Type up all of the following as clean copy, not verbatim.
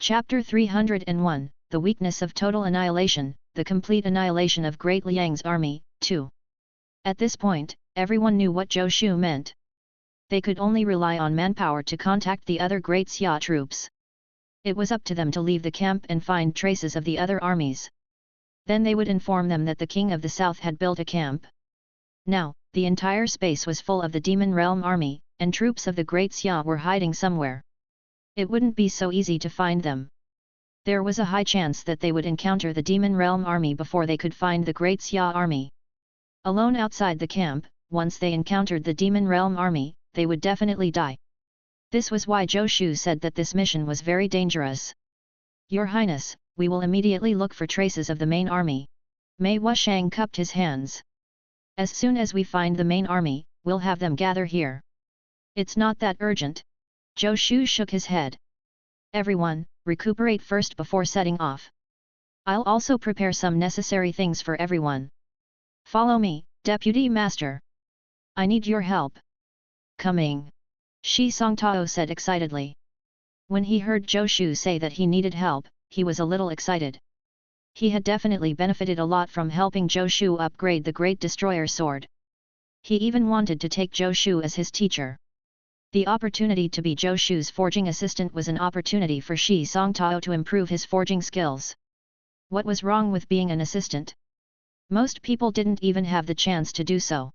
Chapter 301, The Weakness of Total Annihilation, The Complete Annihilation of Great Liang's Army, 2. At this point, everyone knew what Zhou Shu meant. They could only rely on manpower to contact the other Great Xia troops. It was up to them to leave the camp and find traces of the other armies. Then they would inform them that the King of the South had built a camp. Now, the entire space was full of the Demon Realm army, and troops of the Great Xia were hiding somewhere. It wouldn't be so easy to find them. There was a high chance that they would encounter the Demon Realm army before they could find the Great Xia army. Alone outside the camp, once they encountered the Demon Realm army, they would definitely die. This was why Zhou Shu said that this mission was very dangerous. Your Highness, we will immediately look for traces of the main army. Mei Wushang cupped his hands. As soon as we find the main army, we'll have them gather here. It's not that urgent. Zhou Shu shook his head. Everyone, recuperate first before setting off. I'll also prepare some necessary things for everyone. Follow me, Deputy Master. I need your help. Coming. Shi Songtao said excitedly. When he heard Zhou Shu say that he needed help, he was a little excited. He had definitely benefited a lot from helping Zhou Shu upgrade the Great Destroyer sword. He even wanted to take Zhou Shu as his teacher. The opportunity to be Zhou Shu's forging assistant was an opportunity for Shi Songtao to improve his forging skills. What was wrong with being an assistant? Most people didn't even have the chance to do so.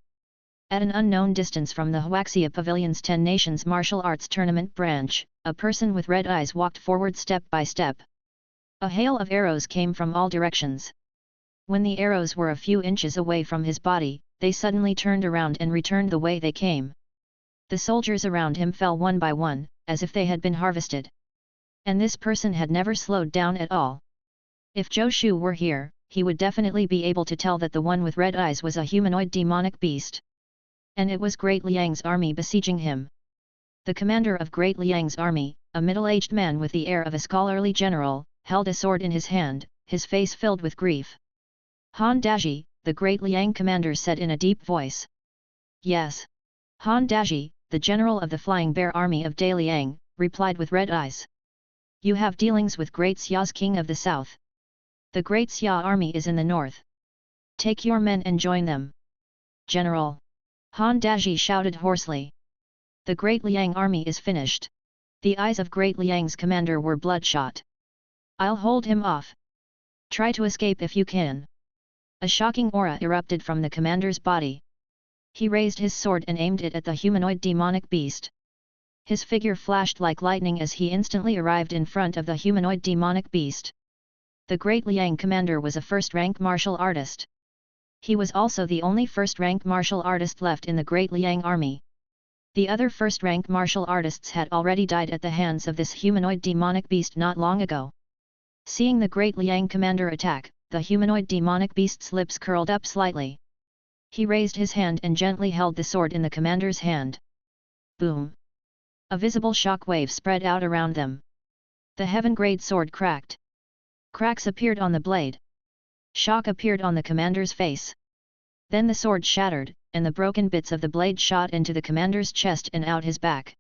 At an unknown distance from the Huaxia Pavilion's 10 Nations Martial Arts Tournament branch, a person with red eyes walked forward step by step. A hail of arrows came from all directions. When the arrows were a few inches away from his body, they suddenly turned around and returned the way they came. The soldiers around him fell one by one, as if they had been harvested. And this person had never slowed down at all. If Zhou Shu were here, he would definitely be able to tell that the one with red eyes was a humanoid demonic beast. And it was Great Liang's army besieging him. The commander of Great Liang's army, a middle-aged man with the air of a scholarly general, held a sword in his hand, his face filled with grief. Han Daji, the Great Liang commander said in a deep voice. Yes. Han Daji, the general of the Flying Bear army of Daliang, replied with red eyes. You have dealings with Great Xia's king of the south. The Great Xia army is in the north. Take your men and join them. General. Han Daji shouted hoarsely. The Great Liang army is finished. The eyes of Great Liang's commander were bloodshot. I'll hold him off. Try to escape if you can. A shocking aura erupted from the commander's body. He raised his sword and aimed it at the humanoid demonic beast. His figure flashed like lightning as he instantly arrived in front of the humanoid demonic beast. The Great Liang commander was a first-rank martial artist. He was also the only first-rank martial artist left in the Great Liang army. The other first-rank martial artists had already died at the hands of this humanoid demonic beast not long ago. Seeing the Great Liang commander attack, the humanoid demonic beast's lips curled up slightly. He raised his hand and gently held the sword in the commander's hand. Boom! A visible shock wave spread out around them. The heaven-grade sword cracked. Cracks appeared on the blade. Shock appeared on the commander's face. Then the sword shattered, and the broken bits of the blade shot into the commander's chest and out his back.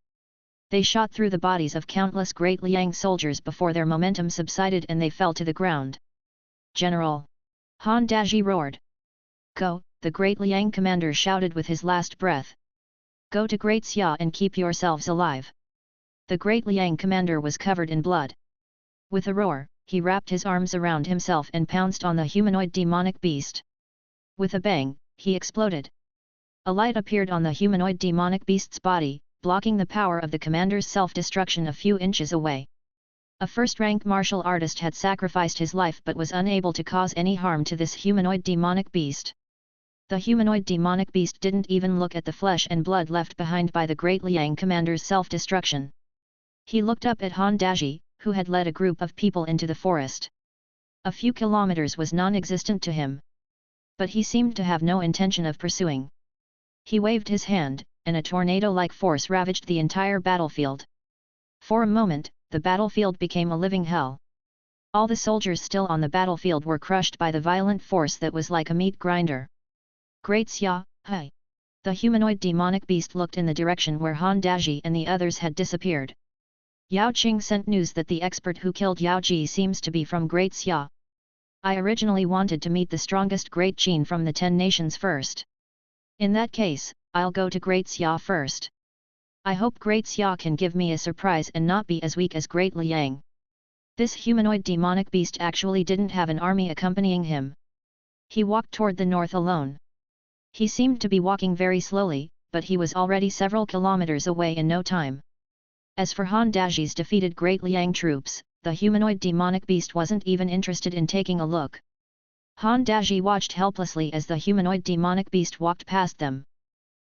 They shot through the bodies of countless Great Liang soldiers before their momentum subsided and they fell to the ground. General! Han Daji roared. Go! The Great Liang commander shouted with his last breath. Go to Great Xia and keep yourselves alive. The Great Liang commander was covered in blood. With a roar, he wrapped his arms around himself and pounced on the humanoid demonic beast. With a bang, he exploded. A light appeared on the humanoid demonic beast's body, blocking the power of the commander's self-destruction a few inches away. A first-rank martial artist had sacrificed his life but was unable to cause any harm to this humanoid demonic beast. The humanoid demonic beast didn't even look at the flesh and blood left behind by the Great Liang commander's self-destruction. He looked up at Han Daji, who had led a group of people into the forest. A few kilometers was non-existent to him. But he seemed to have no intention of pursuing. He waved his hand, and a tornado-like force ravaged the entire battlefield. For a moment, the battlefield became a living hell. All the soldiers still on the battlefield were crushed by the violent force that was like a meat grinder. Great Xia, hi! The humanoid demonic beast looked in the direction where Han Daji and the others had disappeared. Yao Qing sent news that the expert who killed Yao Ji seems to be from Great Xia. I originally wanted to meet the strongest Great Qin from the 10 nations first. In that case, I'll go to Great Xia first. I hope Great Xia can give me a surprise and not be as weak as Great Liang. This humanoid demonic beast actually didn't have an army accompanying him. He walked toward the north alone. He seemed to be walking very slowly, but he was already several kilometers away in no time. As for Han Daji's defeated Great Liang troops, the humanoid demonic beast wasn't even interested in taking a look. Han Daji watched helplessly as the humanoid demonic beast walked past them.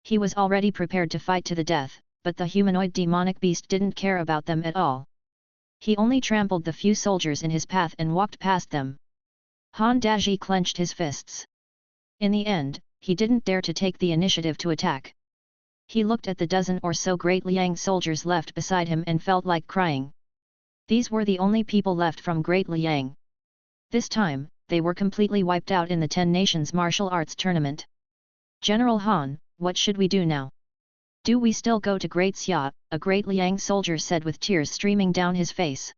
He was already prepared to fight to the death, but the humanoid demonic beast didn't care about them at all. He only trampled the few soldiers in his path and walked past them. Han Daji clenched his fists. In the end, he didn't dare to take the initiative to attack. He looked at the dozen or so Great Liang soldiers left beside him and felt like crying. These were the only people left from Great Liang. This time, they were completely wiped out in the 10 Nations Martial Arts Tournament. General Han, what should we do now? Do we still go to Great Xia? A Great Liang soldier said with tears streaming down his face.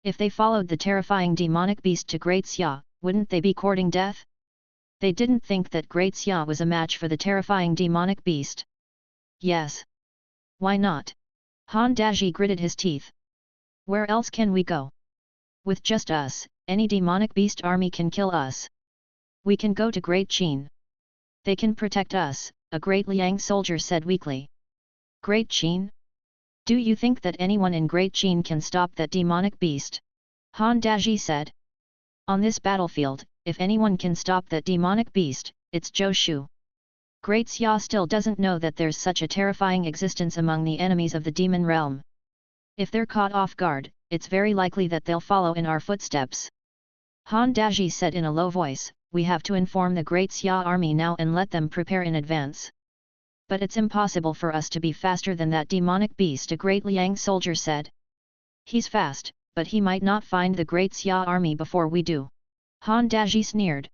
If they followed the terrifying demonic beast to Great Xia, wouldn't they be courting death? They didn't think that Great Xia was a match for the terrifying demonic beast. Yes. Why not? Han Daji gritted his teeth. Where else can we go? With just us, any demonic beast army can kill us. We can go to Great Qin. They can protect us, a Great Liang soldier said weakly. Great Qin? Do you think that anyone in Great Qin can stop that demonic beast? Han Daji said. On this battlefield, if anyone can stop that demonic beast, it's Zhou Shu. Great Xia still doesn't know that there's such a terrifying existence among the enemies of the demon realm. If they're caught off guard, it's very likely that they'll follow in our footsteps. Han Daji said in a low voice, we have to inform the Great Xia army now and let them prepare in advance. But it's impossible for us to be faster than that demonic beast, a Great Liang soldier said. He's fast, but he might not find the Great Xia army before we do. Han Daji sneered.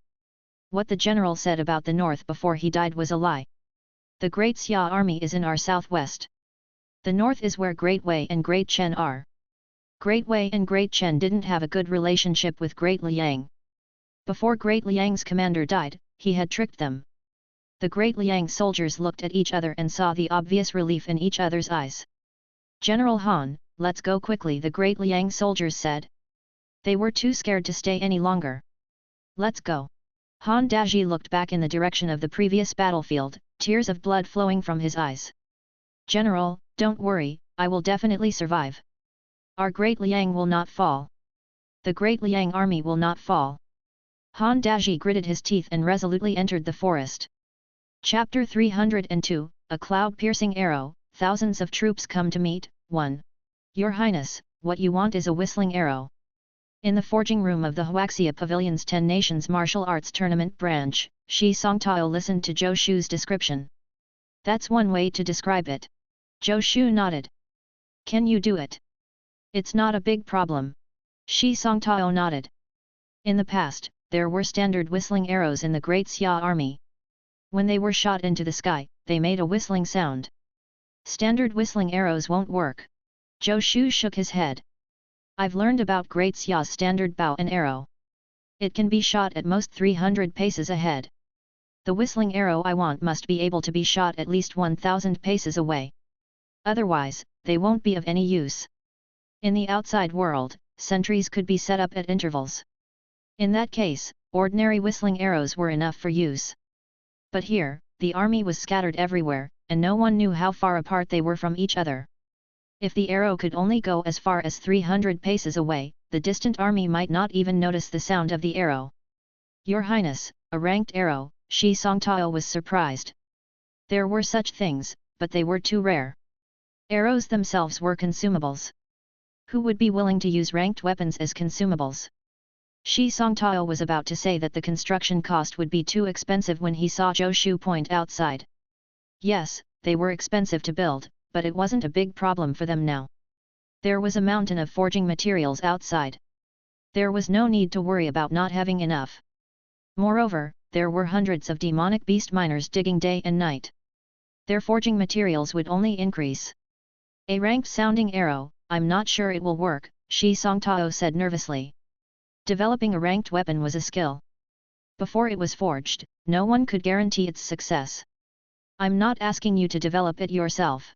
What the general said about the north before he died was a lie. The Great Xia army is in our southwest. The north is where Great Wei and Great Chen are. Great Wei and Great Chen didn't have a good relationship with Great Liang. Before Great Liang's commander died, he had tricked them. The Great Liang soldiers looked at each other and saw the obvious relief in each other's eyes. General Han, let's go quickly, the Great Liang soldiers said. They were too scared to stay any longer. Let's go. Han Daji looked back in the direction of the previous battlefield, tears of blood flowing from his eyes. General, don't worry, I will definitely survive. Our Great Liang will not fall. The Great Liang army will not fall. Han Daji gritted his teeth and resolutely entered the forest. Chapter 302, A Cloud-Piercing Arrow, Thousands of Troops Come to Meet, 1. Your Highness, what you want is a whistling arrow. In the forging room of the Huaxia Pavilion's 10 Nations Martial Arts Tournament branch, Shi Songtao listened to Zhou Shu's description. That's one way to describe it. Zhou Shu nodded. Can you do it? It's not a big problem. Shi Songtao nodded. In the past, there were standard whistling arrows in the Great Xia army. When they were shot into the sky, they made a whistling sound. Standard whistling arrows won't work. Zhou Shu shook his head. I've learned about Great Xia's standard bow and arrow. It can be shot at most 300 paces ahead. The whistling arrow I want must be able to be shot at least 1000 paces away. Otherwise, they won't be of any use. In the outside world, sentries could be set up at intervals. In that case, ordinary whistling arrows were enough for use. But here, the army was scattered everywhere, and no one knew how far apart they were from each other. If the arrow could only go as far as 300 paces away, the distant army might not even notice the sound of the arrow. Your Highness, a ranked arrow, Shi Songtao was surprised. There were such things, but they were too rare. Arrows themselves were consumables. Who would be willing to use ranked weapons as consumables? Shi Songtao was about to say that the construction cost would be too expensive when he saw Zhou Shu point outside. Yes, they were expensive to build, but it wasn't a big problem for them now. There was a mountain of forging materials outside. There was no need to worry about not having enough. Moreover, there were hundreds of demonic beast miners digging day and night. Their forging materials would only increase. A ranked sounding arrow, I'm not sure it will work, Shi Songtao said nervously. Developing a ranked weapon was a skill. Before it was forged, no one could guarantee its success. I'm not asking you to develop it yourself.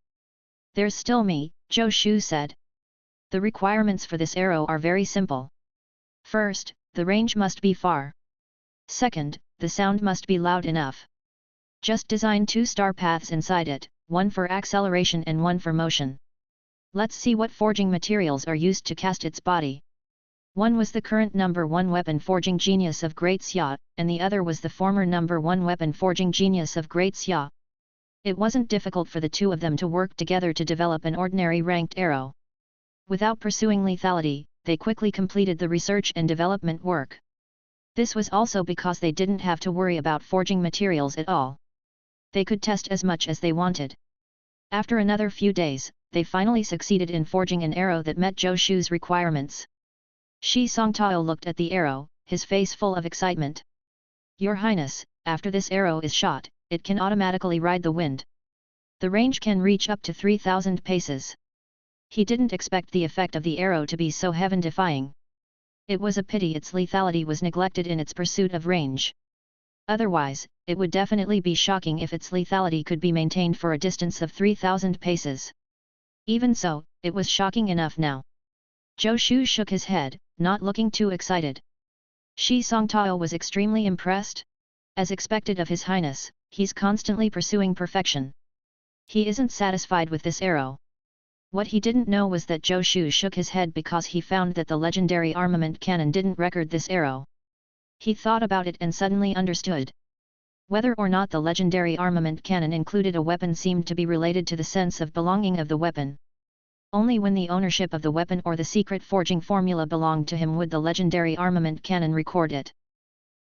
There's still me, Zhou Shu said. The requirements for this arrow are very simple. First, the range must be far. Second, the sound must be loud enough. Just design 2 star paths inside it, one for acceleration and one for motion. Let's see what forging materials are used to cast its body. One was the current number 1 weapon forging genius of Great Xia, and the other was the former number 1 weapon forging genius of Great Xia. It wasn't difficult for the two of them to work together to develop an ordinary ranked arrow. Without pursuing lethality, they quickly completed the research and development work. This was also because they didn't have to worry about forging materials at all. They could test as much as they wanted. After another few days, they finally succeeded in forging an arrow that met Zhou Shu's requirements. Shi Songtao looked at the arrow, his face full of excitement. Your Highness, after this arrow is shot, it can automatically ride the wind. The range can reach up to 3,000 paces. He didn't expect the effect of the arrow to be so heaven-defying. It was a pity its lethality was neglected in its pursuit of range. Otherwise, it would definitely be shocking if its lethality could be maintained for a distance of 3,000 paces. Even so, it was shocking enough now. Zhou Shu shook his head, not looking too excited. Shi Songtao was extremely impressed. As expected of His Highness, he's constantly pursuing perfection. He isn't satisfied with this arrow. What he didn't know was that Zhou Shu shook his head because he found that the legendary armament canon didn't record this arrow. He thought about it and suddenly understood. Whether or not the legendary armament canon included a weapon seemed to be related to the sense of belonging of the weapon. Only when the ownership of the weapon or the secret forging formula belonged to him would the legendary armament canon record it.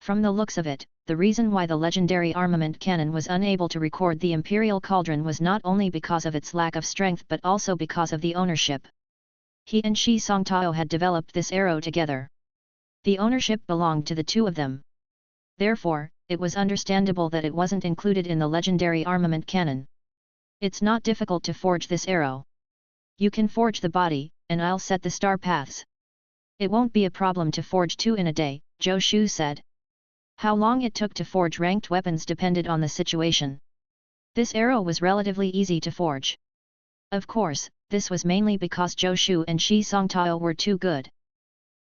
From the looks of it, the reason why the legendary armament canon was unable to record the Imperial Cauldron was not only because of its lack of strength but also because of the ownership. He and Shi Songtao had developed this arrow together. The ownership belonged to the two of them. Therefore, it was understandable that it wasn't included in the legendary armament canon. It's not difficult to forge this arrow. You can forge the body, and I'll set the star paths. It won't be a problem to forge 2 in a day, Zhou Shu said. How long it took to forge ranked weapons depended on the situation. This arrow was relatively easy to forge. Of course, this was mainly because Zhou Shu and Shi Songtao were too good.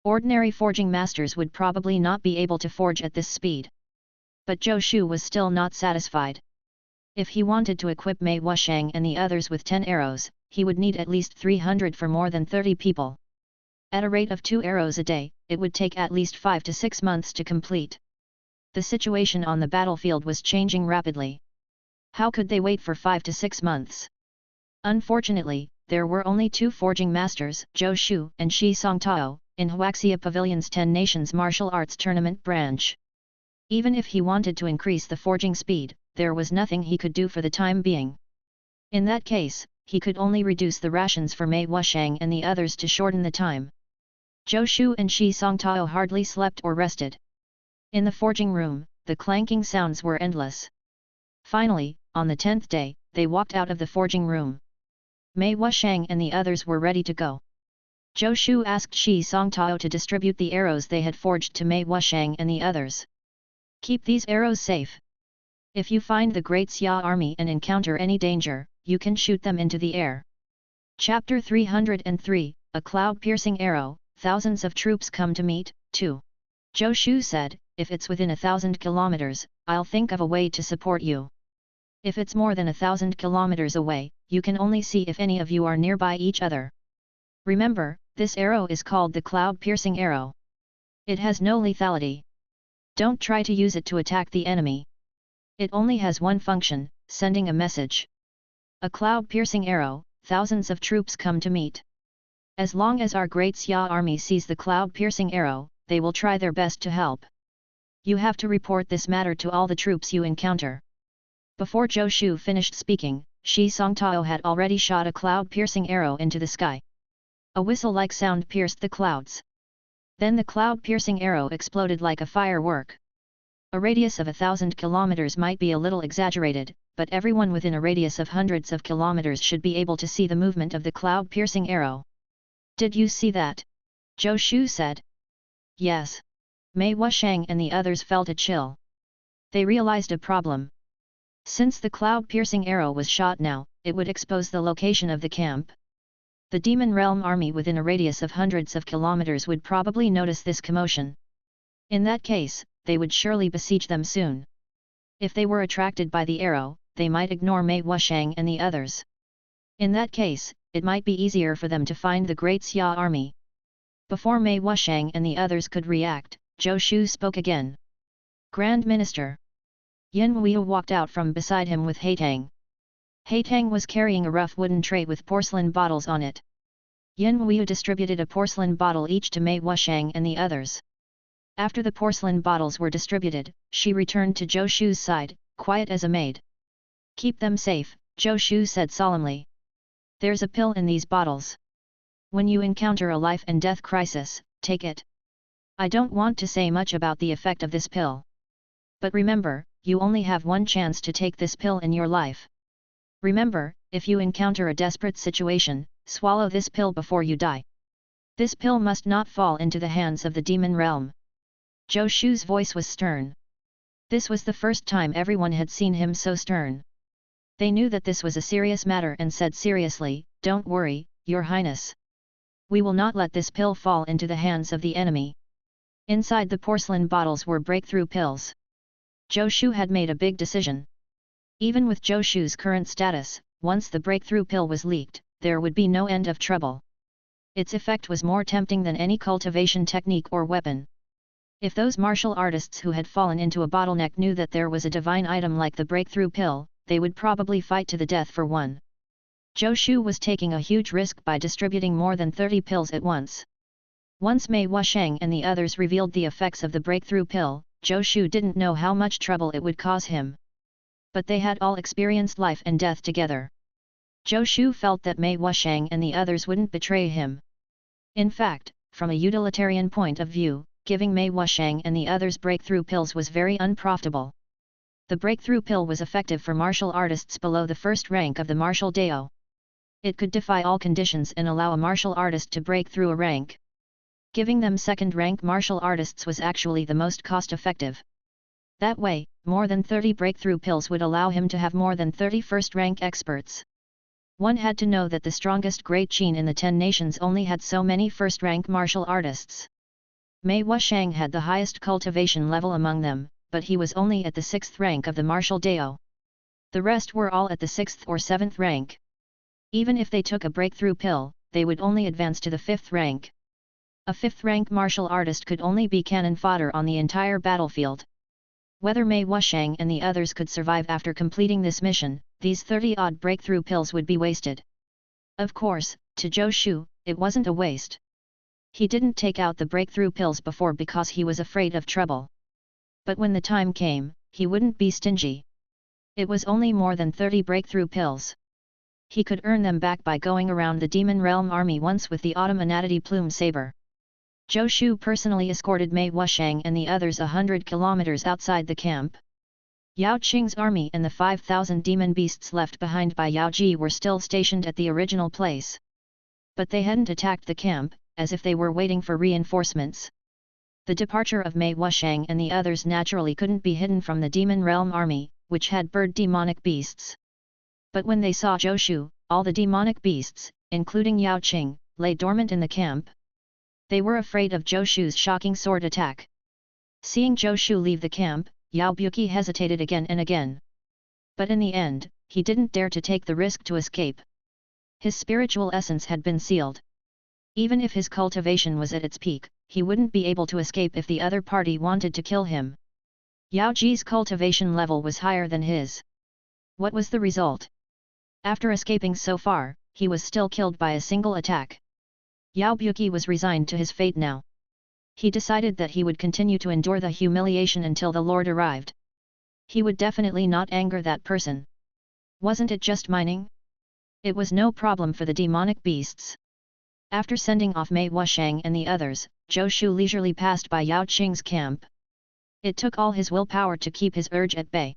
Ordinary forging masters would probably not be able to forge at this speed. But Zhou Shu was still not satisfied. If he wanted to equip Mei Wushang and the others with 10 arrows, he would need at least 300 for more than 30 people. At a rate of 2 arrows a day, it would take at least 5 to 6 months to complete. The situation on the battlefield was changing rapidly. How could they wait for 5 to 6 months? Unfortunately, there were only 2 forging masters, Zhou Shu and Shi Songtao, in Huaxia Pavilion's 10 Nations Martial Arts Tournament branch. Even if he wanted to increase the forging speed, there was nothing he could do for the time being. In that case, he could only reduce the rations for Mei Wushang and the others to shorten the time. Zhou Shu and Shi Songtao hardly slept or rested. In the forging room, the clanking sounds were endless. Finally, on the 10th day, they walked out of the forging room. Mei Wushang and the others were ready to go. Zhou Shu asked Shi Songtao to distribute the arrows they had forged to Mei Wushang and the others. Keep these arrows safe. If you find the Great Xia army and encounter any danger, you can shoot them into the air. Chapter 303, A Cloud-Piercing Arrow, Thousands of Troops Come to Meet, 2. Zhou Shu said, if it's within 1,000 kilometers, I'll think of a way to support you. If it's more than 1,000 kilometers away, you can only see if any of you are nearby each other. Remember, this arrow is called the Cloud-Piercing Arrow. It has no lethality. Don't try to use it to attack the enemy. It only has one function, sending a message. A cloud-piercing arrow, thousands of troops come to meet. As long as our Great Xia army sees the cloud-piercing arrow, they will try their best to help. You have to report this matter to all the troops you encounter. Before Zhou Shu finished speaking, Shi Songtao had already shot a cloud-piercing arrow into the sky. A whistle-like sound pierced the clouds. Then the cloud-piercing arrow exploded like a firework. A radius of 1,000 kilometers might be a little exaggerated, but everyone within a radius of hundreds of kilometers should be able to see the movement of the cloud-piercing arrow. Did you see that? Zhou Shu said. Yes. Mei Wushang and the others felt a chill. They realized a problem. Since the cloud-piercing arrow was shot now, it would expose the location of the camp. The Demon Realm army within a radius of hundreds of kilometers would probably notice this commotion. In that case, they would surely besiege them soon. If they were attracted by the arrow, they might ignore Mei Wushang and the others. In that case, it might be easier for them to find the Great Xia army. Before Mei Wushang and the others could react, Zhou Shu spoke again. Grand Minister. Yin Huiyu walked out from beside him with Haitang. Haitang was carrying a rough wooden tray with porcelain bottles on it. Yin Huiyu distributed a porcelain bottle each to Mei Wushang and the others. After the porcelain bottles were distributed, she returned to Zhou Shu's side, quiet as a maid. Keep them safe, Zhou Shu said solemnly. There's a pill in these bottles. When you encounter a life and death crisis, take it. I don't want to say much about the effect of this pill. But remember, you only have one chance to take this pill in your life. Remember, if you encounter a desperate situation, swallow this pill before you die. This pill must not fall into the hands of the demon realm. Zhou Shu's voice was stern. This was the first time everyone had seen him so stern. They knew that this was a serious matter and said seriously, "Don't worry, Your Highness. We will not let this pill fall into the hands of the enemy." Inside the porcelain bottles were breakthrough pills. Zhou Shu had made a big decision. Even with Zhou Shu's current status, once the breakthrough pill was leaked, there would be no end of trouble. Its effect was more tempting than any cultivation technique or weapon. If those martial artists who had fallen into a bottleneck knew that there was a divine item like the breakthrough pill, they would probably fight to the death for one. Zhou Shu was taking a huge risk by distributing more than 30 pills at once. Once Mei Wushang and the others revealed the effects of the breakthrough pill, Zhou Shu didn't know how much trouble it would cause him. But they had all experienced life and death together. Zhou Shu felt that Mei Wushang and the others wouldn't betray him. In fact, from a utilitarian point of view, giving Mei Wushang and the others breakthrough pills was very unprofitable. The breakthrough pill was effective for martial artists below the first rank of the martial Dao. It could defy all conditions and allow a martial artist to break through a rank. Giving them second-rank martial artists was actually the most cost-effective. That way, more than 30 breakthrough pills would allow him to have more than 30 first-rank experts. One had to know that the strongest Great Xia in the 10 nations only had so many first-rank martial artists. Mei Wushang had the highest cultivation level among them, but he was only at the 6th rank of the martial Dao. The rest were all at the 6th or 7th rank. Even if they took a breakthrough pill, they would only advance to the 5th rank. A 5th-rank martial artist could only be cannon fodder on the entire battlefield. Whether Mei Wushang and the others could survive after completing this mission, these 30-odd breakthrough pills would be wasted. Of course, to Zhou Shu, it wasn't a waste. He didn't take out the breakthrough pills before because he was afraid of trouble. But when the time came, he wouldn't be stingy. It was only more than 30 breakthrough pills. He could earn them back by going around the Demon Realm army once with the Autumnality Plume saber. Zhou Shu personally escorted Mei Wushang and the others 100 kilometers outside the camp. Yao Qing's army and the 5,000 demon beasts left behind by Yao Ji were still stationed at the original place. But they hadn't attacked the camp, as if they were waiting for reinforcements. The departure of Mei Wushang and the others naturally couldn't be hidden from the Demon Realm army, which had bird demonic beasts. But when they saw Zhou Shu, all the demonic beasts, including Yao Qing, lay dormant in the camp. They were afraid of Zhou Shu's shocking sword attack. Seeing Zhou Shu leave the camp, Yao Buqi hesitated again and again. But in the end, he didn't dare to take the risk to escape. His spiritual essence had been sealed. Even if his cultivation was at its peak, he wouldn't be able to escape if the other party wanted to kill him. Yao Ji's cultivation level was higher than his. What was the result? After escaping so far, he was still killed by a single attack. Yao Buqi was resigned to his fate now. He decided that he would continue to endure the humiliation until the Lord arrived. He would definitely not anger that person. Wasn't it just mining? It was no problem for the demonic beasts. After sending off Mei Wushang and the others, Zhou Shu leisurely passed by Yao Qing's camp. It took all his willpower to keep his urge at bay.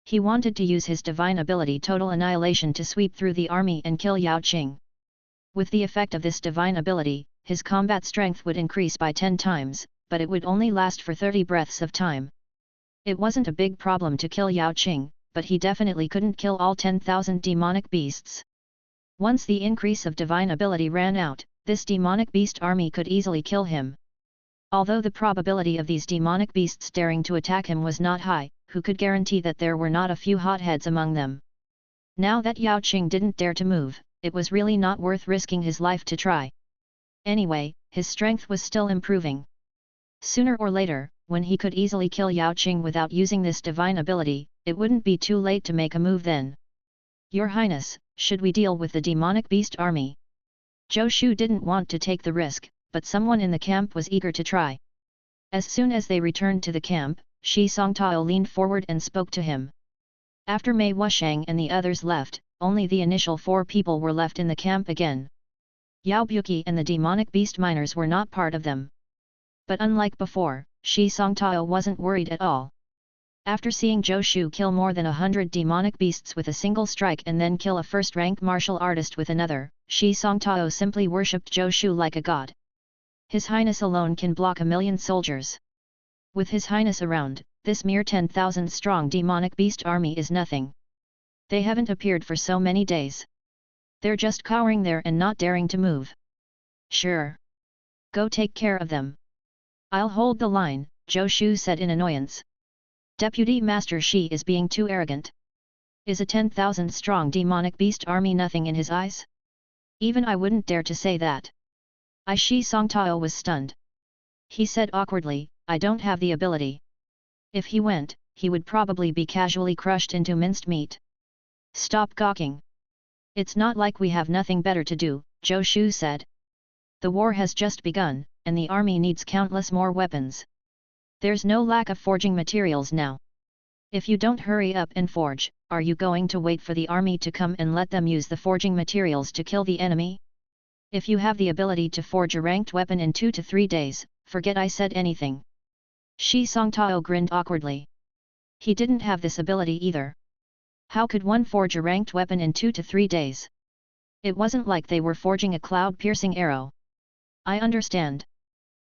He wanted to use his divine ability Total Annihilation to sweep through the army and kill Yao Qing. With the effect of this divine ability, his combat strength would increase by 10 times, but it would only last for 30 breaths of time. It wasn't a big problem to kill Yao Qing, but he definitely couldn't kill all 10,000 demonic beasts. Once the increase of divine ability ran out, this demonic beast army could easily kill him. Although the probability of these demonic beasts daring to attack him was not high, who could guarantee that there were not a few hotheads among them? Now that Yao Qing didn't dare to move, it was really not worth risking his life to try. Anyway, his strength was still improving. Sooner or later, when he could easily kill Yao Qing without using this divine ability, it wouldn't be too late to make a move then. Your Highness, should we deal with the demonic beast army? Zhou Shu didn't want to take the risk, but someone in the camp was eager to try. As soon as they returned to the camp, Shi Songtao leaned forward and spoke to him. After Mei Wushang and the others left, only the initial 4 people were left in the camp again. Yao Buqi and the demonic beast miners were not part of them. But unlike before, Shi Songtao wasn't worried at all. After seeing Zhou Shu kill more than 100 demonic beasts with a single strike and then kill a first-rank martial artist with another, Shi Songtao simply worshipped Zhou Shu like a god. His Highness alone can block 1,000,000 soldiers. With His Highness around, this mere 10,000 strong demonic beast army is nothing. They haven't appeared for so many days. They're just cowering there and not daring to move. Sure. Go take care of them. I'll hold the line, Zhou Shu said in annoyance. Deputy Master Shi is being too arrogant. Is a 10,000 strong demonic beast army nothing in his eyes? Even I wouldn't dare to say that. Shi Songtao was stunned. He said awkwardly, I don't have the ability. If he went, he would probably be casually crushed into minced meat. Stop gawking. It's not like we have nothing better to do, Zhou Shu said. The war has just begun, and the army needs countless more weapons. There's no lack of forging materials now. If you don't hurry up and forge, are you going to wait for the army to come and let them use the forging materials to kill the enemy? If you have the ability to forge a ranked weapon in 2 to 3 days, forget I said anything. Shi Songtao grinned awkwardly. He didn't have this ability either. How could one forge a ranked weapon in 2 to 3 days? It wasn't like they were forging a cloud-piercing arrow. I understand.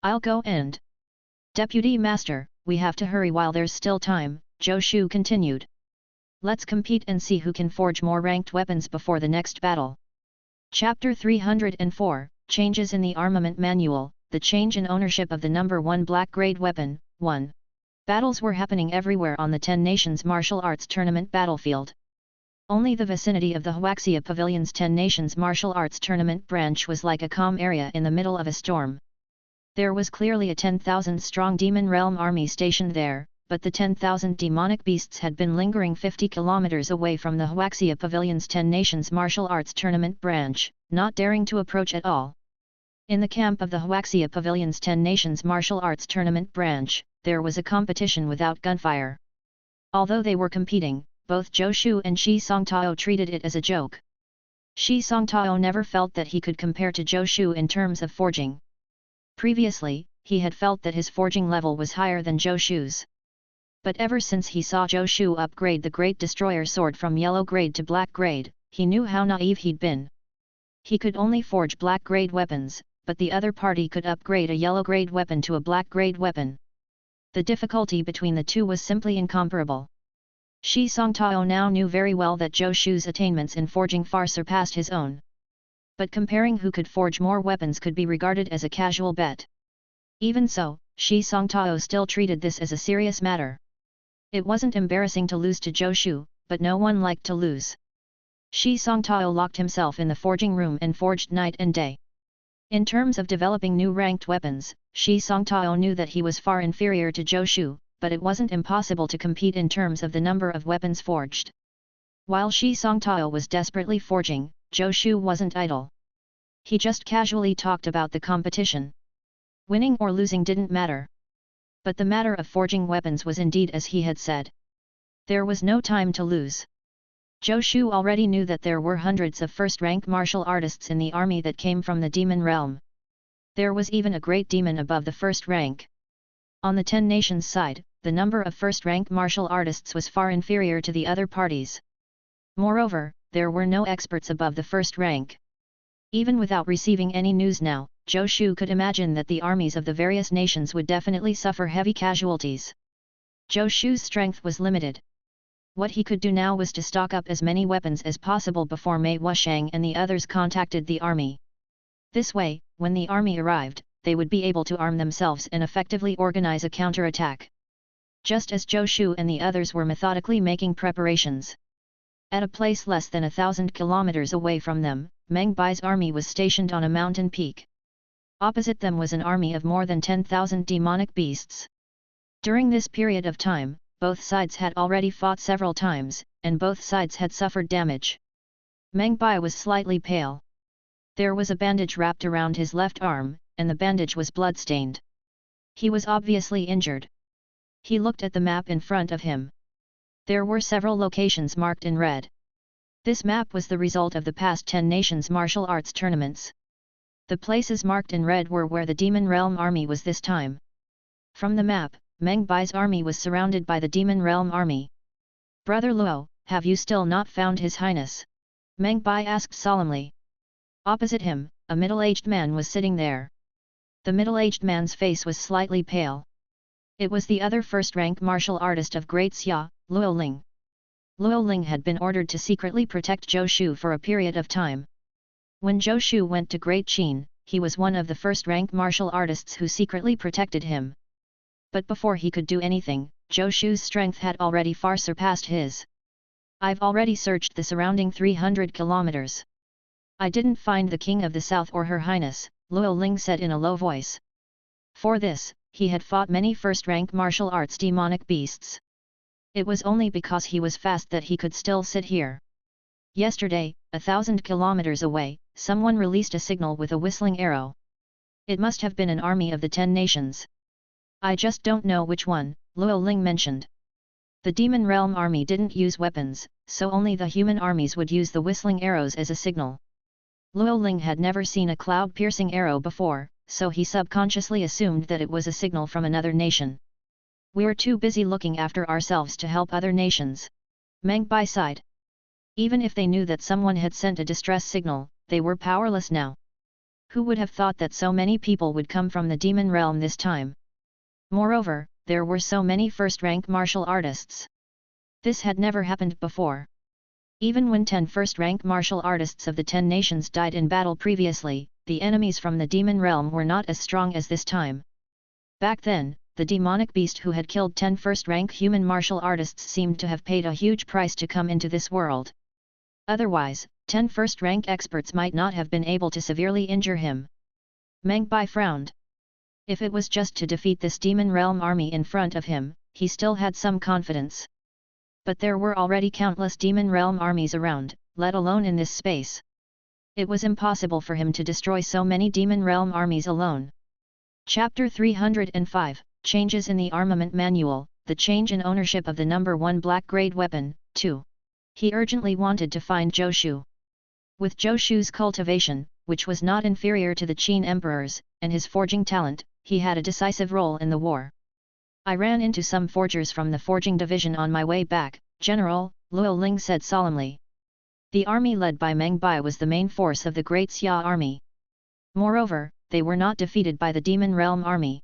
I'll go and... Deputy Master, we have to hurry while there's still time, Zhou Shu continued. Let's compete and see who can forge more ranked weapons before the next battle. Chapter 304, Changes in the Armament Manual, the change in ownership of the number 1 black grade weapon, 1. Battles were happening everywhere on the 10 Nations Martial Arts Tournament battlefield. Only the vicinity of the Huaxia Pavilion's 10 Nations Martial Arts Tournament branch was like a calm area in the middle of a storm. There was clearly a 10,000 strong Demon Realm army stationed there, but the 10,000 demonic beasts had been lingering 50 kilometers away from the Huaxia Pavilion's 10 Nations Martial Arts Tournament branch, not daring to approach at all. In the camp of the Huaxia Pavilion's 10 Nations Martial Arts Tournament branch, there was a competition without gunfire. Although they were competing, both Zhou Shu and Shi Songtao treated it as a joke. Shi Songtao never felt that he could compare to Zhou Shu in terms of forging. Previously, he had felt that his forging level was higher than Zhou Shu's. But ever since he saw Zhou Shu upgrade the Great Destroyer sword from yellow grade to black grade, he knew how naive he'd been. He could only forge black grade weapons, but the other party could upgrade a yellow grade weapon to a black grade weapon. The difficulty between the two was simply incomparable. Shi Songtao now knew very well that Zhou Shu's attainments in forging far surpassed his own. But comparing who could forge more weapons could be regarded as a casual bet. Even so, Shi Songtao still treated this as a serious matter. It wasn't embarrassing to lose to Zhou Shu, but no one liked to lose. Shi Songtao locked himself in the forging room and forged night and day. In terms of developing new ranked weapons, Shi Songtao knew that he was far inferior to Zhou Shu, but it wasn't impossible to compete in terms of the number of weapons forged. While Shi Songtao was desperately forging, Zhou Shu wasn't idle. He just casually talked about the competition. Winning or losing didn't matter. But the matter of forging weapons was indeed as he had said. There was no time to lose. Zhou Shu already knew that there were hundreds of first-rank martial artists in the army that came from the demon realm. There was even a great demon above the first rank. On the 10 Nations side, the number of first-rank martial artists was far inferior to the other parties. Moreover, there were no experts above the first rank. Even without receiving any news now, Zhou Shu could imagine that the armies of the various nations would definitely suffer heavy casualties. Zhou Shu's strength was limited. What he could do now was to stock up as many weapons as possible before Mei Wushang and the others contacted the army. This way, when the army arrived, they would be able to arm themselves and effectively organize a counterattack. Just as Zhou Shu and the others were methodically making preparations. At a place less than 1,000 kilometers away from them, Meng Bai's army was stationed on a mountain peak. Opposite them was an army of more than 10,000 demonic beasts. During this period of time, both sides had already fought several times, and both sides had suffered damage. Meng Bai was slightly pale. There was a bandage wrapped around his left arm, and the bandage was blood-stained. He was obviously injured. He looked at the map in front of him. There were several locations marked in red. This map was the result of the past 10 nations martial arts tournaments. The places marked in red were where the Demon Realm army was this time. From the map, Meng Bai's army was surrounded by the Demon Realm army. "Brother Luo, have you still not found His Highness?" Meng Bai asked solemnly. Opposite him, a middle-aged man was sitting there. The middle-aged man's face was slightly pale. It was the other first-rank martial artist of Great Xia, Luo Ling. Luo Ling had been ordered to secretly protect Zhou Shu for a period of time. When Zhou Shu went to Great Qin, he was one of the first-rank martial artists who secretly protected him. But before he could do anything, Zhou Shu's strength had already far surpassed his. "I've already searched the surrounding 300 kilometers. I didn't find the King of the South or Her Highness," Luo Ling said in a low voice. For this, he had fought many first-rank martial arts demonic beasts. It was only because he was fast that he could still sit here. Yesterday, 1,000 kilometers away, someone released a signal with a whistling arrow. It must have been an army of the 10 nations. "I just don't know which one," Luo Ling mentioned. The Demon Realm army didn't use weapons, so only the human armies would use the whistling arrows as a signal. Luo Ling had never seen a cloud-piercing arrow before, so he subconsciously assumed that it was a signal from another nation. "We're too busy looking after ourselves to help other nations." Meng Bai sighed. Even if they knew that someone had sent a distress signal, they were powerless now. Who would have thought that so many people would come from the Demon Realm this time? Moreover, there were so many first-rank martial artists. This had never happened before. Even when 10 first-rank martial artists of the 10 nations died in battle previously, the enemies from the Demon Realm were not as strong as this time. Back then, the demonic beast who had killed 10 first-rank human martial artists seemed to have paid a huge price to come into this world. Otherwise, 10 first-rank experts might not have been able to severely injure him. Meng Bai frowned. If it was just to defeat this Demon Realm army in front of him, he still had some confidence. But there were already countless Demon Realm armies around, let alone in this space. It was impossible for him to destroy so many Demon Realm armies alone. Chapter 305, Changes in the Armament Manual, the change in ownership of the number 1 black grade weapon, 2. He urgently wanted to find Zhou Shu. With Zhou Shu's cultivation, which was not inferior to the Qin Emperor's, and his forging talent, he had a decisive role in the war. "I ran into some forgers from the forging division on my way back, General," Luo Ling said solemnly. The army led by Meng Bai was the main force of the Great Xia army. Moreover, they were not defeated by the Demon Realm army.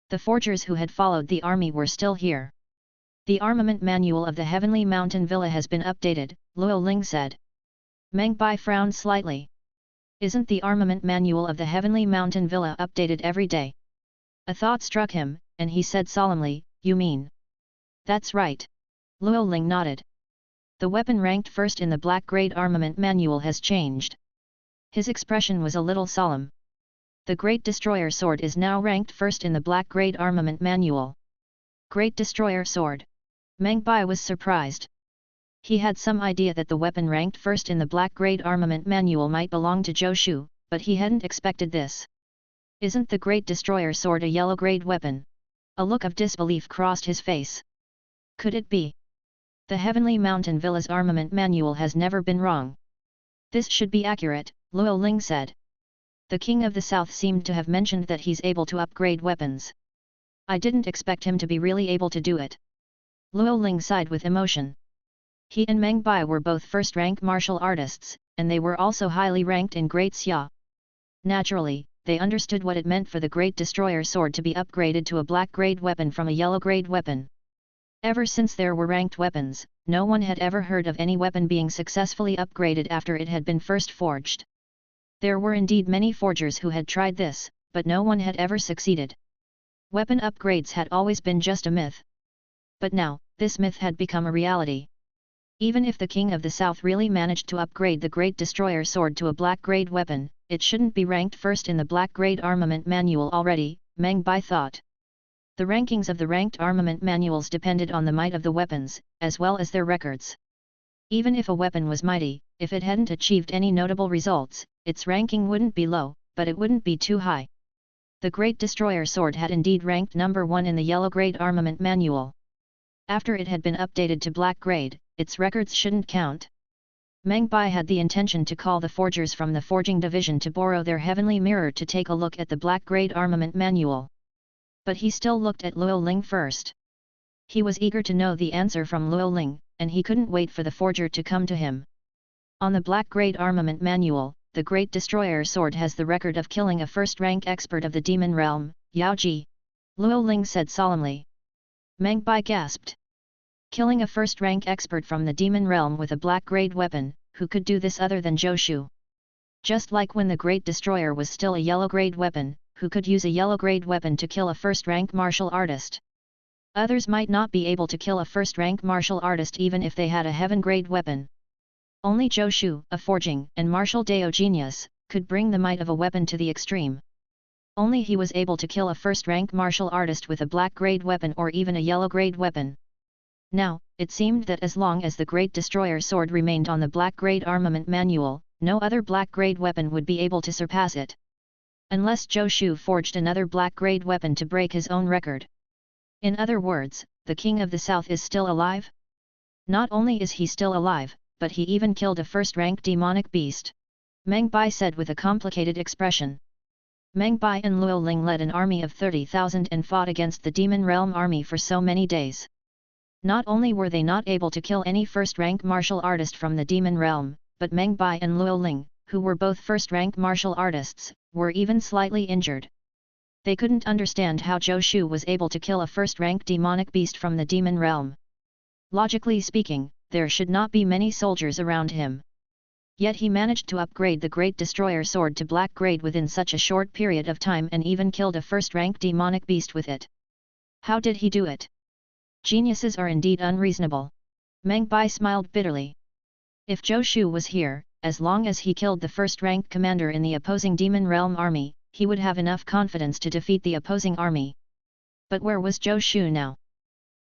The forgers who had followed the army were still here. "The armament manual of the Heavenly Mountain Villa has been updated," Luo Ling said. Meng Bai frowned slightly. "Isn't the armament manual of the Heavenly Mountain Villa updated every day?" A thought struck him, and he said solemnly, "You mean?" "That's right." Luo Ling nodded. "The weapon ranked first in the black grade armament manual has changed." His expression was a little solemn. "The Great Destroyer Sword is now ranked first in the black grade armament manual." Great Destroyer Sword. Meng Bai was surprised. He had some idea that the weapon ranked first in the black grade armament manual might belong to Zhou Shu, but he hadn't expected this. "Isn't the Great Destroyer Sword a yellow grade weapon?" A look of disbelief crossed his face. Could it be? The Heavenly Mountain Villa's armament manual has never been wrong. "This should be accurate," Luo Ling said. "The King of the South seemed to have mentioned that he's able to upgrade weapons. I didn't expect him to be really able to do it." Luo Ling sighed with emotion. He and Meng Bai were both first-rank martial artists, and they were also highly ranked in Great Xia. Naturally, they understood what it meant for the Great Destroyer sword to be upgraded to a black-grade weapon from a yellow-grade weapon. Ever since there were ranked weapons, no one had ever heard of any weapon being successfully upgraded after it had been first forged. There were indeed many forgers who had tried this, but no one had ever succeeded. Weapon upgrades had always been just a myth. But now, this myth had become a reality. Even if the King of the South really managed to upgrade the Great Destroyer sword to a black-grade weapon, it shouldn't be ranked first in the black-grade armament manual already, Meng Bai thought. The rankings of the ranked armament manuals depended on the might of the weapons, as well as their records. Even if a weapon was mighty, if it hadn't achieved any notable results, its ranking wouldn't be low, but it wouldn't be too high. The Great Destroyer sword had indeed ranked number 1 in the yellow-grade armament manual. After it had been updated to black-grade, its records shouldn't count. Meng Bai had the intention to call the forgers from the forging division to borrow their heavenly mirror to take a look at the black-grade armament manual. But he still looked at Luo Ling first. He was eager to know the answer from Luo Ling, and he couldn't wait for the forger to come to him. On the black-grade armament manual, the Great Destroyer sword has the record of killing a first-rank expert of the demon realm, Yao Ji. Luo Ling said solemnly. Meng Bai gasped. Killing a first-rank expert from the demon realm with a black-grade weapon, who could do this other than Zhou Shu? Just like when the Great Destroyer was still a yellow-grade weapon, who could use a yellow-grade weapon to kill a first-rank martial artist? Others might not be able to kill a first-rank martial artist even if they had a heaven-grade weapon. Only Zhou Shu, a forging and martial Dao genius, could bring the might of a weapon to the extreme. Only he was able to kill a first-rank martial artist with a black-grade weapon or even a yellow-grade weapon. Now, it seemed that as long as the Great Destroyer sword remained on the black-grade armament manual, no other black-grade weapon would be able to surpass it. Unless Zhou Shu forged another black-grade weapon to break his own record. In other words, the King of the South is still alive? Not only is he still alive, but he even killed a first-rank demonic beast. Meng Bai said with a complicated expression. Meng Bai and Luo Ling led an army of 30,000 and fought against the Demon Realm army for so many days. Not only were they not able to kill any first-rank martial artist from the Demon Realm, but Meng Bai and Luo Ling, who were both first-rank martial artists, were even slightly injured. They couldn't understand how Zhou Shu was able to kill a first-rank demonic beast from the Demon Realm. Logically speaking, there should not be many soldiers around him. Yet he managed to upgrade the Great Destroyer sword to black grade within such a short period of time and even killed a first-rank demonic beast with it. How did he do it? Geniuses are indeed unreasonable. Meng Bai smiled bitterly. If Zhou Shu was here, as long as he killed the first-rank commander in the opposing Demon Realm army, he would have enough confidence to defeat the opposing army. But where was Zhou Shu now?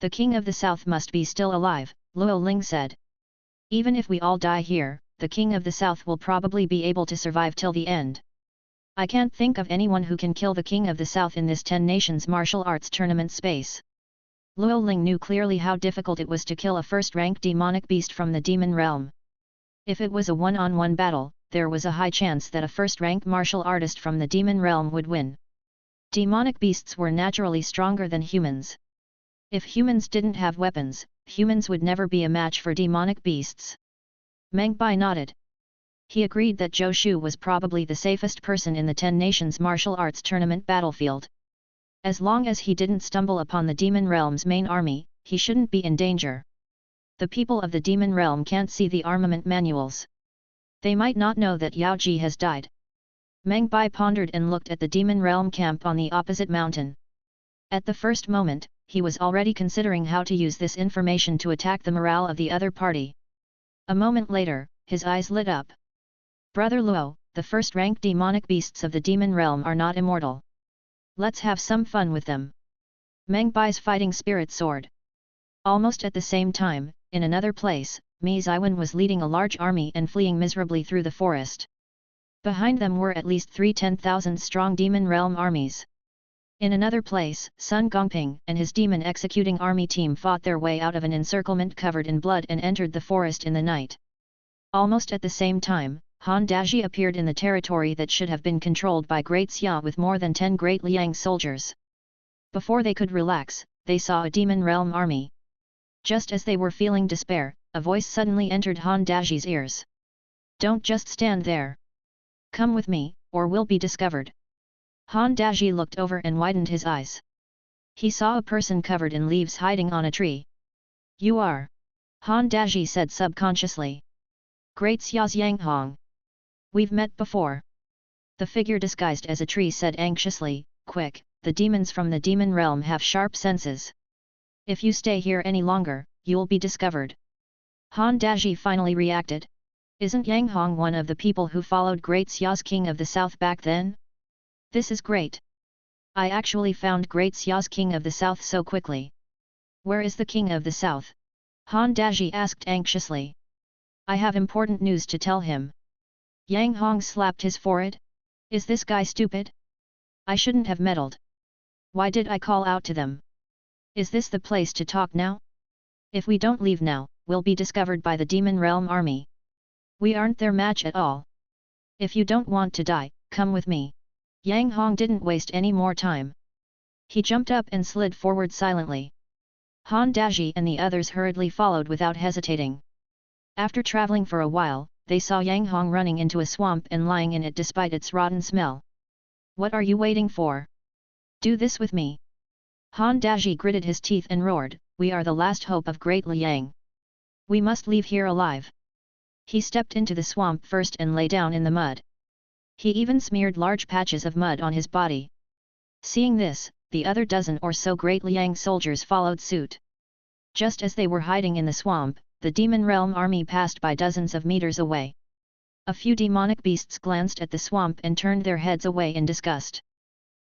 The King of the South must be still alive, Luo Ling said. Even if we all die here, the King of the South will probably be able to survive till the end. I can't think of anyone who can kill the King of the South in this 10 nations martial arts tournament space. Luo Ling knew clearly how difficult it was to kill a first-rank demonic beast from the Demon Realm. If it was a one-on-one battle, there was a high chance that a first-rank martial artist from the Demon Realm would win. Demonic beasts were naturally stronger than humans. If humans didn't have weapons, humans would never be a match for demonic beasts. Meng Bai nodded. He agreed that Zhou Shu was probably the safest person in the 10 nations martial arts tournament battlefield. As long as he didn't stumble upon the Demon Realm's main army, he shouldn't be in danger. The people of the Demon Realm can't see the armament manuals. They might not know that Yao Ji has died. Meng Bai pondered and looked at the Demon Realm camp on the opposite mountain. At the first moment, he was already considering how to use this information to attack the morale of the other party. A moment later, his eyes lit up. Brother Luo, the first-rank demonic beasts of the Demon Realm are not immortal. Let's have some fun with them. Meng Bai's fighting spirit soared. Almost at the same time, in another place, Mi Ziwen was leading a large army and fleeing miserably through the forest. Behind them were at least 3 10,000-strong Demon Realm armies. In another place, Sun Gongping and his demon-executing army team fought their way out of an encirclement covered in blood and entered the forest in the night. Almost at the same time, Han Daji appeared in the territory that should have been controlled by Great Xia with more than 10 Great Liang soldiers. Before they could relax, they saw a Demon Realm army. Just as they were feeling despair, a voice suddenly entered Han Daji's ears. Don't just stand there. Come with me, or we'll be discovered. Han Daji looked over and widened his eyes. He saw a person covered in leaves hiding on a tree. You are? Han Daji said subconsciously. Great Xia's Yang Hong. We've met before. The figure disguised as a tree said anxiously, quick, the demons from the demon realm have sharp senses. If you stay here any longer, you'll be discovered. Han Daji finally reacted. Isn't Yang Hong one of the people who followed Great Xia's King of the South back then? This is great. I actually found Great Xia's King of the South so quickly. Where is the King of the South? Han Daji asked anxiously. I have important news to tell him. Yang Hong slapped his forehead. Is this guy stupid? I shouldn't have meddled. Why did I call out to them? Is this the place to talk now? If we don't leave now, we'll be discovered by the Demon Realm army. We aren't their match at all. If you don't want to die, come with me. Yang Hong didn't waste any more time. He jumped up and slid forward silently. Han Daji and the others hurriedly followed without hesitating. After traveling for a while, they saw Yang Hong running into a swamp and lying in it despite its rotten smell. What are you waiting for? Do this with me. Han Daji gritted his teeth and roared, we are the last hope of Great Liang. We must leave here alive. He stepped into the swamp first and lay down in the mud. He even smeared large patches of mud on his body. Seeing this, the other dozen or so Great Liang soldiers followed suit. Just as they were hiding in the swamp, the Demon Realm army passed by dozens of meters away. A few demonic beasts glanced at the swamp and turned their heads away in disgust.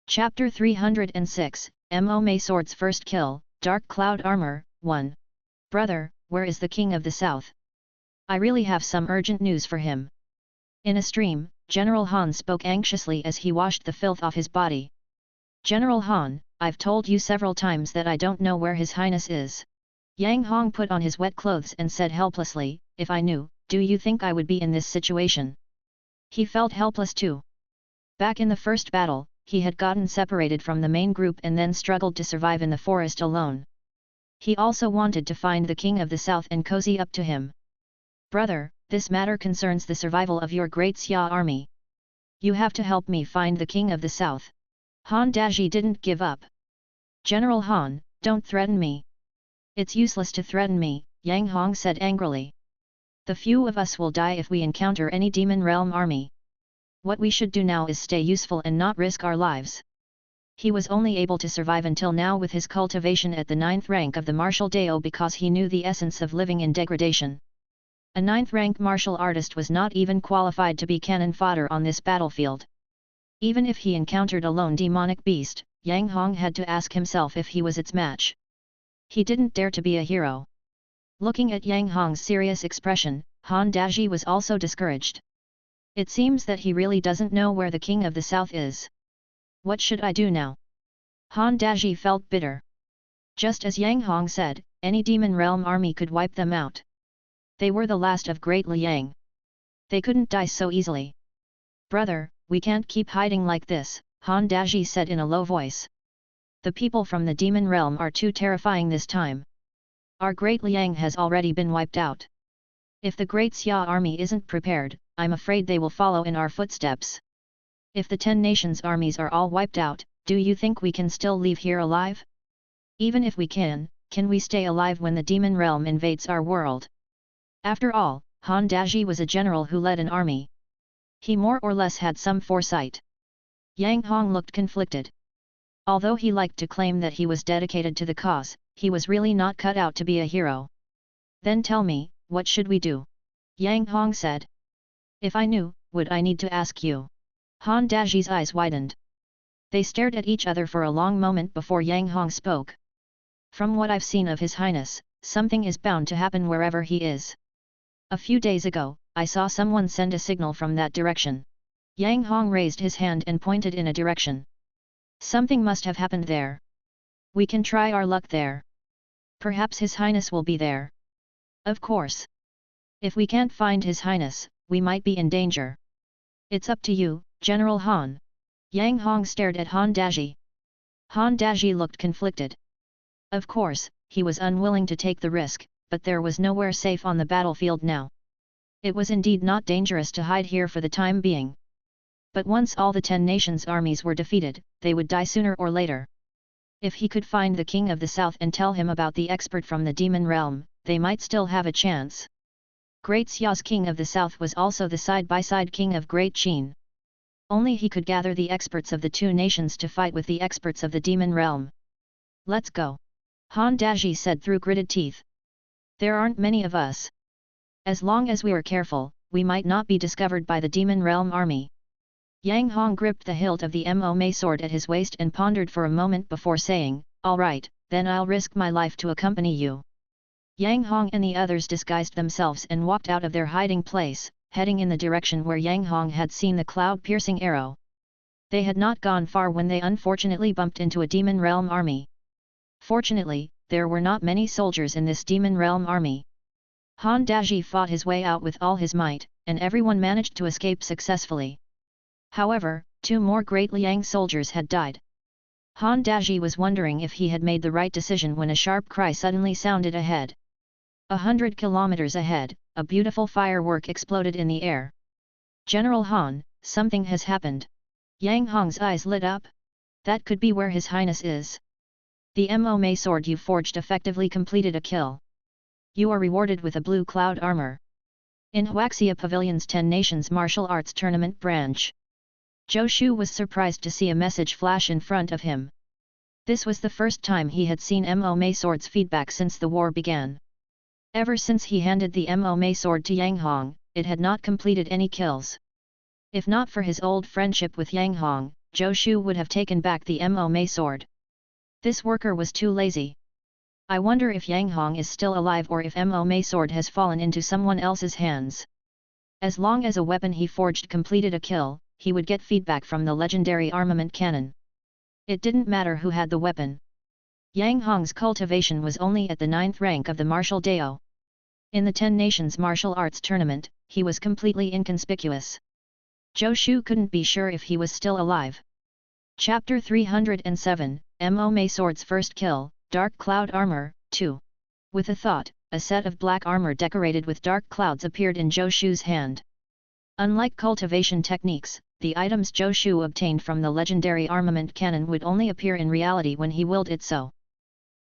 Chapter 306, Mo Mei Sword's First Kill, Dark Cloud Armor, 1. Brother, where is the King of the South? I really have some urgent news for him. In a stream, General Han spoke anxiously as he washed the filth off his body. General Han, I've told you several times that I don't know where His Highness is. Yang Hong put on his wet clothes and said helplessly, if I knew, do you think I would be in this situation? He felt helpless too. Back in the first battle, he had gotten separated from the main group and then struggled to survive in the forest alone. He also wanted to find the King of the South and cozy up to him. Brother, this matter concerns the survival of your Great Xia army. You have to help me find the King of the South. Han Daji didn't give up. General Han, don't threaten me. It's useless to threaten me, Yang Hong said angrily. The few of us will die if we encounter any Demon Realm army. What we should do now is stay useful and not risk our lives. He was only able to survive until now with his cultivation at the 9th rank of the martial Dao because he knew the essence of living in degradation. A 9th rank martial artist was not even qualified to be cannon fodder on this battlefield. Even if he encountered a lone demonic beast, Yang Hong had to ask himself if he was its match. He didn't dare to be a hero. Looking at Yang Hong's serious expression, Han Daji was also discouraged. It seems that he really doesn't know where the King of the South is. What should I do now? Han Daji felt bitter. Just as Yang Hong said, any Demon Realm army could wipe them out. They were the last of Great Liang. They couldn't die so easily. Brother, we can't keep hiding like this, Han Daji said in a low voice. The people from the Demon Realm are too terrifying this time. Our Great Liang has already been wiped out. If the Great Xia army isn't prepared, I'm afraid they will follow in our footsteps. If the 10 nations' armies are all wiped out, do you think we can still leave here alive? Even if we can we stay alive when the Demon Realm invades our world? After all, Han Daji was a general who led an army. He more or less had some foresight. Yang Hong looked conflicted. Although he liked to claim that he was dedicated to the cause, he was really not cut out to be a hero. Then tell me, what should we do? Yang Hong said. If I knew, would I need to ask you? Han Daji's eyes widened. They stared at each other for a long moment before Yang Hong spoke. From what I've seen of His Highness, something is bound to happen wherever he is. A few days ago, I saw someone send a signal from that direction. Yang Hong raised his hand and pointed in a direction. Something must have happened there. We can try our luck there. Perhaps His Highness will be there. Of course. If we can't find His Highness, we might be in danger. It's up to you, General Han. Yang Hong stared at Han Daji. Han Daji looked conflicted. Of course, he was unwilling to take the risk, but there was nowhere safe on the battlefield now. It was indeed not dangerous to hide here for the time being. But once all the 10 nations' armies were defeated, they would die sooner or later. If he could find the king of the south and tell him about the expert from the demon realm, they might still have a chance. Great Xia's king of the south was also the side-by-side king of Great Qin. Only he could gather the experts of the 2 nations to fight with the experts of the demon realm. Let's go. Han Daji said through gritted teeth. There aren't many of us. As long as we are careful, we might not be discovered by the demon realm army. Yang Hong gripped the hilt of the MMA sword at his waist and pondered for a moment before saying, "All right, then I'll risk my life to accompany you." Yang Hong and the others disguised themselves and walked out of their hiding place, heading in the direction where Yang Hong had seen the cloud-piercing arrow. They had not gone far when they unfortunately bumped into a demon realm army. Fortunately, there were not many soldiers in this demon realm army. Han Daji fought his way out with all his might, and everyone managed to escape successfully. However, 2 more Great Liang soldiers had died. Han Daji was wondering if he had made the right decision when a sharp cry suddenly sounded ahead. 100 kilometers ahead, a beautiful firework exploded in the air. "General Han, something has happened." Yang Hong's eyes lit up. "That could be where His Highness is. The MMA sword you forged effectively completed a kill. You are rewarded with a blue cloud armor. In Huaxia Pavilion's 10 Nations Martial Arts Tournament branch." Zhou Shu was surprised to see a message flash in front of him. This was the first time he had seen MMA sword's feedback since the war began. Ever since he handed the MMA sword to Yang Hong, it had not completed any kills. If not for his old friendship with Yang Hong, Zhou Shu would have taken back the MMA sword. This worker was too lazy. I wonder if Yang Hong is still alive or if MMA sword has fallen into someone else's hands. As long as a weapon he forged completed a kill, he would get feedback from the legendary armament cannon. It didn't matter who had the weapon. Yang Hong's cultivation was only at the 9th rank of the martial Dao. In the 10 Nations Martial Arts Tournament, he was completely inconspicuous. Zhou Shu couldn't be sure if he was still alive. Chapter 307, MMA Sword's First Kill, Dark Cloud Armor, 2. With a thought, a set of black armor decorated with dark clouds appeared in Zhou Shu's hand. Unlike cultivation techniques, the items Zhou Shu obtained from the legendary armament cannon would only appear in reality when he willed it so.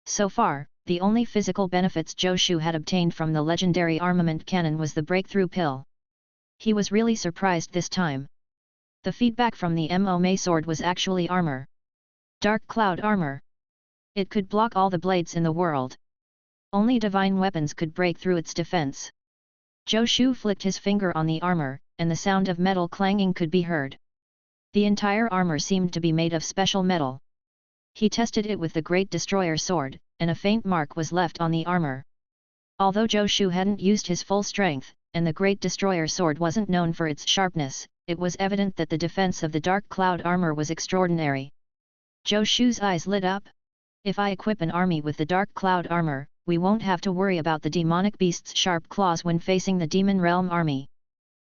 So far, the only physical benefits Zhou Shu had obtained from the legendary armament cannon was the breakthrough pill. He was really surprised this time. The feedback from the MMA sword was actually armor. Dark cloud armor. It could block all the blades in the world. Only divine weapons could break through its defense. Zhou Shu flicked his finger on the armor, and the sound of metal clanging could be heard. The entire armor seemed to be made of special metal. He tested it with the Great Destroyer sword, and a faint mark was left on the armor. Although Zhou Shu hadn't used his full strength, and the Great Destroyer sword wasn't known for its sharpness, it was evident that the defense of the Dark Cloud armor was extraordinary. Zhou Shu's eyes lit up. If I equip an army with the Dark Cloud armor, we won't have to worry about the demonic beast's sharp claws when facing the Demon Realm army.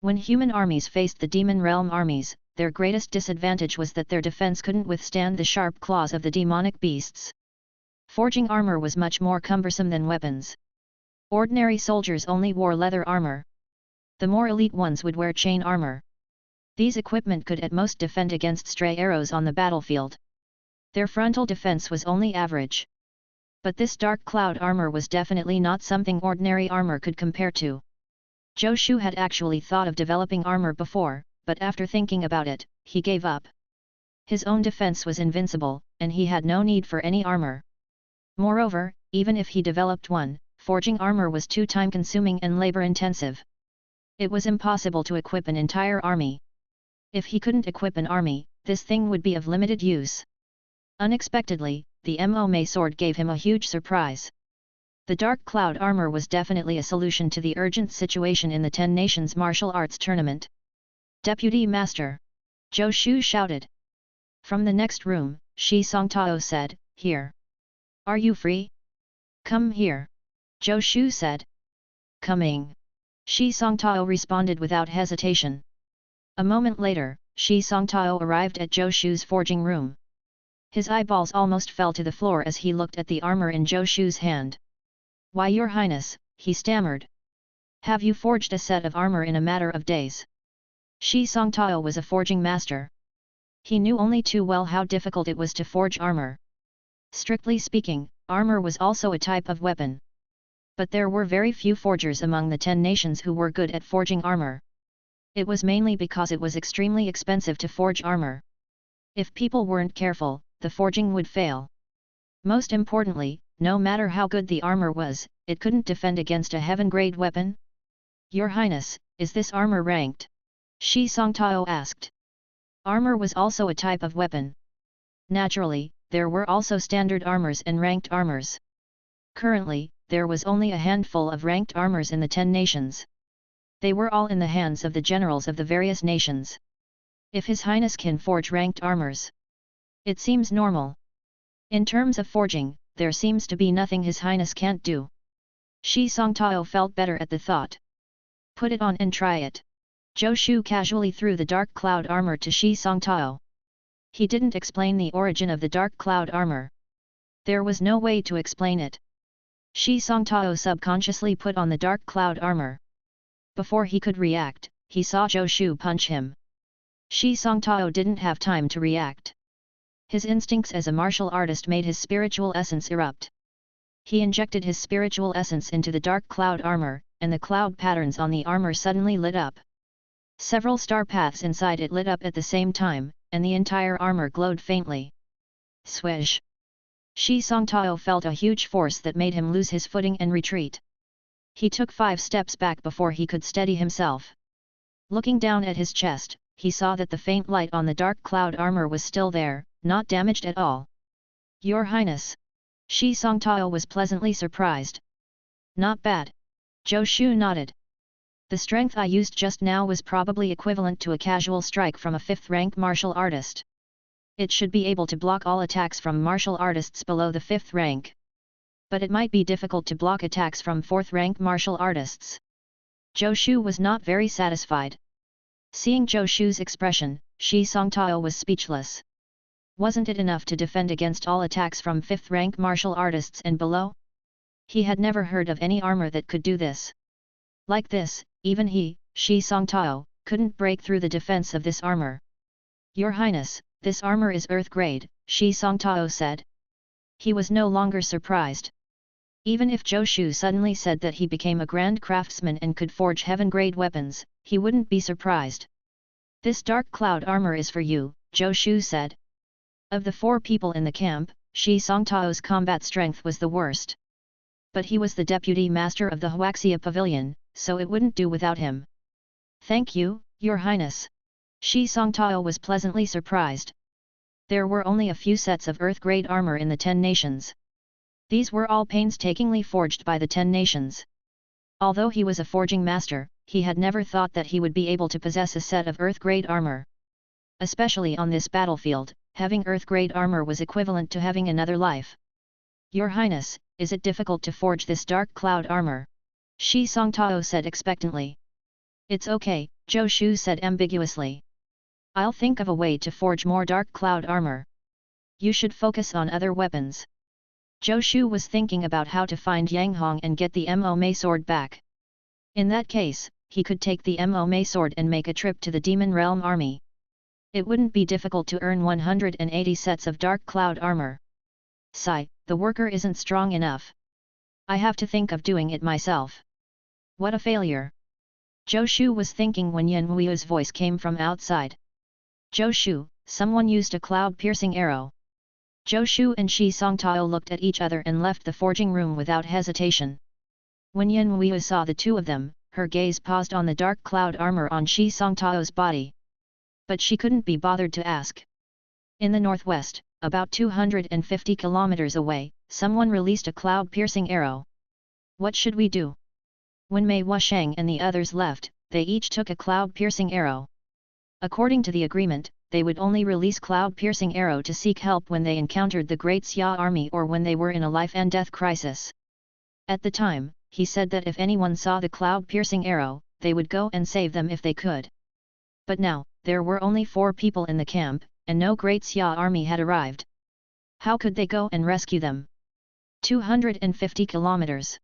When human armies faced the Demon Realm armies, their greatest disadvantage was that their defense couldn't withstand the sharp claws of the demonic beasts. Forging armor was much more cumbersome than weapons. Ordinary soldiers only wore leather armor. The more elite ones would wear chain armor. These equipment could at most defend against stray arrows on the battlefield. Their frontal defense was only average. But this dark cloud armor was definitely not something ordinary armor could compare to. Zhou Shu had actually thought of developing armor before, but after thinking about it, he gave up. His own defense was invincible, and he had no need for any armor. Moreover, even if he developed one, forging armor was too time-consuming and labor-intensive. It was impossible to equip an entire army. If he couldn't equip an army, this thing would be of limited use. Unexpectedly, the MMA sword gave him a huge surprise. The Dark Cloud armor was definitely a solution to the urgent situation in the 10 Nations Martial Arts Tournament. Deputy Master! Zhou Shu shouted. From the next room, Shi Songtao said, "Here. Are you free? Come here." Zhou Shu said. "Coming." Shi Songtao responded without hesitation. A moment later, Shi Songtao arrived at Zhou Shu's forging room. His eyeballs almost fell to the floor as he looked at the armor in Zhou Shu's hand. "Why, Your Highness," he stammered. Have you forged a set of armor in a matter of days? Shi Songtao was a forging master. He knew only too well how difficult it was to forge armor. Strictly speaking, armor was also a type of weapon. But there were very few forgers among the 10 nations who were good at forging armor. It was mainly because it was extremely expensive to forge armor. If people weren't careful, the forging would fail. Most importantly, no matter how good the armor was, it couldn't defend against a heaven-grade weapon. Your Highness, is this armor ranked? Shi Songtao asked. Armor was also a type of weapon. Naturally, there were also standard armors and ranked armors. Currently, there was only a handful of ranked armors in the 10 nations. They were all in the hands of the generals of the various nations. If His Highness can forge ranked armors, it seems normal. In terms of forging, there seems to be nothing His Highness can't do. Shi Songtao felt better at the thought. Put it on and try it. Zhou Shu casually threw the dark cloud armor to Shi Songtao. He didn't explain the origin of the dark cloud armor. There was no way to explain it. Shi Songtao subconsciously put on the dark cloud armor. Before he could react, he saw Zhou Shu punch him. Shi Songtao didn't have time to react. His instincts as a martial artist made his spiritual essence erupt. He injected his spiritual essence into the dark cloud armor, and the cloud patterns on the armor suddenly lit up. Several star paths inside it lit up at the same time, and the entire armor glowed faintly. Swish! Shi Songtao felt a huge force that made him lose his footing and retreat. He took 5 steps back before he could steady himself. Looking down at his chest, he saw that the faint light on the dark cloud armor was still there, not damaged at all. Your Highness! Shi Songtao was pleasantly surprised. Not bad. Zhou Shu nodded. The strength I used just now was probably equivalent to a casual strike from a 5th-rank martial artist. It should be able to block all attacks from martial artists below the 5th rank. But it might be difficult to block attacks from 4th-rank martial artists. Zhou Shu was not very satisfied. Seeing Zhou Shu's expression, Shi Songtao was speechless. Wasn't it enough to defend against all attacks from 5th-rank martial artists and below? He had never heard of any armor that could do this. Like this, even he, Shi Songtao, couldn't break through the defense of this armor. Your Highness, this armor is Earth grade, Shi Songtao said. He was no longer surprised. Even if Zhou Shu suddenly said that he became a grand craftsman and could forge heaven-grade weapons, he wouldn't be surprised. This dark cloud armor is for you, Zhou Shu said. Of the 4 people in the camp, Shi Songtao's combat strength was the worst. But he was the deputy master of the Huaxia Pavilion, so it wouldn't do without him. Thank you, Your Highness. Shi Songtao was pleasantly surprised. There were only a few sets of Earth-grade armor in the 10 nations. These were all painstakingly forged by the 10 nations. Although he was a forging master, he had never thought that he would be able to possess a set of Earth-grade armor. Especially on this battlefield, having Earth-grade armor was equivalent to having another life. Your Highness, is it difficult to forge this dark cloud armor? Shi Songtao said expectantly. It's okay, Zhou Shu said ambiguously. I'll think of a way to forge more dark cloud armor. You should focus on other weapons. Zhou Shu was thinking about how to find Yang Hong and get the Mo Mei sword back. In that case, he could take the Mo Mei sword and make a trip to the Demon Realm army. It wouldn't be difficult to earn 180 sets of dark cloud armor. Sigh, the worker isn't strong enough. I have to think of doing it myself. What a failure! Zhou Shu was thinking when Yan Wu's voice came from outside. Zhou Shu, someone used a cloud-piercing arrow. Zhou Shu and Shi Songtao looked at each other and left the forging room without hesitation. When Yan Wu saw the two of them, her gaze paused on the dark cloud armor on Shi Songtao's body. But she couldn't be bothered to ask. In the northwest, about 250 kilometers away, someone released a cloud-piercing arrow. What should we do? When Mei Wusheng and the others left, they each took a cloud-piercing arrow. According to the agreement, they would only release cloud-piercing arrow to seek help when they encountered the Great Xia army or when they were in a life-and-death crisis. At the time, he said that if anyone saw the cloud-piercing arrow, they would go and save them if they could. But now, there were only 4 people in the camp, and no Great Xia army had arrived. How could they go and rescue them? 250 kilometers.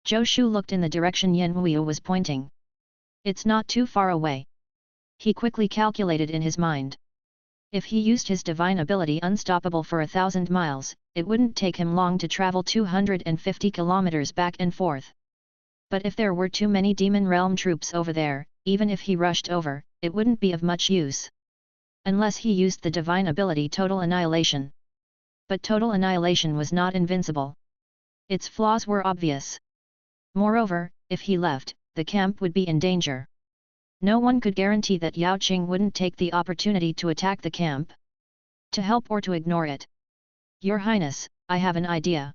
Zhou Shu looked in the direction Yan Huiyu was pointing. It's not too far away. He quickly calculated in his mind. If he used his divine ability unstoppable for 1,000 miles, it wouldn't take him long to travel 250 kilometers back and forth. But if there were too many demon realm troops over there, even if he rushed over, it wouldn't be of much use. Unless he used the divine ability Total Annihilation. But Total Annihilation was not invincible. Its flaws were obvious. Moreover, if he left, the camp would be in danger. No one could guarantee that Yao Qing wouldn't take the opportunity to attack the camp. To help or to ignore it. Your Highness, I have an idea.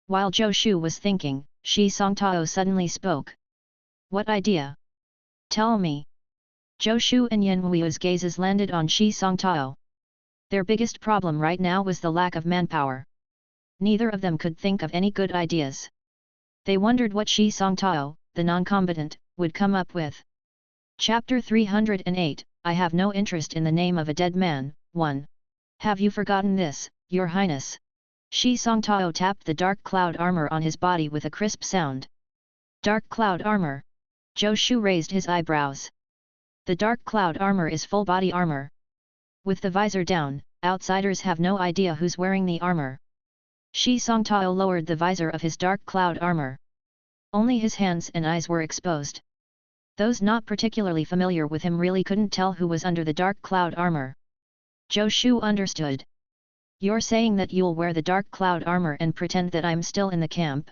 While Zhou Shu was thinking, Shi Songtao suddenly spoke. What idea? Tell me. Zhou Shu and Yan Huiyu's gazes landed on Shi Songtao. Their biggest problem right now was the lack of manpower. Neither of them could think of any good ideas. They wondered what Shi Songtao, the non-combatant, would come up with. Chapter 308, I have no interest in the name of a dead man. 1. Have you forgotten this, Your Highness? Shi Songtao tapped the dark cloud armor on his body with a crisp sound. Dark cloud armor. Zhou Shu raised his eyebrows. The dark cloud armor is full body armor. With the visor down, outsiders have no idea who's wearing the armor. Shi Songtao lowered the visor of his dark cloud armor. Only his hands and eyes were exposed. Those not particularly familiar with him really couldn't tell who was under the dark cloud armor. Zhou Shu understood. You're saying that you'll wear the dark cloud armor and pretend that I'm still in the camp?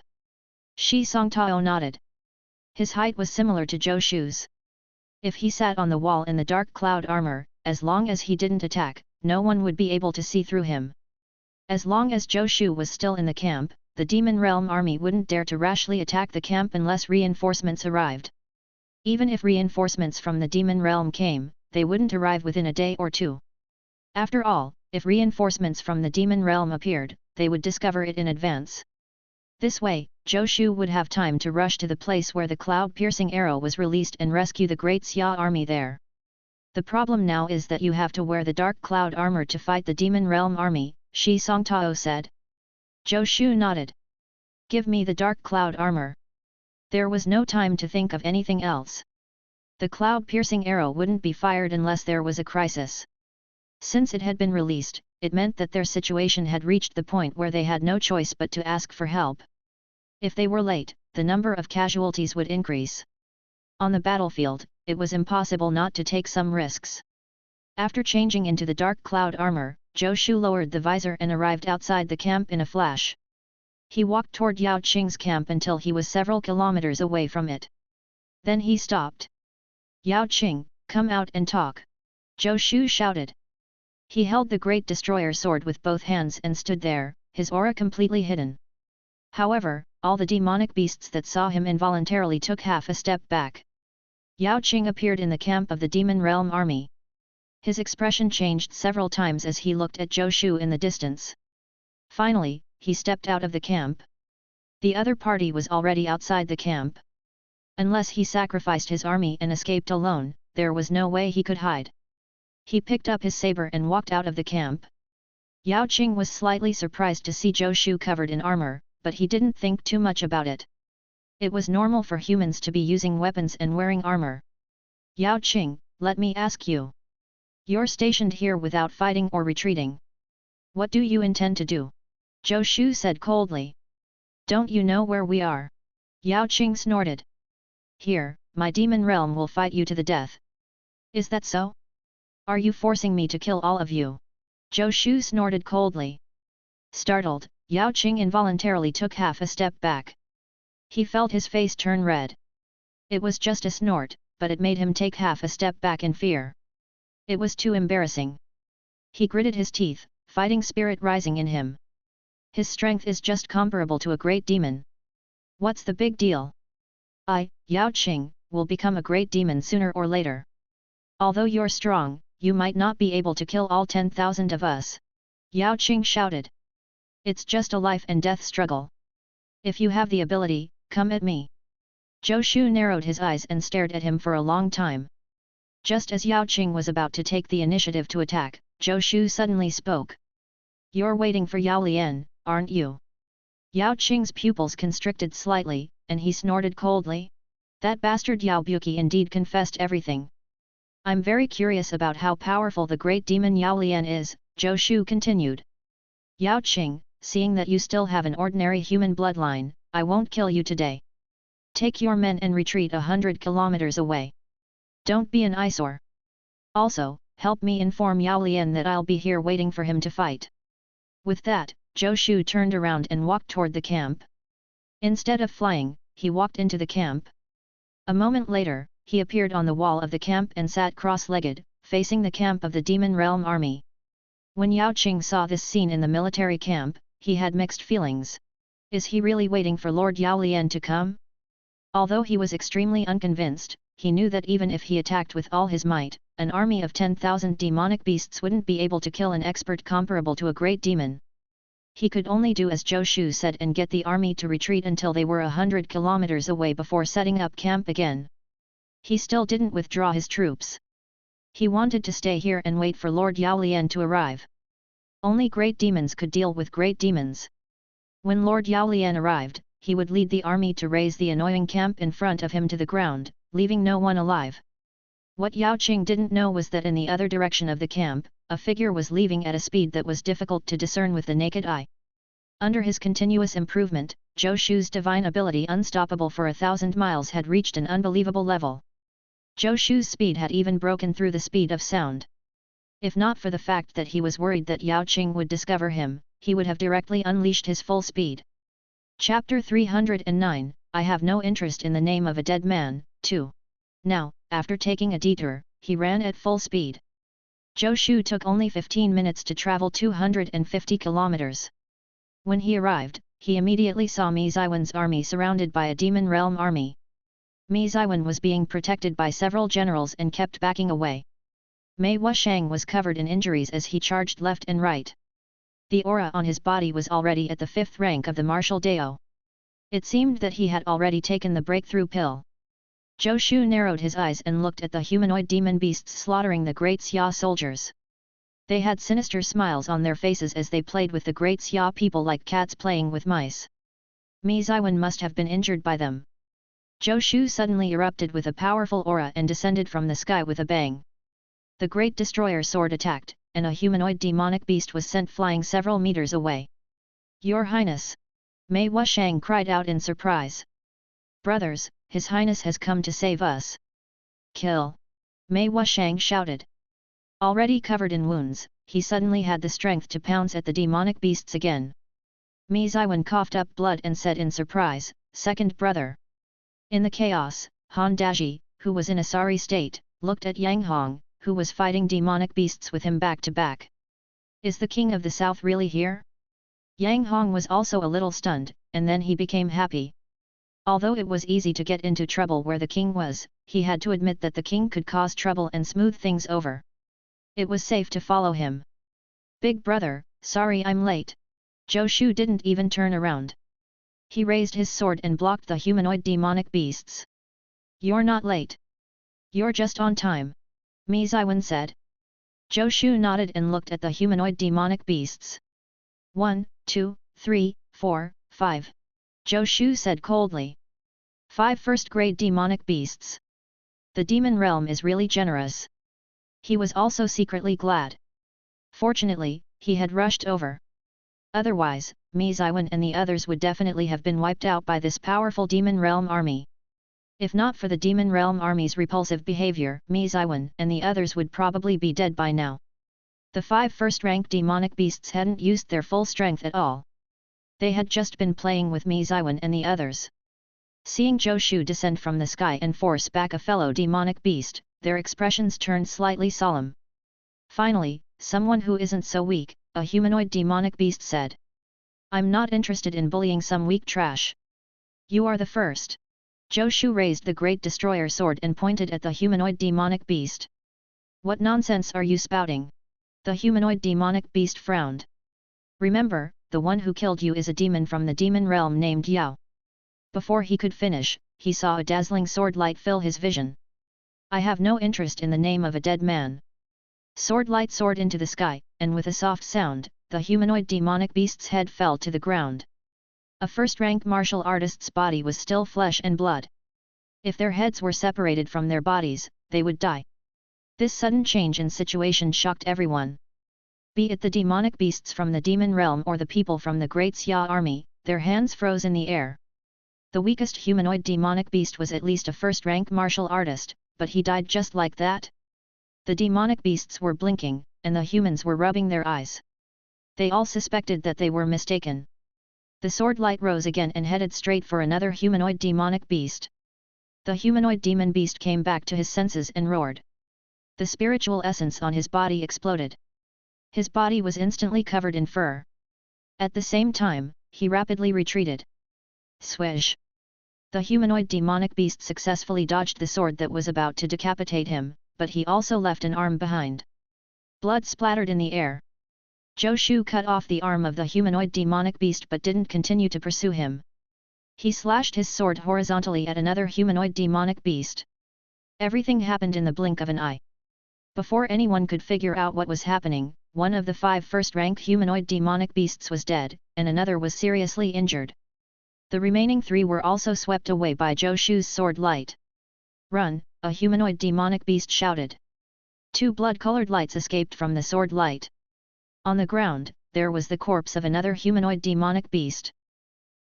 Shi Songtao nodded. His height was similar to Zhou Shu's. If he sat on the wall in the dark cloud armor, as long as he didn't attack, no one would be able to see through him. As long as Zhou Shu was still in the camp, the Demon Realm army wouldn't dare to rashly attack the camp unless reinforcements arrived. Even if reinforcements from the Demon Realm came, they wouldn't arrive within a day or two. After all, if reinforcements from the Demon Realm appeared, they would discover it in advance. This way, Zhou Shu would have time to rush to the place where the cloud-piercing arrow was released and rescue the Great Xia army there. The problem now is that you have to wear the dark cloud armor to fight the Demon Realm army, Shi Songtao said. Zhou Shu nodded. Give me the dark cloud armor. There was no time to think of anything else. The cloud-piercing arrow wouldn't be fired unless there was a crisis. Since it had been released, it meant that their situation had reached the point where they had no choice but to ask for help. If they were late, the number of casualties would increase. On the battlefield, it was impossible not to take some risks. After changing into the dark cloud armor, Zhou Shu lowered the visor and arrived outside the camp in a flash. He walked toward Yao Qing's camp until he was several kilometers away from it. Then he stopped. Yao Qing, come out and talk. Zhou Shu shouted. He held the great destroyer sword with both hands and stood there, his aura completely hidden. However, all the demonic beasts that saw him involuntarily took half a step back. Yao Qing appeared in the camp of the Demon Realm army. His expression changed several times as he looked at Zhou Shu in the distance. Finally, he stepped out of the camp. The other party was already outside the camp. Unless he sacrificed his army and escaped alone, there was no way he could hide. He picked up his saber and walked out of the camp. Yao Qing was slightly surprised to see Zhou Shu covered in armor, but he didn't think too much about it. It was normal for humans to be using weapons and wearing armor. Yao Qing, let me ask you. You're stationed here without fighting or retreating. What do you intend to do? Zhou Shu said coldly. Don't you know where we are? Yao Qing snorted. Here, my demon realm will fight you to the death. Is that so? Are you forcing me to kill all of you? Zhou Shu snorted coldly. Startled, Yao Qing involuntarily took half a step back. He felt his face turn red. It was just a snort, but it made him take half a step back in fear. It was too embarrassing. He gritted his teeth, fighting spirit rising in him. His strength is just comparable to a great demon. What's the big deal? I, Yao Qing, will become a great demon sooner or later. Although you're strong, you might not be able to kill all 10,000 of us. Yao Qing shouted. It's just a life and death struggle. If you have the ability, come at me. Zhou Shu narrowed his eyes and stared at him for a long time. Just as Yao Qing was about to take the initiative to attack, Zhou Shu suddenly spoke. You're waiting for Yao Lian, aren't you? Yao Qing's pupils constricted slightly, and he snorted coldly. That bastard Yao Buki indeed confessed everything. I'm very curious about how powerful the great demon Yao Lian is, Zhou Shu continued. Yao Qing, seeing that you still have an ordinary human bloodline, I won't kill you today. Take your men and retreat 100 kilometers away. Don't be an eyesore. Also, help me inform Yao Lian that I'll be here waiting for him to fight. With that, Zhou Shu turned around and walked toward the camp. Instead of flying, he walked into the camp. A moment later, he appeared on the wall of the camp and sat cross-legged, facing the camp of the Demon Realm army. When Yao Qing saw this scene in the military camp, he had mixed feelings. Is he really waiting for Lord Yao Lian to come? Although he was extremely unconvinced, he knew that even if he attacked with all his might, an army of 10,000 demonic beasts wouldn't be able to kill an expert comparable to a great demon. He could only do as Zhou Shu said and get the army to retreat until they were 100 kilometers away before setting up camp again. He still didn't withdraw his troops. He wanted to stay here and wait for Lord Yao Lian to arrive. Only great demons could deal with great demons. When Lord Yao Lian arrived, he would lead the army to raze the annoying camp in front of him to the ground, leaving no one alive. What Yao Qing didn't know was that in the other direction of the camp, a figure was leaving at a speed that was difficult to discern with the naked eye. Under his continuous improvement, Zhou Shu's divine ability unstoppable for 1,000 miles had reached an unbelievable level. Zhou Shu's speed had even broken through the speed of sound. If not for the fact that he was worried that Yao Qing would discover him, he would have directly unleashed his full speed. Chapter 309, I have no interest in the name of a dead man, 2. Now, after taking a detour, he ran at full speed. Zhou Shu took only 15 minutes to travel 250 kilometers. When he arrived, he immediately saw Mi Ziwen's army surrounded by a demon realm army. Mi Ziwen was being protected by several generals and kept backing away. Mei Wushang was covered in injuries as he charged left and right. The aura on his body was already at the 5th rank of the martial Dao. It seemed that he had already taken the breakthrough pill. Zhou Shu narrowed his eyes and looked at the humanoid demon beasts slaughtering the Great Xia soldiers. They had sinister smiles on their faces as they played with the Great Xia people like cats playing with mice. Mi Ziwen must have been injured by them. Zhou Shu suddenly erupted with a powerful aura and descended from the sky with a bang. The Great Destroyer sword attacked, and a humanoid demonic beast was sent flying several meters away. Your Highness! Mei Wushang cried out in surprise. Brothers, His Highness has come to save us. Kill! Mei Wushang shouted. Already covered in wounds, he suddenly had the strength to pounce at the demonic beasts again. Mi Ziwen coughed up blood and said in surprise, Second brother. In the chaos, Han Daji, who was in a sorry state, looked at Yang Hong, who was fighting demonic beasts with him back to back. Is the King of the South really here? Yang Hong was also a little stunned, and then he became happy. Although it was easy to get into trouble where the king was, he had to admit that the king could cause trouble and smooth things over. It was safe to follow him. Big brother, sorry I'm late. Zhou Shu didn't even turn around. He raised his sword and blocked the humanoid demonic beasts. You're not late. You're just on time. Mi Ziwen said. Zhou Shu nodded and looked at the humanoid demonic beasts. 1, 2, 3, 4, 5. Zhou Shu said coldly. 5 first-grade demonic beasts. The demon realm is really generous. He was also secretly glad. Fortunately, he had rushed over. Otherwise, Mi Ziwen and the others would definitely have been wiped out by this powerful demon realm army. If not for the demon realm army's repulsive behavior, Mi Ziwen and the others would probably be dead by now. The 5 first-rank demonic beasts hadn't used their full strength at all. They had just been playing with Mi Ziwen and the others. Seeing Zhou Shu descend from the sky and force back a fellow demonic beast, their expressions turned slightly solemn. Finally, someone who isn't so weak, a humanoid demonic beast said. I'm not interested in bullying some weak trash. You are the first. Zhou Shu raised the Great Destroyer sword and pointed at the humanoid demonic beast. What nonsense are you spouting? The humanoid demonic beast frowned. Remember, the one who killed you is a demon from the demon realm named Yao. Before he could finish, he saw a dazzling sword light fill his vision. I have no interest in the name of a dead man. Sword light soared into the sky, and with a soft sound, the humanoid demonic beast's head fell to the ground. A first-rank martial artist's body was still flesh and blood. If their heads were separated from their bodies, they would die. This sudden change in situation shocked everyone. Be it the demonic beasts from the demon realm or the people from the Great Xia army, their hands froze in the air. The weakest humanoid demonic beast was at least a first-rank martial artist, but he died just like that. The demonic beasts were blinking, and the humans were rubbing their eyes. They all suspected that they were mistaken. The sword light rose again and headed straight for another humanoid demonic beast. The humanoid demon beast came back to his senses and roared. The spiritual essence on his body exploded. His body was instantly covered in fur. At the same time, he rapidly retreated. Swish! The humanoid demonic beast successfully dodged the sword that was about to decapitate him, but he also left an arm behind. Blood splattered in the air. Zhou Shu cut off the arm of the humanoid demonic beast but didn't continue to pursue him. He slashed his sword horizontally at another humanoid demonic beast. Everything happened in the blink of an eye. Before anyone could figure out what was happening, one of the 5 first-rank humanoid demonic beasts was dead, and another was seriously injured. The remaining 3 were also swept away by Zhou Shu's sword light. Run! A humanoid demonic beast shouted. 2 blood-colored lights escaped from the sword light. On the ground, there was the corpse of another humanoid demonic beast.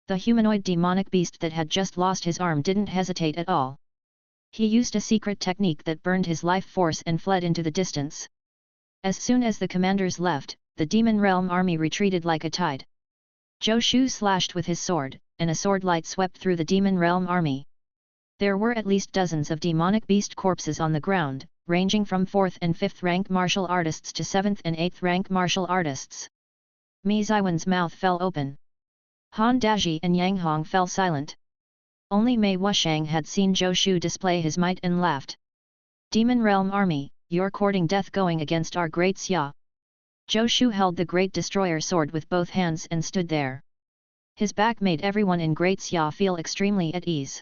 The humanoid demonic beast that had just lost his arm didn't hesitate at all. He used a secret technique that burned his life force and fled into the distance. As soon as the commanders left, the demon realm army retreated like a tide. Zhou Shu slashed with his sword, and a sword light swept through the demon realm army. There were at least dozens of demonic beast corpses on the ground, ranging from 4th and 5th rank martial artists to 7th and 8th rank martial artists. Mi Ziwen's mouth fell open. Han Daji and Yang Hong fell silent. Only Mei Wushang had seen Zhou Shu display his might and laughed. Demon Realm Army, you're courting death going against our Great Xia. Zhou Shu held the Great Destroyer sword with both hands and stood there. His back made everyone in Great Xia feel extremely at ease.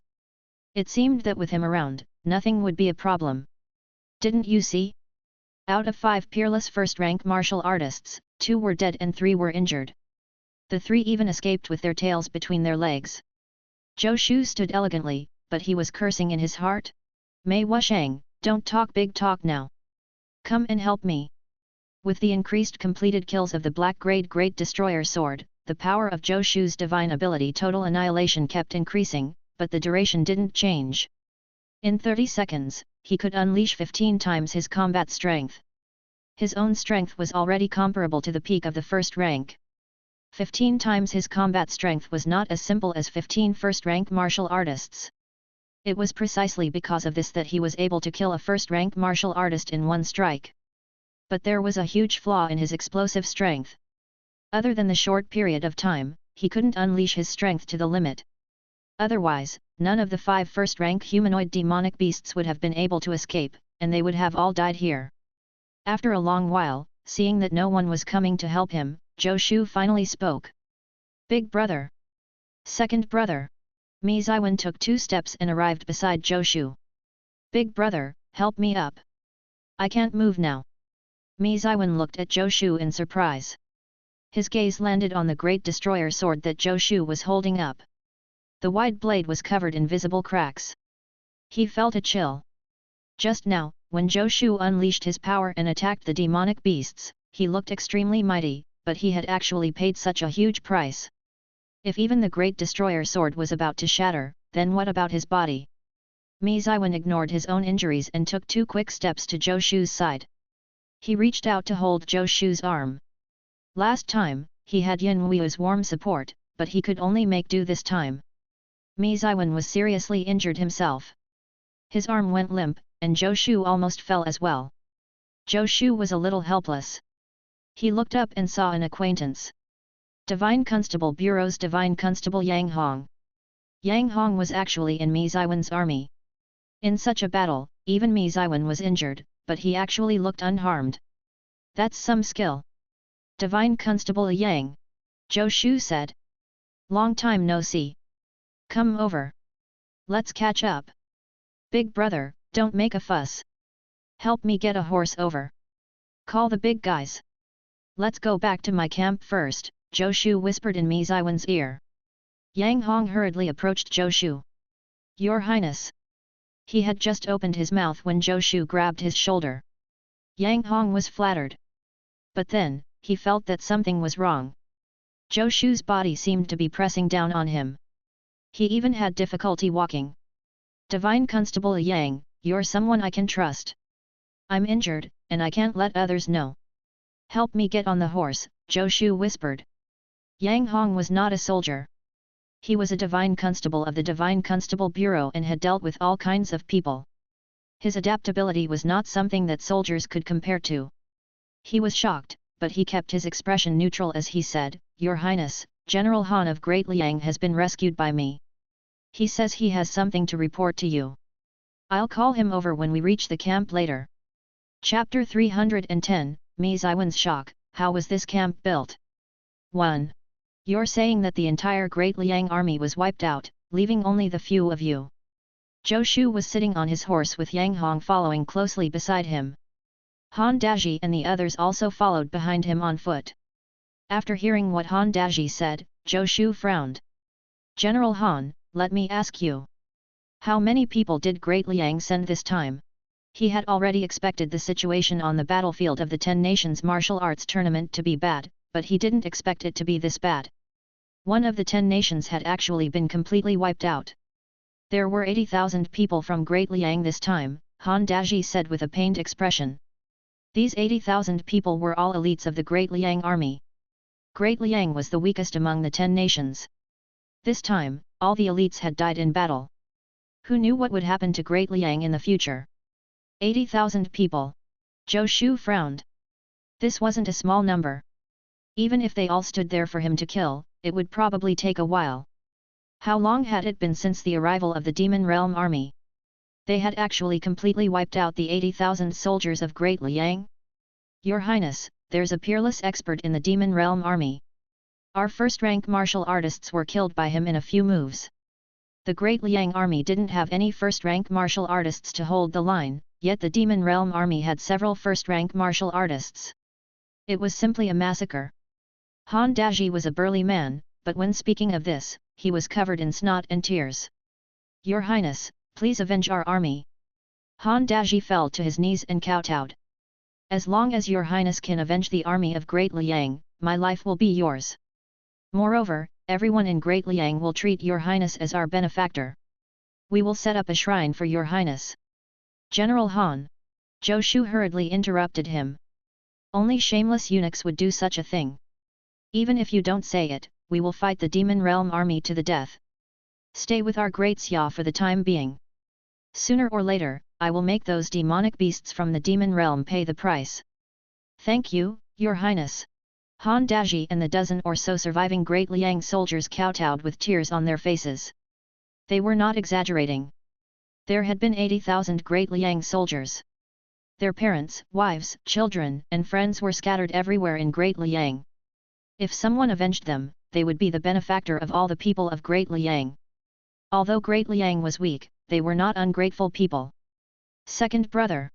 It seemed that with him around, nothing would be a problem. Didn't you see? Out of 5 peerless first-rank martial artists, 2 were dead and 3 were injured. The 3 even escaped with their tails between their legs. Zhou Shu stood elegantly, but he was cursing in his heart. Mei Wushang, don't talk big talk now. Come and help me. With the increased completed kills of the black-grade Great Destroyer sword, the power of Zhou Shu's divine ability Total Annihilation kept increasing, but the duration didn't change. In 30 seconds, he could unleash 15 times his combat strength. His own strength was already comparable to the peak of the first rank. 15 times his combat strength was not as simple as 15 first-rank martial artists. It was precisely because of this that he was able to kill a first-rank martial artist in one strike. But there was a huge flaw in his explosive strength. Other than the short period of time, he couldn't unleash his strength to the limit. Otherwise, none of the 5 first-rank humanoid demonic beasts would have been able to escape, and they would have all died here. After a long while, seeing that no one was coming to help him, Zhou Shu finally spoke. Big brother. Second brother. Mi Ziwen took 2 steps and arrived beside Zhou Shu. Big brother, help me up. I can't move now. Mi Ziwen looked at Zhou Shu in surprise. His gaze landed on the Great Destroyer sword that Zhou Shu was holding up. The wide blade was covered in visible cracks. He felt a chill. Just now, when Zhou Shu unleashed his power and attacked the demonic beasts, he looked extremely mighty, but he had actually paid such a huge price. If even the Great Destroyer sword was about to shatter, then what about his body? Mi Ziwen ignored his own injuries and took 2 quick steps to Zhou Shu's side. He reached out to hold Zhou Shu's arm. Last time, he had Yin Wu's warm support, but he could only make do this time. Mi Ziwen was seriously injured himself. His arm went limp, and Zhou Shu almost fell as well. Zhou Shu was a little helpless. He looked up and saw an acquaintance. Divine Constable Bureau's Divine Constable Yang Hong. Yang Hong was actually in Mi Ziwen's army. In such a battle, even Mi Ziwen was injured, but he actually looked unharmed. That's some skill. Divine Constable Yang. Zhou Shu said. Long time no see. Come over. Let's catch up. Big brother, don't make a fuss. Help me get a horse over. Call the big guys. Let's go back to my camp first, Zhou Shu whispered in Mi Ziwen's ear. Yang Hong hurriedly approached Zhou Shu. Your Highness! He had just opened his mouth when Zhou Shu grabbed his shoulder. Yang Hong was flattered. But then, he felt that something was wrong. Zhou Shu's body seemed to be pressing down on him. He even had difficulty walking. Divine Constable Yang, you're someone I can trust. I'm injured, and I can't let others know. Help me get on the horse, Zhou Shu whispered. Yang Hong was not a soldier. He was a Divine Constable of the Divine Constable Bureau and had dealt with all kinds of people. His adaptability was not something that soldiers could compare to. He was shocked, but he kept his expression neutral as he said, Your Highness, General Han of Great Liang has been rescued by me. He says he has something to report to you. I'll call him over when we reach the camp later. Chapter 310, Mi Ziwen's Shock, How was this camp built? 1. You're saying that the entire Great Liang army was wiped out, leaving only the few of you. Zhou Shu was sitting on his horse with Yang Hong following closely beside him. Han Daji and the others also followed behind him on foot. After hearing what Han Daji said, Zhou Shu frowned. General Han, let me ask you. How many people did Great Liang send this time? He had already expected the situation on the battlefield of the 10 Nations Martial Arts Tournament to be bad, but he didn't expect it to be this bad. One of the 10 nations had actually been completely wiped out. There were 80,000 people from Great Liang this time, Han Daji said with a pained expression. These 80,000 people were all elites of the Great Liang army. Great Liang was the weakest among the 10 nations. This time, all the elites had died in battle. Who knew what would happen to Great Liang in the future? 80,000 people. Zhou Shu frowned. This wasn't a small number. Even if they all stood there for him to kill, it would probably take a while. How long had it been since the arrival of the Demon Realm army? They had actually completely wiped out the 80,000 soldiers of Great Liang? Your Highness, there's a peerless expert in the Demon Realm army. Our first-rank martial artists were killed by him in a few moves. The Great Liang army didn't have any first-rank martial artists to hold the line, yet the Demon Realm army had several first-rank martial artists. It was simply a massacre. Han Daji was a burly man, but when speaking of this, he was covered in snot and tears. Your Highness, please avenge our army. Han Daji fell to his knees and kowtowed. As long as your Highness can avenge the army of Great Liang, my life will be yours. Moreover, everyone in Great Liang will treat your Highness as our benefactor. We will set up a shrine for your Highness. General Han. Zhou Shu hurriedly interrupted him. Only shameless eunuchs would do such a thing. Even if you don't say it, we will fight the Demon Realm army to the death. Stay with our Great Xia for the time being. Sooner or later, I will make those demonic beasts from the Demon Realm pay the price. Thank you, Your Highness. Han Daji and the dozen or so surviving Great Liang soldiers kowtowed with tears on their faces. They were not exaggerating. There had been 80,000 Great Liang soldiers. Their parents, wives, children, and friends were scattered everywhere in Great Liang. If someone avenged them, they would be the benefactor of all the people of Great Liang. Although Great Liang was weak, they were not ungrateful people. Second brother.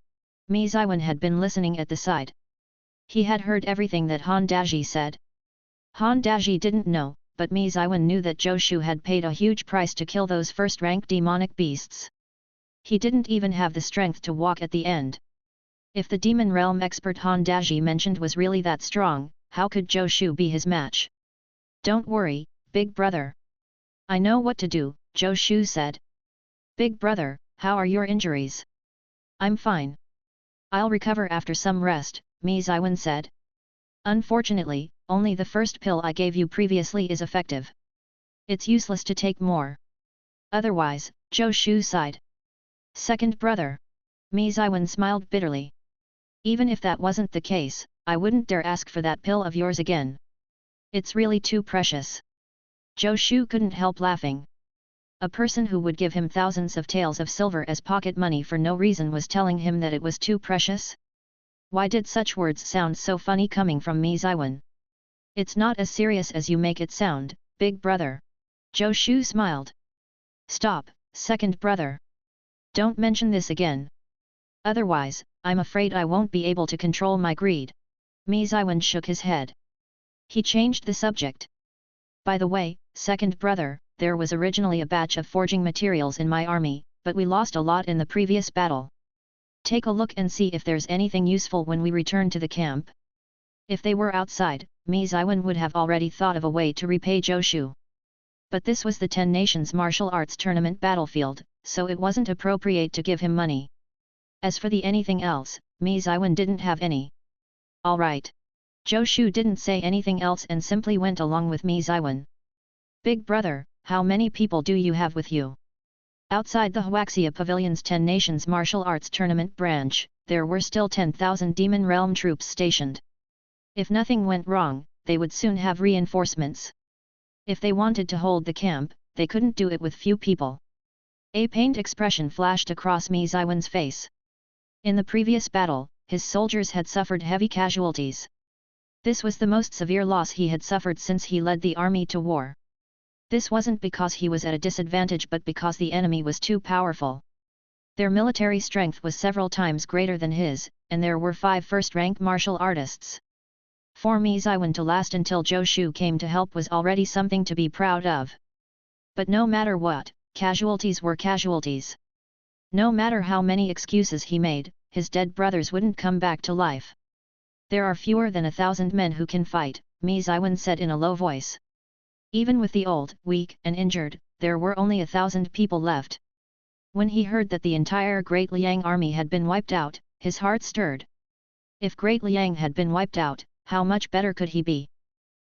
Mi Ziwen had been listening at the side. He had heard everything that Han Daji said. Han Daji didn't know, but Mi Ziwen knew that Zhou Shu had paid a huge price to kill those first-rank demonic beasts. He didn't even have the strength to walk at the end. If the Demon Realm expert Han Daji mentioned was really that strong, how could Zhou Shu be his match? Don't worry, big brother. I know what to do, Zhou Shu said. Big brother, how are your injuries? I'm fine. I'll recover after some rest, Mi Ziwen said. Unfortunately, only the first pill I gave you previously is effective. It's useless to take more. Otherwise, Zhou Shu sighed. Second brother. Mi Ziwen smiled bitterly. Even if that wasn't the case, I wouldn't dare ask for that pill of yours again. It's really too precious. Zhou Shu couldn't help laughing. A person who would give him thousands of taels of silver as pocket money for no reason was telling him that it was too precious? Why did such words sound so funny coming from Mi Ziwen? It's not as serious as you make it sound, big brother. Zhou Shu smiled. Stop, second brother. Don't mention this again. Otherwise, I'm afraid I won't be able to control my greed. Mi Ziwen shook his head. He changed the subject. By the way, second brother, there was originally a batch of forging materials in my army, but we lost a lot in the previous battle. Take a look and see if there's anything useful when we return to the camp. If they were outside, Mi Ziwen would have already thought of a way to repay Zhou Shu. But this was the 10 Nations Martial Arts Tournament battlefield, so it wasn't appropriate to give him money. As for the anything else, Mi Ziwen didn't have any. Alright. Zhou Shu didn't say anything else and simply went along with Mi Ziwen. Big brother, how many people do you have with you? Outside the Huaxia Pavilion's 10 Nations Martial Arts Tournament branch, there were still 10,000 Demon Realm troops stationed. If nothing went wrong, they would soon have reinforcements. If they wanted to hold the camp, they couldn't do it with few people. A pained expression flashed across Mi Ziwen's face. In the previous battle, his soldiers had suffered heavy casualties. This was the most severe loss he had suffered since he led the army to war. This wasn't because he was at a disadvantage but because the enemy was too powerful. Their military strength was several times greater than his, and there were 5 first-rank martial artists. For Mi Ziwen to last until Zhou Shu came to help was already something to be proud of. But no matter what, casualties were casualties. No matter how many excuses he made, his dead brothers wouldn't come back to life. There are fewer than 1,000 men who can fight, Mi Ziwen said in a low voice. Even with the old, weak and injured, there were only 1,000 people left. When he heard that the entire Great Liang army had been wiped out, his heart stirred. If Great Liang had been wiped out, how much better could he be?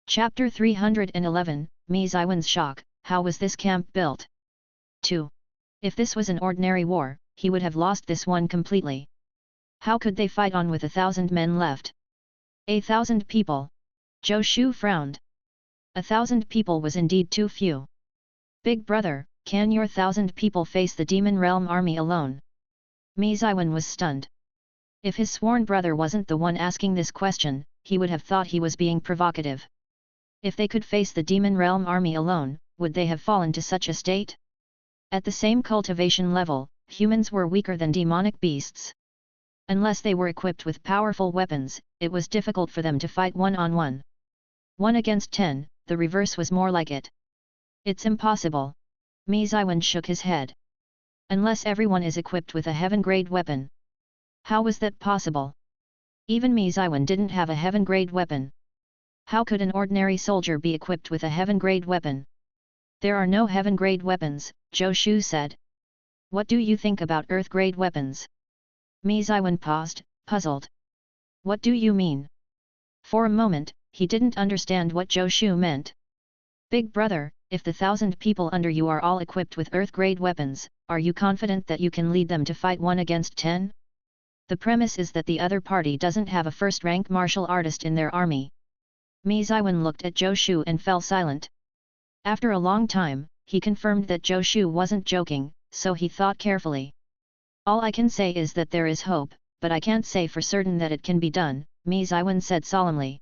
Chapter 311, Mi Ziwen's shock. How was this camp built? 2. If this was an ordinary war, he would have lost this one completely. How could they fight on with 1,000 men left? 1,000 people. Zhou Shu frowned. 1,000 people was indeed too few. Big brother, can your 1,000 people face the Demon Realm army alone? Mi Ziwen was stunned. If his sworn brother wasn't the one asking this question, he would have thought he was being provocative. If they could face the Demon Realm army alone, would they have fallen to such a state? At the same cultivation level, humans were weaker than demonic beasts. Unless they were equipped with powerful weapons, it was difficult for them to fight one-on-one. 1 against 10, the reverse was more like it. It's impossible. Mi Ziwen shook his head. Unless everyone is equipped with a heaven-grade weapon. How was that possible? Even Mi Ziwen didn't have a heaven-grade weapon. How could an ordinary soldier be equipped with a heaven-grade weapon? There are no heaven-grade weapons, Zhou Shu said. What do you think about earth-grade weapons? Mi Ziwen paused, puzzled. What do you mean? For a moment, he didn't understand what Zhou Shu meant. Big brother, if the 1,000 people under you are all equipped with earth-grade weapons, are you confident that you can lead them to fight 1 against 10? The premise is that the other party doesn't have a first-rank martial artist in their army. Mi Ziwen looked at Zhou Shu and fell silent. After a long time, he confirmed that Zhou Shu wasn't joking, so he thought carefully. All I can say is that there is hope, but I can't say for certain that it can be done, Mi Ziwen said solemnly.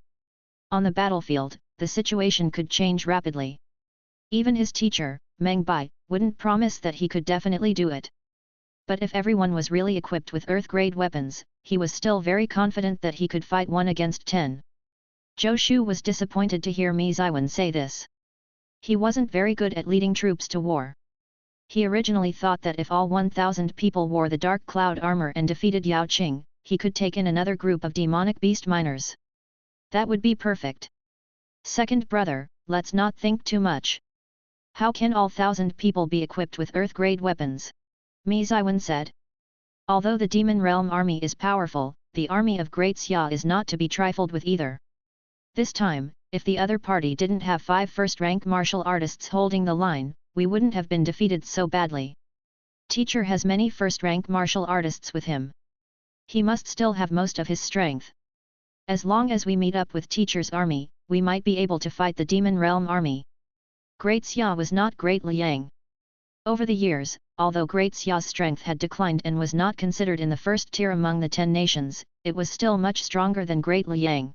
On the battlefield, the situation could change rapidly. Even his teacher, Meng Bai, wouldn't promise that he could definitely do it. But if everyone was really equipped with earth-grade weapons, he was still very confident that he could fight 1 against 10. Zhou Shu was disappointed to hear Mi Ziwen say this. He wasn't very good at leading troops to war. He originally thought that if all 1,000 people wore the dark cloud armor and defeated Yao Qing, he could take in another group of demonic beast miners. That would be perfect. Second brother, let's not think too much. How can all 1,000 people be equipped with earth-grade weapons? Mi Ziwen said. Although the Demon Realm army is powerful, the army of Great Xia is not to be trifled with either. This time, if the other party didn't have 5 first-rank martial artists holding the line, we wouldn't have been defeated so badly. Teacher has many first-rank martial artists with him. He must still have most of his strength. As long as we meet up with Teacher's army, we might be able to fight the Demon Realm army. Great Xia was not Great Liang. Over the years, although Great Xia's strength had declined and was not considered in the first tier among the 10 nations, it was still much stronger than Great Liang.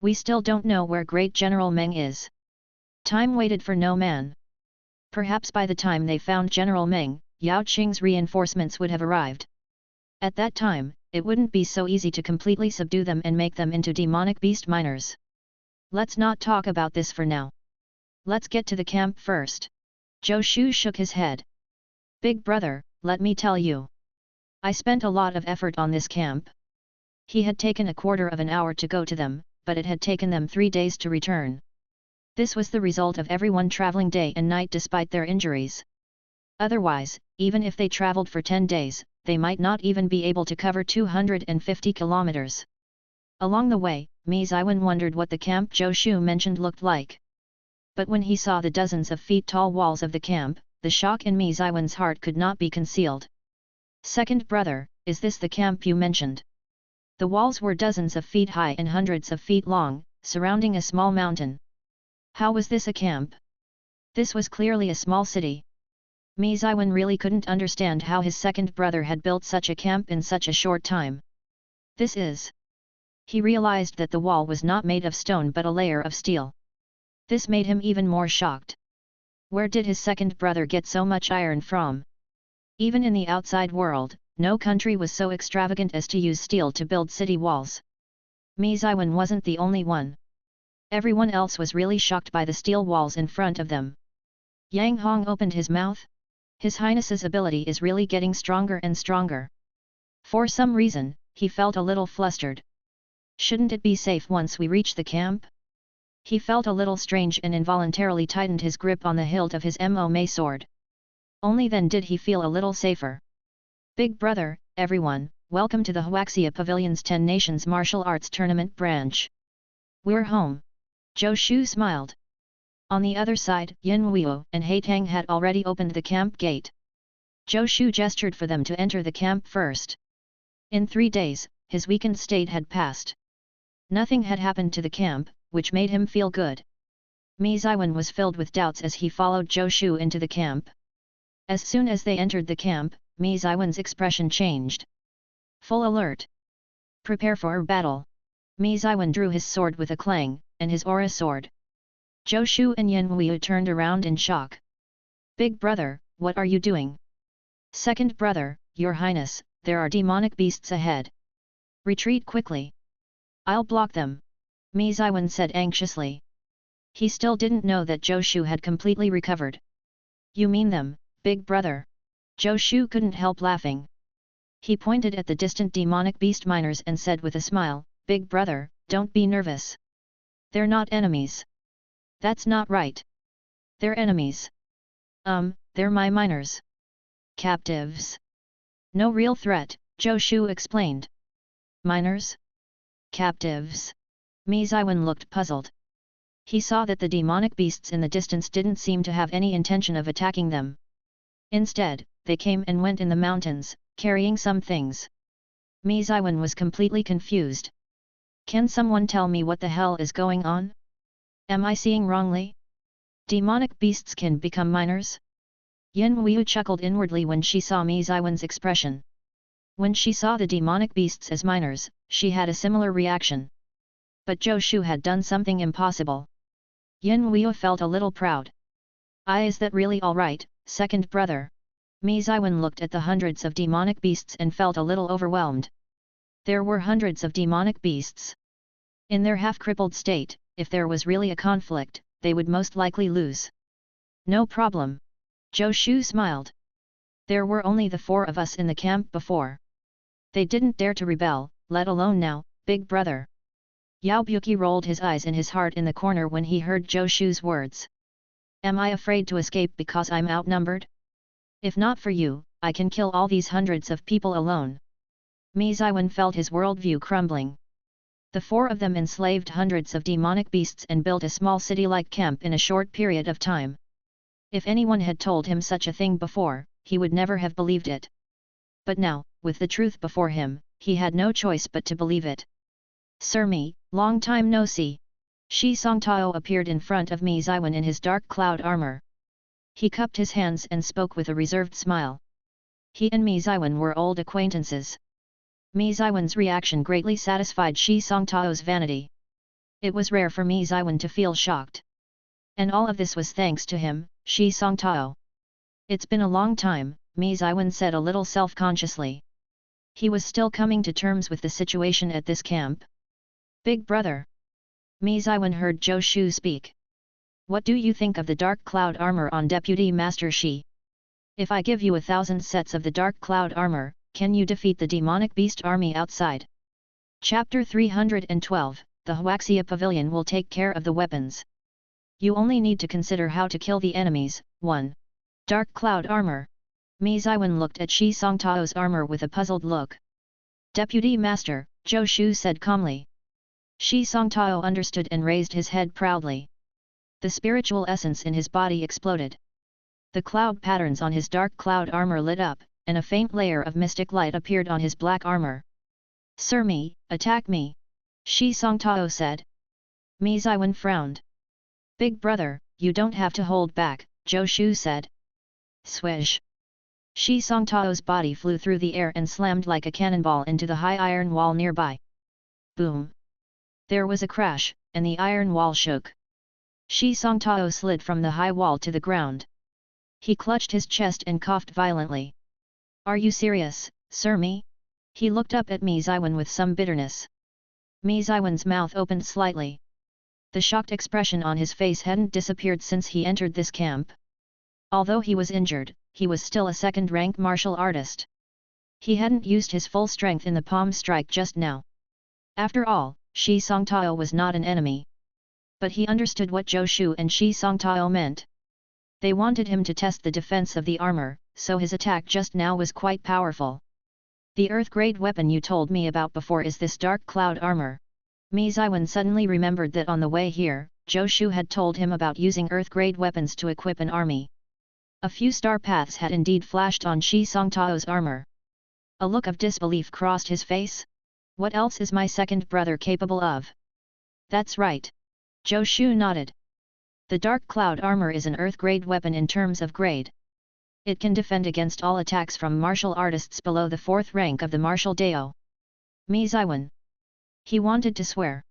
We still don't know where Great General Meng is. Time waited for no man. Perhaps by the time they found General Meng, Yao Qing's reinforcements would have arrived. At that time, it wouldn't be so easy to completely subdue them and make them into demonic beast miners. Let's not talk about this for now. Let's get to the camp first. Zhou Shu shook his head. Big brother, let me tell you. I spent a lot of effort on this camp. He had taken a quarter of an hour to go to them, but it had taken them 3 days to return. This was the result of everyone traveling day and night despite their injuries. Otherwise, even if they traveled for 10 days, they might not even be able to cover 250 kilometers. Along the way, Mi Ziwen wondered what the camp Zhou Shu mentioned looked like. But when he saw the dozens of feet tall walls of the camp, the shock in Mi Ziwen's heart could not be concealed. Second brother, is this the camp you mentioned? The walls were dozens of feet high and hundreds of feet long, surrounding a small mountain. How was this a camp? This was clearly a small city. Mi Ziwen really couldn't understand how his second brother had built such a camp in such a short time. This is... He realized that the wall was not made of stone but a layer of steel. This made him even more shocked. Where did his second brother get so much iron from? Even in the outside world, no country was so extravagant as to use steel to build city walls. Mi Ziwen wasn't the only one. Everyone else was really shocked by the steel walls in front of them. Yang Hong opened his mouth. His Highness's ability is really getting stronger and stronger. For some reason, he felt a little flustered. Shouldn't it be safe once we reach the camp? He felt a little strange and involuntarily tightened his grip on the hilt of his Mo sword. Only then did he feel a little safer. Big brother, everyone, welcome to the Huaxia Pavilion's 10 Nations Martial Arts Tournament branch. We're home. Zhou Shu smiled. On the other side, Yin Wuo and He Tang had already opened the camp gate. Zhou Shu gestured for them to enter the camp first. In 3 days, his weakened state had passed. Nothing had happened to the camp, which made him feel good. Mi Ziwen was filled with doubts as he followed Zhou Shu into the camp. As soon as they entered the camp, Mi Ziwen's expression changed. Full alert. Prepare for battle. Mi Ziwen drew his sword with a clang, and his aura soared. Zhou Shu and Yin Wuo turned around in shock. Big brother, what are you doing? Second brother, your highness, there are demonic beasts ahead. Retreat quickly. I'll block them. Mi Ziwen said anxiously. He still didn't know that Zhou Shu had completely recovered. You mean them, big brother? Zhou Shu couldn't help laughing. He pointed at the distant demonic beast miners and said with a smile, Big brother, don't be nervous. They're not enemies. That's not right. They're enemies. They're my miners. Captives. No real threat, Zhou Shu explained. Miners? Captives. Mi Ziwen looked puzzled. He saw that the demonic beasts in the distance didn't seem to have any intention of attacking them. Instead, they came and went in the mountains, carrying some things. Mi Ziwen was completely confused. Can someone tell me what the hell is going on? Am I seeing wrongly? Demonic beasts can become miners? Yin Wuo chuckled inwardly when she saw Mi Ziwen's expression. When she saw the demonic beasts as miners, she had a similar reaction. But Zhou Shu had done something impossible. Yin Wuo felt a little proud. Is that really alright, second brother? Mi Ziwen looked at the hundreds of demonic beasts and felt a little overwhelmed. There were hundreds of demonic beasts. In their half-crippled state, if there was really a conflict, they would most likely lose. No problem. Zhou Shu smiled. There were only the 4 of us in the camp before. They didn't dare to rebel, let alone now, big brother. Yao Buki rolled his eyes in his heart in the corner when he heard Zhou Shu's words. Am I afraid to escape because I'm outnumbered? If not for you, I can kill all these hundreds of people alone. Mi Ziwen felt his worldview crumbling. The 4 of them enslaved hundreds of demonic beasts and built a small city-like camp in a short period of time. If anyone had told him such a thing before, he would never have believed it. But now, with the truth before him, he had no choice but to believe it. Sir Mi, long time no see. Shi Songtao appeared in front of Mi Ziwen in his dark cloud armor. He cupped his hands and spoke with a reserved smile. He and Mi Ziwen were old acquaintances. Mi Ziwen's reaction greatly satisfied Shi Songtao's vanity. It was rare for Mi Ziwen to feel shocked. And all of this was thanks to him, Shi Songtao. It's been a long time, Mi Ziwen said a little self-consciously. He was still coming to terms with the situation at this camp. Big brother. Mi Ziwen heard Zhou Shu speak. What do you think of the dark cloud armor on Deputy Master Shi? If I give you 1,000 sets of the dark cloud armor, can you defeat the demonic beast army outside? Chapter 312, the Huaxia Pavilion will take care of the weapons. You only need to consider how to kill the enemies. 1. Dark cloud armor. Mi Ziwen looked at Shi Songtao's armor with a puzzled look. Deputy Master, Zhou Shu said calmly. Shi Songtao understood and raised his head proudly. The spiritual essence in his body exploded. The cloud patterns on his dark cloud armor lit up, and a faint layer of mystic light appeared on his black armor. Sir Mi, attack me! Shi Songtao said. Mi Ziwen frowned. Big brother, you don't have to hold back, Zhou Shu said. Swish! Shi Songtao's body flew through the air and slammed like a cannonball into the high iron wall nearby. Boom! There was a crash, and the iron wall shook. Shi Songtao slid from the high wall to the ground. He clutched his chest and coughed violently. Are you serious, Sir Mi? He looked up at Mi Ziwen with some bitterness. Mi Ziwen's mouth opened slightly. The shocked expression on his face hadn't disappeared since he entered this camp. Although he was injured, he was still a second-rank martial artist. He hadn't used his full strength in the palm strike just now. After all, Shi Songtao was not an enemy. But he understood what Zhou Shu and Shi Songtao meant. They wanted him to test the defense of the armor, so his attack just now was quite powerful. The earth-grade weapon you told me about before is this dark cloud armor. Mi Ziwen suddenly remembered that on the way here, Zhou Shu had told him about using earth-grade weapons to equip an army. A few star paths had indeed flashed on Shi Songtao's armor. A look of disbelief crossed his face. What else is my second brother capable of? That's right. Zhou Shu nodded. The dark cloud armor is an earth-grade weapon in terms of grade. It can defend against all attacks from martial artists below the 4th rank of the martial Dao. Mi Ziwen. He wanted to swear.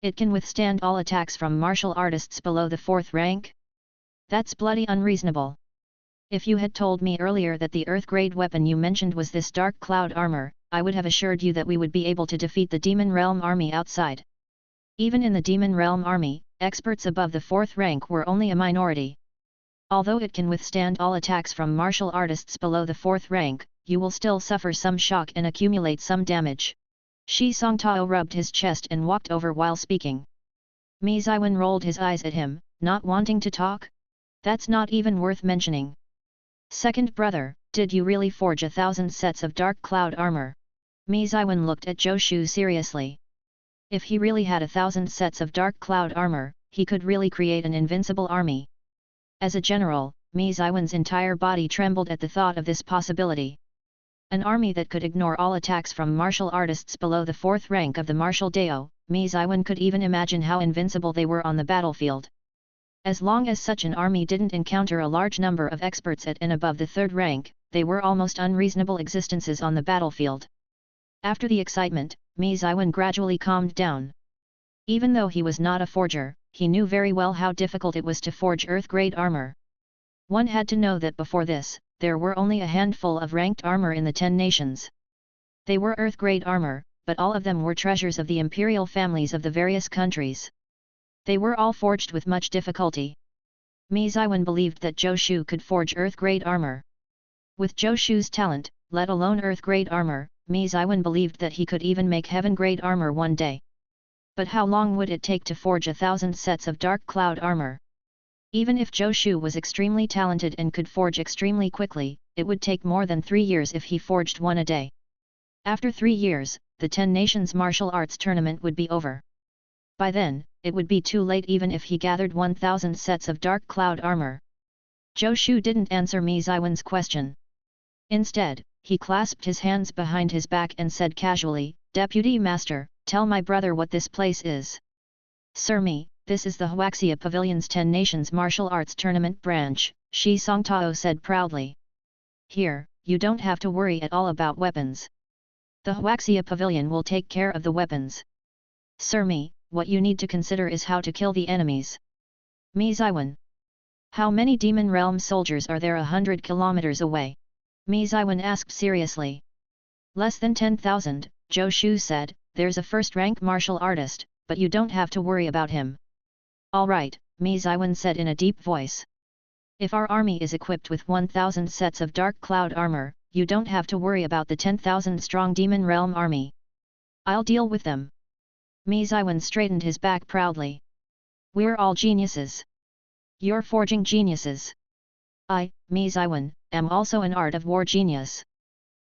It can withstand all attacks from martial artists below the 4th rank? That's bloody unreasonable. If you had told me earlier that the earth-grade weapon you mentioned was this dark cloud armor, I would have assured you that we would be able to defeat the Demon Realm army outside. Even in the Demon Realm army, experts above the 4th rank were only a minority. Although it can withstand all attacks from martial artists below the 4th rank, you will still suffer some shock and accumulate some damage. Shi Songtao rubbed his chest and walked over while speaking. Mi Ziwen rolled his eyes at him, not wanting to talk. That's not even worth mentioning. Second brother, did you really forge 1,000 sets of dark cloud armor? Mi Ziwen looked at Zhou Shu seriously. If he really had 1,000 sets of dark cloud armor, he could really create an invincible army. As a general, Mi Ziwen's entire body trembled at the thought of this possibility. An army that could ignore all attacks from martial artists below the 4th rank of the martial Dao, Mi Ziwen could even imagine how invincible they were on the battlefield. As long as such an army didn't encounter a large number of experts at and above the 3rd rank, they were almost unreasonable existences on the battlefield. After the excitement, Mi Ziwen gradually calmed down. Even though he was not a forger, he knew very well how difficult it was to forge earth-grade armor. One had to know that before this, there were only a handful of ranked armor in the 10 nations. They were earth-grade armor, but all of them were treasures of the imperial families of the various countries. They were all forged with much difficulty. Mi Ziwen believed that Zhou Shu could forge earth-grade armor. With Zhou Shu's talent, let alone earth-grade armor, Mi Ziwen believed that he could even make heaven-grade armor one day. But how long would it take to forge 1,000 sets of dark cloud armor? Even if Zhou Shu was extremely talented and could forge extremely quickly, it would take more than 3 years if he forged one a day. After 3 years, the 10 nations martial arts tournament would be over. By then, it would be too late even if he gathered 1,000 sets of dark cloud armor. Zhou Shu didn't answer Mi Ziwen's question. Instead, he clasped his hands behind his back and said casually, Deputy Master, tell my brother what this place is. Sir Mi, this is the Huaxia Pavilion's 10 Nations Martial Arts Tournament branch, Shi Songtao said proudly. Here, you don't have to worry at all about weapons. The Huaxia Pavilion will take care of the weapons. Sir Mi, what you need to consider is how to kill the enemies. Mi Ziwen. How many Demon Realm soldiers are there 100 kilometers away? Mi Ziwen asked seriously. Less than 10,000, Zhou Shu said. There's a first-rank martial artist, but you don't have to worry about him. Alright, Mi Ziwen said in a deep voice. If our army is equipped with 1,000 sets of dark cloud armor, you don't have to worry about the 10,000 strong Demon Realm army. I'll deal with them. Mi Ziwen straightened his back proudly. We're all geniuses. You're forging geniuses. I, Mi Ziwen, am also an art of war genius.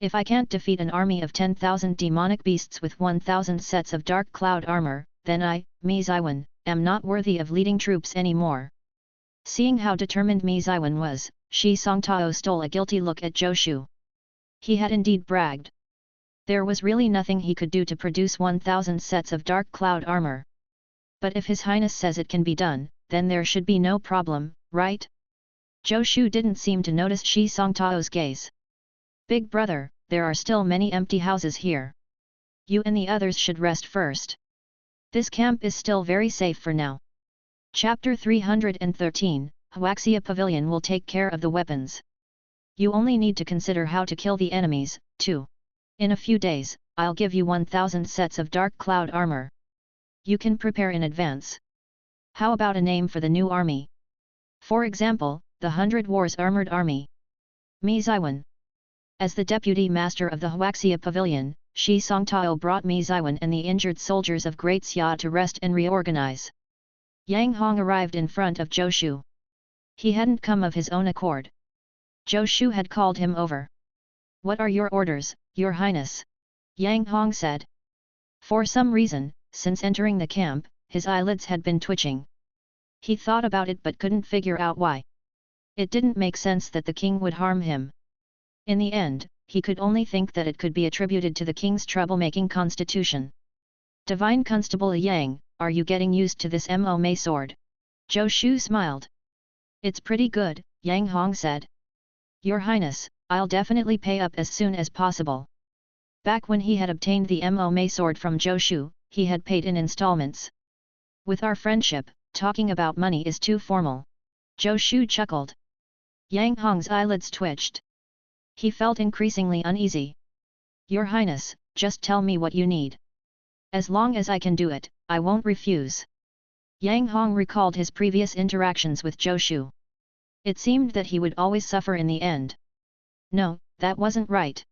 If I can't defeat an army of 10,000 demonic beasts with 1,000 sets of dark cloud armor, then I, Mi Ziwen, am not worthy of leading troops anymore. Seeing how determined Mi Ziwen was, Shi Songtao stole a guilty look at Zhou Shu. He had indeed bragged. There was really nothing he could do to produce 1,000 sets of dark cloud armor. But if His Highness says it can be done, then there should be no problem, right? Zhou Shu didn't seem to notice Shi Songtao's gaze. Big brother, there are still many empty houses here. You and the others should rest first. This camp is still very safe for now. Chapter 313, Huaxia Pavilion will take care of the weapons. You only need to consider how to kill the enemies, too. In a few days, I'll give you 1,000 sets of dark cloud armor. You can prepare in advance. How about a name for the new army? For example, the 100 Wars Armored Army. Mi Ziwen. As the deputy master of the Huaxia Pavilion, Shi Songtao brought Mi Ziwen and the injured soldiers of Great Xia to rest and reorganize. Yang Hong arrived in front of Zhou Shu. He hadn't come of his own accord. Zhou Shu had called him over. What are your orders, Your Highness? Yang Hong said. For some reason, since entering the camp, his eyelids had been twitching. He thought about it but couldn't figure out why. It didn't make sense that the king would harm him. In the end, he could only think that it could be attributed to the king's troublemaking constitution. Divine Constable Yang, are you getting used to this Mo sword? Zhou Shu smiled. It's pretty good, Yang Hong said. Your Highness, I'll definitely pay up as soon as possible. Back when he had obtained the Mo sword from Zhou Shu, he had paid in installments. With our friendship, talking about money is too formal. Zhou Shu chuckled. Yang Hong's eyelids twitched. He felt increasingly uneasy. Your Highness, just tell me what you need. As long as I can do it, I won't refuse. Yang Hong recalled his previous interactions with Zhou Shu. It seemed that he would always suffer in the end. No, that wasn't right.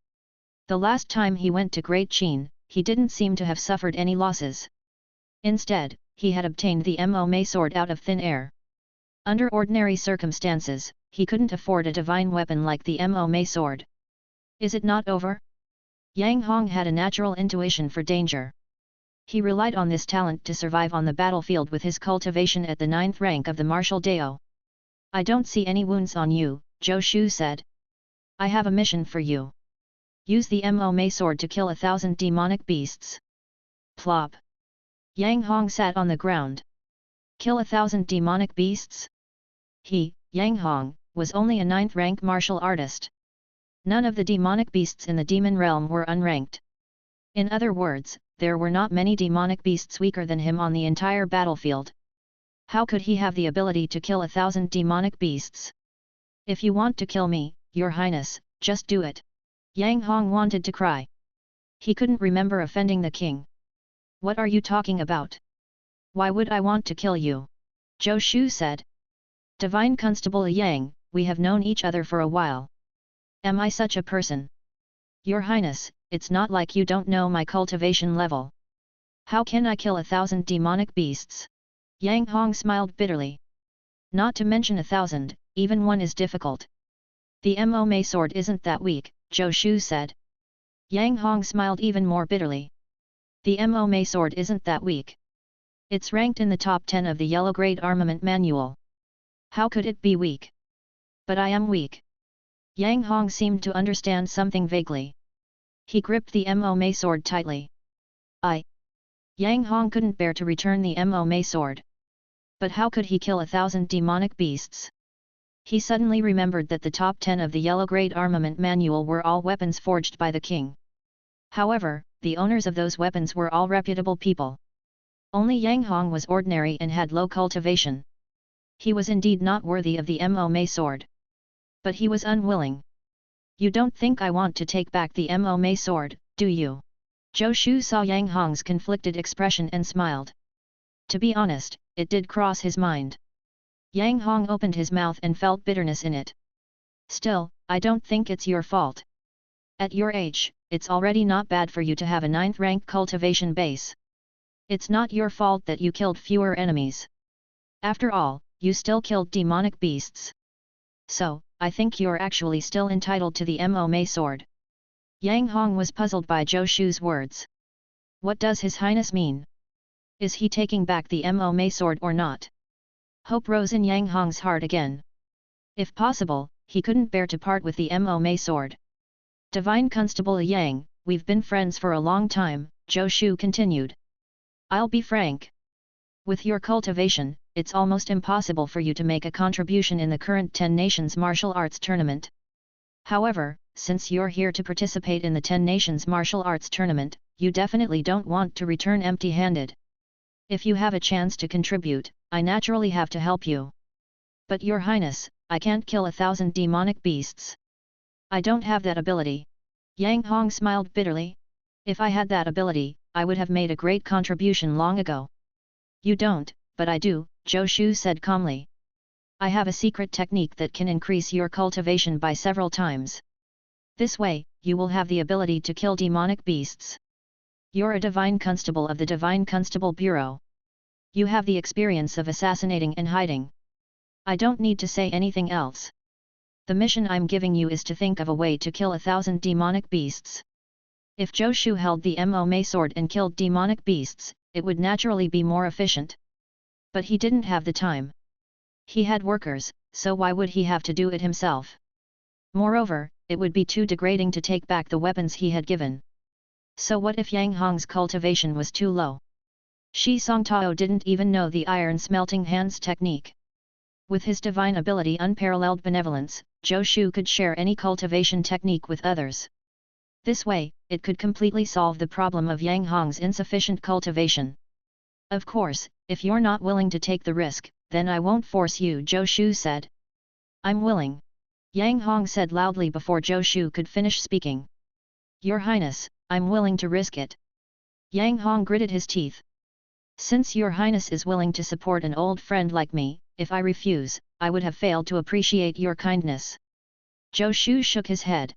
The last time he went to Great Xia, he didn't seem to have suffered any losses. Instead, he had obtained the Mo sword out of thin air. Under ordinary circumstances, he couldn't afford a divine weapon like the Mo sword. Is it not over? Yang Hong had a natural intuition for danger. He relied on this talent to survive on the battlefield with his cultivation at the 9th rank of the martial Dao. I don't see any wounds on you, Zhou Shu said. I have a mission for you. Use the Mo sword to kill 1,000 demonic beasts. Plop. Yang Hong sat on the ground. Kill 1,000 demonic beasts? He, Yang Hong, was only a 9th rank martial artist. None of the demonic beasts in the demon realm were unranked. In other words, there were not many demonic beasts weaker than him on the entire battlefield. How could he have the ability to kill 1,000 demonic beasts? If you want to kill me, Your Highness, just do it. Yang Hong wanted to cry. He couldn't remember offending the king. What are you talking about? Why would I want to kill you? Zhou Shu said. Divine Constable Yang, we have known each other for a while. Am I such a person? Your Highness, it's not like you don't know my cultivation level. How can I kill 1,000 demonic beasts? Yang Hong smiled bitterly. Not to mention 1,000, even one is difficult. The Mo sword isn't that weak, Zhou Shu said. Yang Hong smiled even more bitterly. The Mo sword isn't that weak. It's ranked in the top 10 of the Yellow Grade Armament Manual. How could it be weak? But I am weak. Yang Hong seemed to understand something vaguely. He gripped the Mo sword tightly. Yang Hong couldn't bear to return the Mo sword. But how could he kill 1,000 demonic beasts? He suddenly remembered that the top 10 of the Yellow Grade Armament Manual were all weapons forged by the king. However, the owners of those weapons were all reputable people. Only Yang Hong was ordinary and had low cultivation. He was indeed not worthy of the Mo sword. But he was unwilling. You don't think I want to take back the Mo sword, do you? Zhou Shu saw Yang Hong's conflicted expression and smiled. To be honest, it did cross his mind. Yang Hong opened his mouth and felt bitterness in it. Still, I don't think it's your fault. At your age, it's already not bad for you to have a 9th rank cultivation base. It's not your fault that you killed fewer enemies. After all, you still killed demonic beasts. So, I think you're actually still entitled to the Mo sword. Yang Hong was puzzled by Zhou Shu's words. What does His Highness mean? Is he taking back the Mo sword or not? Hope rose in Yang Hong's heart again. If possible, he couldn't bear to part with the Mo sword. Divine Constable Yang, we've been friends for a long time, Zhou Shu continued. I'll be frank. With your cultivation, it's almost impossible for you to make a contribution in the current 10 Nations Martial Arts Tournament. However, since you're here to participate in the 10 Nations Martial Arts Tournament, you definitely don't want to return empty-handed. If you have a chance to contribute, I naturally have to help you. But Your Highness, I can't kill 1,000 demonic beasts. I don't have that ability. Yang Hong smiled bitterly. If I had that ability, I would have made a great contribution long ago. You don't, but I do, Zhou Shu said calmly. I have a secret technique that can increase your cultivation by several times. This way, you will have the ability to kill demonic beasts. You're a Divine Constable of the Divine Constable Bureau. You have the experience of assassinating and hiding. I don't need to say anything else. The mission I'm giving you is to think of a way to kill 1,000 demonic beasts. If Zhou Shu held the Mo sword and killed demonic beasts, it would naturally be more efficient. But he didn't have the time. He had workers, so why would he have to do it himself? Moreover, it would be too degrading to take back the weapons he had given. So what if Yang Hong's cultivation was too low? Shi Songtao didn't even know the iron smelting hands technique. With his divine ability unparalleled benevolence, Zhou Shu could share any cultivation technique with others. This way, it could completely solve the problem of Yang Hong's insufficient cultivation. Of course, if you're not willing to take the risk, then I won't force you, Zhou Shu said. I'm willing. Yang Hong said loudly before Zhou Shu could finish speaking. Your Highness, I'm willing to risk it. Yang Hong gritted his teeth. Since Your Highness is willing to support an old friend like me, if I refuse, I would have failed to appreciate your kindness. Zhou Shu shook his head.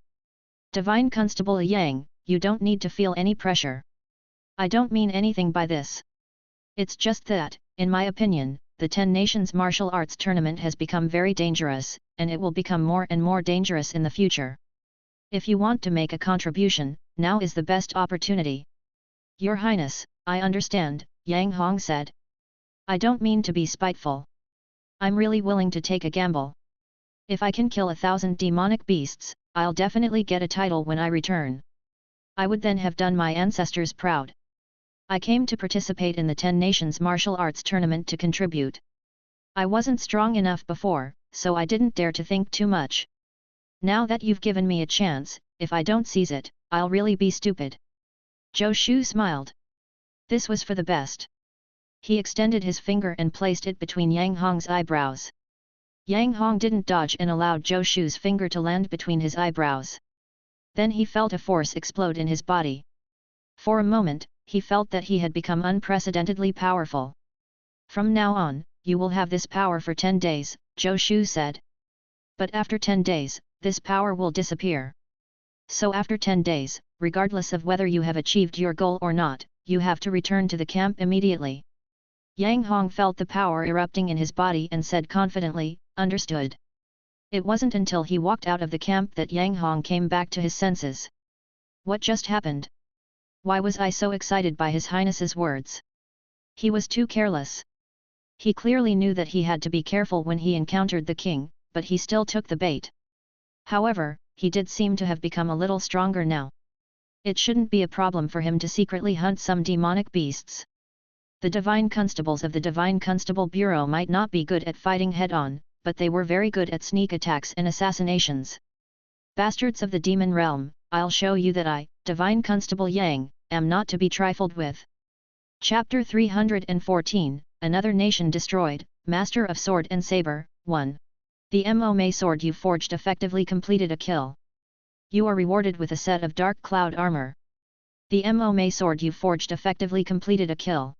Divine Constable Yang, you don't need to feel any pressure. I don't mean anything by this. It's just that, in my opinion, the 10 Nations Martial Arts Tournament has become very dangerous, and it will become more and more dangerous in the future. If you want to make a contribution, now is the best opportunity. Your Highness, I understand, Yang Hong said. I don't mean to be spiteful. I'm really willing to take a gamble. If I can kill 1,000 demonic beasts, I'll definitely get a title when I return. I would then have done my ancestors proud. I came to participate in the 10 Nations Martial Arts Tournament to contribute. I wasn't strong enough before, so I didn't dare to think too much. Now that you've given me a chance, if I don't seize it, I'll really be stupid. Zhou Shu smiled. This was for the best. He extended his finger and placed it between Yang Hong's eyebrows. Yang Hong didn't dodge and allowed Zhou Shu's finger to land between his eyebrows. Then he felt a force explode in his body. For a moment, he felt that he had become unprecedentedly powerful. From now on, you will have this power for 10 days, Zhou Shu said. But after 10 days, this power will disappear. So after 10 days, regardless of whether you have achieved your goal or not, you have to return to the camp immediately. Yang Hong felt the power erupting in his body and said confidently, understood. It wasn't until he walked out of the camp that Yang Hong came back to his senses. What just happened? Why was I so excited by His Highness's words? He was too careless. He clearly knew that he had to be careful when he encountered the king, but he still took the bait. However, he did seem to have become a little stronger now. It shouldn't be a problem for him to secretly hunt some demonic beasts. The Divine Constables of the Divine Constable Bureau might not be good at fighting head-on, but they were very good at sneak attacks and assassinations. Bastards of the Demon Realm, I'll show you that I, Divine Constable Yang, am not to be trifled with. Chapter 314, Another Nation Destroyed, Master of Sword and Saber, 1. The Mo sword you forged effectively completed a kill. You are rewarded with a set of Dark Cloud armor. The Mo sword you forged effectively completed a kill.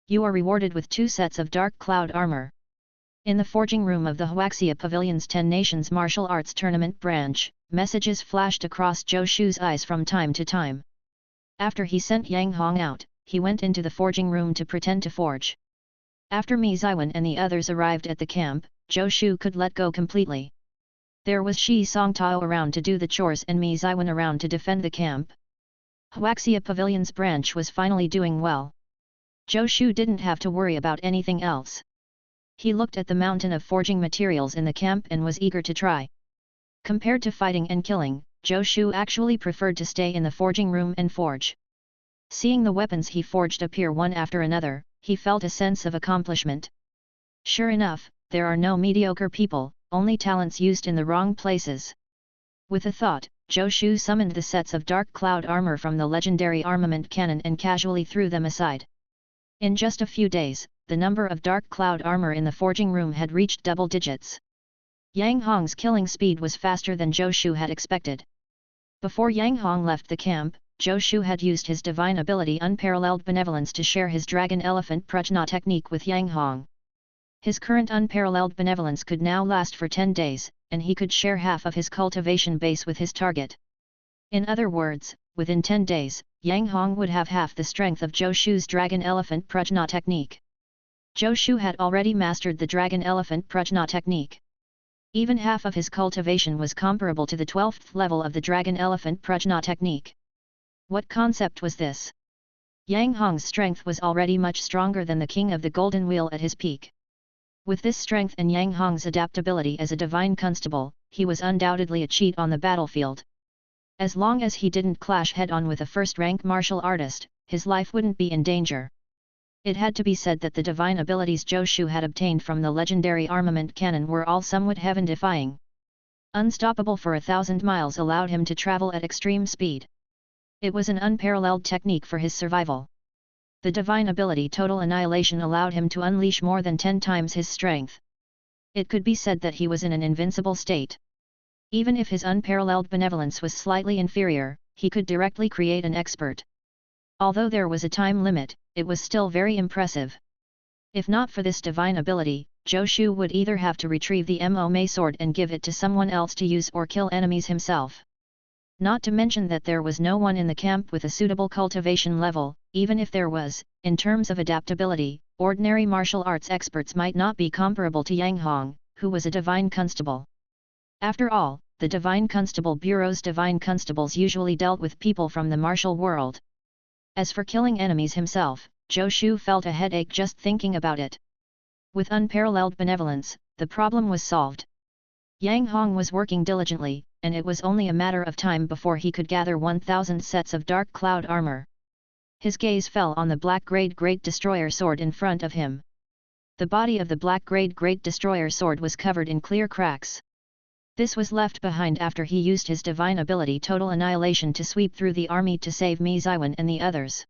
You are rewarded with 2 sets of Dark Cloud armor. In the forging room of the Huaxia Pavilion's 10 Nations Martial Arts Tournament branch, messages flashed across Zhou Shu's eyes from time to time. After he sent Yang Hong out, he went into the forging room to pretend to forge. After Mi Ziwen and the others arrived at the camp, Zhou Shu could let go completely. There was Shi Songtao around to do the chores and Mi Ziwen around to defend the camp. Huaxia Pavilion's branch was finally doing well. Zhou Shu didn't have to worry about anything else. He looked at the mountain of forging materials in the camp and was eager to try. Compared to fighting and killing, Zhou Shu actually preferred to stay in the forging room and forge. Seeing the weapons he forged appear one after another, he felt a sense of accomplishment. Sure enough, there are no mediocre people, only talents used in the wrong places. With a thought, Zhou Shu summoned the sets of dark cloud armor from the legendary Armament Canon and casually threw them aside. In just a few days, the number of dark cloud armor in the forging room had reached double digits. Yang Hong's killing speed was faster than Zhou Shu had expected. Before Yang Hong left the camp, Zhou Shu had used his divine ability Unparalleled Benevolence to share his Dragon Elephant Prajna Technique with Yang Hong. His current Unparalleled Benevolence could now last for 10 days, and he could share half of his cultivation base with his target. In other words, within 10 days, Yang Hong would have half the strength of Zhou Shu's Dragon Elephant Prajna Technique. Zhou Shu had already mastered the Dragon Elephant Prajna Technique. Even half of his cultivation was comparable to the 12th level of the Dragon Elephant Prajna Technique. What concept was this? Yang Hong's strength was already much stronger than the King of the Golden Wheel at his peak. With this strength and Yang Hong's adaptability as a divine constable, he was undoubtedly a cheat on the battlefield. As long as he didn't clash head-on with a first-rank martial artist, his life wouldn't be in danger. It had to be said that the divine abilities Zhou Shu had obtained from the legendary Armament Canon were all somewhat heaven-defying. Unstoppable for 1,000 miles allowed him to travel at extreme speed. It was an unparalleled technique for his survival. The divine ability Total Annihilation allowed him to unleash more than 10 times his strength. It could be said that he was in an invincible state. Even if his unparalleled benevolence was slightly inferior, he could directly create an expert. Although there was a time limit, it was still very impressive. If not for this divine ability, Zhou Shu would either have to retrieve the Mo Mei sword and give it to someone else to use or kill enemies himself. Not to mention that there was no one in the camp with a suitable cultivation level. Even if there was, in terms of adaptability, ordinary martial arts experts might not be comparable to Yang Hong, who was a divine constable. After all, the Divine Constable Bureau's divine constables usually dealt with people from the martial world. As for killing enemies himself, Zhou Shu felt a headache just thinking about it. With unparalleled benevolence, the problem was solved. Yang Hong was working diligently, and it was only a matter of time before he could gather 1,000 sets of dark cloud armor. His gaze fell on the black-grade Great Destroyer sword in front of him. The body of the black-grade Great Destroyer sword was covered in clear cracks. This was left behind after he used his divine ability Total Annihilation to sweep through the army to save Mi Ziwen and the others.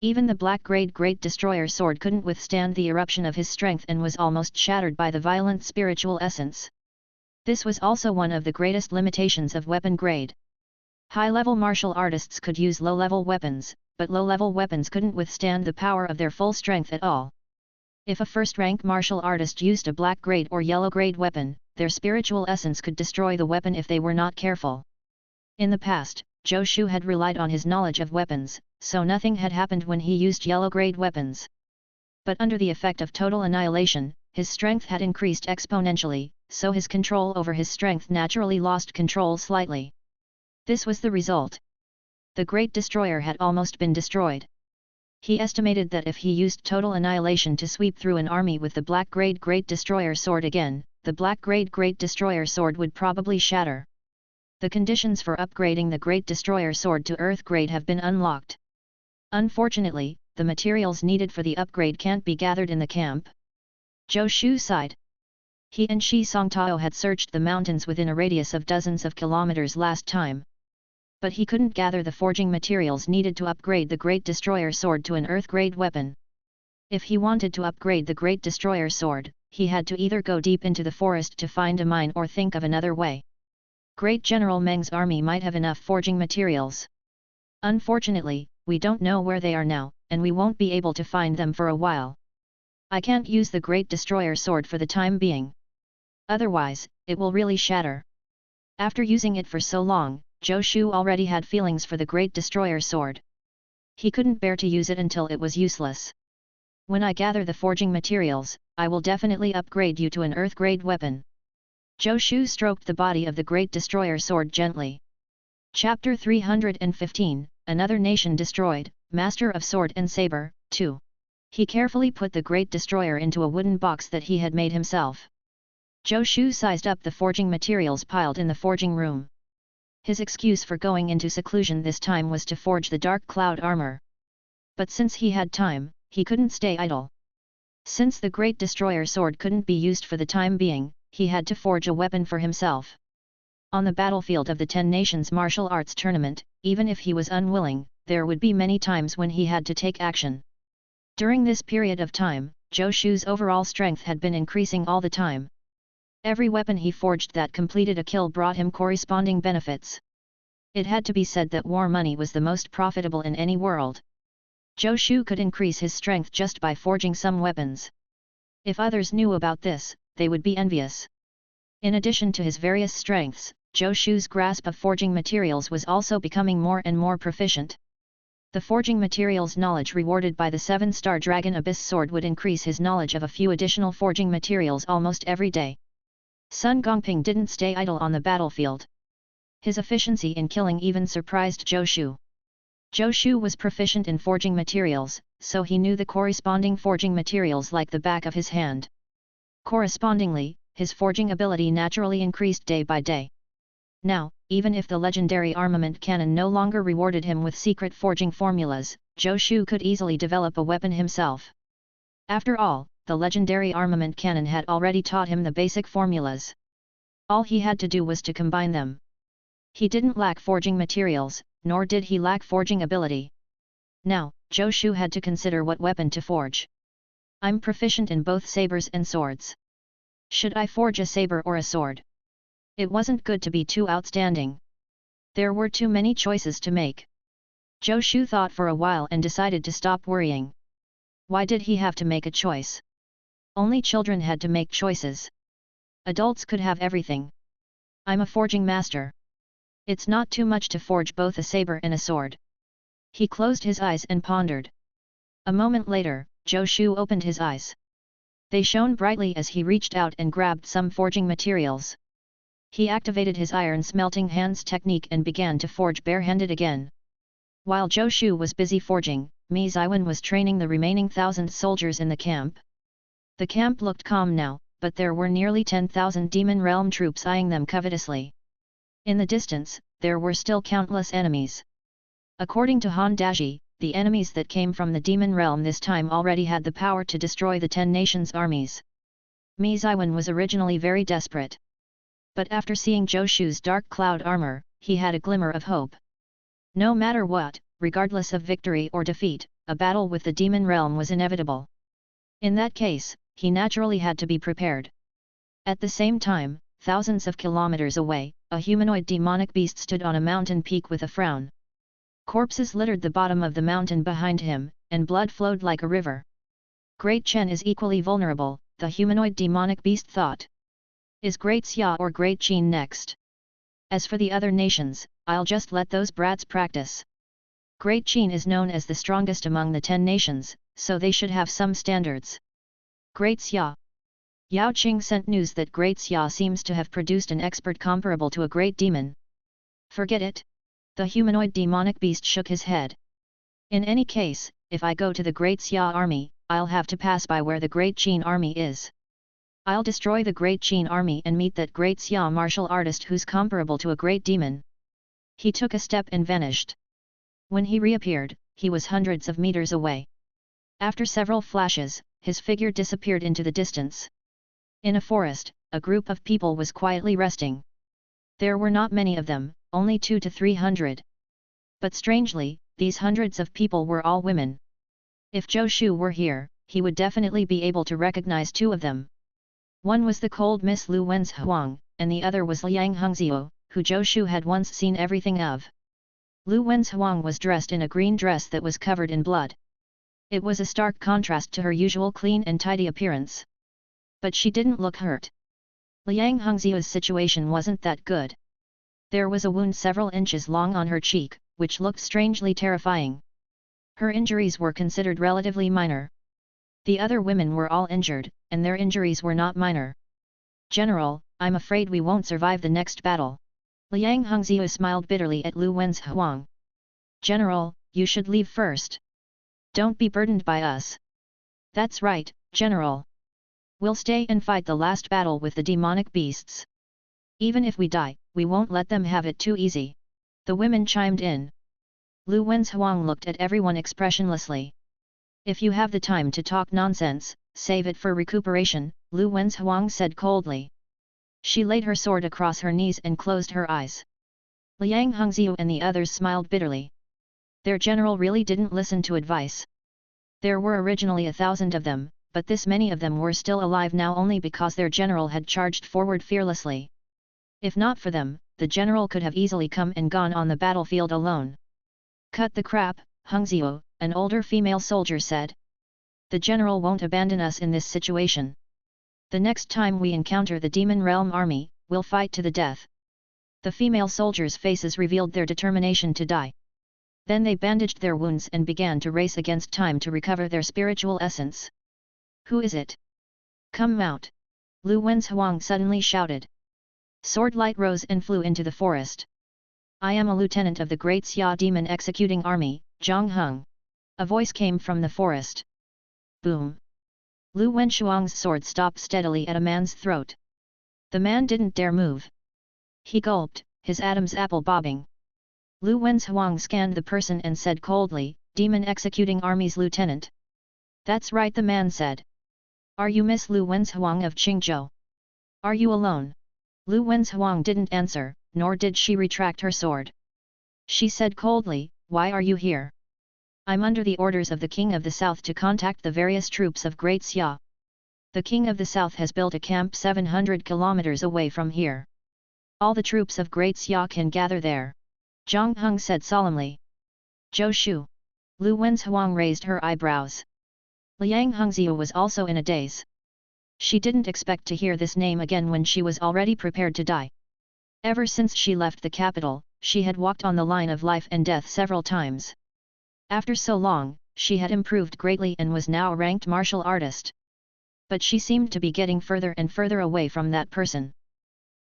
Even the black-grade Great Destroyer sword couldn't withstand the eruption of his strength and was almost shattered by the violent spiritual essence. This was also one of the greatest limitations of weapon grade. High-level martial artists could use low-level weapons, but low-level weapons couldn't withstand the power of their full strength at all. If a first-rank martial artist used a black-grade or yellow-grade weapon, their spiritual essence could destroy the weapon if they were not careful. In the past, Zhou Shu had relied on his knowledge of weapons, so nothing had happened when he used yellow-grade weapons. But under the effect of Total Annihilation, his strength had increased exponentially, so his control over his strength naturally lost control slightly. This was the result. The Great Destroyer had almost been destroyed. He estimated that if he used Total Annihilation to sweep through an army with the black-grade Great Destroyer sword again, the black-grade Great Destroyer sword would probably shatter. The conditions for upgrading the Great Destroyer sword to Earth grade have been unlocked. Unfortunately, the materials needed for the upgrade can't be gathered in the camp. Zhou Shu sighed. He and Shi Songtao had searched the mountains within a radius of dozens of kilometers last time. But he couldn't gather the forging materials needed to upgrade the Great Destroyer sword to an Earth-grade weapon. If he wanted to upgrade the Great Destroyer sword, he had to either go deep into the forest to find a mine or think of another way. Great General Meng's army might have enough forging materials. Unfortunately, we don't know where they are now, and we won't be able to find them for a while. I can't use the Great Destroyer sword for the time being. Otherwise, it will really shatter. After using it for so long, Zhou Shu already had feelings for the Great Destroyer sword. He couldn't bear to use it until it was useless. When I gather the forging materials, I will definitely upgrade you to an earth-grade weapon. Zhou Shu stroked the body of the Great Destroyer sword gently. Chapter 315, Another Nation Destroyed, Master of Sword and Saber, 2. He carefully put the Great Destroyer into a wooden box that he had made himself. Zhou Shu sized up the forging materials piled in the forging room. His excuse for going into seclusion this time was to forge the dark cloud armor. But since he had time, he couldn't stay idle. Since the Great Destroyer sword couldn't be used for the time being, he had to forge a weapon for himself. On the battlefield of the 10 Nations Martial Arts Tournament, even if he was unwilling, there would be many times when he had to take action. During this period of time, Zhou Shu's overall strength had been increasing all the time. Every weapon he forged that completed a kill brought him corresponding benefits. It had to be said that war money was the most profitable in any world. Zhou Shu could increase his strength just by forging some weapons. If others knew about this, they would be envious. In addition to his various strengths, Zhou Shu's grasp of forging materials was also becoming more and more proficient. The forging materials knowledge rewarded by the 7-star Dragon Abyss sword would increase his knowledge of a few additional forging materials almost every day. Sun Gongping didn't stay idle on the battlefield. His efficiency in killing even surprised Zhou Shu. Zhou Shu was proficient in forging materials, so he knew the corresponding forging materials like the back of his hand. Correspondingly, his forging ability naturally increased day by day. Now, even if the legendary armament cannon no longer rewarded him with secret forging formulas, Zhou Shu could easily develop a weapon himself. After all, the legendary armament cannon had already taught him the basic formulas. All he had to do was to combine them. He didn't lack forging materials, nor did he lack forging ability. Now, Zhou Shu had to consider what weapon to forge. I'm proficient in both sabers and swords. Should I forge a saber or a sword? It wasn't good to be too outstanding. There were too many choices to make. Zhou Shu thought for a while and decided to stop worrying. Why did he have to make a choice? Only children had to make choices. Adults could have everything. I'm a forging master. It's not too much to forge both a saber and a sword. He closed his eyes and pondered. A moment later, Zhou Shu opened his eyes. They shone brightly as he reached out and grabbed some forging materials. He activated his iron smelting hands technique and began to forge barehanded again. While Zhou Shu was busy forging, Mi Ziwen was training the remaining 1,000 soldiers in the camp. The camp looked calm now, but there were nearly 10,000 demon realm troops eyeing them covetously. In the distance, there were still countless enemies. According to Han Daji, the enemies that came from the demon realm this time already had the power to destroy the 10 nations' armies. Mi Ziwen was originally very desperate. But after seeing Zhou Shu's dark cloud armor, he had a glimmer of hope. No matter what, regardless of victory or defeat, a battle with the demon realm was inevitable. In that case, he naturally had to be prepared. At the same time, thousands of kilometers away, a humanoid demonic beast stood on a mountain peak with a frown. Corpses littered the bottom of the mountain behind him, and blood flowed like a river. Great Chen is equally vulnerable, the humanoid demonic beast thought. Is Great Xia or Great Qin next? As for the other nations, I'll just let those brats practice. Great Qin is known as the strongest among the 10 nations, so they should have some standards. Great Xia. Yao Qing sent news that Great Xia seems to have produced an expert comparable to a great demon. Forget it. The humanoid demonic beast shook his head. In any case, if I go to the Great Xia army, I'll have to pass by where the Great Qin army is. I'll destroy the Great Qin army and meet that Great Xia martial artist who's comparable to a great demon. He took a step and vanished. When he reappeared, he was hundreds of meters away. After several flashes, his figure disappeared into the distance. In a forest, a group of people was quietly resting. There were not many of them, only 200 to 300. But strangely, these hundreds of people were all women. If Zhou Shu were here, he would definitely be able to recognize 2 of them. One was the cold Miss Lu Wen's Huang, and the other was Liang Hengxiu, who Zhou Shu had once seen everything of. Lu Wen's Huang was dressed in a green dress that was covered in blood. It was a stark contrast to her usual clean and tidy appearance. But she didn't look hurt. Liang Hongxia's situation wasn't that good. There was a wound several inches long on her cheek, which looked strangely terrifying. Her injuries were considered relatively minor. The other women were all injured, and their injuries were not minor. "General, I'm afraid we won't survive the next battle." Liang Hongxia smiled bitterly at Lu Wen's Huang. "General, you should leave first. Don't be burdened by us." "That's right, General. We'll stay and fight the last battle with the demonic beasts. Even if we die, we won't let them have it too easy." The women chimed in. Lu Wen's Huang looked at everyone expressionlessly. "If you have the time to talk nonsense, save it for recuperation," Lu Wen's Huang said coldly. She laid her sword across her knees and closed her eyes. Liang Hongxiu and the others smiled bitterly. Their general really didn't listen to advice. There were originally 1,000 of them, but this many of them were still alive now only because their general had charged forward fearlessly. If not for them, the general could have easily come and gone on the battlefield alone. "Cut the crap, Hongxiu," an older female soldier said. "The general won't abandon us in this situation. The next time we encounter the Demon Realm army, we'll fight to the death." The female soldiers' faces revealed their determination to die. Then they bandaged their wounds and began to race against time to recover their spiritual essence. "Who is it? Come out!" Lu Wen's Huang suddenly shouted. Sword light rose and flew into the forest. "I am a lieutenant of the Great Xia Demon Executing Army, Zhang Heng." A voice came from the forest. Boom! Lu Wenshuang's sword stopped steadily at a man's throat. The man didn't dare move. He gulped, his Adam's apple bobbing. Lu Wenshuang scanned the person and said coldly, "Demon Executing Army's lieutenant." "That's right," the man said. "Are you Miss Lu Wenshuang of Qingzhou? Are you alone?" Lu Wenshuang didn't answer, nor did she retract her sword. She said coldly, "Why are you here?" "I'm under the orders of the King of the South to contact the various troops of Great Xia. The King of the South has built a camp 700 kilometers away from here. All the troops of Great Xia can gather there," Zhang Heng said solemnly. "Zhou Shu." Lu Wenshuang raised her eyebrows. Liang Hongxiu was also in a daze. She didn't expect to hear this name again when she was already prepared to die. Ever since she left the capital, she had walked on the line of life and death several times. After so long, she had improved greatly and was now a ranked martial artist. But she seemed to be getting further and further away from that person.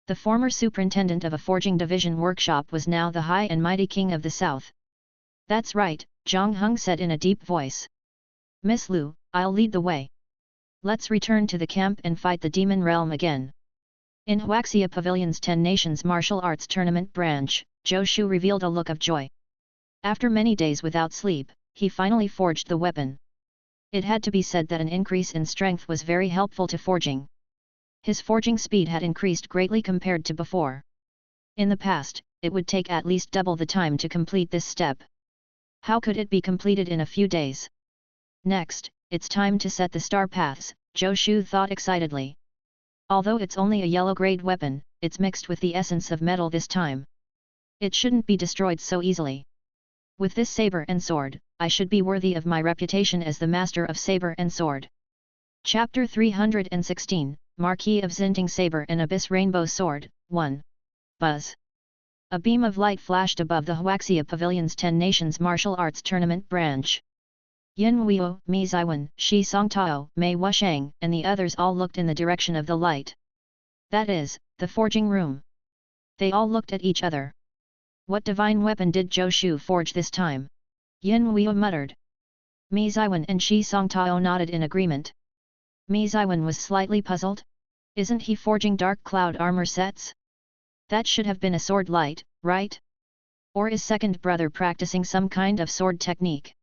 The former superintendent of a forging division workshop was now the high and mighty King of the South. "That's right," Zhang Heng said in a deep voice. "Miss Lu, I'll lead the way. Let's return to the camp and fight the Demon Realm again." In Huaxia Pavilion's 10 Nations Martial Arts Tournament branch, Zhou Shu revealed a look of joy. After many days without sleep, he finally forged the weapon. It had to be said that an increase in strength was very helpful to forging. His forging speed had increased greatly compared to before. In the past, it would take at least double the time to complete this step. How could it be completed in a few days? Next, it's time to set the star paths, Zhou Shu thought excitedly. Although it's only a yellow-grade weapon, it's mixed with the essence of metal this time. It shouldn't be destroyed so easily. With this saber and sword, I should be worthy of my reputation as the master of saber and sword. Chapter 316, Marquis of Zinting Saber and Abyss Rainbow Sword, 1. Buzz. A beam of light flashed above the Huaxia Pavilion's 10 Nations Martial Arts Tournament branch. Yin Huio, Mi Ziwen, Shi Songtao, Mei Wushang, and the others all looked in the direction of the light. That is, the forging room. They all looked at each other. What divine weapon did Zhou Shu forge this time? Yin Huio muttered. Mi Ziwen and Shi Songtao nodded in agreement. Mi Ziwen was slightly puzzled. Isn't he forging dark cloud armor sets? That should have been a sword light, right? Or is second brother practicing some kind of sword technique?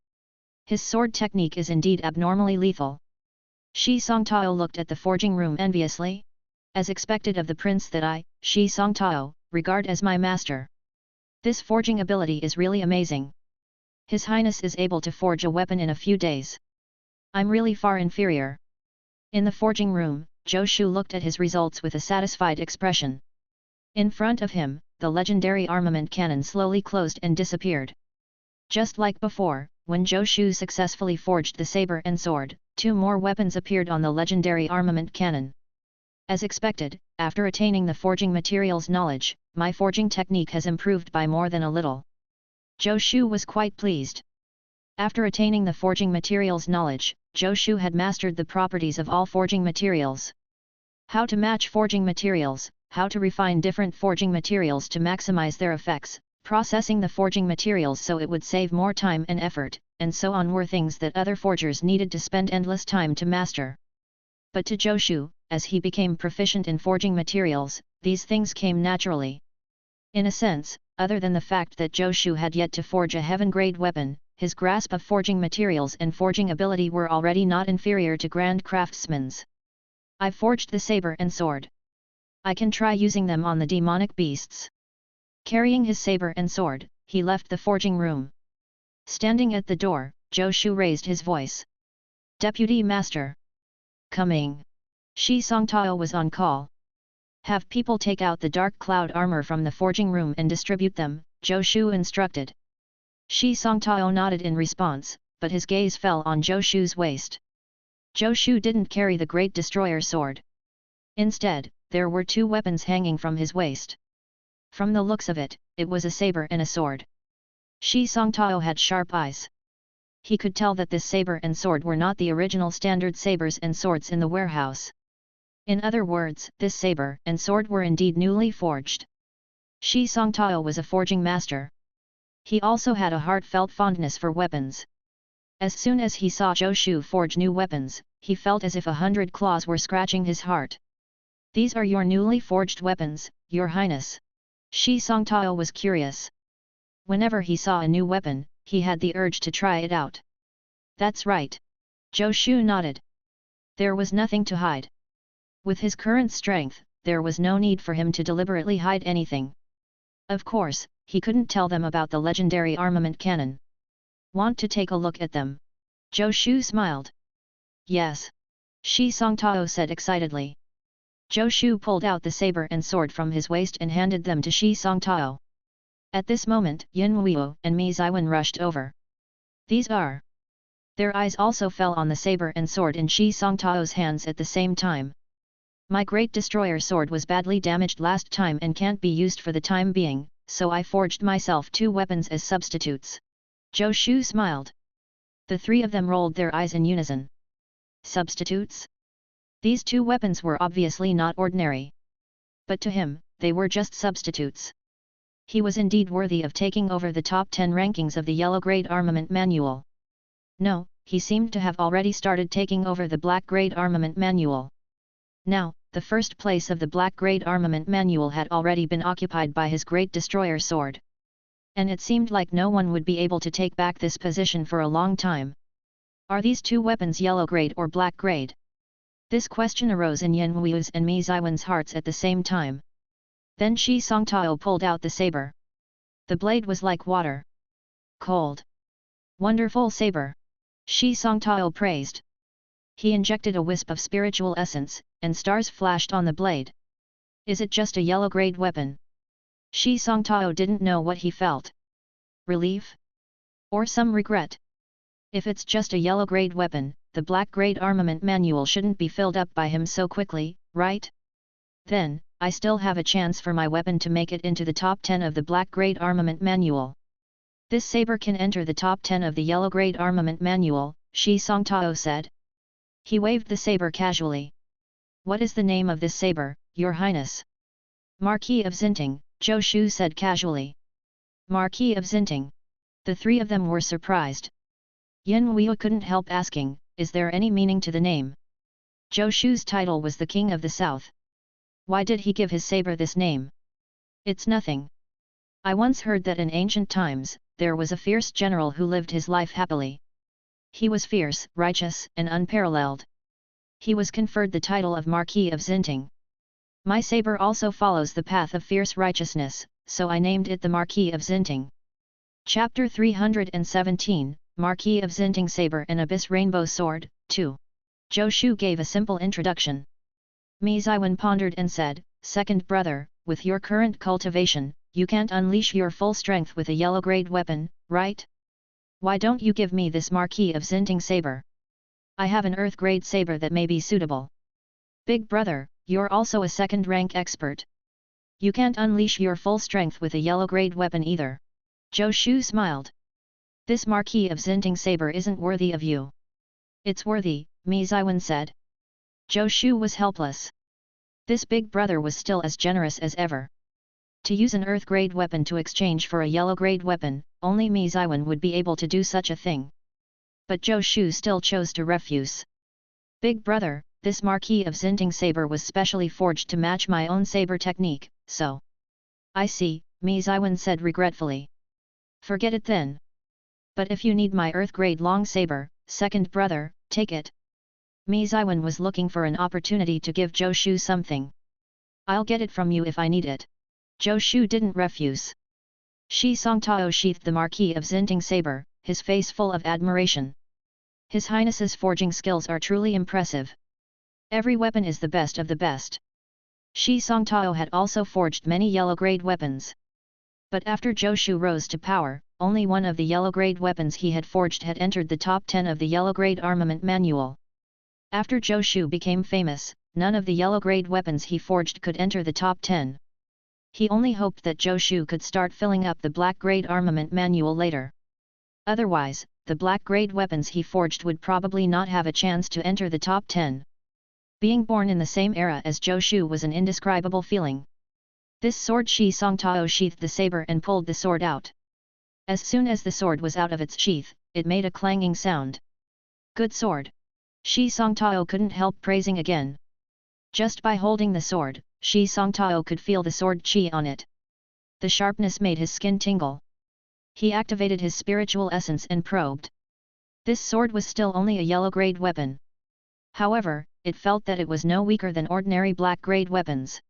His sword technique is indeed abnormally lethal. Shi Songtao looked at the forging room enviously. As expected of the prince that I, Shi Songtao, regard as my master. This forging ability is really amazing. His Highness is able to forge a weapon in a few days. I'm really far inferior. In the forging room, Zhou Shu looked at his results with a satisfied expression. In front of him, the legendary armament cannon slowly closed and disappeared. Just like before, when Zhou Shu successfully forged the saber and sword, 2 more weapons appeared on the legendary armament cannon. As expected, after attaining the forging materials knowledge, my forging technique has improved by more than a little. Zhou Shu was quite pleased. After attaining the forging materials knowledge, Zhou Shu had mastered the properties of all forging materials. How to match forging materials, how to refine different forging materials to maximize their effects, processing the forging materials so it would save more time and effort, and so on were things that other forgers needed to spend endless time to master. But to Zhou Shu, as he became proficient in forging materials, these things came naturally. In a sense, other than the fact that Zhou Shu had yet to forge a heaven-grade weapon, his grasp of forging materials and forging ability were already not inferior to grand craftsmen's. I've forged the saber and sword. I can try using them on the demonic beasts. Carrying his saber and sword, he left the forging room. Standing at the door, Zhou Shu raised his voice. Deputy Master. Coming. Shi Songtao was on call. Have people take out the dark cloud armor from the forging room and distribute them, Zhou Shu instructed. Shi Songtao nodded in response, but his gaze fell on Zhou Shu's waist. Zhou Shu didn't carry the Great Destroyer sword. Instead, there were 2 weapons hanging from his waist. From the looks of it, it was a saber and a sword. Shi Songtao had sharp eyes. He could tell that this saber and sword were not the original standard sabers and swords in the warehouse. In other words, this saber and sword were indeed newly forged. Shi Songtao was a forging master. He also had a heartfelt fondness for weapons. As soon as he saw Zhou Shu forge new weapons, he felt as if 100 claws were scratching his heart. These are your newly forged weapons, Your Highness. Shi Songtao was curious. Whenever he saw a new weapon, he had the urge to try it out. That's right. Zhou Shu nodded. There was nothing to hide. With his current strength, there was no need for him to deliberately hide anything. Of course, he couldn't tell them about the legendary armament cannon. Want to take a look at them? Zhou Shu smiled. Yes. Shi Songtao said excitedly. Zhou Shu pulled out the saber and sword from his waist and handed them to Shi Songtao. At this moment, Yin Wuo and Mi Ziwen rushed over. These are. Their eyes also fell on the saber and sword in Shi Songtao's hands at the same time. My Great Destroyer sword was badly damaged last time and can't be used for the time being, so I forged myself 2 weapons as substitutes. Zhou Shu smiled. The 3 of them rolled their eyes in unison. Substitutes? These 2 weapons were obviously not ordinary. But to him, they were just substitutes. He was indeed worthy of taking over the top 10 rankings of the Yellow Grade Armament Manual. No, he seemed to have already started taking over the Black Grade Armament Manual. Now, the first place of the Black Grade Armament Manual had already been occupied by his Great Destroyer sword. And it seemed like no one would be able to take back this position for a long time. Are these 2 weapons Yellow Grade or Black Grade? This question arose in Yin Wu's and Mi Ziwen's hearts at the same time. Then Shi Songtao pulled out the saber. The blade was like water. Cold. Wonderful saber. Shi Songtao praised. He injected a wisp of spiritual essence, and stars flashed on the blade. Is it just a yellow grade weapon? Shi Songtao didn't know what he felt. Relief? Or some regret? If it's just a yellow grade weapon, the Black Grade Armament Manual shouldn't be filled up by him so quickly, right? Then, I still have a chance for my weapon to make it into the top 10 of the Black Grade Armament Manual. This saber can enter the top 10 of the Yellow Grade Armament Manual, Shi Songtao said. He waved the saber casually. What is the name of this saber, Your Highness? Marquis of Xinting, Zhou Shu said casually. Marquis of Xinting. The 3 of them were surprised. Yin Wu couldn't help asking, is there any meaning to the name? Zhou Shu's title was the King of the South. Why did he give his saber this name? It's nothing. I once heard that in ancient times, there was a fierce general who lived his life happily. He was fierce, righteous, and unparalleled. He was conferred the title of Marquis of Xinting. My saber also follows the path of fierce righteousness, so I named it the Marquis of Xinting. Chapter 317, Marquis of Xinting Saber and Abyss Rainbow Sword, 2. Zhou Shu gave a simple introduction. Mi Ziwen pondered and said, Second brother, with your current cultivation, you can't unleash your full strength with a yellow grade weapon, right? Why don't you give me this Marquis of Zinting saber? I have an Earth-grade saber that may be suitable. Big brother, you're also a second-rank expert. You can't unleash your full strength with a yellow-grade weapon either. Zhou Shu smiled. This Marquis of Zinting saber isn't worthy of you. It's worthy, Mi Ziwen said. Zhou Shu was helpless. This big brother was still as generous as ever. To use an Earth-grade weapon to exchange for a yellow-grade weapon, only Mi Ziwen would be able to do such a thing. But Zhou Shu still chose to refuse. Big brother, this Marquis of Zinting saber was specially forged to match my own saber technique, so... I see, Mi Ziwen said regretfully. Forget it then. But if you need my Earth-grade long saber, second brother, take it. Mi Ziwen was looking for an opportunity to give Zhou Shu something. I'll get it from you if I need it. Zhou Shu didn't refuse. Shi Songtao sheathed the Marquis of Zinting saber, his face full of admiration. His Highness's forging skills are truly impressive. Every weapon is the best of the best. Shi Songtao had also forged many yellow-grade weapons. But after Zhou Shu rose to power, only one of the yellow-grade weapons he had forged had entered the top 10 of the yellow-grade armament manual. After Zhou Shu became famous, none of the yellow-grade weapons he forged could enter the top 10. He only hoped that Zhou Shu could start filling up the black-grade armament manual later. Otherwise, the black-grade weapons he forged would probably not have a chance to enter the top 10. Being born in the same era as Zhou Shu was an indescribable feeling. This sword Shi Songtao sheathed the saber and pulled the sword out. As soon as the sword was out of its sheath, it made a clanging sound. Good sword! Shi Songtao couldn't help praising again. Just by holding the sword, Shi Songtao could feel the sword qi on it. The sharpness made his skin tingle. He activated his spiritual essence and probed. This sword was still only a yellow-grade weapon. However, it felt that it was no weaker than ordinary black-grade weapons.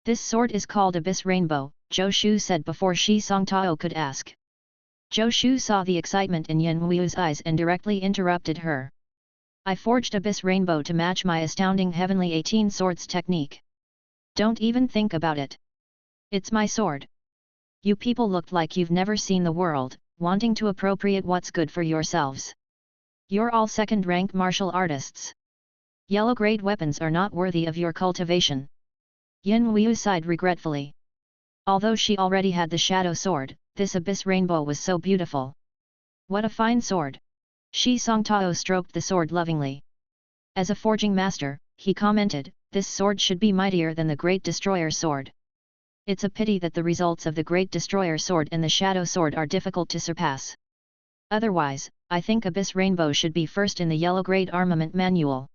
This sword is called Abyss Rainbow, Zhou Shu said before Shi Songtao could ask. Zhou Shu saw the excitement in Yan Wu's eyes and directly interrupted her. I forged Abyss Rainbow to match my astounding Heavenly 18 Swords technique. Don't even think about it. It's my sword. You people looked like you've never seen the world, wanting to appropriate what's good for yourselves. You're all second-rank martial artists. Yellow-grade weapons are not worthy of your cultivation. Yan Wu sighed regretfully. Although she already had the shadow sword, this Abyss Rainbow was so beautiful. What a fine sword! Shi Songtao stroked the sword lovingly. As a forging master, he commented, this sword should be mightier than the Great Destroyer sword. It's a pity that the results of the Great Destroyer sword and the Shadow sword are difficult to surpass. Otherwise, I think Abyss Rainbow should be first in the yellow-grade armament manual.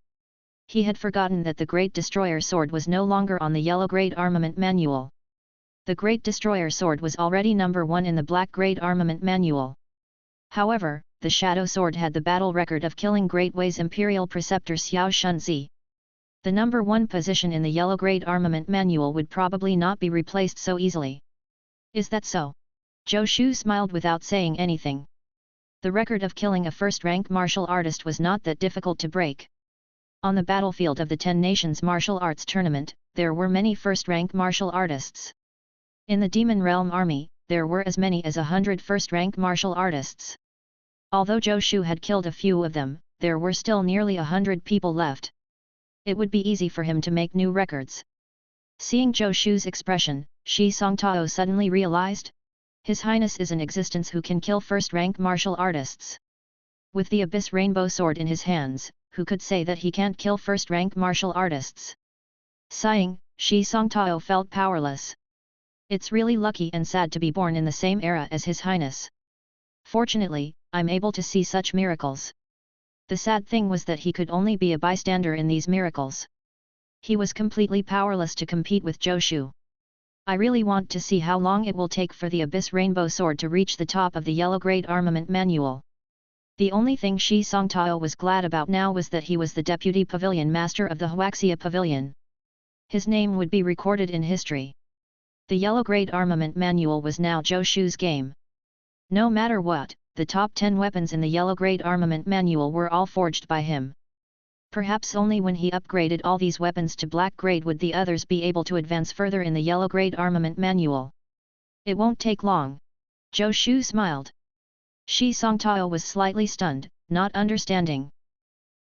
He had forgotten that the Great Destroyer sword was no longer on the yellow-grade armament manual. The Great Destroyer sword was already number 1 in the black-grade armament manual. However, the Shadow sword had the battle record of killing Great Wei's Imperial Preceptor Xiao Shunzi. The number 1 position in the yellow-grade armament manual would probably not be replaced so easily. Is that so? Zhou Shu smiled without saying anything. The record of killing a first-rank martial artist was not that difficult to break. On the battlefield of the 10 Nations Martial Arts Tournament, there were many first-rank martial artists. In the Demon Realm Army, there were as many as 100 first-rank martial artists. Although Zhou Shu had killed a few of them, there were still nearly 100 people left. It would be easy for him to make new records. Seeing Zhou Shu's expression, Shi Songtao suddenly realized, His Highness is in existence who can kill first-rank martial artists. With the Abyss Rainbow sword in his hands, who could say that he can't kill first-rank martial artists? Sighing, Shi Songtao felt powerless. It's really lucky and sad to be born in the same era as His Highness. Fortunately, I'm able to see such miracles. The sad thing was that he could only be a bystander in these miracles. He was completely powerless to compete with Zhou Shu. I really want to see how long it will take for the Abyss Rainbow sword to reach the top of the yellow-grade armament manual. The only thing Shi Songtao was glad about now was that he was the deputy pavilion master of the Huaxia Pavilion. His name would be recorded in history. The yellow-grade armament manual was now Zhou Shu's game. No matter what, the top 10 weapons in the yellow-grade armament manual were all forged by him. Perhaps only when he upgraded all these weapons to black grade would the others be able to advance further in the yellow-grade armament manual. It won't take long. Zhou Shu smiled. Shi Songtao was slightly stunned, not understanding.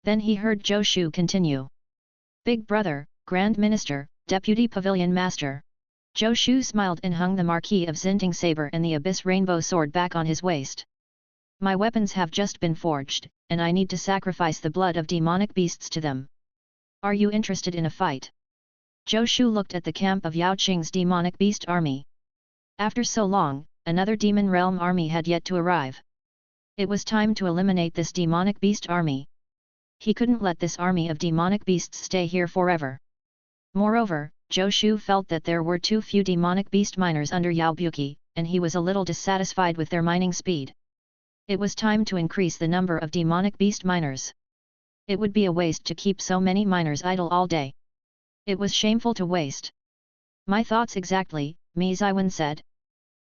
Then he heard Zhou Shu continue. Big brother, Grand Minister, Deputy Pavilion Master. Zhou Shu smiled and hung the Marquis of Xinting saber and the Abyss Rainbow sword back on his waist. My weapons have just been forged, and I need to sacrifice the blood of demonic beasts to them. Are you interested in a fight? Zhou Shu looked at the camp of Yao Qing's demonic beast army. After so long, another demon realm army had yet to arrive. It was time to eliminate this demonic beast army. He couldn't let this army of demonic beasts stay here forever. Moreover, Zhou Shu felt that there were too few demonic beast miners under Yao Buki, and he was a little dissatisfied with their mining speed. It was time to increase the number of demonic beast miners. It would be a waste to keep so many miners idle all day. It was shameful to waste. My thoughts exactly, Mi Ziwen said.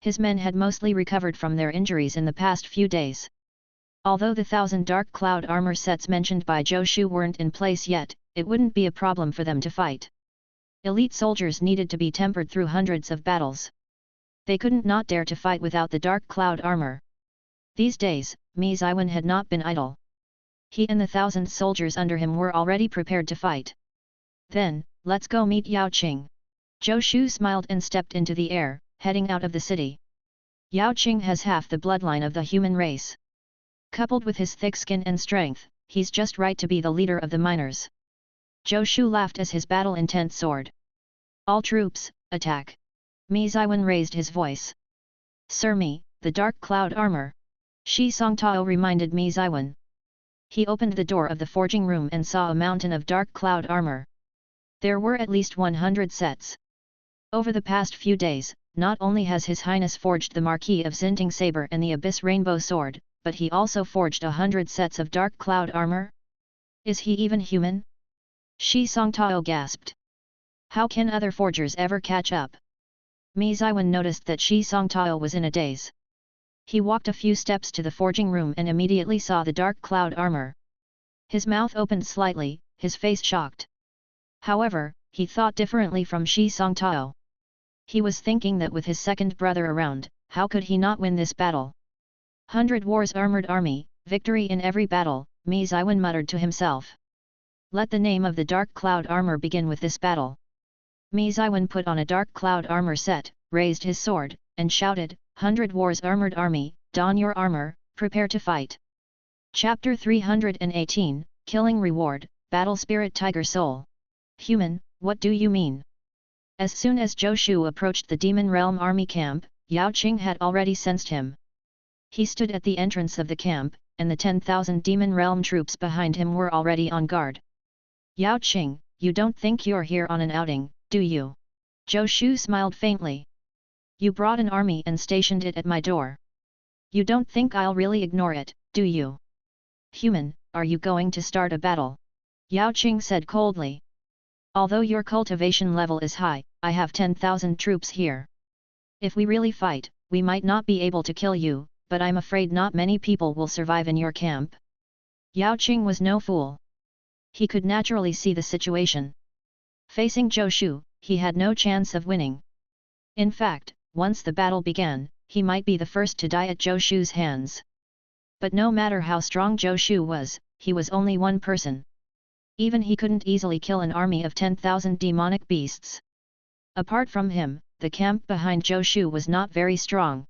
His men had mostly recovered from their injuries in the past few days. Although the 1,000 dark cloud armor sets mentioned by Zhou Shu weren't in place yet, it wouldn't be a problem for them to fight. Elite soldiers needed to be tempered through hundreds of battles. They couldn't not dare to fight without the dark cloud armor. These days, Mi Ziwen had not been idle. He and the 1,000 soldiers under him were already prepared to fight. Then, let's go meet Yao Qing. Zhou Shu smiled and stepped into the air, heading out of the city. Yao Qing has half the bloodline of the human race. Coupled with his thick skin and strength, he's just right to be the leader of the miners. Zhou Shu laughed as his battle-intent soared. All troops, attack! Mi Ziwen raised his voice. Sir Mi, the dark cloud armor. Shi Songtao reminded Mi Ziwen. He opened the door of the forging room and saw a mountain of dark cloud armor. There were at least 100 sets. Over the past few days, not only has His Highness forged the Marquis of Xinting saber and the Abyss Rainbow sword, but he also forged 100 sets of dark cloud armor? Is he even human? Shi Songtao gasped. How can other forgers ever catch up? Mi Ziwen noticed that Shi Songtao was in a daze. He walked a few steps to the forging room and immediately saw the dark cloud armor. His mouth opened slightly, his face shocked. However, he thought differently from Shi Songtao. He was thinking that with his second brother around, how could he not win this battle? 100 Wars Armored Army, victory in every battle, Mi Ziwen muttered to himself. Let the name of the dark cloud armor begin with this battle. Mi Ziwen put on a dark cloud armor set, raised his sword, and shouted, 100 Wars Armored Army, don your armor, prepare to fight. Chapter 318, Killing Reward, Battle Spirit Tiger Soul. Human, what do you mean? As soon as Zhou Shu approached the Demon Realm army camp, Yao Qing had already sensed him. He stood at the entrance of the camp, and the 10,000 Demon Realm troops behind him were already on guard. Yao Qing, you don't think you're here on an outing, do you? Zhou Shu smiled faintly. You brought an army and stationed it at my door. You don't think I'll really ignore it, do you? Human, are you going to start a battle? Yao Qing said coldly. Although your cultivation level is high, I have 10,000 troops here. If we really fight, we might not be able to kill you, but I'm afraid not many people will survive in your camp. Yao Qing was no fool. He could naturally see the situation. Facing Zhou Shu, he had no chance of winning. In fact, once the battle began, he might be the first to die at Zhou Shu's hands. But no matter how strong Zhou Shu was, he was only one person. Even he couldn't easily kill an army of 10,000 demonic beasts. Apart from him, the camp behind Zhou Shu was not very strong.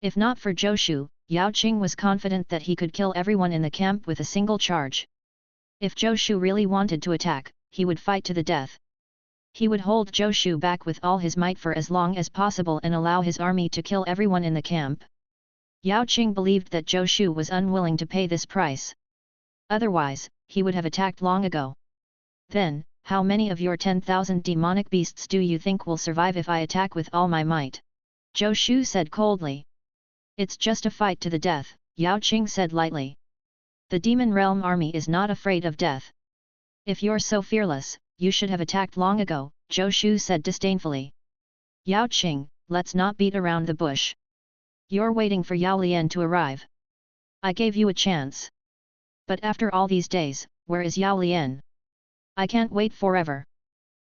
If not for Zhou Shu, Yao Qing was confident that he could kill everyone in the camp with a single charge. If Zhou Shu really wanted to attack, he would fight to the death. He would hold Zhou Shu back with all his might for as long as possible and allow his army to kill everyone in the camp. Yao Qing believed that Zhou Shu was unwilling to pay this price. Otherwise, he would have attacked long ago. Then, how many of your 10,000 demonic beasts do you think will survive if I attack with all my might? Zhou Shu said coldly. It's just a fight to the death, Yao Qing said lightly. The Demon Realm army is not afraid of death. If you're so fearless, you should have attacked long ago, Zhou Shu said disdainfully. Yao Qing, let's not beat around the bush. You're waiting for Yao Lian to arrive. I gave you a chance. But after all these days, where is Yao Lian? I can't wait forever.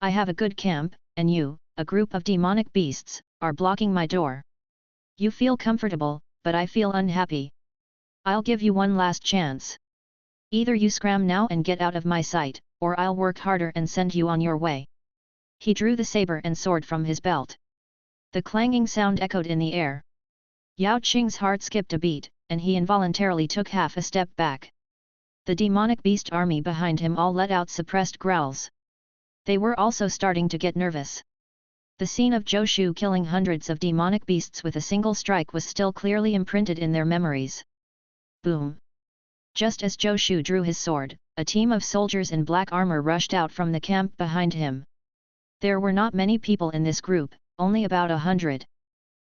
I have a good camp, and you, a group of demonic beasts, are blocking my door. You feel comfortable, but I feel unhappy. I'll give you one last chance. Either you scram now and get out of my sight, or I'll work harder and send you on your way." He drew the saber and sword from his belt. The clanging sound echoed in the air. Yao Qing's heart skipped a beat, and he involuntarily took half a step back. The demonic beast army behind him all let out suppressed growls. They were also starting to get nervous. The scene of Zhou Shu killing hundreds of demonic beasts with a single strike was still clearly imprinted in their memories. Boom! Just as Zhou Shu drew his sword, a team of soldiers in black armor rushed out from the camp behind him. There were not many people in this group, only about 100.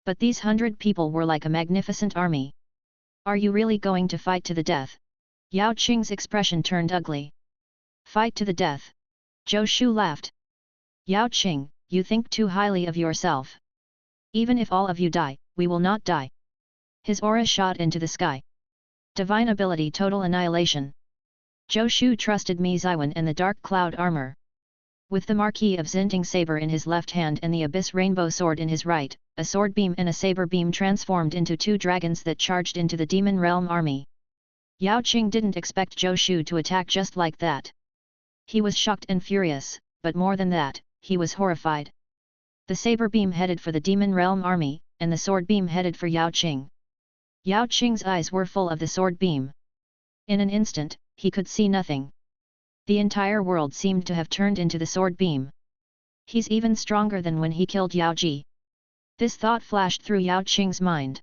But these 100 people were like a magnificent army. "Are you really going to fight to the death?" Yao Qing's expression turned ugly. "Fight to the death?" Zhou Shu laughed. "Yao Qing, you think too highly of yourself. Even if all of you die, we will not die." His aura shot into the sky. Divine ability total annihilation. Zhou Shu trusted Mi Ziwen and the dark cloud armor. With the Marquis of Xinting saber in his left hand and the Abyss Rainbow sword in his right, a sword beam and a saber beam transformed into two dragons that charged into the Demon Realm army. Yao Qing didn't expect Zhou Shu to attack just like that. He was shocked and furious, but more than that, he was horrified. The saber beam headed for the Demon Realm army, and the sword beam headed for Yao Qing. Yao Qing's eyes were full of the sword beam. In an instant, he could see nothing. The entire world seemed to have turned into the sword beam. He's even stronger than when he killed Yao Ji. This thought flashed through Yao Qing's mind.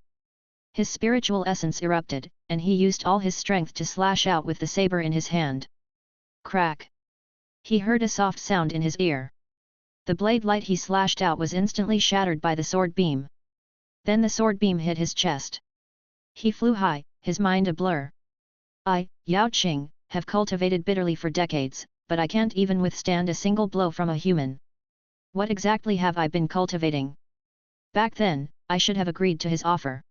His spiritual essence erupted, and he used all his strength to slash out with the saber in his hand. Crack! He heard a soft sound in his ear. The blade light he slashed out was instantly shattered by the sword beam. Then the sword beam hit his chest. He flew high, his mind a blur. "I, Yao Qing, have cultivated bitterly for decades, but I can't even withstand a single blow from a human. What exactly have I been cultivating? Back then, I should have agreed to his offer.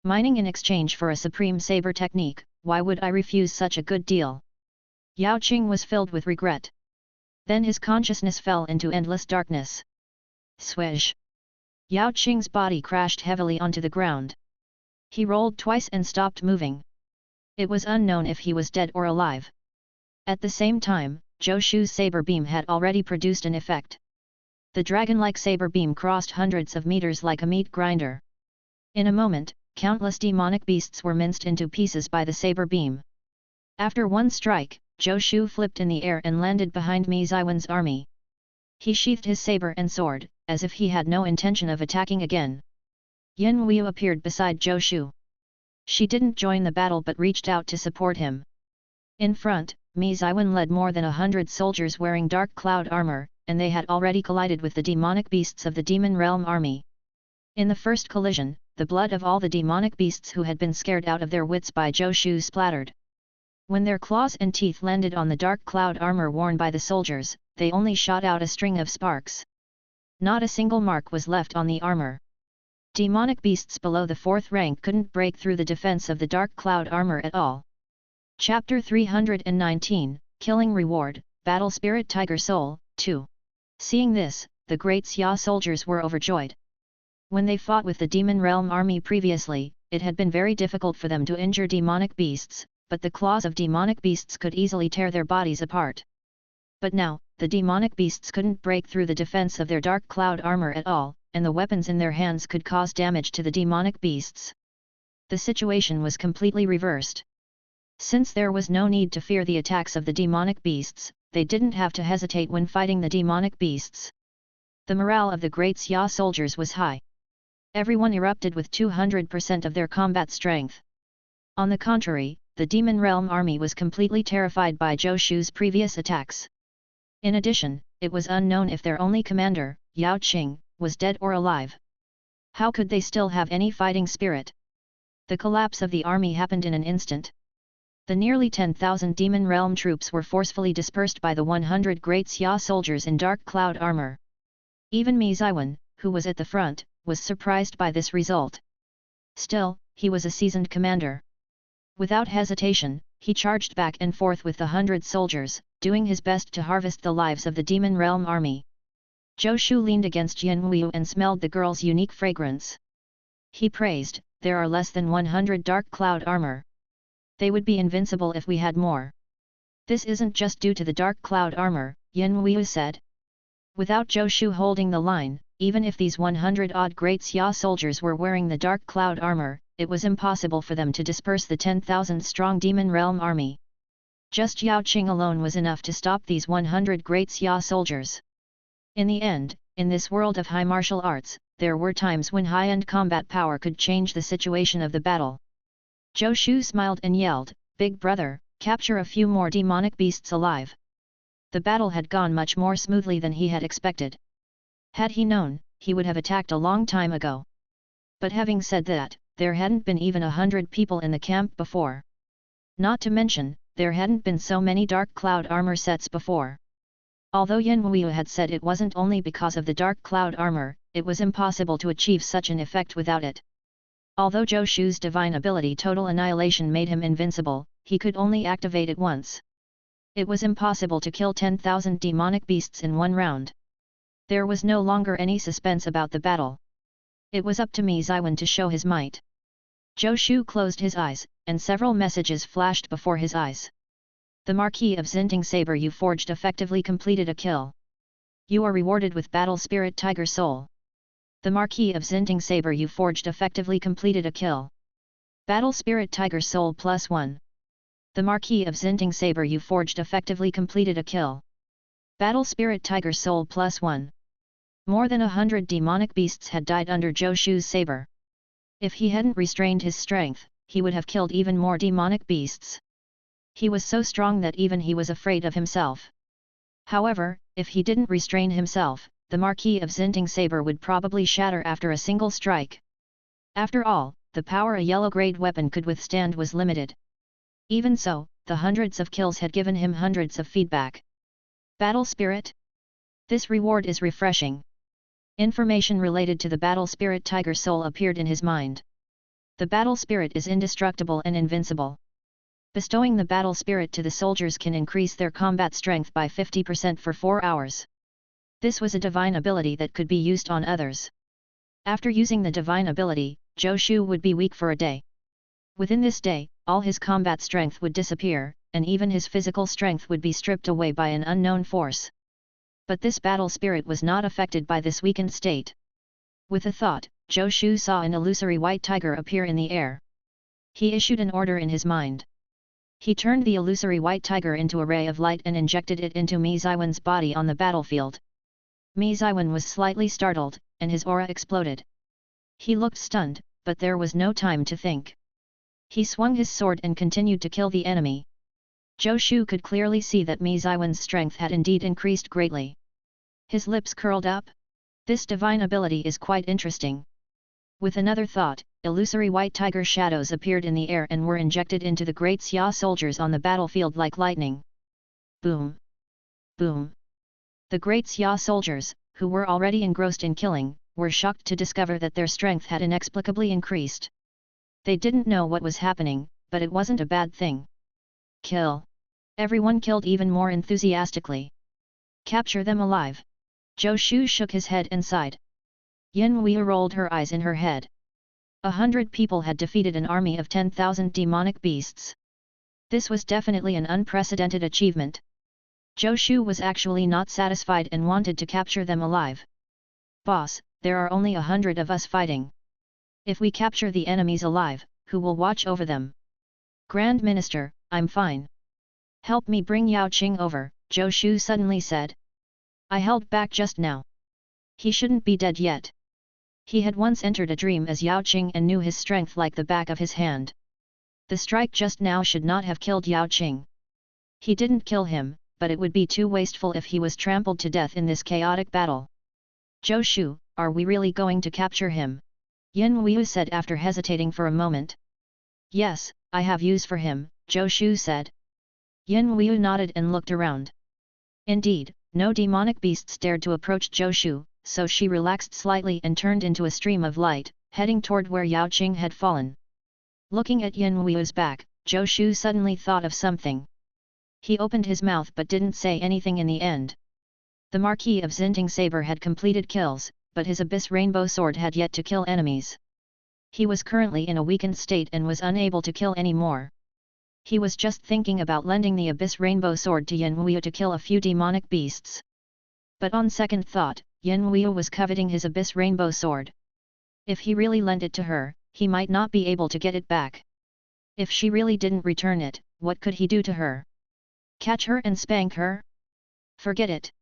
Mining in exchange for a supreme saber technique, why would I refuse such a good deal?" Yao Qing was filled with regret. Then his consciousness fell into endless darkness. Swish! Yao Qing's body crashed heavily onto the ground. He rolled twice and stopped moving. It was unknown if he was dead or alive. At the same time, Zhou Shu's saber beam had already produced an effect. The dragon-like saber beam crossed hundreds of meters like a meat grinder. In a moment, countless demonic beasts were minced into pieces by the saber beam. After one strike, Zhou Shu flipped in the air and landed behind Mi Ziwen's army. He sheathed his saber and sword, as if he had no intention of attacking again. Yin Wuyu appeared beside Zhou Shu. She didn't join the battle but reached out to support him. In front, Mi Ziwen led more than 100 soldiers wearing dark cloud armor, and they had already collided with the demonic beasts of the Demon Realm army. In the first collision, the blood of all the demonic beasts who had been scared out of their wits by Zhou Shu splattered. When their claws and teeth landed on the dark cloud armor worn by the soldiers, they only shot out a string of sparks. Not a single mark was left on the armor. Demonic beasts below the 4th rank couldn't break through the defense of the dark cloud armor at all. Chapter 319, Killing Reward, Battle Spirit Tiger Soul, 2. Seeing this, the Great Xia soldiers were overjoyed. When they fought with the Demon Realm army previously, it had been very difficult for them to injure demonic beasts, but the claws of demonic beasts could easily tear their bodies apart. But now, the demonic beasts couldn't break through the defense of their dark cloud armor at all, and the weapons in their hands could cause damage to the demonic beasts. The situation was completely reversed. Since there was no need to fear the attacks of the demonic beasts, they didn't have to hesitate when fighting the demonic beasts. The morale of the Great Xia soldiers was high. Everyone erupted with 200% of their combat strength. On the contrary, the Demon Realm army was completely terrified by Zhou Shu's previous attacks. In addition, it was unknown if their only commander, Yao Qing, was dead or alive. How could they still have any fighting spirit? The collapse of the army happened in an instant. The nearly 10,000 Demon Realm troops were forcefully dispersed by the 100 Great Xia soldiers in dark cloud armor. Even Mi Ziwen, who was at the front, was surprised by this result. Still, he was a seasoned commander. Without hesitation, he charged back and forth with the 100 soldiers, doing his best to harvest the lives of the Demon Realm army. Zhou Shu leaned against Yin Wuyu and smelled the girl's unique fragrance. He praised, there are less than 100 dark cloud armor. They would be invincible if we had more. This isn't just due to the dark cloud armor, Yin Wu said. Without Zhou Shu holding the line, even if these 100-odd Great Xia soldiers were wearing the dark cloud armor, it was impossible for them to disperse the 10,000-strong Demon Realm army. Just Yao Qing alone was enough to stop these 100 Great Xia soldiers. In the end, in this world of high martial arts, there were times when high-end combat power could change the situation of the battle. Zhou Shu smiled and yelled, "Big brother, capture a few more demonic beasts alive." The battle had gone much more smoothly than he had expected. Had he known, he would have attacked a long time ago. But having said that, there hadn't been even 100 people in the camp before. Not to mention, there hadn't been so many dark cloud armor sets before. Although Yin Wu had said it wasn't only because of the dark cloud armor, it was impossible to achieve such an effect without it. Although Zhou Shu's divine ability Total Annihilation made him invincible, he could only activate it once. It was impossible to kill 10,000 demonic beasts in one round. There was no longer any suspense about the battle. It was up to Mi Ziwen to show his might. Zhou Shu closed his eyes, and several messages flashed before his eyes. The Marquis of Xinting saber you forged effectively completed a kill. You are rewarded with Battle Spirit Tiger Soul. The Marquis of Xinting saber you forged effectively completed a kill. Battle Spirit Tiger Soul +1. The Marquis of Xinting saber you forged effectively completed a kill. Battle Spirit Tiger Soul +1. More than 100 demonic beasts had died under Zhou Shu's saber. If he hadn't restrained his strength, he would have killed even more demonic beasts. He was so strong that even he was afraid of himself. However, if he didn't restrain himself, the Marquis of Xinting saber would probably shatter after a single strike. After all, the power a yellow-grade weapon could withstand was limited. Even so, the hundreds of kills had given him hundreds of feedback. Battle Spirit? This reward is refreshing. Information related to the Battle Spirit Tiger Soul appeared in his mind. The Battle Spirit is indestructible and invincible. Bestowing the Battle Spirit to the soldiers can increase their combat strength by 50% for 4 hours. This was a divine ability that could be used on others. After using the divine ability, Zhou Shu would be weak for a day. Within this day, all his combat strength would disappear, and even his physical strength would be stripped away by an unknown force. But this battle spirit was not affected by this weakened state. With a thought, Zhou Shu saw an illusory white tiger appear in the air. He issued an order in his mind. He turned the illusory white tiger into a ray of light and injected it into Mi Ziwen's body on the battlefield. Mi Ziwen was slightly startled, and his aura exploded. He looked stunned, but there was no time to think. He swung his sword and continued to kill the enemy. Zhou Shu could clearly see that Mi Ziwen's strength had indeed increased greatly. His lips curled up. This divine ability is quite interesting. With another thought, illusory white tiger shadows appeared in the air and were injected into the Great Xia soldiers on the battlefield like lightning. Boom! Boom! The Great Xia soldiers, who were already engrossed in killing, were shocked to discover that their strength had inexplicably increased. They didn't know what was happening, but it wasn't a bad thing. Kill! Everyone killed even more enthusiastically. Capture them alive! Zhou Shu shook his head and sighed. Yin Wu rolled her eyes in her head. 100 people had defeated an army of 10,000 demonic beasts. This was definitely an unprecedented achievement. Zhou Shu was actually not satisfied and wanted to capture them alive. Boss, there are only 100 of us fighting. If we capture the enemies alive, who will watch over them? Grand Minister, I'm fine. Help me bring Yao Qing over, Zhou Shu suddenly said. I held back just now. He shouldn't be dead yet. He had once entered a dream as Yao Qing and knew his strength like the back of his hand. The strike just now should not have killed Yao Qing. He didn't kill him, but it would be too wasteful if he was trampled to death in this chaotic battle. Zhou Shu, are we really going to capture him? Yin Wu said after hesitating for a moment. Yes, I have use for him, Zhou Shu said. Yin Wu nodded and looked around. Indeed, no demonic beasts dared to approach Zhou Shu, so she relaxed slightly and turned into a stream of light, heading toward where Yao Qing had fallen. Looking at Yin Wu's back, Zhou Shu suddenly thought of something. He opened his mouth but didn't say anything in the end. The Marquis of Xinting saber had completed kills, but his Abyss Rainbow Sword had yet to kill enemies. He was currently in a weakened state and was unable to kill any more. He was just thinking about lending the Abyss Rainbow Sword to Yin Wuya to kill a few demonic beasts. But on second thought, Yin Wuya was coveting his Abyss Rainbow Sword. If he really lent it to her, he might not be able to get it back. If she really didn't return it, what could he do to her? Catch her and spank her? Forget it.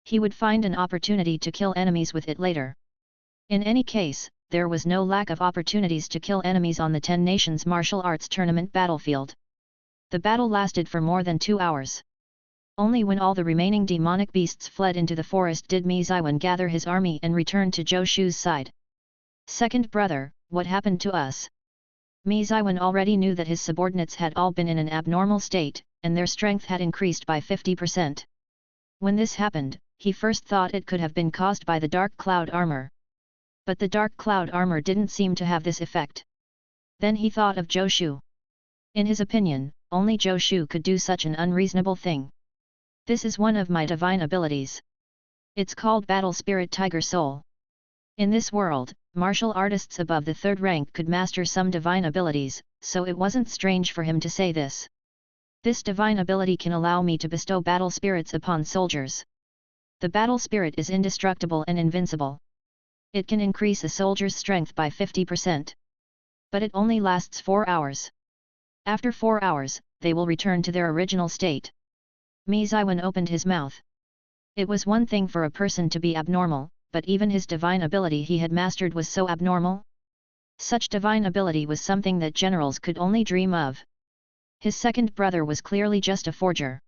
He would find an opportunity to kill enemies with it later. In any case, there was no lack of opportunities to kill enemies on the 10 Nations Martial Arts Tournament battlefield. The battle lasted for more than 2 hours. Only when all the remaining demonic beasts fled into the forest did Mi Ziwen gather his army and return to Zhou Shu's side. Second brother, what happened to us? Mi Ziwen already knew that his subordinates had all been in an abnormal state, and their strength had increased by 50%. When this happened, he first thought it could have been caused by the Dark Cloud armor. But the Dark Cloud armor didn't seem to have this effect. Then he thought of Zhou Shu. In his opinion, only Zhou Shu could do such an unreasonable thing. This is one of my divine abilities. It's called Battle Spirit Tiger Soul. In this world, martial artists above the 3rd rank could master some divine abilities, so it wasn't strange for him to say this. This divine ability can allow me to bestow battle spirits upon soldiers. The battle spirit is indestructible and invincible. It can increase a soldier's strength by 50%. But it only lasts 4 hours. After 4 hours, they will return to their original state. Mi Ziwen opened his mouth. It was one thing for a person to be abnormal, but even his divine ability he had mastered was so abnormal. Such divine ability was something that generals could only dream of. His second brother was clearly just a forger.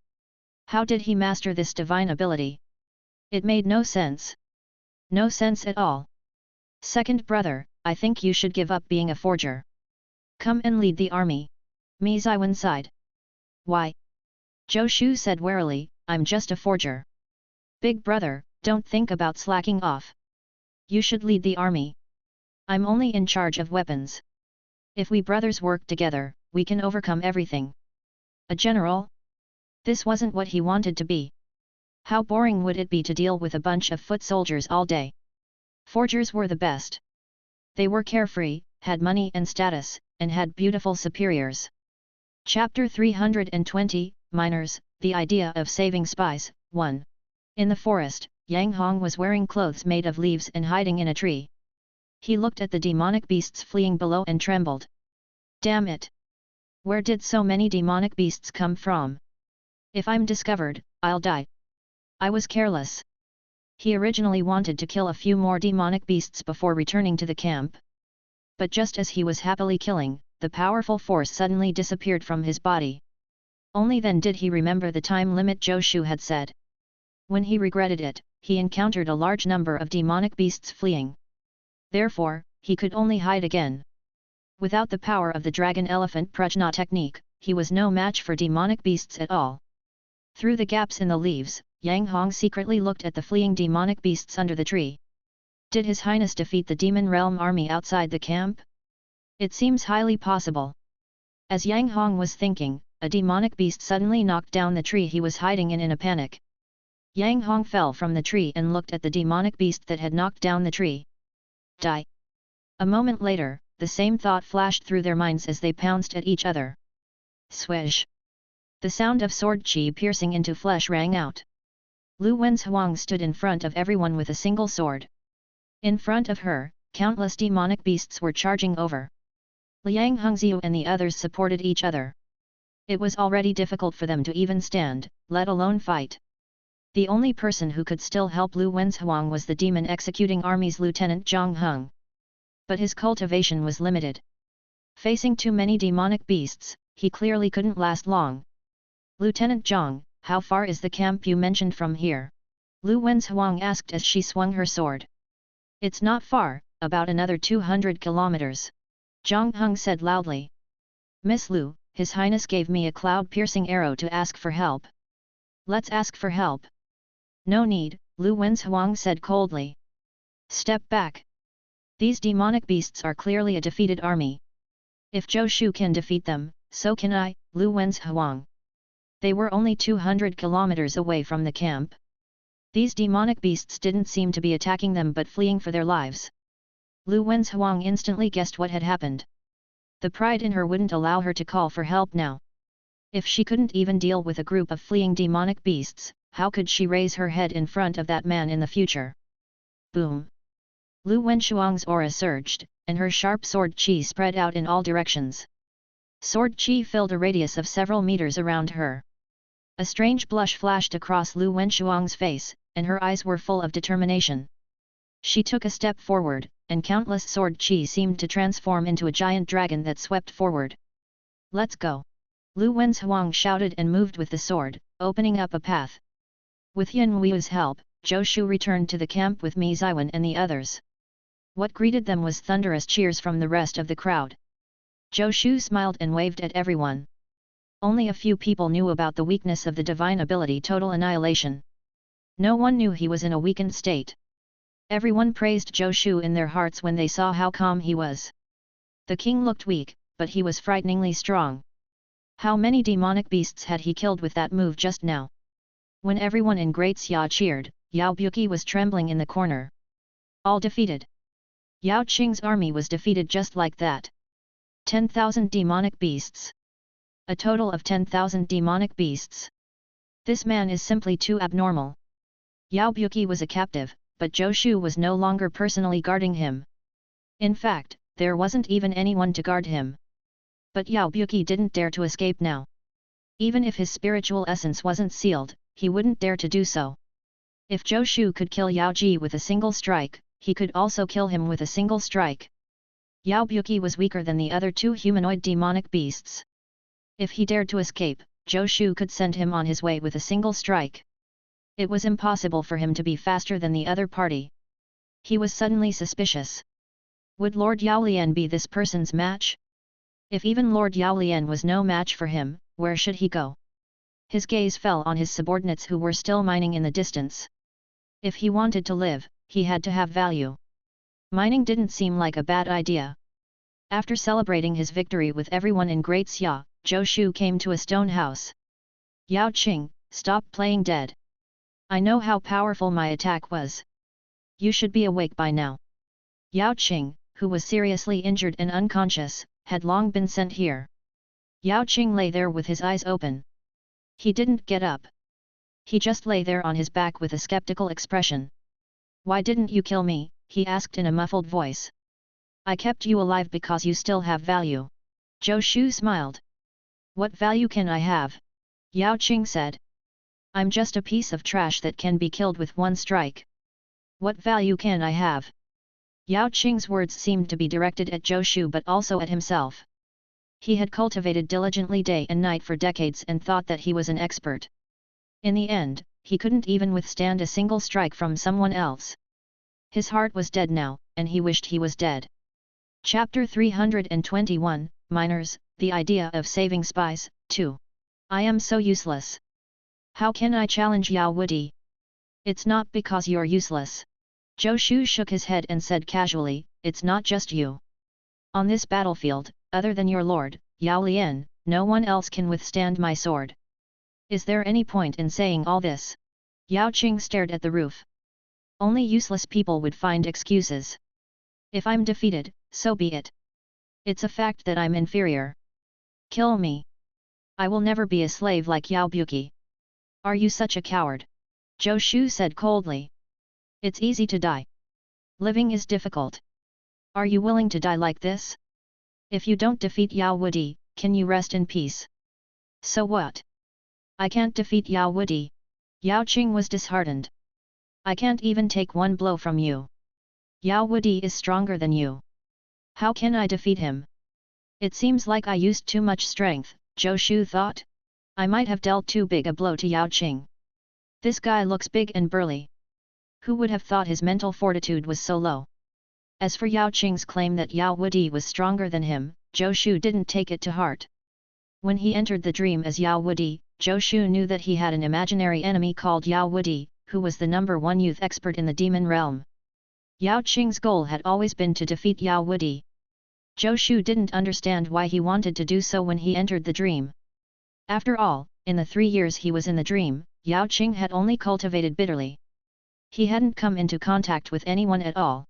How did he master this divine ability? It made no sense. No sense at all. Second brother, I think you should give up being a forger. Come and lead the army. Mi Ziwen sighed. Why? Zhou Shu said warily, I'm just a forger. Big brother, don't think about slacking off. You should lead the army. I'm only in charge of weapons. If we brothers work together, we can overcome everything. A general? This wasn't what he wanted to be. How boring would it be to deal with a bunch of foot soldiers all day? Forgers were the best. They were carefree, had money and status, and had beautiful superiors. Chapter 320, Miners, The Idea of Saving Spies, 1. In the forest, Yang Hong was wearing clothes made of leaves and hiding in a tree. He looked at the demonic beasts fleeing below and trembled. Damn it! Where did so many demonic beasts come from? If I'm discovered, I'll die. I was careless. He originally wanted to kill a few more demonic beasts before returning to the camp. But just as he was happily killing, the powerful force suddenly disappeared from his body. Only then did he remember the time limit Zhou Shu had said. When he regretted it, he encountered a large number of demonic beasts fleeing. Therefore, he could only hide again. Without the power of the Dragon Elephant Prajna Technique, he was no match for demonic beasts at all. Through the gaps in the leaves, Yang Hong secretly looked at the fleeing demonic beasts under the tree. Did His Highness defeat the Demon Realm army outside the camp? It seems highly possible. As Yang Hong was thinking, a demonic beast suddenly knocked down the tree he was hiding in a panic. Yang Hong fell from the tree and looked at the demonic beast that had knocked down the tree. Die! A moment later, the same thought flashed through their minds as they pounced at each other. Swish! The sound of sword chi piercing into flesh rang out. Lu Wen's Huang stood in front of everyone with a single sword. In front of her, countless demonic beasts were charging over. Liang Hongxiu and the others supported each other. It was already difficult for them to even stand, let alone fight. The only person who could still help Lu Wen's Huang was the Demon Executing Army's Lieutenant Zhang Heng. But his cultivation was limited. Facing too many demonic beasts, he clearly couldn't last long. Lieutenant Zhang, how far is the camp you mentioned from here? Lu Wen's Huang asked as she swung her sword. It's not far, about another 200 kilometers. Zhang Heng said loudly. Miss Lu, His Highness gave me a cloud-piercing arrow to ask for help. Let's ask for help. No need, Lu Wen's Huang said coldly. Step back. These demonic beasts are clearly a defeated army. If Zhou Shu can defeat them, so can I, Lu Wen's Huang. They were only 200 kilometers away from the camp. These demonic beasts didn't seem to be attacking them but fleeing for their lives. Lu Wen's Huang instantly guessed what had happened. The pride in her wouldn't allow her to call for help now. If she couldn't even deal with a group of fleeing demonic beasts, how could she raise her head in front of that man in the future? Boom! Lu Wenshuang's aura surged, and her sharp sword qi spread out in all directions. Sword qi filled a radius of several meters around her. A strange blush flashed across Lu Wenshuang's face, and her eyes were full of determination. She took a step forward, and countless sword qi seemed to transform into a giant dragon that swept forward. Let's go! Lu Wenshuang shouted and moved with the sword, opening up a path. With Yan Wu's help, Zhou Shu returned to the camp with Mi Ziwen and the others. What greeted them was thunderous cheers from the rest of the crowd. Zhou Shu smiled and waved at everyone. Only a few people knew about the weakness of the divine ability Total Annihilation. No one knew he was in a weakened state. Everyone praised Zhou Shu in their hearts when they saw how calm he was. The king looked weak, but he was frighteningly strong. How many demonic beasts had he killed with that move just now? When everyone in Great Xia cheered, Yao Buqi was trembling in the corner. All defeated. Yao Qing's army was defeated just like that. 10,000 demonic beasts. A total of 10,000 demonic beasts. This man is simply too abnormal. Yao Buqi was a captive, but Zhou Shu was no longer personally guarding him. In fact, there wasn't even anyone to guard him. But Yao Buqi didn't dare to escape now. Even if his spiritual essence wasn't sealed, he wouldn't dare to do so. If Zhou Shu could kill Yao Ji with a single strike, he could also kill him with a single strike. Yao Buqi was weaker than the other two humanoid demonic beasts. If he dared to escape, Zhou Shu could send him on his way with a single strike. It was impossible for him to be faster than the other party. He was suddenly suspicious. Would Lord Yaolian be this person's match? If even Lord Yaolian was no match for him, where should he go? His gaze fell on his subordinates who were still mining in the distance. If he wanted to live, he had to have value. Mining didn't seem like a bad idea. After celebrating his victory with everyone in Great Xia, Zhou Shu came to a stone house. Yao Qing, stop playing dead. I know how powerful my attack was. You should be awake by now. Yao Qing, who was seriously injured and unconscious, had long been sent here. Yao Qing lay there with his eyes open. He didn't get up. He just lay there on his back with a skeptical expression. Why didn't you kill me? He asked in a muffled voice. I kept you alive because you still have value. Zhou Shu smiled. What value can I have? Yao Qing said. I'm just a piece of trash that can be killed with one strike. What value can I have? Yao Qing's words seemed to be directed at Zhou Shu but also at himself. He had cultivated diligently day and night for decades and thought that he was an expert. In the end, he couldn't even withstand a single strike from someone else. His heart was dead now, and he wished he was dead. Chapter 321, Miners, the Idea of Saving Spies, 2. I am so useless. How can I challenge Yao Wudi? It's not because you're useless. Zhou Shu shook his head and said casually, it's not just you. On this battlefield, other than your lord, Yao Lian, no one else can withstand my sword. Is there any point in saying all this? Yao Qing stared at the roof. Only useless people would find excuses. If I'm defeated, so be it. It's a fact that I'm inferior. Kill me. I will never be a slave like Yao Buqi. Are you such a coward? Zhou Shu said coldly. It's easy to die. Living is difficult. Are you willing to die like this? If you don't defeat Yao Wudi, can you rest in peace? So what? I can't defeat Yao Wudi. Yao Qing was disheartened. I can't even take one blow from you. Yao Wudi is stronger than you. How can I defeat him? It seems like I used too much strength, Zhou Shu thought. I might have dealt too big a blow to Yao Qing. This guy looks big and burly. Who would have thought his mental fortitude was so low? As for Yao Qing's claim that Yao Wudi was stronger than him, Zhou Shu didn't take it to heart. When he entered the dream as Yao Wudi, Zhou Shu knew that he had an imaginary enemy called Yao Wudi, who was the #1 youth expert in the demon realm. Yao Qing's goal had always been to defeat Yao Wudi. Zhou Shu didn't understand why he wanted to do so when he entered the dream. After all, in the 3 years he was in the dream, Yao Qing had only cultivated bitterly. He hadn't come into contact with anyone at all.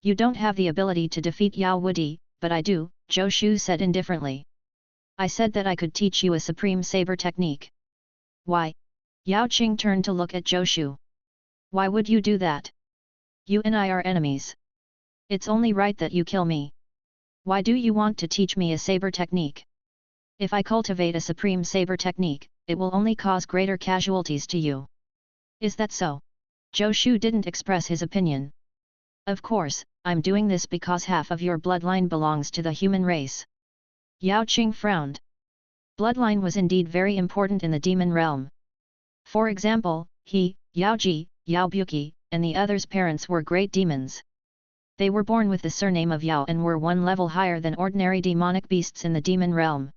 You don't have the ability to defeat Yao Wudi, but I do, Zhou Shu said indifferently. I said that I could teach you a supreme saber technique. Why? Yao Qing turned to look at Zhou Shu. Why would you do that? You and I are enemies. It's only right that you kill me. Why do you want to teach me a saber technique? If I cultivate a supreme saber technique, it will only cause greater casualties to you. Is that so? Zhou Shu didn't express his opinion. Of course, I'm doing this because half of your bloodline belongs to the human race. Yao Qing frowned. Bloodline was indeed very important in the demon realm. For example, he, Yao Ji, Yao Buki, and the others' parents were great demons. They were born with the surname of Yao and were one level higher than ordinary demonic beasts in the demon realm.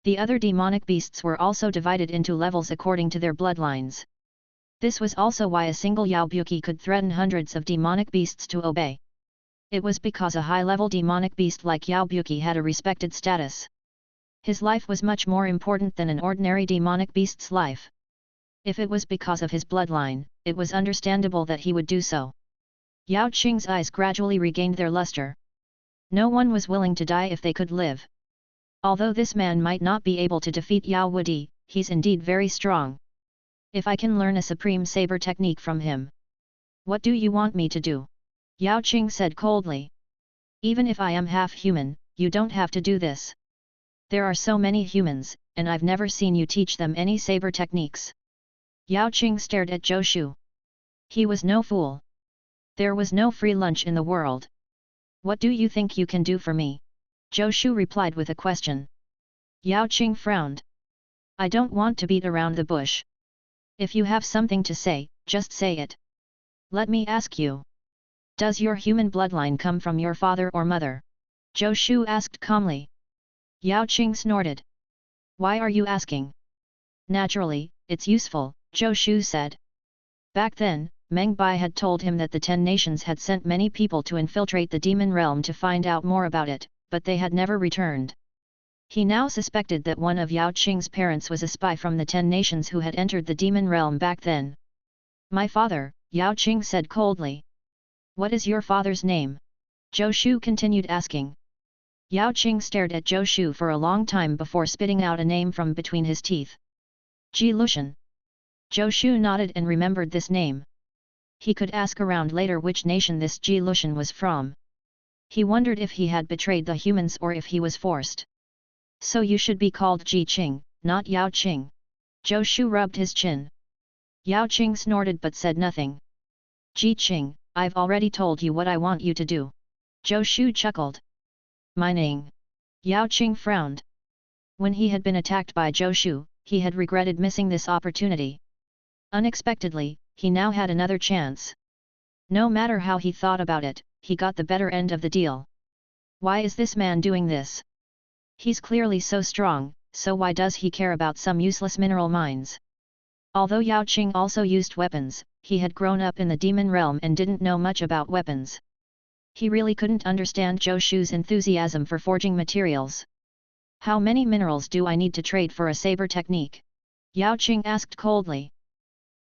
The other demonic beasts were also divided into levels according to their bloodlines. This was also why a single Yao Buki could threaten hundreds of demonic beasts to obey. It was because a high-level demonic beast like Yao Buki had a respected status. His life was much more important than an ordinary demonic beast's life. If it was because of his bloodline, it was understandable that he would do so. Yao Qing's eyes gradually regained their luster. No one was willing to die if they could live. Although this man might not be able to defeat Yao Wudi, he's indeed very strong. If I can learn a supreme saber technique from him. What do you want me to do? Yao Qing said coldly. Even if I am half human, you don't have to do this. There are so many humans, and I've never seen you teach them any saber techniques. Yao Qing stared at Zhou Shu. He was no fool. There was no free lunch in the world. What do you think you can do for me? Zhou Shu replied with a question. Yao Qing frowned. I don't want to beat around the bush. If you have something to say, just say it. Let me ask you. Does your human bloodline come from your father or mother? Zhou Shu asked calmly. Yao Qing snorted. Why are you asking? Naturally, it's useful, Zhou Shu said. Back then, Meng Bai had told him that the 10 nations had sent many people to infiltrate the demon realm to find out more about it, but they had never returned. He now suspected that one of Yao Qing's parents was a spy from the 10 nations who had entered the demon realm back then. My father, Yao Qing said coldly. What is your father's name? Zhou Shu continued asking. Yao Qing stared at Zhou Shu for a long time before spitting out a name from between his teeth. Ji Lushan. Zhou Shu nodded and remembered this name. He could ask around later which nation this Ji Lushan was from. He wondered if he had betrayed the humans or if he was forced. So you should be called Ji Qing, not Yao Qing. Zhou Shu rubbed his chin. Yao Qing snorted but said nothing. Ji Qing, I've already told you what I want you to do. Zhou Shu chuckled. Mining. Yao Qing frowned. When he had been attacked by Zhou Shu, he had regretted missing this opportunity. Unexpectedly, he now had another chance. No matter how he thought about it, he got the better end of the deal. Why is this man doing this? He's clearly so strong, so why does he care about some useless mineral mines? Although Yao Qing also used weapons, he had grown up in the demon realm and didn't know much about weapons. He really couldn't understand Zhou Shu's enthusiasm for forging materials. How many minerals do I need to trade for a saber technique? Yao Qing asked coldly.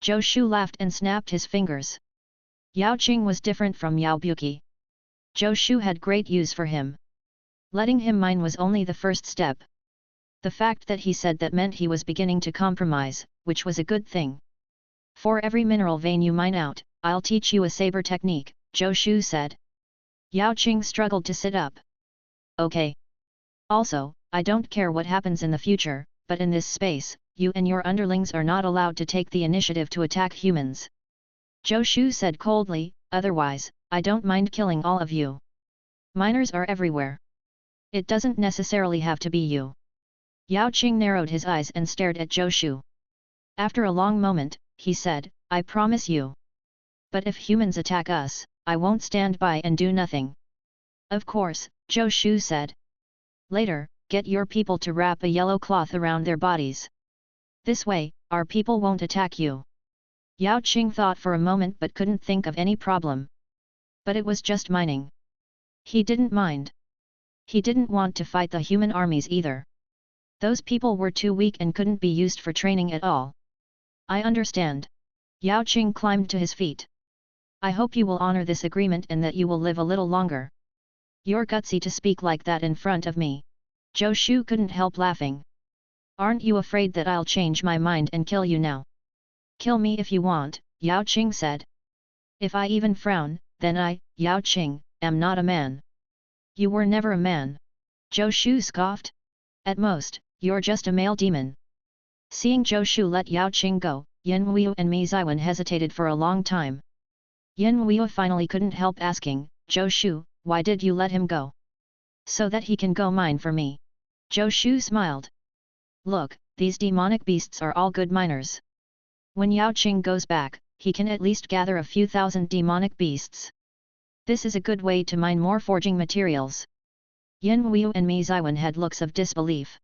Zhou Shu laughed and snapped his fingers. Yao Qing was different from Yao Buki. Zhou Shu had great use for him. Letting him mine was only the first step. The fact that he said that meant he was beginning to compromise, which was a good thing. For every mineral vein you mine out, I'll teach you a saber technique, Zhou Shu said. Yao Qing struggled to sit up. Okay. Also, I don't care what happens in the future, but in this space, you and your underlings are not allowed to take the initiative to attack humans. Zhou Shu said coldly, otherwise, I don't mind killing all of you. Miners are everywhere. It doesn't necessarily have to be you. Yao Qing narrowed his eyes and stared at Zhou Shu. After a long moment, he said, I promise you. But if humans attack us, I won't stand by and do nothing. Of course, Zhou Shu said. Later, get your people to wrap a yellow cloth around their bodies. This way, our people won't attack you. Yao Qing thought for a moment but couldn't think of any problem. But it was just mining. He didn't mind. He didn't want to fight the human armies either. Those people were too weak and couldn't be used for training at all. I understand. Yao Qing climbed to his feet. I hope you will honor this agreement and that you will live a little longer. You're gutsy to speak like that in front of me. Zhou Shu couldn't help laughing. Aren't you afraid that I'll change my mind and kill you now? Kill me if you want, Yao Qing said. If I even frown, then I, Yao Qing, am not a man. You were never a man. Zhou Shu scoffed. At most, you're just a male demon. Seeing Zhou Shu let Yao Qing go, Yin Weiyu and Mi Ziwen hesitated for a long time. Yin Weiyu finally couldn't help asking, Zhou Shu, why did you let him go? So that he can go mine for me. Zhou Shu smiled. Look, these demonic beasts are all good miners. When Yao Qing goes back, he can at least gather a few thousand demonic beasts. This is a good way to mine more forging materials. Yin Weiyu and Mi Ziwen had looks of disbelief.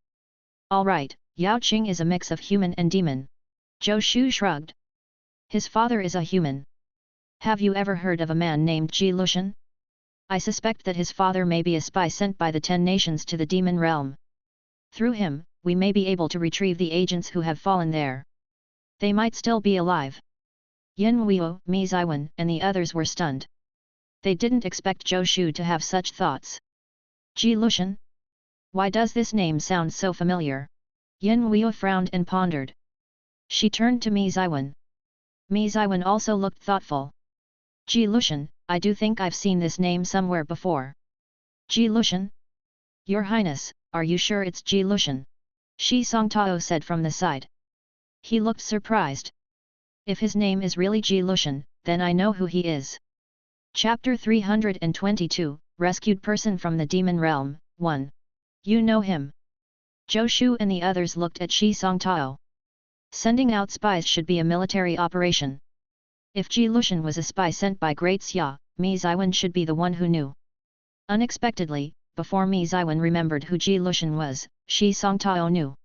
Alright, Yao Qing is a mix of human and demon. Zhou Shu shrugged. His father is a human. Have you ever heard of a man named Ji Lushan? I suspect that his father may be a spy sent by the 10 nations to the demon realm. Through him, we may be able to retrieve the agents who have fallen there. They might still be alive. Yin Weiyu, Mi Ziwen, and the others were stunned. They didn't expect Zhou Shu to have such thoughts. Ji Lushan? Why does this name sound so familiar? Yin Weiyu frowned and pondered. She turned to Mi Ziwen. Mi Ziwen also looked thoughtful. Ji Lushan, I do think I've seen this name somewhere before. Ji Lushan? Your Highness, are you sure it's Ji Lushan? Shi Songtao said from the side. He looked surprised. If his name is really Ji Lushan, then I know who he is. Chapter 322, Rescued Person from the Demon Realm, 1. You know him. Zhou Shu and the others looked at Shi Songtao. Sending out spies should be a military operation. If Ji Lushan was a spy sent by Great Xia, Mi Ziwen should be the one who knew. Unexpectedly, before Mi Ziwen remembered who Ji Lushan was, Shi Songtao knew.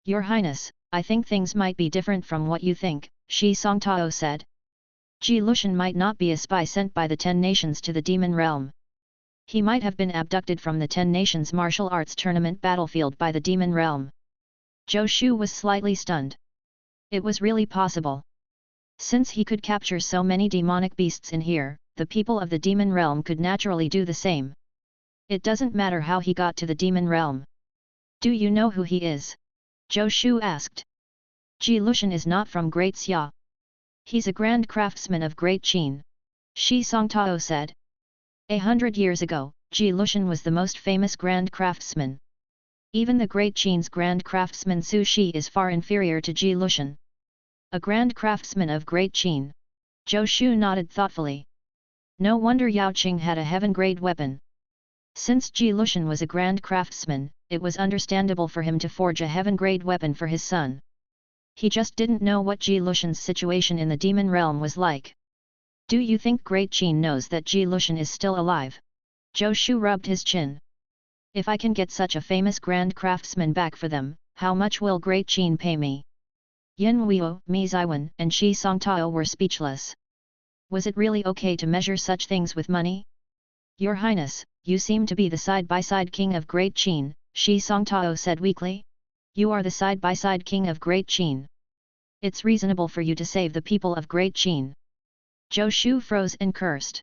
Your Highness, I think things might be different from what you think, Shi Songtao said. Ji Lushan might not be a spy sent by the 10 nations to the demon realm. He might have been abducted from the 10 nations martial arts tournament battlefield by the demon realm. Zhou Shu was slightly stunned. It was really possible. Since he could capture so many demonic beasts in here, the people of the demon realm could naturally do the same. It doesn't matter how he got to the demon realm. Do you know who he is? Zhou Shu asked. Ji Lushan is not from Great Xia. He's a grand craftsman of Great Qin. Shi Songtao said. 100 years ago, Ji Lushan was the most famous grand craftsman. Even the Great Qin's grand craftsman Su Shi is far inferior to Ji Lushan. A grand craftsman of Great Qin. Zhou Shu nodded thoughtfully. No wonder Yao Qing had a heaven-grade weapon. Since Ji Lushan was a grand craftsman, it was understandable for him to forge a heaven-grade weapon for his son. He just didn't know what Ji Lushan's situation in the demon realm was like. Do you think Great Qin knows that Ji Lushan is still alive? Zhou Shu rubbed his chin. If I can get such a famous grand craftsman back for them, how much will Great Qin pay me? Yin Weiyu, Mi Ziwen, and Shi Songtao were speechless. Was it really okay to measure such things with money? Your Highness, you seem to be the side-by-side king of Great Qin, Shi Songtao said weakly. You are the side-by-side king of Great Qin. It's reasonable for you to save the people of Great Qin. Zhou Shu froze and cursed.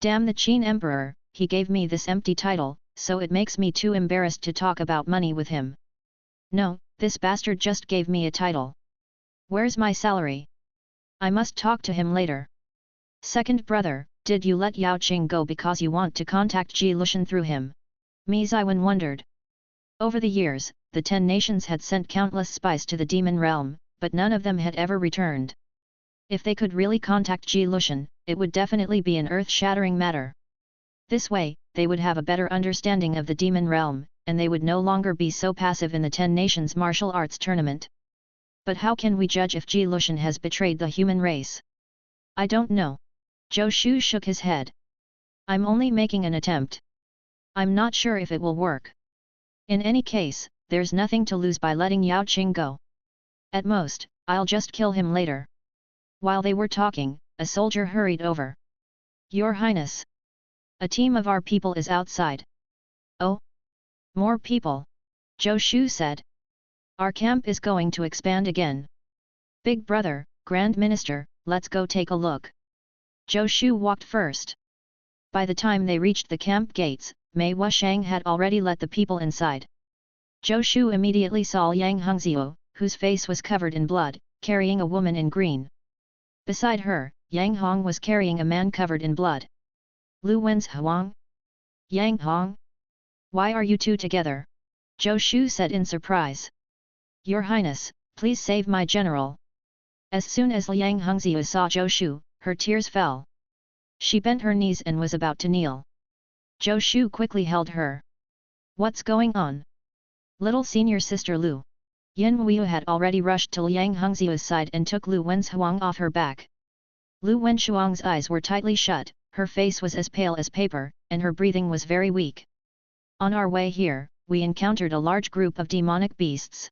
Damn the Qin Emperor, he gave me this empty title, so it makes me too embarrassed to talk about money with him. No, this bastard just gave me a title. Where's my salary? I must talk to him later. Second brother, did you let Yao Qing go because you want to contact Ji Lushan through him? Mi Ziwen wondered. Over the years, the 10 nations had sent countless spies to the demon realm, but none of them had ever returned. If they could really contact Ji Lushan, it would definitely be an earth-shattering matter. This way, they would have a better understanding of the demon realm, and they would no longer be so passive in the 10 nations martial arts tournament. But how can we judge if Ji Lushan has betrayed the human race? I don't know. Zhou Shu shook his head. I'm only making an attempt. I'm not sure if it will work. In any case, there's nothing to lose by letting Yao Qing go. At most, I'll just kill him later. While they were talking, a soldier hurried over. Your Highness! A team of our people is outside. Oh? More people? Zhou Shu said. Our camp is going to expand again. Big brother, Grand Minister, let's go take a look. Zhou Shu walked first. By the time they reached the camp gates, Mei Wushang had already let the people inside. Zhou Shu immediately saw Yang Hongxiu, whose face was covered in blood, carrying a woman in green. Beside her, Yang Hong was carrying a man covered in blood. Lu Wen's Huang? Yang Hong? Why are you two together? Zhou Shu said in surprise. Your Highness, please save my general. As soon as Liang Hongxiu saw Zhou Shu, her tears fell. She bent her knees and was about to kneel. Zhou Shu quickly held her. What's going on? Little senior sister Lu Yinwu had already rushed to Liang Hongxiu's side and took Lu Wen's Huang off her back. Lu Wenshuang's eyes were tightly shut, her face was as pale as paper, and her breathing was very weak. On our way here, we encountered a large group of demonic beasts.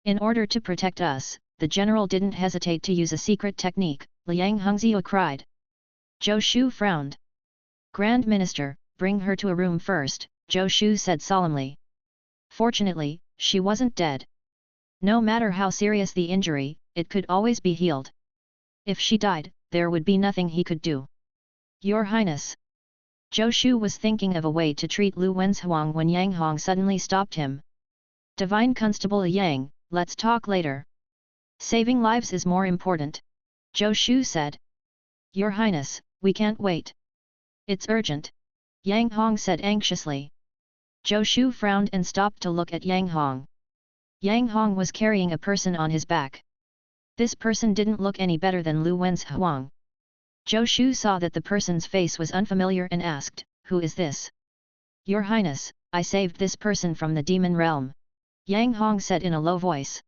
In order to protect us, the general didn't hesitate to use a secret technique, Liang Hongxiu cried. Zhou Shu frowned. Grand Minister, bring her to a room first, Zhou Shu said solemnly. Fortunately, she wasn't dead. No matter how serious the injury, it could always be healed. If she died, there would be nothing he could do. Your Highness. Zhou Shu was thinking of a way to treat Lu Wen's Huang when Yang Hong suddenly stopped him. Divine Constable Yang, let's talk later. Saving lives is more important. Zhou Shu said. Your Highness, we can't wait. It's urgent. Yang Hong said anxiously. Zhou Shu frowned and stopped to look at Yang Hong. Yang Hong was carrying a person on his back. This person didn't look any better than Lu Wen's Huang. Zhou Shu saw that the person's face was unfamiliar and asked, who is this? Your Highness, I saved this person from the demon realm. Yang Hong said in a low voice.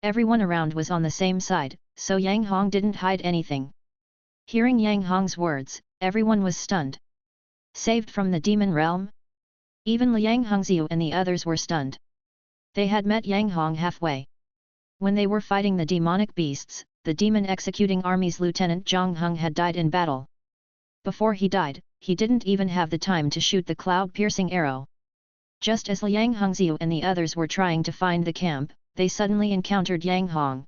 Everyone around was on the same side, so Yang Hong didn't hide anything. Hearing Yang Hong's words, everyone was stunned. Saved from the demon realm? Even Liang Hongxiu and the others were stunned. They had met Yang Hong halfway. When they were fighting the demonic beasts, the demon executing army's lieutenant Zhang Heng had died in battle. Before he died, he didn't even have the time to shoot the cloud-piercing arrow. Just as Liang Hongxiu and the others were trying to find the camp, they suddenly encountered Yang Hong.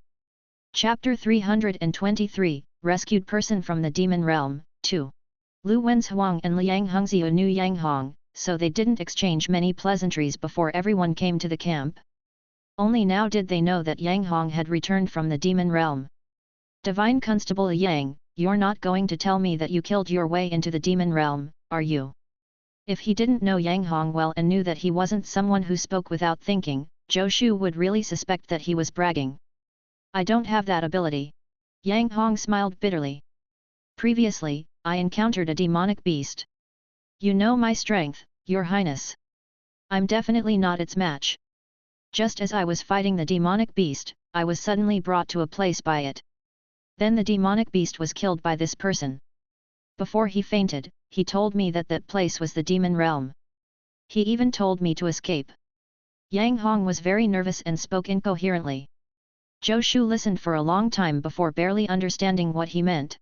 Chapter 323, Rescued Person from the Demon Realm, 2. Lu Wen's Huang and Liang Hongxiu knew Yang Hong, so they didn't exchange many pleasantries before everyone came to the camp. Only now did they know that Yang Hong had returned from the demon realm. Divine Constable Yang, you're not going to tell me that you killed your way into the demon realm, are you? If he didn't know Yang Hong well and knew that he wasn't someone who spoke without thinking, Zhou Shu would really suspect that he was bragging. I don't have that ability. Yang Hong smiled bitterly. Previously, I encountered a demonic beast. You know my strength, Your Highness. I'm definitely not its match. Just as I was fighting the demonic beast, I was suddenly brought to a place by it. Then the demonic beast was killed by this person. Before he fainted, he told me that that place was the demon realm. He even told me to escape. Yang Hong was very nervous and spoke incoherently. Zhou Shu listened for a long time before barely understanding what he meant.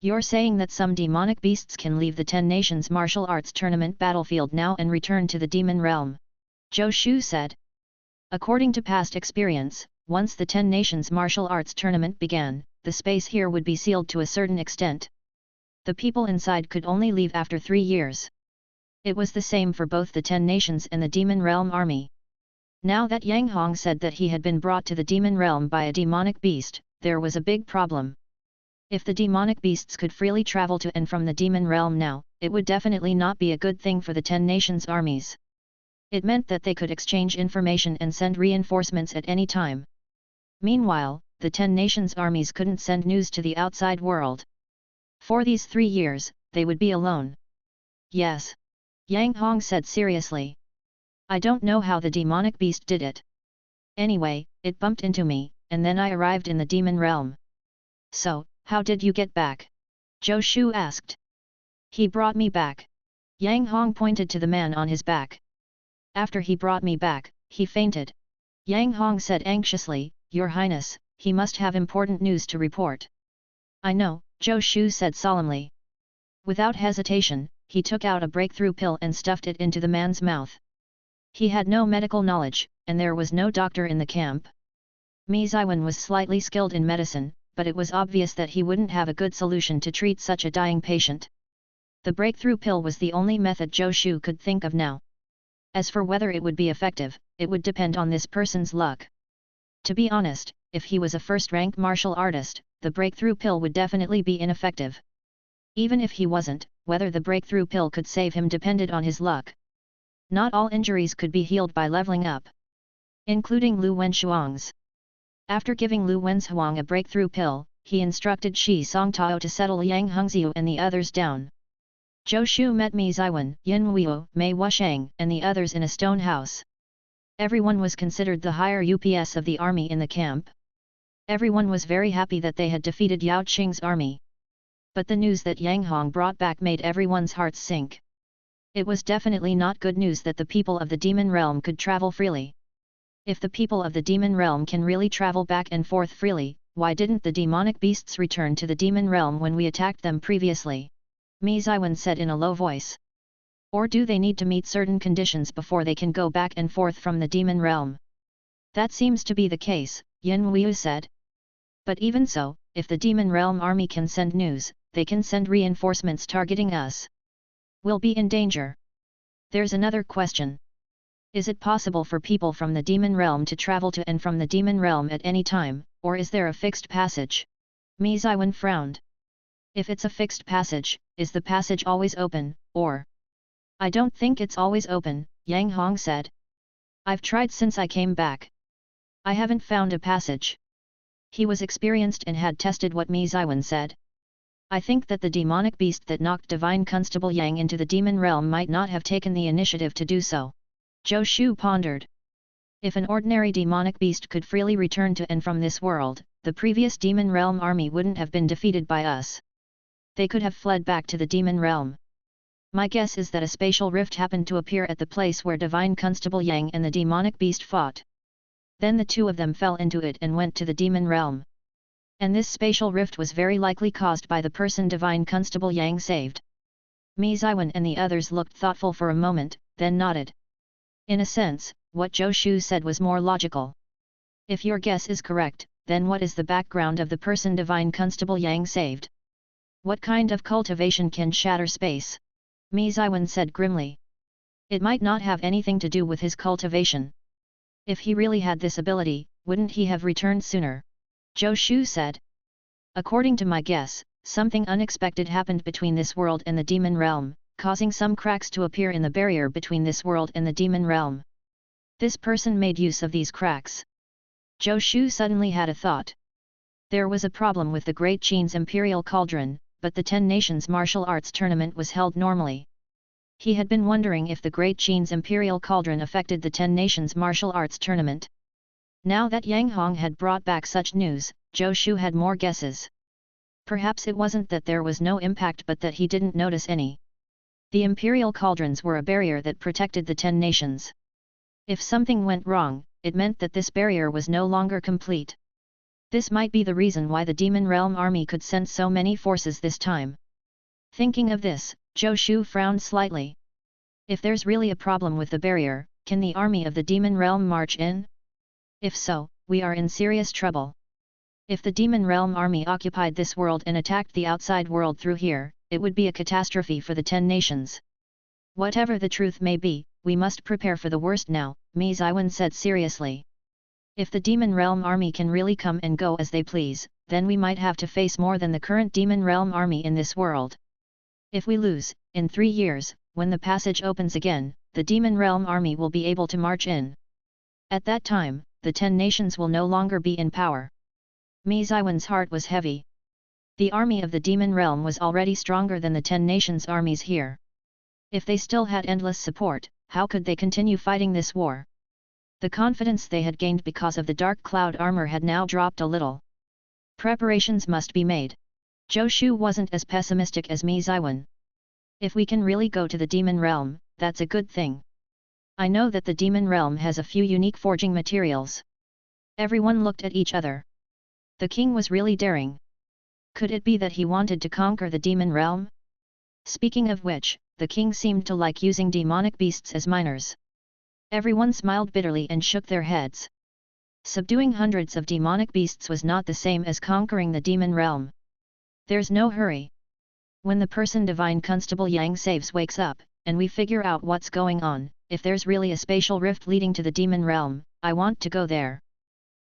You're saying that some demonic beasts can leave the 10 Nations martial arts tournament battlefield now and return to the demon realm? Zhou Shu said. According to past experience, once the 10 Nations martial arts tournament began, the space here would be sealed to a certain extent. The people inside could only leave after 3 years. It was the same for both the 10 Nations and the Demon Realm army. Now that Yang Hong said that he had been brought to the Demon Realm by a demonic beast, there was a big problem. If the demonic beasts could freely travel to and from the Demon Realm now, it would definitely not be a good thing for the 10 Nations armies. It meant that they could exchange information and send reinforcements at any time. Meanwhile, the 10 Nations armies couldn't send news to the outside world. For these 3 years, they would be alone. Yes. Yang Hong said seriously. I don't know how the demonic beast did it. Anyway, it bumped into me, and then I arrived in the demon realm. So, how did you get back? Zhou Shu asked. He brought me back. Yang Hong pointed to the man on his back. After he brought me back, he fainted. Yang Hong said anxiously, Your Highness, he must have important news to report. I know, Zhou Shu said solemnly. Without hesitation, he took out a breakthrough pill and stuffed it into the man's mouth. He had no medical knowledge, and there was no doctor in the camp. Mi Ziwen was slightly skilled in medicine, but it was obvious that he wouldn't have a good solution to treat such a dying patient. The breakthrough pill was the only method Zhou Shu could think of now. As for whether it would be effective, it would depend on this person's luck. To be honest, if he was a first-rank martial artist, the breakthrough pill would definitely be ineffective. Even if he wasn't, whether the breakthrough pill could save him depended on his luck. Not all injuries could be healed by leveling up, including Lu Wenshuang's. After giving Lu Wenshuang a breakthrough pill, he instructed Shi Songtao to settle Yang Hongxiu and the others down. Zhou Shu met Mi Ziwen, Yin Wuo, Mei Wusheng, and the others in a stone house. Everyone was considered the higher UPS of the army in the camp. Everyone was very happy that they had defeated Yao Qing's army. But the news that Yang Hong brought back made everyone's hearts sink. It was definitely not good news that the people of the demon realm could travel freely. If the people of the demon realm can really travel back and forth freely, why didn't the demonic beasts return to the demon realm when we attacked them previously? Mi Ziwen said in a low voice. Or do they need to meet certain conditions before they can go back and forth from the demon realm? That seems to be the case, Yin Wuo said. But even so, if the demon realm army can send news, they can send reinforcements targeting us. We'll be in danger. There's another question. Is it possible for people from the demon realm to travel to and from the demon realm at any time, or is there a fixed passage? Mi Ziwen frowned. If it's a fixed passage, is the passage always open, or? I don't think it's always open, Yang Hong said. I've tried since I came back. I haven't found a passage. He was experienced and had tested what Mi Ziwen said. I think that the demonic beast that knocked Divine Constable Yang into the demon realm might not have taken the initiative to do so. Zhou Shu pondered. If an ordinary demonic beast could freely return to and from this world, the previous demon realm army wouldn't have been defeated by us. They could have fled back to the demon realm. My guess is that a spatial rift happened to appear at the place where Divine Constable Yang and the demonic beast fought. Then the two of them fell into it and went to the demon realm. And this spatial rift was very likely caused by the person Divine Constable Yang saved. Mi Ziwen and the others looked thoughtful for a moment, then nodded. In a sense, what Zhou Shu said was more logical. If your guess is correct, then what is the background of the person Divine Constable Yang saved? What kind of cultivation can shatter space? Mi Ziwen said grimly. It might not have anything to do with his cultivation. If he really had this ability, wouldn't he have returned sooner? Zhou Shu said. According to my guess, something unexpected happened between this world and the demon realm, causing some cracks to appear in the barrier between this world and the demon realm. This person made use of these cracks. Zhou Shu suddenly had a thought. There was a problem with the Great Qia's Imperial Cauldron, but the 10 Nations Martial Arts Tournament was held normally. He had been wondering if the Great Qia's Imperial Cauldron affected the 10 Nations Martial Arts Tournament. Now that Yang Hong had brought back such news, Zhou Shu had more guesses. Perhaps it wasn't that there was no impact but that he didn't notice any. The Imperial Cauldrons were a barrier that protected the 10 nations. If something went wrong, it meant that this barrier was no longer complete. This might be the reason why the Demon Realm army could send so many forces this time. Thinking of this, Zhou Shu frowned slightly. If there's really a problem with the barrier, can the army of the Demon Realm march in? If so, we are in serious trouble. If the Demon Realm army occupied this world and attacked the outside world through here, it would be a catastrophe for the 10 nations. Whatever the truth may be, we must prepare for the worst now, Mi Ziwen said seriously. If the Demon Realm army can really come and go as they please, then we might have to face more than the current Demon Realm army in this world. If we lose, in 3 years, when the passage opens again, the Demon Realm army will be able to march in. At that time, the 10 nations will no longer be in power. Mi Ziwen's heart was heavy. The army of the Demon Realm was already stronger than the 10 nations' armies here. If they still had endless support, how could they continue fighting this war? The confidence they had gained because of the Dark Cloud armor had now dropped a little. Preparations must be made. Zhou Shu wasn't as pessimistic as Mi Ziwen. If we can really go to the Demon Realm, that's a good thing. I know that the Demon Realm has a few unique forging materials. Everyone looked at each other. The king was really daring. Could it be that he wanted to conquer the Demon Realm? Speaking of which, the king seemed to like using demonic beasts as miners. Everyone smiled bitterly and shook their heads. Subduing hundreds of demonic beasts was not the same as conquering the demon realm. There's no hurry. When the person Divine Constable Yang saves wakes up, and we figure out what's going on, if there's really a spatial rift leading to the demon realm, I want to go there.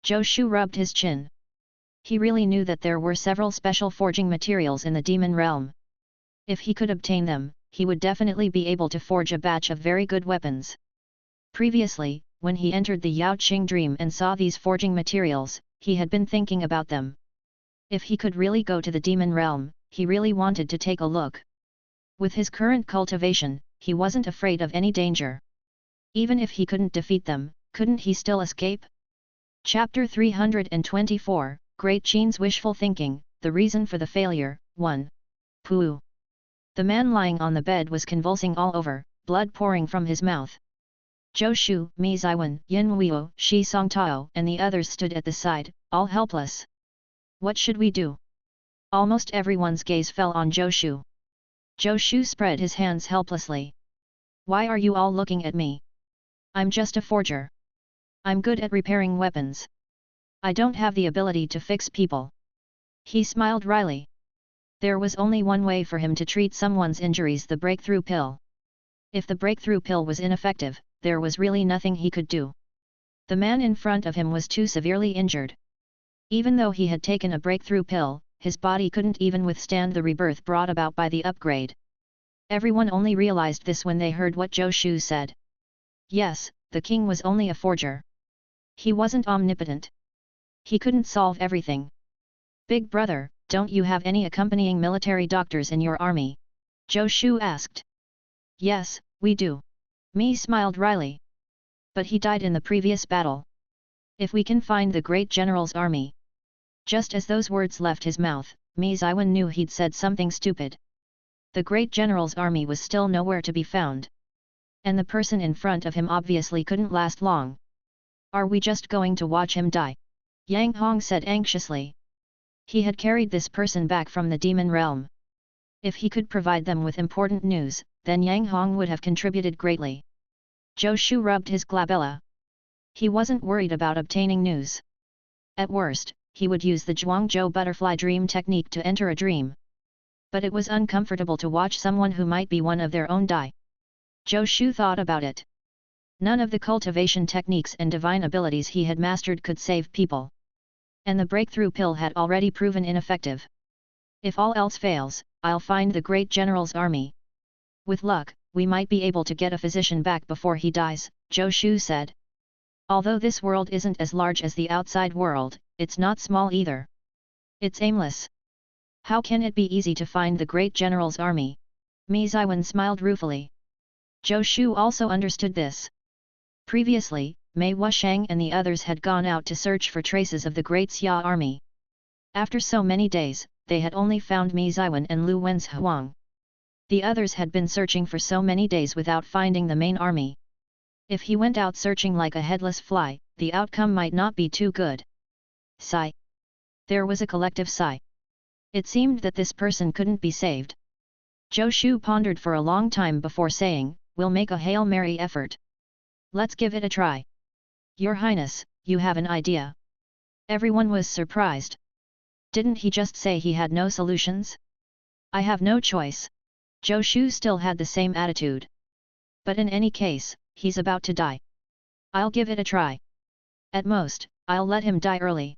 Zhou Shu rubbed his chin. He really knew that there were several special forging materials in the demon realm. If he could obtain them, he would definitely be able to forge a batch of very good weapons. Previously, when he entered the Yaoqing dream and saw these forging materials, he had been thinking about them. If he could really go to the demon realm, he really wanted to take a look. With his current cultivation, he wasn't afraid of any danger. Even if he couldn't defeat them, couldn't he still escape? Chapter 324, Great Xia's Wishful Thinking, The Reason for the Failure, 1. Pooh! The man lying on the bed was convulsing all over, blood pouring from his mouth. Zhou Shu, Mi Ziwen, Yin Huo, Shi Songtao and the others stood at the side, all helpless. What should we do? Almost everyone's gaze fell on Zhou Shu. Zhou Shu spread his hands helplessly. Why are you all looking at me? I'm just a forger. I'm good at repairing weapons. I don't have the ability to fix people. He smiled wryly. There was only one way for him to treat someone's injuries: the breakthrough pill. If the breakthrough pill was ineffective, there was really nothing he could do. The man in front of him was too severely injured. Even though he had taken a breakthrough pill, his body couldn't even withstand the rebirth brought about by the upgrade. Everyone only realized this when they heard what Zhou Shu said. Yes, the king was only a forger. He wasn't omnipotent. He couldn't solve everything. Big brother, don't you have any accompanying military doctors in your army? Zhou Shu asked. Yes, we do. Mi smiled wryly. But he died in the previous battle. If we can find the great general's army. Just as those words left his mouth, Mi Ziwen knew he'd said something stupid. The great general's army was still nowhere to be found. And the person in front of him obviously couldn't last long. Are we just going to watch him die? Yang Hong said anxiously. He had carried this person back from the demon realm. If he could provide them with important news, then Yang Hong would have contributed greatly. Zhou Shu rubbed his glabella. He wasn't worried about obtaining news. At worst, he would use the Zhuangzhou butterfly dream technique to enter a dream. But it was uncomfortable to watch someone who might be one of their own die. Zhou Shu thought about it. None of the cultivation techniques and divine abilities he had mastered could save people. And the breakthrough pill had already proven ineffective. If all else fails, I'll find the great general's army. With luck, we might be able to get a physician back before he dies, Zhou Shu said. Although this world isn't as large as the outside world, it's not small either. It's aimless. How can it be easy to find the great general's army? Mi Ziwen smiled ruefully. Zhou Shu also understood this. Previously, Mei Wushang and the others had gone out to search for traces of the Great Xia army. After so many days, they had only found Mi Ziwen and Lu Wen's Huang. The others had been searching for so many days without finding the main army. If he went out searching like a headless fly, the outcome might not be too good. Sigh. There was a collective sigh. It seemed that this person couldn't be saved. Zhou Shu pondered for a long time before saying, "We'll make a Hail Mary effort. Let's give it a try." Your Highness, you have an idea. Everyone was surprised. Didn't he just say he had no solutions? I have no choice. Zhou Shu still had the same attitude. But in any case, he's about to die. I'll give it a try. At most, I'll let him die early.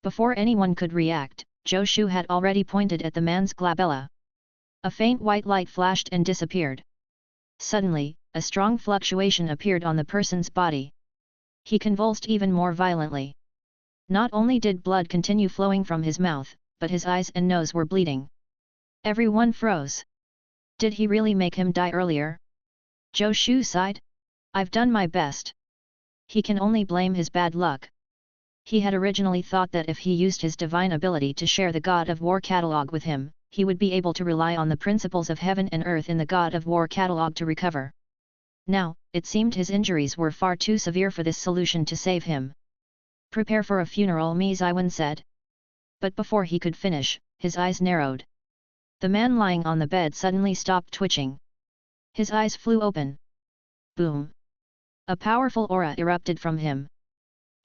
Before anyone could react, Zhou Shu had already pointed at the man's glabella. A faint white light flashed and disappeared. Suddenly, a strong fluctuation appeared on the person's body. He convulsed even more violently. Not only did blood continue flowing from his mouth, but his eyes and nose were bleeding. Everyone froze. Did he really make him die earlier? Zhou Shu sighed. I've done my best. He can only blame his bad luck. He had originally thought that if he used his divine ability to share the God of War catalog with him, he would be able to rely on the principles of heaven and earth in the God of War catalog to recover. Now, it seemed his injuries were far too severe for this solution to save him. Prepare for a funeral, Mi Ziwen said. But before he could finish, his eyes narrowed. The man lying on the bed suddenly stopped twitching. His eyes flew open. Boom! A powerful aura erupted from him.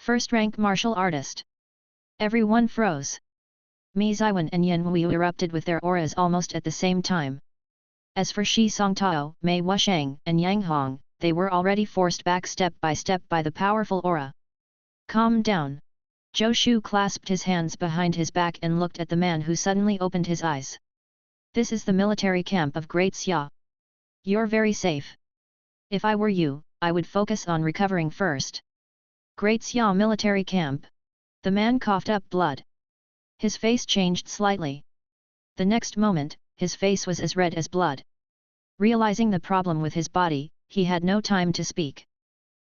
First-rank martial artist. Everyone froze. Mi Ziwen and Yin Wuyu erupted with their auras almost at the same time. As for Shi Songtao, Mei Wushang, and Yang Hong, they were already forced back step by the powerful aura. Calm down. Zhou Shu clasped his hands behind his back and looked at the man who suddenly opened his eyes. This is the military camp of Great Xia. You're very safe. If I were you, I would focus on recovering first. Great Xia military camp. The man coughed up blood. His face changed slightly. The next moment, his face was as red as blood. Realizing the problem with his body, he had no time to speak.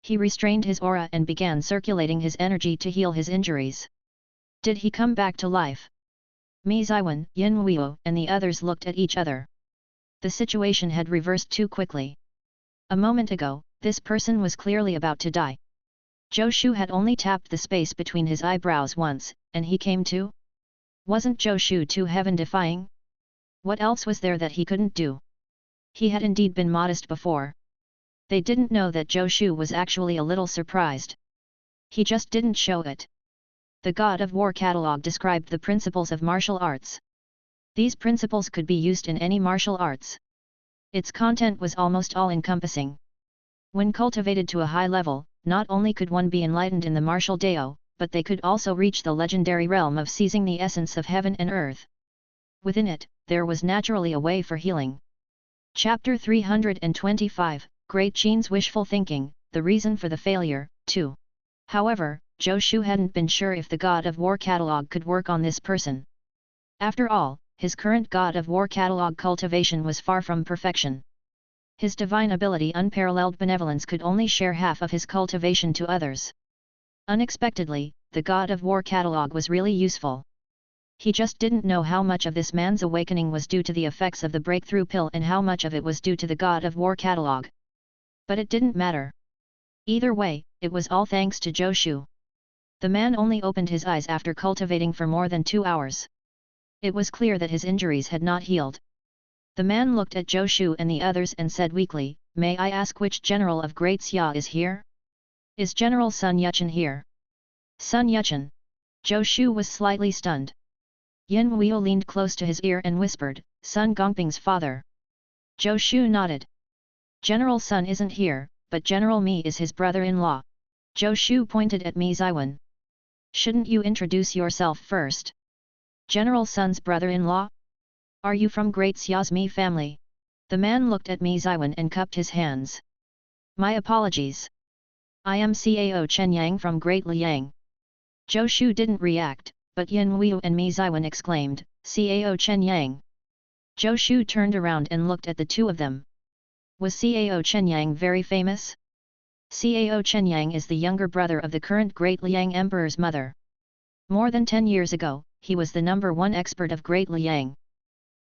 He restrained his aura and began circulating his energy to heal his injuries. Did he come back to life? Mi Ziwen, Yin Wuyu, and the others looked at each other. The situation had reversed too quickly. A moment ago, this person was clearly about to die. Zhou Shu had only tapped the space between his eyebrows once, and he came to? Wasn't Zhou Shu too heaven-defying? What else was there that he couldn't do? He had indeed been modest before. They didn't know that Zhou Shu was actually a little surprised. He just didn't show it. The God of War catalog described the principles of martial arts. These principles could be used in any martial arts. Its content was almost all-encompassing. When cultivated to a high level, not only could one be enlightened in the martial Dao, but they could also reach the legendary realm of seizing the essence of heaven and earth. Within it, there was naturally a way for healing. Chapter 325, Great Qian's Wishful Thinking, The Reason for the Failure, 2. However, Zhou Shu hadn't been sure if the God of War catalog could work on this person. After all, his current God of War catalog cultivation was far from perfection. His divine ability unparalleled benevolence could only share half of his cultivation to others. Unexpectedly, the God of War catalog was really useful. He just didn't know how much of this man's awakening was due to the effects of the breakthrough pill and how much of it was due to the God of War catalog. But it didn't matter. Either way, it was all thanks to Zhou Shu. The man only opened his eyes after cultivating for more than 2 hours. It was clear that his injuries had not healed. The man looked at Zhou Shu and the others and said weakly, "May I ask which general of Great Xia is here? Is General Sun Yuchen here?" Sun Yuchen. Zhou Shu was slightly stunned. Yin Wuyu leaned close to his ear and whispered, "Sun Gongping's father." Zhou Shu nodded. "General Sun isn't here, but General Mi is his brother-in-law." Zhou Shu pointed at Mi Ziwen. "Shouldn't you introduce yourself first? General Sun's brother-in-law? Are you from Great Xia's Mi family?" The man looked at Mi Ziwen and cupped his hands. "My apologies. I am Cao Chen Yang from Great Liang." Zhou Shu didn't react, but Yin Wuyu and Mi Ziwen exclaimed, "Cao Chen Yang." Zhou Shu turned around and looked at the two of them. Was Cao Chen Yang very famous? Cao Chen Yang is the younger brother of the current Great Liang Emperor's mother. More than 10 years ago, he was the #1 expert of Great Liang.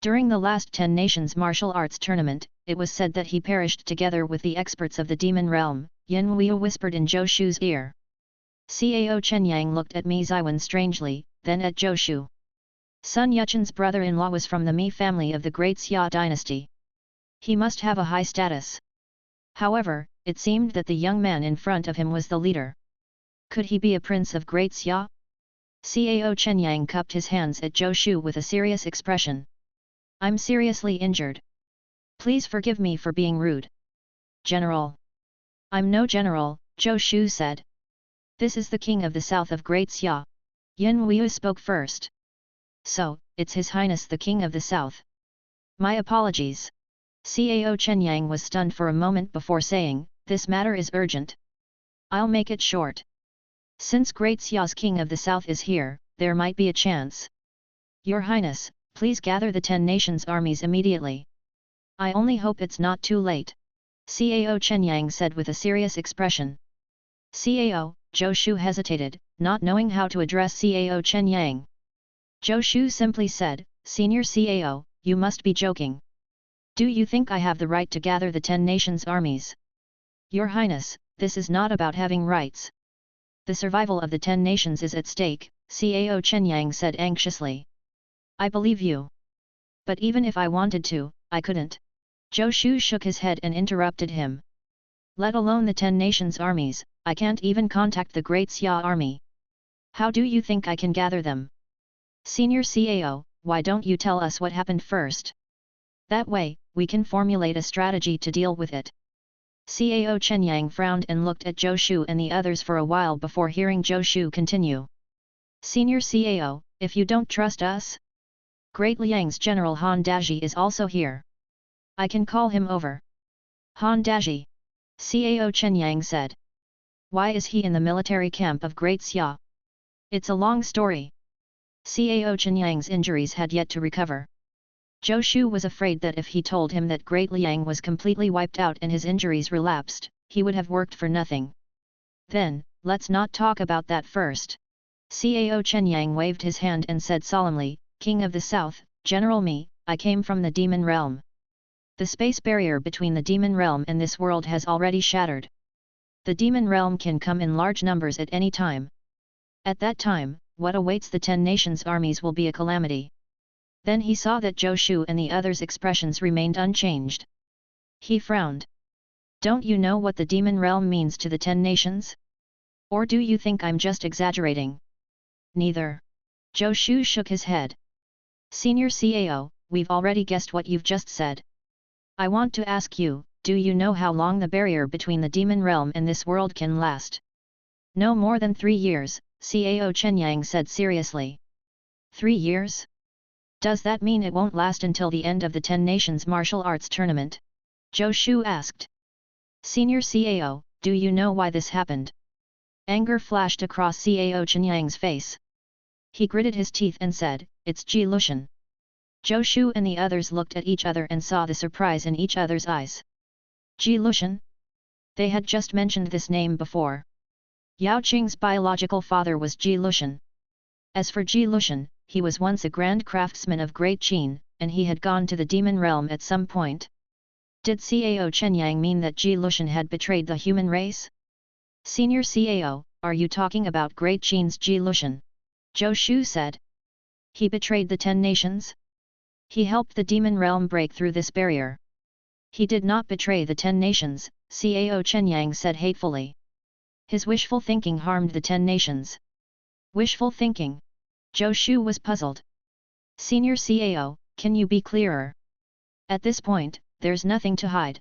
During the last 10 Nations martial arts tournament, it was said that he perished together with the experts of the demon realm. Yin Wuyu whispered in Zhou Shu's ear. Cao Chen Yang looked at Mi Ziwen strangely, then at Zhou Shu. Sun Yuchen's brother-in-law was from the Mi family of the Great Xia dynasty. He must have a high status. However, it seemed that the young man in front of him was the leader. Could he be a prince of Great Xia? Cao Chen Yang cupped his hands at Zhou Shu with a serious expression. "I'm seriously injured. Please forgive me for being rude." "General." "I'm no general," Zhou Shu said. "This is the king of the south of Great Xia." Yin Wuyu spoke first. "So, it's His Highness the King of the South. My apologies." Cao Chen Yang was stunned for a moment before saying, "This matter is urgent. I'll make it short. Since Great Xia's King of the South is here, there might be a chance. Your Highness, please gather the 10 nations' armies immediately. I only hope it's not too late." Cao Chen Yang said with a serious expression. "Cao," Zhou Shu hesitated, not knowing how to address Cao Chen Yang. Zhou Shu simply said, "Senior Cao, you must be joking. Do you think I have the right to gather the 10 nations' armies? Your Highness, this is not about having rights. The survival of the 10 nations is at stake," Cao Chen Yang said anxiously. "I believe you. But even if I wanted to, I couldn't." Zhou Shu shook his head and interrupted him. Let alone the 10 nations' armies, I can't even contact the Great Xia army. How do you think I can gather them? Senior CAO, why don't you tell us what happened first? That way, we can formulate a strategy to deal with it. CAO Chenyang frowned and looked at Zhou Shu and the others for a while before hearing Zhou Shu continue. Senior CAO, if you don't trust us? Great Liang's General Han Daji is also here. I can call him over. Han Daji. CAO Chenyang said. Why is he in the military camp of Great Xia? It's a long story. CAO Chenyang's injuries had yet to recover. Zhou Shu was afraid that if he told him that Great Liang was completely wiped out and his injuries relapsed, he would have worked for nothing. Then, let's not talk about that first. CAO Chenyang waved his hand and said solemnly, King of the South, General Mi, I came from the demon realm. The space barrier between the demon realm and this world has already shattered. The demon realm can come in large numbers at any time. At that time, what awaits the 10 nations' armies will be a calamity. Then he saw that Zhou Shu and the others' expressions remained unchanged. He frowned. Don't you know what the demon realm means to the 10 nations? Or do you think I'm just exaggerating? Neither. Zhou Shu shook his head. Senior CAO, we've already guessed what you've just said. I want to ask you, do you know how long the barrier between the demon realm and this world can last? No more than 3 years, CAO Chenyang said seriously. 3 years? Does that mean it won't last until the end of the 10 Nations Martial Arts Tournament? Zhou Shu asked. Senior CAO, do you know why this happened? Anger flashed across CAO Chenyang's face. He gritted his teeth and said, It's Ji Lushan. Zhou Shu and the others looked at each other and saw the surprise in each other's eyes. Ji Lushan? They had just mentioned this name before. Yao Qing's biological father was Ji Lushan. As for Ji Lushan, he was once a grand craftsman of Great Qin, and he had gone to the demon realm at some point. Did CAO Chenyang mean that Ji Lushan had betrayed the human race? Senior CAO, are you talking about Great Qin's Ji Lushan? Zhou Shu said. He betrayed the 10 nations? He helped the demon realm break through this barrier. He did not betray the 10 nations, CAO Chenyang said hatefully. His wishful thinking harmed the 10 nations. Wishful thinking? Zhou Shu was puzzled. Senior CAO, can you be clearer? At this point, there's nothing to hide.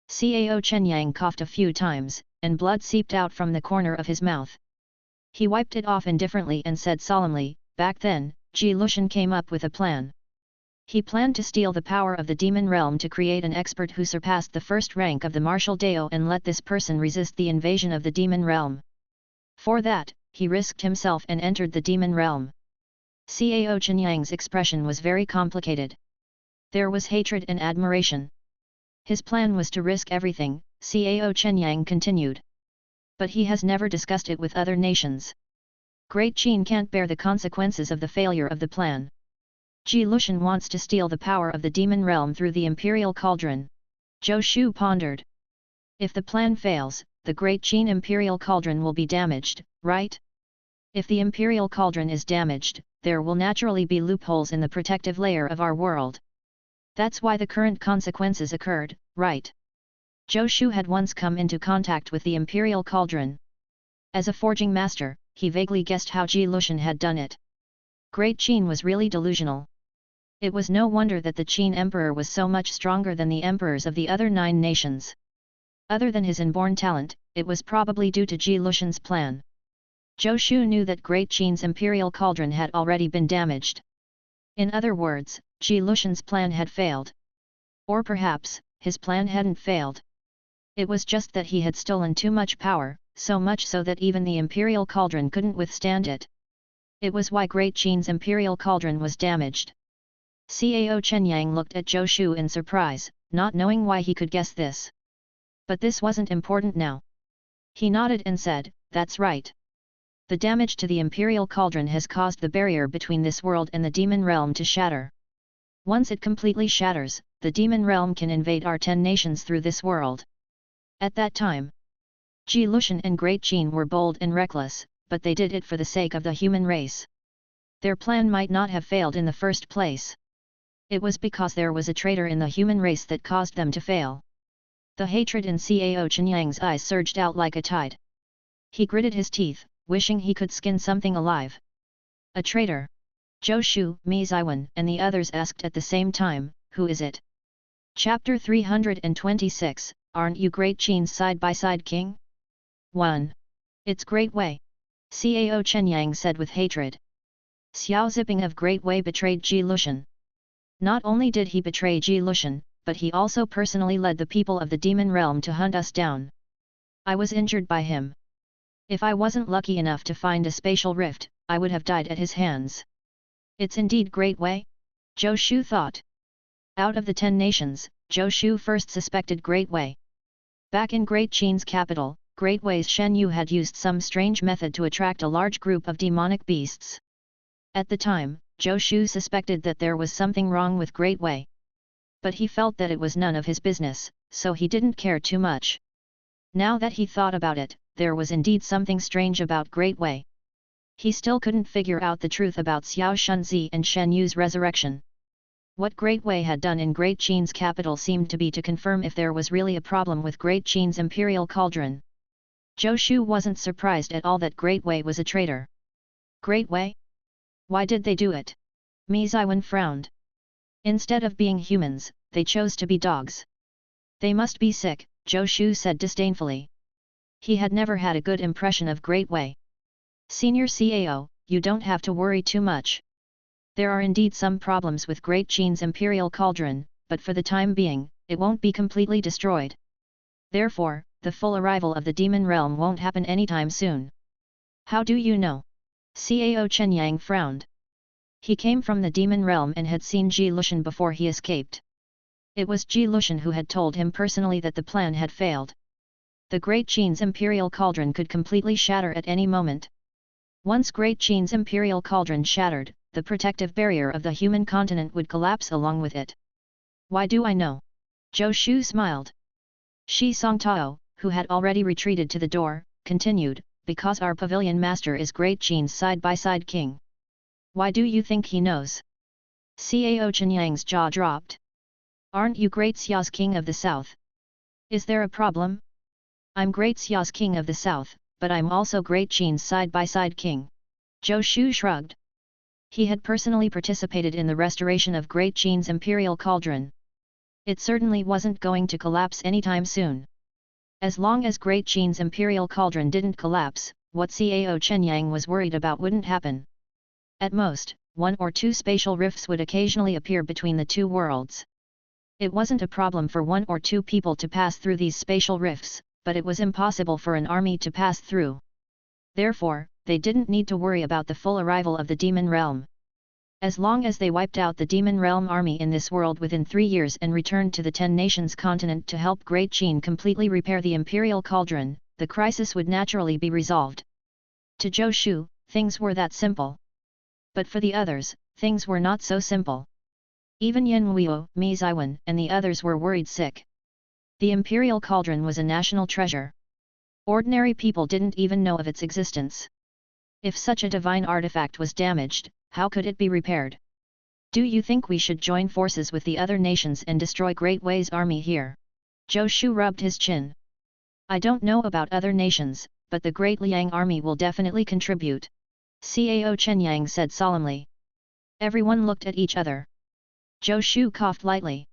CAO Chenyang coughed a few times, and blood seeped out from the corner of his mouth. He wiped it off indifferently and said solemnly, back then, Ji Lushan came up with a plan. He planned to steal the power of the demon realm to create an expert who surpassed the first rank of the martial Dao and let this person resist the invasion of the demon realm. For that, he risked himself and entered the demon realm. CAO Chenyang's expression was very complicated. There was hatred and admiration. His plan was to risk everything, CAO Chenyang continued. But he has never discussed it with other nations. Great Qin can't bear the consequences of the failure of the plan. Ji Lushan wants to steal the power of the demon realm through the imperial cauldron. Zhou Shu pondered. If the plan fails, the Great Qin imperial cauldron will be damaged, right? If the imperial cauldron is damaged, there will naturally be loopholes in the protective layer of our world. That's why the current consequences occurred, right? Zhou Shu had once come into contact with the imperial cauldron. As a forging master, he vaguely guessed how Ji Lushan had done it. Great Qin was really delusional. It was no wonder that the Qin emperor was so much stronger than the emperors of the other 9 nations. Other than his inborn talent, it was probably due to Ji Lushan's plan. Zhou Shu knew that Great Qin's imperial cauldron had already been damaged. In other words, Ji Lushan's plan had failed. Or perhaps, his plan hadn't failed. It was just that he had stolen too much power, so much so that even the imperial cauldron couldn't withstand it. It was why Great Qin's imperial cauldron was damaged. Cao Chenyang looked at Zhou Shu in surprise, not knowing why he could guess this. But this wasn't important now. He nodded and said, "That's right. The damage to the imperial cauldron has caused the barrier between this world and the demon realm to shatter. Once it completely shatters, the demon realm can invade our 10 nations through this world." At that time, Ji Lushan and Great Qin were bold and reckless, but they did it for the sake of the human race. Their plan might not have failed in the first place. It was because there was a traitor in the human race that caused them to fail. The hatred in Cao Chenyang's eyes surged out like a tide. He gritted his teeth, wishing he could skin something alive. A traitor! Zhou Shu, Mi Ziwen and the others asked at the same time, who is it? Chapter 326, Aren't you Great Qian's side-by-side king? 1. It's Great Wei. Cao Chenyang said with hatred. Xiao Ziping of Great Wei betrayed Ji Lushan. Not only did he betray Ji Lushan, but he also personally led the people of the demon realm to hunt us down. I was injured by him. If I wasn't lucky enough to find a spatial rift, I would have died at his hands. It's indeed Great Wei? Zhou Shu thought. Out of the 10 nations, Zhou Shu first suspected Great Wei. Back in Great Qian's capital, Great Wei's Shen Yu had used some strange method to attract a large group of demonic beasts. At the time, Zhou Shu suspected that there was something wrong with Great Wei. But he felt that it was none of his business, so he didn't care too much. Now that he thought about it, there was indeed something strange about Great Wei. He still couldn't figure out the truth about Xiao Shunzi and Shen Yu's resurrection. What Great Wei had done in Great Qian's capital seemed to be to confirm if there was really a problem with Great Qian's imperial cauldron. Zhou Shu wasn't surprised at all that Great Wei was a traitor. Great Wei? Why did they do it? Mi Ziwen frowned. Instead of being humans, they chose to be dogs. They must be sick, Zhou Shu said disdainfully. He had never had a good impression of Great Wei. Senior Cao, you don't have to worry too much. There are indeed some problems with Great Qian's imperial cauldron, but for the time being, it won't be completely destroyed. Therefore, the full arrival of the demon realm won't happen anytime soon. How do you know? Cao Chenyang frowned. He came from the demon realm and had seen Ji Lushan before he escaped. It was Ji Lushan who had told him personally that the plan had failed. The Great Qian's imperial cauldron could completely shatter at any moment. Once Great Qian's imperial cauldron shattered, the protective barrier of the human continent would collapse along with it. Why do I know? Zhou Shu smiled. Shi Songtao, who had already retreated to the door, continued, because our pavilion master is Great Qian's side-by-side king. Why do you think he knows? Cao Chenyang's jaw dropped. Aren't you Great Xia's king of the south? Is there a problem? I'm Great Xia's king of the south, but I'm also Great Qian's side-by-side king. Zhou Shu shrugged. He had personally participated in the restoration of Great Qian's imperial cauldron. It certainly wasn't going to collapse anytime soon. As long as Great Qian's imperial cauldron didn't collapse, what Cao Chenyang was worried about wouldn't happen. At most, 1 or 2 spatial rifts would occasionally appear between the two worlds. It wasn't a problem for 1 or 2 people to pass through these spatial rifts, but it was impossible for an army to pass through. Therefore, they didn't need to worry about the full arrival of the demon realm. As long as they wiped out the demon realm army in this world within 3 years and returned to the 10 nations continent to help Great Qian completely repair the imperial cauldron, the crisis would naturally be resolved. To Zhou Shu, things were that simple. But for the others, things were not so simple. Even Yin Huo, Mi Ziwen, and the others were worried sick. The imperial cauldron was a national treasure. Ordinary people didn't even know of its existence. If such a divine artifact was damaged, how could it be repaired? Do you think we should join forces with the other nations and destroy Great Wei's army here? Zhou Shu rubbed his chin. I don't know about other nations, but the Great Liang army will definitely contribute. Cao Chenyang said solemnly. Everyone looked at each other. Zhou Shu coughed lightly.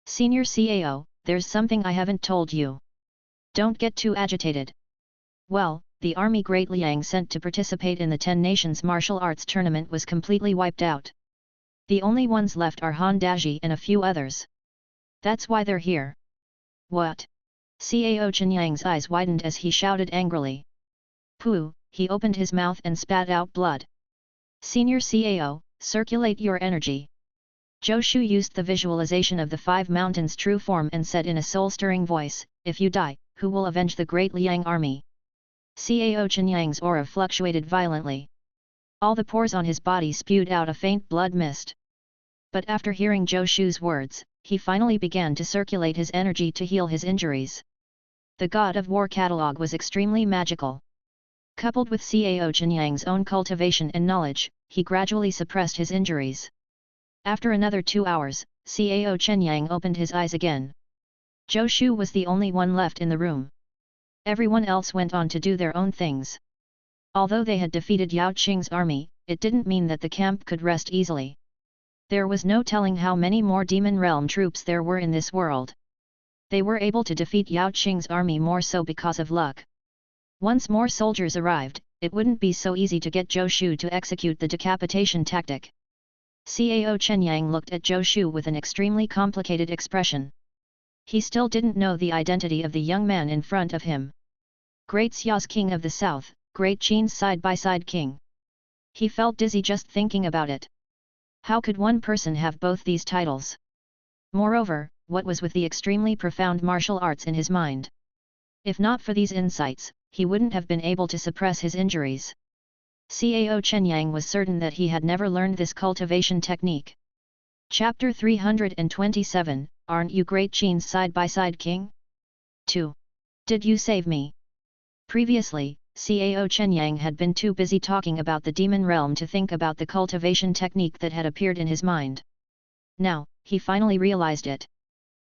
Senior Cao, there's something I haven't told you. Don't get too agitated. Well, the army Great Liang sent to participate in the 10 Nations martial arts tournament was completely wiped out. The only ones left are Han Daji and a few others. That's why they're here. What? Cao Chenyang's eyes widened as he shouted angrily. Pooh, he opened his mouth and spat out blood. Senior Cao, circulate your energy. Zhou Shu used the visualization of the 5 mountains' true form and said in a soul-stirring voice, if you die, who will avenge the Great Liang army? Cao Chenyang's aura fluctuated violently. All the pores on his body spewed out a faint blood mist. But after hearing Zhou Shu's words, he finally began to circulate his energy to heal his injuries. The God of War catalog was extremely magical. Coupled with Cao Chenyang's own cultivation and knowledge, he gradually suppressed his injuries. After another 2 hours, Cao Chenyang opened his eyes again. Zhou Shu was the only one left in the room. Everyone else went on to do their own things. Although they had defeated Yao Qing's army, it didn't mean that the camp could rest easily. There was no telling how many more Demon Realm troops there were in this world. They were able to defeat Yao Qing's army more so because of luck. Once more soldiers arrived, it wouldn't be so easy to get Zhou Shu to execute the decapitation tactic. Cao Chenyang looked at Zhou Shu with an extremely complicated expression. He still didn't know the identity of the young man in front of him. Great Xia's king of the south, Great Qin's side-by-side king. He felt dizzy just thinking about it. How could one person have both these titles? Moreover, what was with the extremely profound martial arts in his mind? If not for these insights, he wouldn't have been able to suppress his injuries. Cao Chenyang was certain that he had never learned this cultivation technique. Chapter 327, Aren't you Great Qin's side-by-side king? 2. Did you save me? Previously, Cao Chenyang had been too busy talking about the demon realm to think about the cultivation technique that had appeared in his mind. Now, he finally realized it.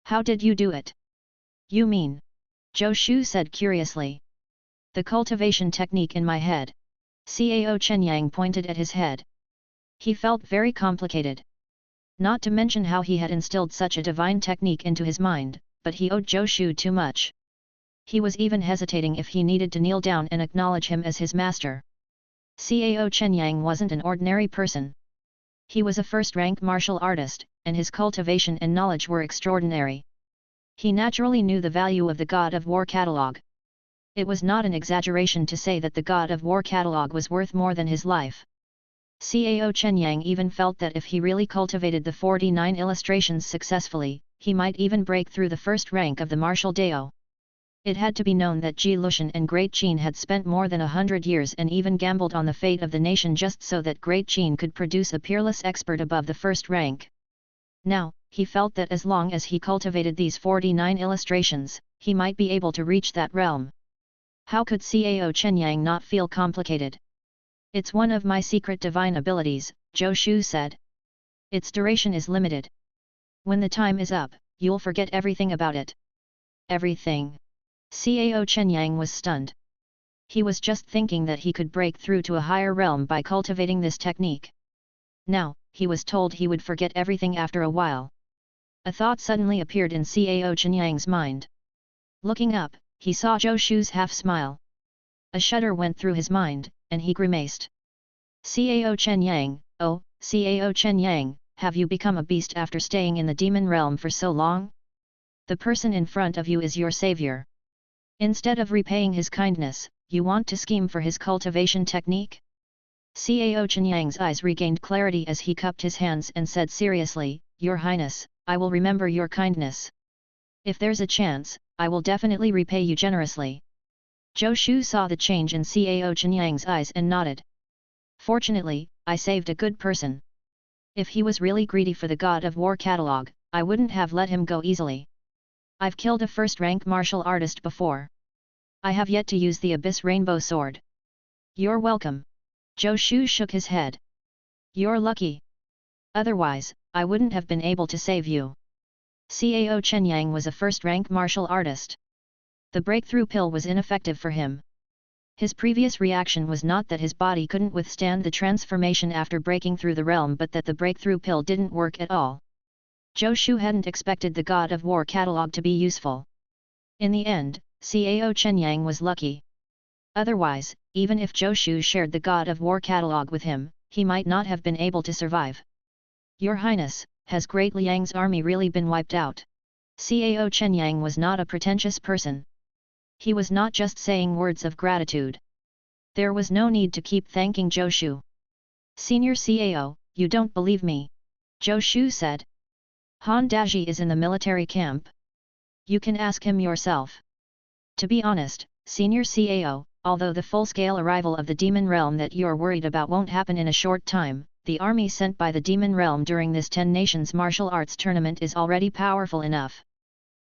How did you do it? You mean? Zhou Shu said curiously. The cultivation technique in my head. Cao Chenyang pointed at his head. He felt very complicated. Not to mention how he had instilled such a divine technique into his mind, but he owed Zhou Shu too much. He was even hesitating if he needed to kneel down and acknowledge him as his master. Cao Chenyang wasn't an ordinary person. He was a first-rank martial artist, and his cultivation and knowledge were extraordinary. He naturally knew the value of the God of War catalog. It was not an exaggeration to say that the God of War catalog was worth more than his life. Cao Chenyang even felt that if he really cultivated the 49 illustrations successfully, he might even break through the first rank of the martial Dao. It had to be known that Ji Lushan and Great Qin had spent more than 100 years and even gambled on the fate of the nation just so that Great Qin could produce a peerless expert above the first rank. Now, he felt that as long as he cultivated these 49 illustrations, he might be able to reach that realm. How could Cao Chenyang not feel complicated? It's one of my secret divine abilities, Zhou Shu said. Its duration is limited. When the time is up, you'll forget everything about it. Everything? Cao Chenyang was stunned. He was just thinking that he could break through to a higher realm by cultivating this technique. Now, he was told he would forget everything after a while. A thought suddenly appeared in Cao Chenyang's mind. Looking up, he saw Zhou Shu's half-smile. A shudder went through his mind, and he grimaced. Cao Chenyang, oh, Cao Chenyang, have you become a beast after staying in the demon realm for so long? The person in front of you is your savior. Instead of repaying his kindness, you want to scheme for his cultivation technique? Cao Chenyang's eyes regained clarity as he cupped his hands and said seriously, Your Highness, I will remember your kindness. If there's a chance, I will definitely repay you generously. Zhou Shu saw the change in Cao Chenyang's eyes and nodded. Fortunately, I saved a good person. If he was really greedy for the God of War catalog, I wouldn't have let him go easily. I've killed a first-rank martial artist before. I have yet to use the Abyss Rainbow Sword. You're welcome. Zhou Shu shook his head. You're lucky. Otherwise, I wouldn't have been able to save you. Cao Chenyang was a first-rank martial artist. The breakthrough pill was ineffective for him. His previous reaction was not that his body couldn't withstand the transformation after breaking through the realm but that the breakthrough pill didn't work at all. Zhou Shu hadn't expected the God of War catalog to be useful. In the end, Cao Chenyang was lucky. Otherwise, even if Zhou Shu shared the God of War catalog with him, he might not have been able to survive. Your Highness, has Great Liang's army really been wiped out? Cao Chenyang was not a pretentious person. He was not just saying words of gratitude. There was no need to keep thanking Zhou Shu. Senior Cao, you don't believe me? Zhou Shu said. Han Daji is in the military camp. You can ask him yourself. To be honest, Senior Cao, although the full-scale arrival of the demon realm that you're worried about won't happen in a short time, the army sent by the demon realm during this 10 Nations martial arts tournament is already powerful enough.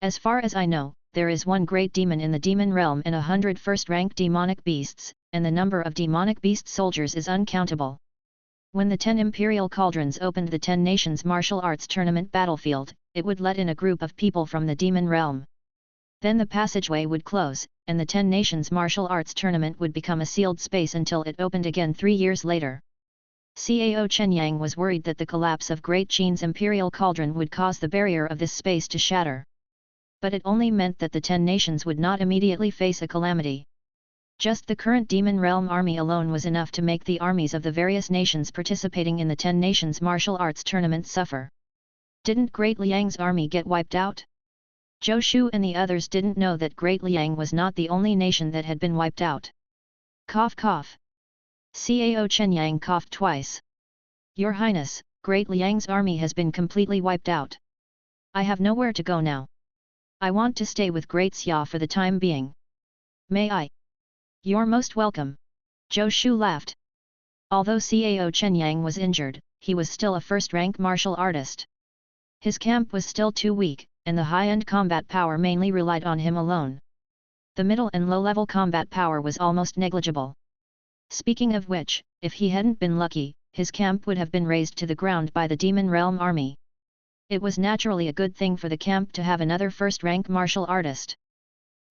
As far as I know, there is one great demon in the demon realm and 100 first-rank demonic beasts, and the number of demonic beast soldiers is uncountable. When the 10 Imperial Cauldrons opened the 10 Nations martial arts tournament battlefield, it would let in a group of people from the demon realm. Then the passageway would close, and the 10 Nations Martial Arts Tournament would become a sealed space until it opened again 3 years later. Cao Chenyang was worried that the collapse of Great Qian's imperial cauldron would cause the barrier of this space to shatter. But it only meant that the 10 nations would not immediately face a calamity. Just the current Demon Realm army alone was enough to make the armies of the various nations participating in the 10 Nations Martial Arts Tournament suffer. Didn't Great Liang's army get wiped out? Zhou Shu and the others didn't know that Great Liang was not the only nation that had been wiped out. Cough cough. Cao Chenyang coughed twice. Your Highness, Great Liang's army has been completely wiped out. I have nowhere to go now. I want to stay with Great Xia for the time being. May I? You're most welcome. Zhou Shu laughed. Although Cao Chenyang was injured, he was still a first-rank martial artist. His camp was still too weak, and the high-end combat power mainly relied on him alone. The middle and low-level combat power was almost negligible. Speaking of which, if he hadn't been lucky, his camp would have been razed to the ground by the Demon Realm army. It was naturally a good thing for the camp to have another first-rank martial artist.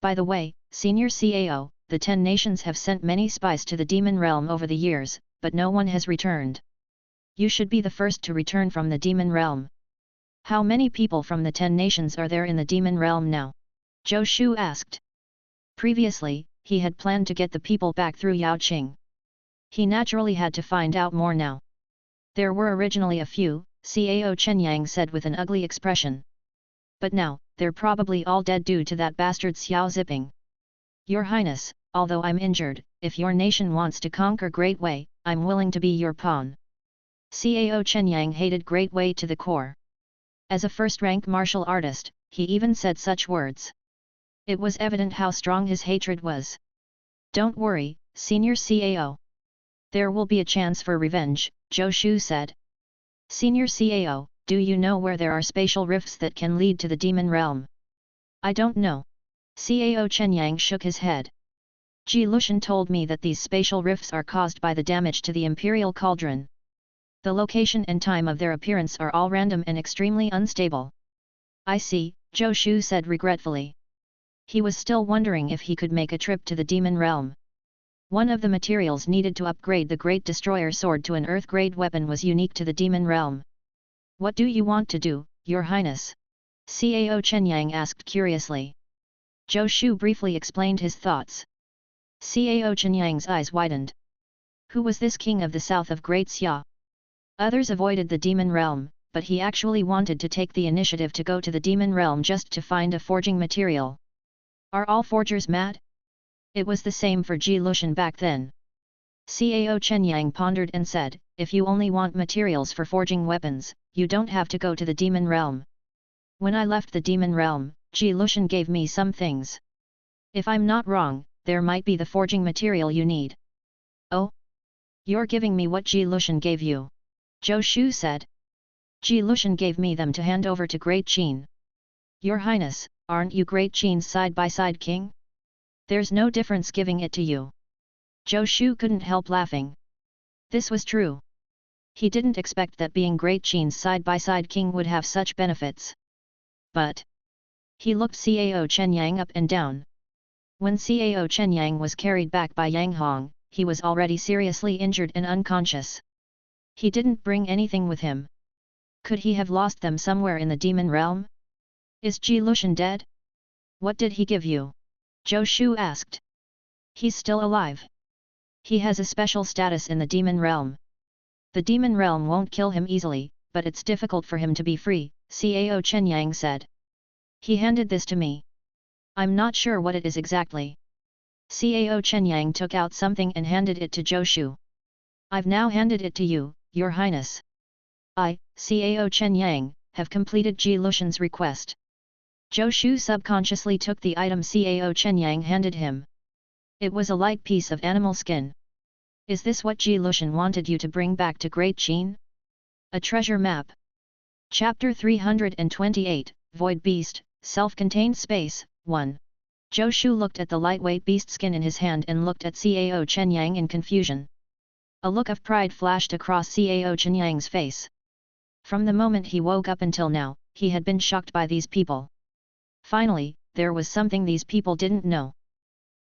By the way, Senior Cao, the 10 nations have sent many spies to the Demon Realm over the years, but no one has returned. You should be the first to return from the Demon Realm. How many people from the 10 nations are there in the Demon Realm now? Zhou Shu asked. Previously, he had planned to get the people back through Yaoqing. He naturally had to find out more now. There were originally a few, Cao Chenyang said with an ugly expression. But now, they're probably all dead due to that bastard Xiao Zipping. Your Highness, although I'm injured, if your nation wants to conquer Great Wei, I'm willing to be your pawn. Cao Chenyang hated Great Wei to the core. As a first-rank martial artist, he even said such words. It was evident how strong his hatred was. Don't worry, Senior Cao. There will be a chance for revenge, Zhou Shu said. Senior Cao, do you know where there are spatial rifts that can lead to the Demon Realm? I don't know. Cao Chenyang shook his head. Ji Lushan told me that these spatial rifts are caused by the damage to the Imperial Cauldron. The location and time of their appearance are all random and extremely unstable. I see, Zhou Shu said regretfully. He was still wondering if he could make a trip to the Demon Realm. One of the materials needed to upgrade the Great Destroyer sword to an Earth-grade weapon was unique to the Demon Realm. What do you want to do, Your Highness? Cao Chenyang asked curiously. Zhou Shu briefly explained his thoughts. Cao Chenyang's eyes widened. Who was this king of the south of Great Xia? Others avoided the Demon Realm, but he actually wanted to take the initiative to go to the Demon Realm just to find a forging material. Are all forgers mad? It was the same for Ji Lushan back then. Cao Chenyang pondered and said, if you only want materials for forging weapons, you don't have to go to the Demon Realm. When I left the Demon Realm, Ji Lushan gave me some things. If I'm not wrong, there might be the forging material you need. Oh? You're giving me what Ji Lushan gave you? Zhou Shu said. Ji Lushan gave me them to hand over to Great Qian. Your Highness, aren't you Great Qian's side-by-side king? There's no difference giving it to you. Zhou Shu couldn't help laughing. This was true. He didn't expect that being Great Qian's side-by-side king would have such benefits. But he looked Cao Chenyang up and down. When Cao Chenyang was carried back by Yang Hong, he was already seriously injured and unconscious. He didn't bring anything with him. Could he have lost them somewhere in the Demon Realm? Is Ji Lushan dead? What did he give you? Zhou Shu asked. He's still alive. He has a special status in the Demon Realm. The Demon Realm won't kill him easily, but it's difficult for him to be free, Cao Chenyang said. He handed this to me. I'm not sure what it is exactly. Cao Chenyang took out something and handed it to Zhou Shu. I've now handed it to you, Your Highness. I, Cao Chenyang, have completed Ji Lushan's request. Zhou Shu subconsciously took the item Cao Chenyang handed him. It was a light piece of animal skin. Is this what Ji Lushan wanted you to bring back to Great Qian? A treasure map. Chapter 328, Void Beast, Self-Contained Space, 1. Zhou Shu looked at the lightweight beast skin in his hand and looked at Cao Chenyang in confusion. A look of pride flashed across Cao Chenyang's face. From the moment he woke up until now, he had been shocked by these people. Finally, there was something these people didn't know.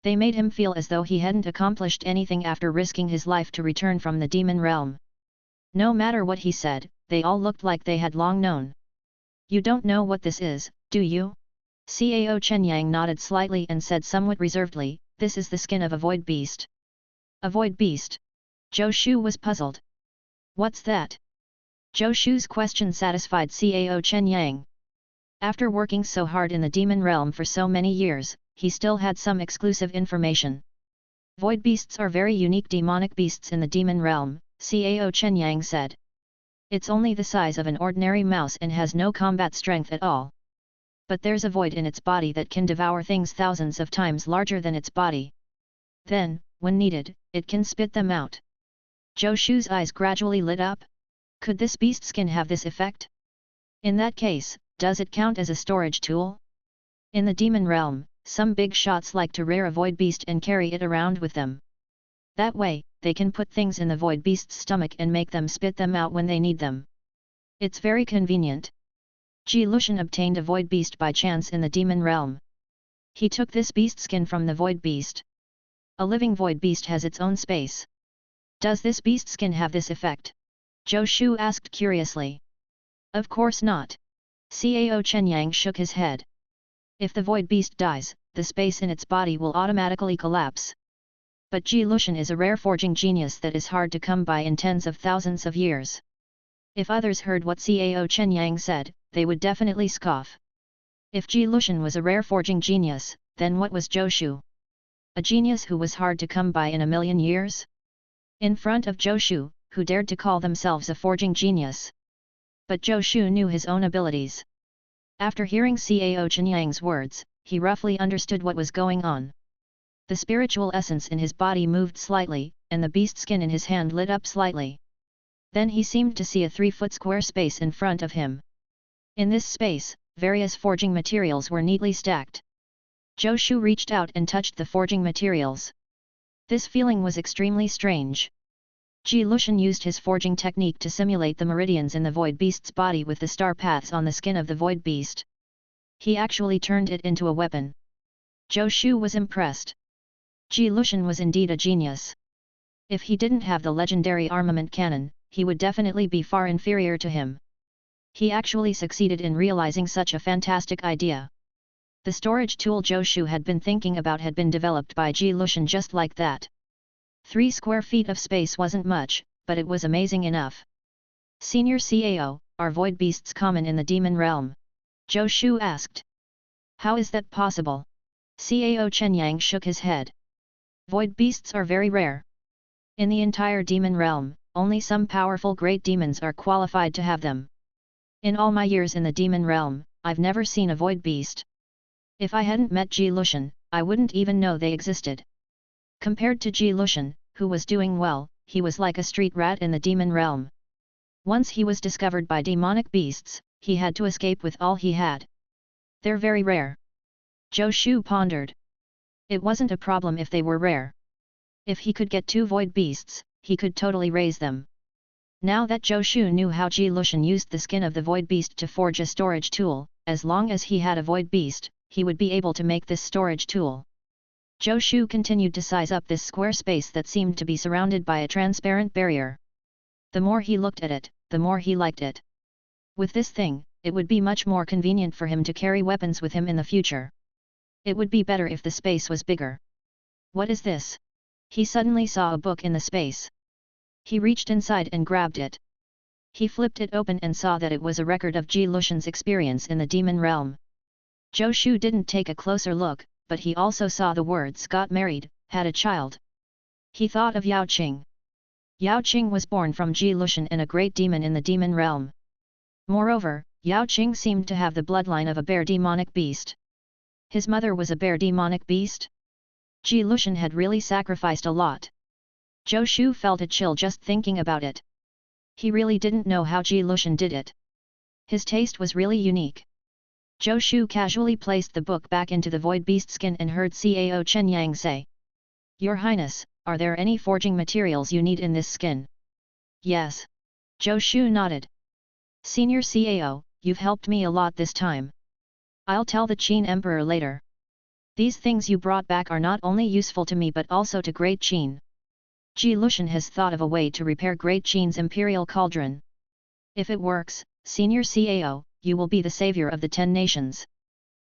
They made him feel as though he hadn't accomplished anything after risking his life to return from the demon realm. No matter what he said, they all looked like they had long known. You don't know what this is, do you? Cao Chenyang nodded slightly and said somewhat reservedly, this is the skin of a void beast. A void beast? Zhou Shu was puzzled. What's that? Zhou Shu's question satisfied Cao Chenyang. After working so hard in the demon realm for so many years, he still had some exclusive information. Void beasts are very unique demonic beasts in the demon realm, Cao Chenyang said. It's only the size of an ordinary mouse and has no combat strength at all. But there's a void in its body that can devour things thousands of times larger than its body. Then, when needed, it can spit them out. Zhou Shu's eyes gradually lit up. Could this beast skin have this effect? In that case, does it count as a storage tool? In the demon realm, some big shots like to rear a void beast and carry it around with them. That way, they can put things in the void beast's stomach and make them spit them out when they need them. It's very convenient. Ji Lushan obtained a void beast by chance in the demon realm. He took this beast skin from the void beast. A living void beast has its own space. Does this beast skin have this effect? Zhou Shu asked curiously. Of course not. Cao Chenyang shook his head. If the void beast dies, the space in its body will automatically collapse. But Ji Lushan is a rare forging genius that is hard to come by in tens of thousands of years. If others heard what Cao Chenyang said, they would definitely scoff. If Ji Lushan was a rare forging genius, then what was Zhou Shu? A genius who was hard to come by in a million years? In front of Zhou Shu, who dared to call themselves a forging genius. But Zhou Shu knew his own abilities. After hearing Cao Chenyang's words, he roughly understood what was going on. The spiritual essence in his body moved slightly, and the beast skin in his hand lit up slightly. Then he seemed to see a 3-foot square space in front of him. In this space, various forging materials were neatly stacked. Zhou Shu reached out and touched the forging materials. This feeling was extremely strange. Ji Lushan used his forging technique to simulate the meridians in the void beast's body with the star paths on the skin of the void beast. He actually turned it into a weapon. Zhou Shu was impressed. Ji Lushan was indeed a genius. If he didn't have the legendary armament cannon, he would definitely be far inferior to him. He actually succeeded in realizing such a fantastic idea. The storage tool Zhou Shu had been thinking about had been developed by Ji Lushan just like that. 3 square feet of space wasn't much, but it was amazing enough. Senior Cao, are void beasts common in the demon realm? Zhou Shu asked. How is that possible? Cao Chenyang shook his head. Void beasts are very rare. In the entire demon realm, only some powerful great demons are qualified to have them. In all my years in the demon realm, I've never seen a void beast. If I hadn't met Ji Lushan, I wouldn't even know they existed. Compared to Ji Lushan, who was doing well, he was like a street rat in the demon realm. Once he was discovered by demonic beasts, he had to escape with all he had. They're very rare. Zhou Shu pondered. It wasn't a problem if they were rare. If he could get 2 void beasts, he could totally raise them. Now that Zhou Shu knew how Ji Lushan used the skin of the void beast to forge a storage tool, as long as he had a void beast, he would be able to make this storage tool. Zhou Shu continued to size up this square space that seemed to be surrounded by a transparent barrier. The more he looked at it, the more he liked it. With this thing, it would be much more convenient for him to carry weapons with him in the future. It would be better if the space was bigger. What is this? He suddenly saw a book in the space. He reached inside and grabbed it. He flipped it open and saw that it was a record of Ji Lushan's experience in the demon realm. Zhou Shu didn't take a closer look, but he also saw the words got married, had a child. He thought of Yao Qing. Yao Qing was born from Ji Lushan and a great demon in the demon realm. Moreover, Yao Qing seemed to have the bloodline of a bear demonic beast. His mother was a bear demonic beast? Ji Lushan had really sacrificed a lot. Zhou Shu felt a chill just thinking about it. He really didn't know how Ji Lushan did it. His taste was really unique. Zhou Shu casually placed the book back into the void beast skin and heard Cao Chenyang say, Your Highness, are there any forging materials you need in this skin? Yes. Zhou Shu nodded. Senior Cao, you've helped me a lot this time. I'll tell the Qin Emperor later. These things you brought back are not only useful to me but also to Great Qin. Ji Lushan has thought of a way to repair Great Qin's imperial cauldron. If it works, Senior CAO, you will be the savior of the 10 nations.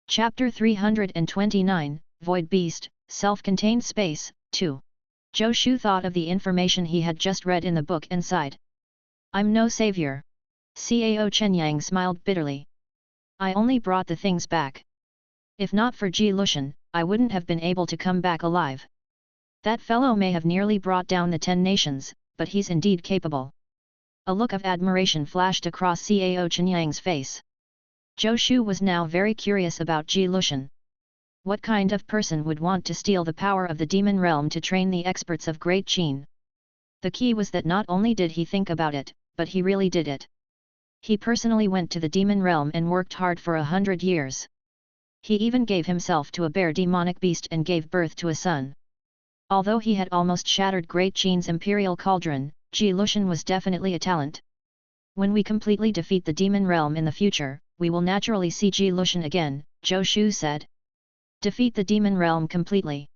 Chapter 329, Void Beast, Self-Contained Space, 2. Zhou Shu thought of the information he had just read in the book and sighed. I'm no savior. CAO Chenyang smiled bitterly. I only brought the things back. If not for Ji Lushan, I wouldn't have been able to come back alive. That fellow may have nearly brought down the 10 nations, but he's indeed capable. A look of admiration flashed across CAO Chenyang's face. Zhou Shu was now very curious about Ji Lushan. What kind of person would want to steal the power of the demon realm to train the experts of Great Qin? The key was that not only did he think about it, but he really did it. He personally went to the demon realm and worked hard for 100 years. He even gave himself to a bear demonic beast and gave birth to a son. Although he had almost shattered Great Qin's imperial cauldron, Ji Lushan was definitely a talent. When we completely defeat the demon realm in the future, we will naturally see Ji Lushan again, Zhou Shu said. Defeat the demon realm completely.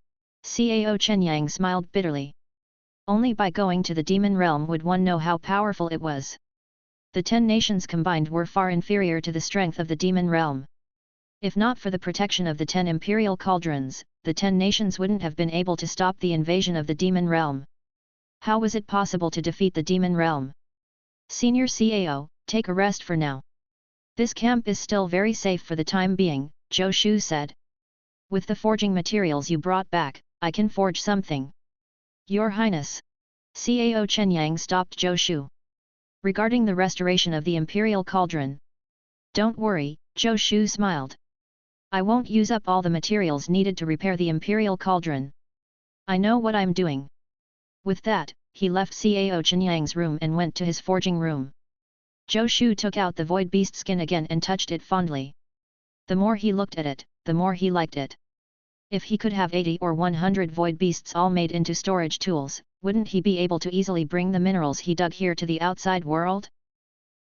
Cao Chenyang smiled bitterly. Only by going to the demon realm would one know how powerful it was. The 10 nations combined were far inferior to the strength of the demon realm. If not for the protection of the 10 imperial cauldrons, the 10 nations wouldn't have been able to stop the invasion of the demon realm. How was it possible to defeat the demon realm? Senior CAO, take a rest for now. This camp is still very safe for the time being, Zhou Shu said. With the forging materials you brought back, I can forge something. Your Highness. Cao Chenyang stopped Zhou Shu. Regarding the restoration of the imperial cauldron. Don't worry, Zhou Shu smiled. I won't use up all the materials needed to repair the imperial cauldron. I know what I'm doing. With that, he left Cao Chenyang's room and went to his forging room. Zhou Shu took out the void beast skin again and touched it fondly. The more he looked at it, the more he liked it. If he could have 80 or 100 void beasts all made into storage tools, wouldn't he be able to easily bring the minerals he dug here to the outside world?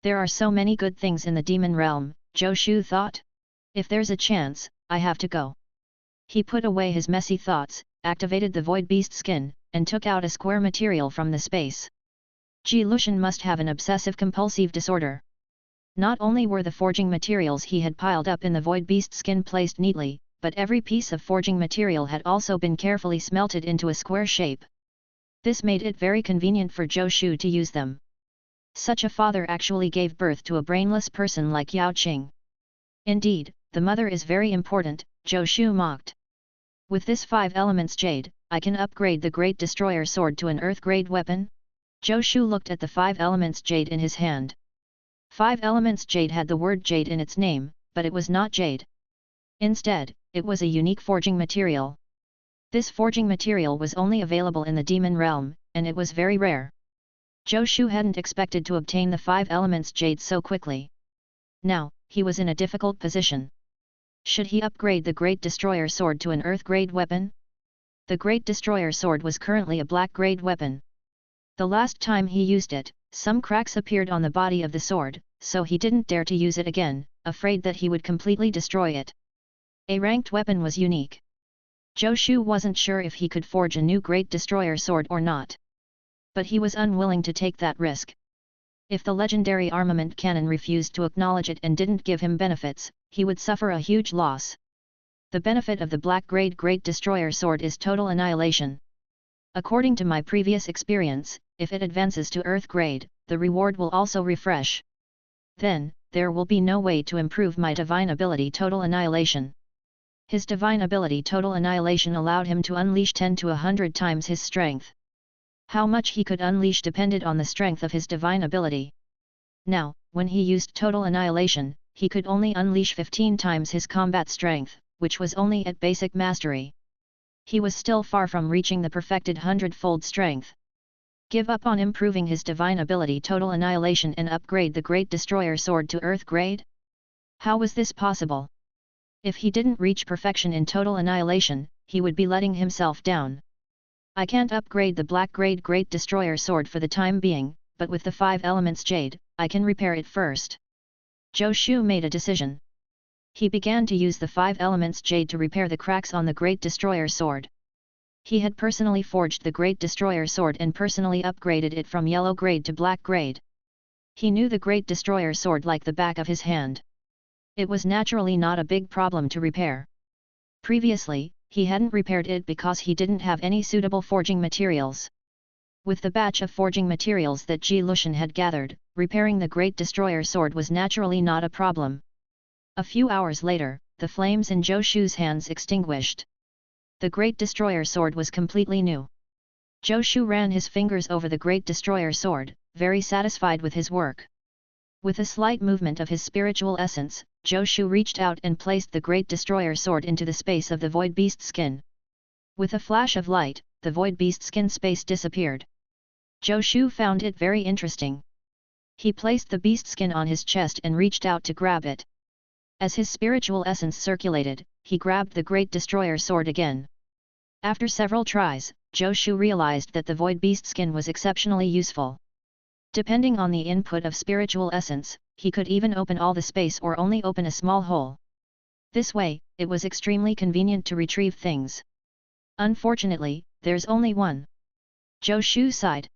There are so many good things in the demon realm, Zhou Shu thought. If there's a chance, I have to go. He put away his messy thoughts, activated the void beast skin, and took out a square material from the space. Ji Lushan must have an obsessive-compulsive disorder. Not only were the forging materials he had piled up in the void beast skin placed neatly, but every piece of forging material had also been carefully smelted into a square shape. This made it very convenient for Zhou Shu to use them. Such a father actually gave birth to a brainless person like Yao Qing. Indeed, the mother is very important, Zhou Shu mocked. With this 5 elements jade, I can upgrade the Great Destroyer sword to an earth-grade weapon? Zhou Shu looked at the 5 elements jade in his hand. 5 elements jade had the word jade in its name, but it was not jade. Instead, it was a unique forging material. This forging material was only available in the demon realm, and it was very rare. Zhou Shu hadn't expected to obtain the 5 elements jade so quickly. Now, he was in a difficult position. Should he upgrade the Great Destroyer sword to an earth-grade weapon? The Great Destroyer sword was currently a black-grade weapon. The last time he used it, some cracks appeared on the body of the sword, so he didn't dare to use it again, afraid that he would completely destroy it. A ranked weapon was unique. Zhou Shu wasn't sure if he could forge a new Great Destroyer sword or not. But he was unwilling to take that risk. If the legendary Armament Canon refused to acknowledge it and didn't give him benefits, he would suffer a huge loss. The benefit of the black-grade Great Destroyer sword is total annihilation. According to my previous experience, if it advances to Earth grade, the reward will also refresh. Then, there will be no way to improve my divine ability Total Annihilation. His divine ability Total Annihilation allowed him to unleash 10 to 100 times his strength. How much he could unleash depended on the strength of his divine ability. Now, when he used Total Annihilation, he could only unleash 15 times his combat strength, which was only at basic mastery. He was still far from reaching the perfected 100-fold strength. Give up on improving his divine ability Total Annihilation and upgrade the Great Destroyer sword to Earth grade? How was this possible? If he didn't reach perfection in Total Annihilation, he would be letting himself down. I can't upgrade the black grade Great Destroyer sword for the time being, but with the 5 elements jade, I can repair it first. Zhou Shu made a decision. He began to use the 5 elements jade to repair the cracks on the Great Destroyer sword. He had personally forged the Great Destroyer sword and personally upgraded it from yellow grade to black grade. He knew the Great Destroyer sword like the back of his hand. It was naturally not a big problem to repair. Previously, he hadn't repaired it because he didn't have any suitable forging materials. With the batch of forging materials that Ji Lushan had gathered, repairing the Great Destroyer sword was naturally not a problem. A few hours later, the flames in Zhou Shu's hands extinguished. The Great Destroyer sword was completely new. Zhou Shu ran his fingers over the Great Destroyer sword, very satisfied with his work. With a slight movement of his spiritual essence, Zhou Shu reached out and placed the Great Destroyer sword into the space of the Void Beast skin. With a flash of light, the Void Beast skin space disappeared. Zhou Shu found it very interesting. He placed the beast skin on his chest and reached out to grab it. As his spiritual essence circulated, he grabbed the Great Destroyer sword again. After several tries, Zhou Shu realized that the Void Beast skin was exceptionally useful. Depending on the input of spiritual essence, he could even open all the space or only open a small hole. This way, it was extremely convenient to retrieve things. Unfortunately, there's only one. Zhou Shu sighed.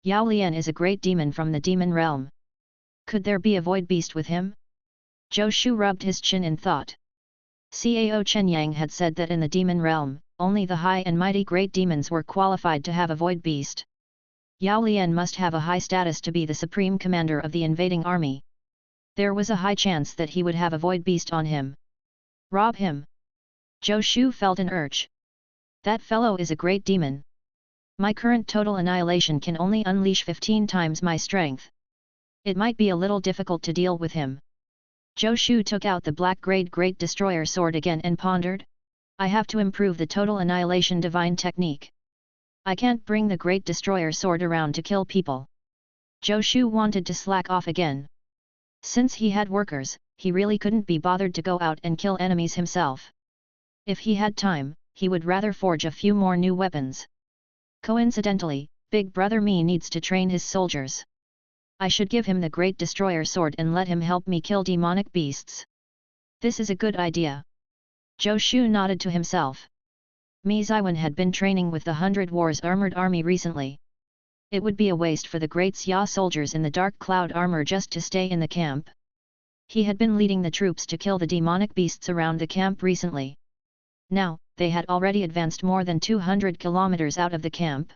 Yao Lian is a great demon from the demon realm. Could there be a void beast with him? Zhou Shu rubbed his chin in thought. Cao Chenyang had said that in the demon realm, only the high and mighty great demons were qualified to have a void beast. Yao Lian must have a high status to be the supreme commander of the invading army. There was a high chance that he would have a void beast on him. Rob him. Zhou Shu felt an urge. That fellow is a great demon. My current total annihilation can only unleash 15 times my strength. It might be a little difficult to deal with him. Zhou Shu took out the black grade Great Destroyer sword again and pondered. I have to improve the total annihilation divine technique. I can't bring the Great Destroyer sword around to kill people. Zhou Shu wanted to slack off again. Since he had workers, he really couldn't be bothered to go out and kill enemies himself. If he had time, he would rather forge a few more new weapons. Coincidentally, Big Brother Me needs to train his soldiers. I should give him the Great Destroyer sword and let him help me kill demonic beasts. This is a good idea. Zhou Shu nodded to himself. Mi Ziwen had been training with the 100 Wars armored army recently. It would be a waste for the Great Xia soldiers in the Dark Cloud armor just to stay in the camp. He had been leading the troops to kill the demonic beasts around the camp recently. Now, they had already advanced more than 200 kilometers out of the camp.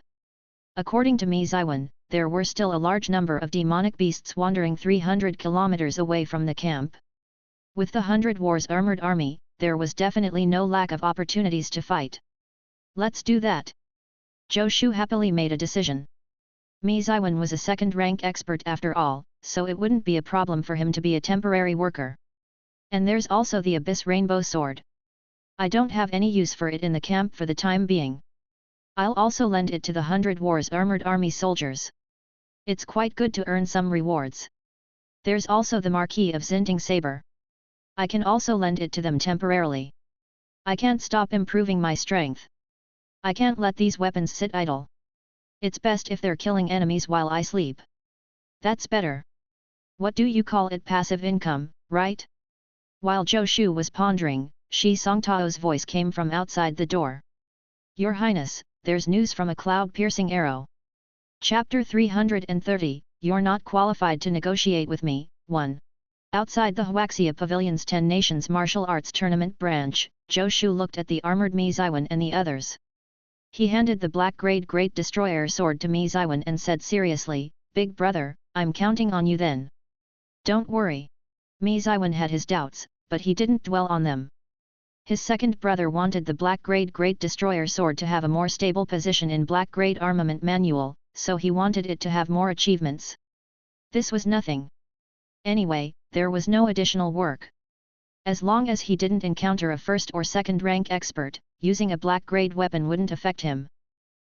According to Mi Ziwen, there were still a large number of demonic beasts wandering 300 kilometers away from the camp. With the 100 Wars armored army, there was definitely no lack of opportunities to fight. Let's do that. Zhou Shu happily made a decision. Mi Ziwen was a second-rank expert after all, so it wouldn't be a problem for him to be a temporary worker. And there's also the Abyss Rainbow Sword. I don't have any use for it in the camp for the time being. I'll also lend it to the 100 Wars armored army soldiers. It's quite good to earn some rewards. There's also the Marquis of Xinting saber. I can also lend it to them temporarily. I can't stop improving my strength. I can't let these weapons sit idle. It's best if they're killing enemies while I sleep. That's better. What do you call it, passive income, right? While Zhou Shu was pondering, Shi Songtao's voice came from outside the door. Your Highness, there's news from a cloud-piercing arrow. Chapter 330, You're not qualified to negotiate with me, 1. Outside the Huaxia Pavilion's 10 Nations Martial Arts Tournament branch, Zhou Shu looked at the armored Mi Ziwen and the others. He handed the black-grade Great Destroyer sword to Mi Ziwen and said seriously, Big brother, I'm counting on you then. Don't worry. Mi Ziwen had his doubts, but he didn't dwell on them. His second brother wanted the black-grade Great Destroyer sword to have a more stable position in black-grade armament manual, so he wanted it to have more achievements. This was nothing. Anyway, there was no additional work. As long as he didn't encounter a first or second rank expert, using a black-grade weapon wouldn't affect him.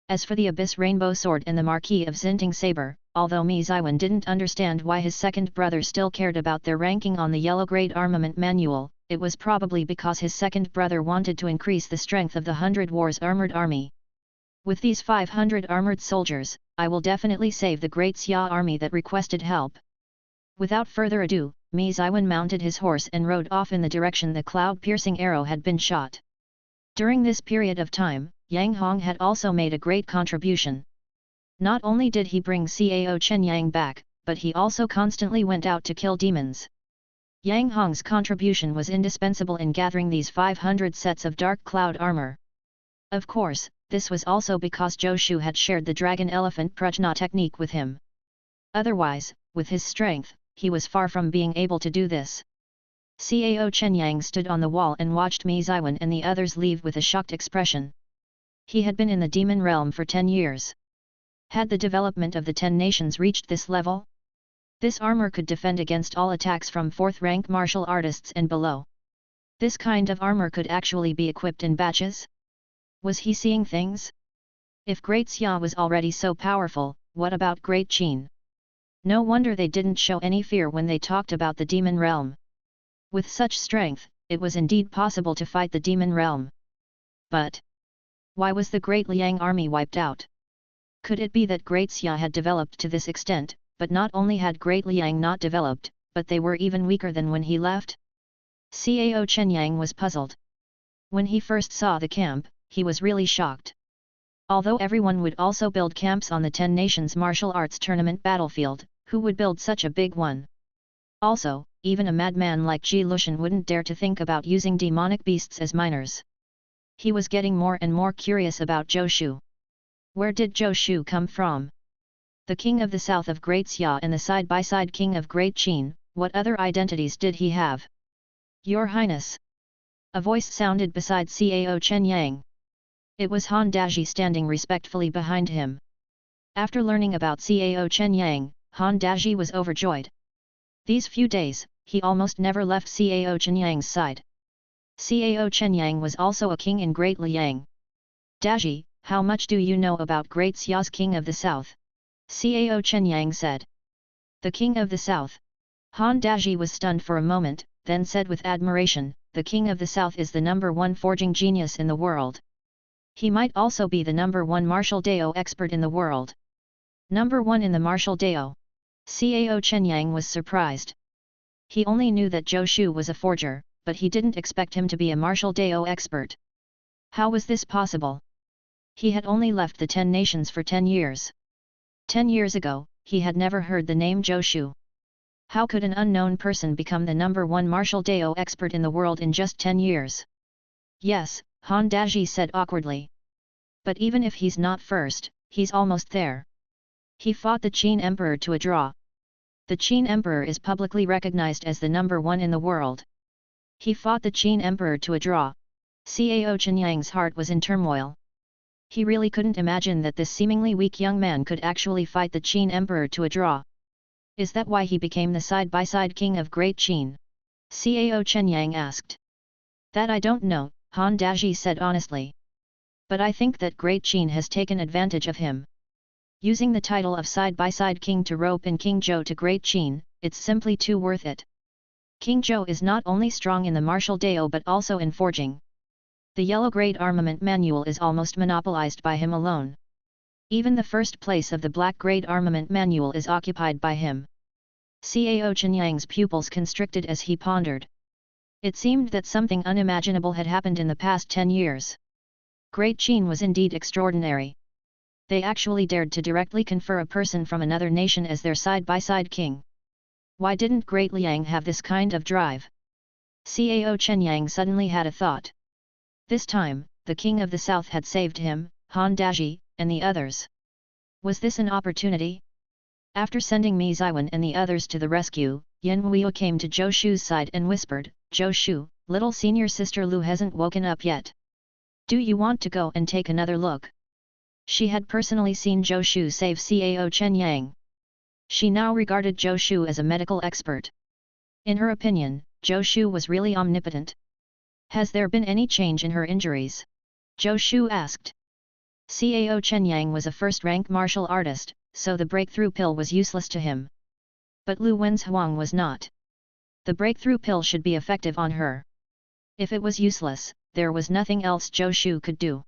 As for the Abyss Rainbow Sword and the Marquis of Xinting saber, although Mi Ziwen didn't understand why his second brother still cared about their ranking on the yellow-grade armament manual, it was probably because his second brother wanted to increase the strength of the 100 Wars armored army. With these 500 armored soldiers, I will definitely save the Great Xia army that requested help. Without further ado, Mi Ziwen mounted his horse and rode off in the direction the cloud-piercing arrow had been shot. During this period of time, Yang Hong had also made a great contribution. Not only did he bring Cao Chenyang back, but he also constantly went out to kill demons. Yang Hong's contribution was indispensable in gathering these 500 sets of dark cloud armor. Of course, this was also because Zhou Shu had shared the Dragon Elephant Prajna Technique with him. Otherwise, with his strength, he was far from being able to do this. Cao Chenyang stood on the wall and watched Mi Ziwen and the others leave with a shocked expression. He had been in the demon realm for 10 years. Had the development of the 10 nations reached this level? This armor could defend against all attacks from 4th-rank martial artists and below. This kind of armor could actually be equipped in batches? Was he seeing things? If Great Xia was already so powerful, what about Great Qin? No wonder they didn't show any fear when they talked about the demon realm. With such strength, it was indeed possible to fight the demon realm. But why was the Great Liang army wiped out? Could it be that Great Xia had developed to this extent, but not only had Great Liang not developed, but they were even weaker than when he left? Cao Chenyang was puzzled. When he first saw the camp, he was really shocked. Although everyone would also build camps on the 10 nations martial arts tournament battlefield, who would build such a big one? Also, even a madman like Ji Lushan wouldn't dare to think about using demonic beasts as miners. He was getting more and more curious about Zhou Shu. Where did Zhou Shu come from? The king of the south of Great Xia and the side-by-side king of Great Qin, what other identities did he have? Your Highness! A voice sounded beside Cao Chenyang. It was Han Daji standing respectfully behind him. After learning about Cao Chenyang, Han Daji was overjoyed. These few days, he almost never left Cao Chenyang's side. Cao Chenyang was also a king in Great Liang. Daji, how much do you know about Great Xia's king of the south? Cao Chenyang said. The king of the south. Han Daji was stunned for a moment, then said with admiration, the king of the south is the #1 forging genius in the world. He might also be the #1 martial Dao expert in the world. #1 in the martial Dao. Cao Chenyang was surprised. He only knew that Zhou Shu was a forger, but he didn't expect him to be a martial Dao expert. How was this possible? He had only left the 10 nations for 10 years. 10 years ago, he had never heard the name Zhou Shu. How could an unknown person become the #1 martial Dao expert in the world in just 10 years? Yes, Han Daji said awkwardly. But even if he's not first, he's almost there. He fought the Qin Emperor to a draw. The Qin Emperor is publicly recognized as the #1 in the world. He fought the Qin Emperor to a draw. Cao Chenyang's heart was in turmoil. He really couldn't imagine that this seemingly weak young man could actually fight the Qin Emperor to a draw. Is that why he became the side-by-side king of Great Qin? Cao Chenyang asked. That I don't know, Han Daji said honestly. But I think that Great Qin has taken advantage of him. Using the title of side-by-side king to rope in King Zhou to Great Qin, it's simply too worth it. King Zhou is not only strong in the martial Dao but also in forging. The Yellow Great Armament Manual is almost monopolized by him alone. Even the first place of the Black Great Armament Manual is occupied by him. Cao Chenyang's pupils constricted as he pondered. It seemed that something unimaginable had happened in the past 10 years. Great Qin was indeed extraordinary. They actually dared to directly confer a person from another nation as their side-by-side king. Why didn't Great Liang have this kind of drive? Cao Chenyang suddenly had a thought. This time, the king of the south had saved him, Han Daji, and the others. Was this an opportunity? After sending Mi Ziwen and the others to the rescue, Yin Huiyu came to Zhou Shu's side and whispered, Zhou Shu, little senior sister Lu hasn't woken up yet. Do you want to go and take another look? She had personally seen Zhou Shu save Cao Chenyang. She now regarded Zhou Shu as a medical expert. In her opinion, Zhou Shu was really omnipotent. Has there been any change in her injuries? Zhou Shu asked. Cao Chenyang was a first-rank martial artist, so the breakthrough pill was useless to him. But Lu Wen's Huang was not. The breakthrough pill should be effective on her. If it was useless, there was nothing else Zhou Shu could do.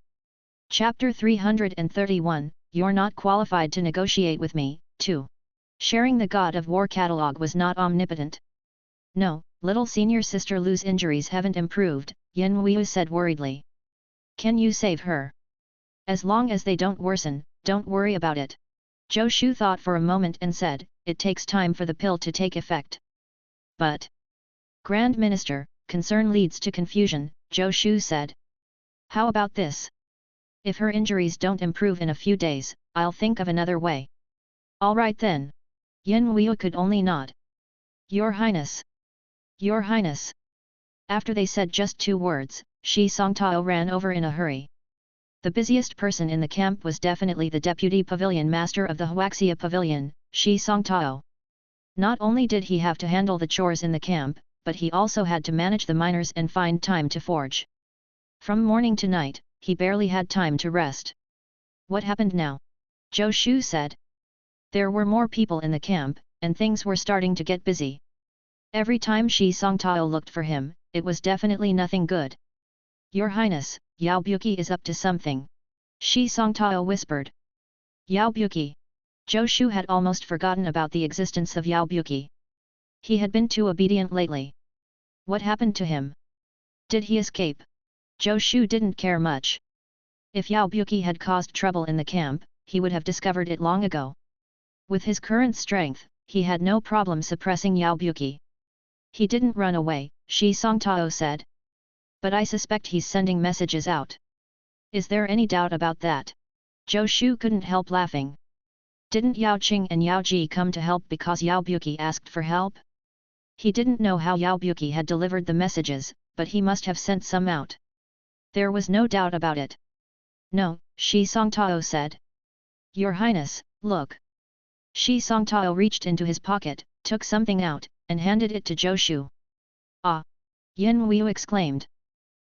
Chapter 331, You're not qualified to negotiate with me, 2. Sharing the God of War catalog was not omnipotent. No, little senior sister Lu's injuries haven't improved, Yin Wu said worriedly. Can you save her? As long as they don't worsen, don't worry about it. Zhou Shu thought for a moment and said, it takes time for the pill to take effect. But, Grand Minister, concern leads to confusion, Zhou Shu said. How about this? If her injuries don't improve in a few days, I'll think of another way. All right then. Yin Wu could only nod. Your Highness. Your Highness. After they said just 2 words, Shi Songtao ran over in a hurry. The busiest person in the camp was definitely the deputy pavilion master of the Huaxia pavilion, Shi Songtao. Not only did he have to handle the chores in the camp, but he also had to manage the miners and find time to forge. From morning to night, he barely had time to rest. What happened now? Zhou Shu said. There were more people in the camp, and things were starting to get busy. Every time Shi Songtao looked for him, it was definitely nothing good. Your Highness, Yao Buki is up to something. Shi Songtao whispered. Yao Buki. Zhou Shu had almost forgotten about the existence of Yao Buki. He had been too obedient lately. What happened to him? Did he escape? Zhou Shu didn't care much. If Yao Buki had caused trouble in the camp, he would have discovered it long ago. With his current strength, he had no problem suppressing Yao Buki. He didn't run away, Shi Songtao said. But I suspect he's sending messages out. Is there any doubt about that? Zhou Shu couldn't help laughing. Didn't Yao Qing and Yao Ji come to help because Yao Buki asked for help? He didn't know how Yao Buki had delivered the messages, but he must have sent some out. There was no doubt about it. No, Shi Songtao said. Your Highness, look. Shi Songtao reached into his pocket, took something out, and handed it to Zhou Shu. Ah! Yin Wu exclaimed.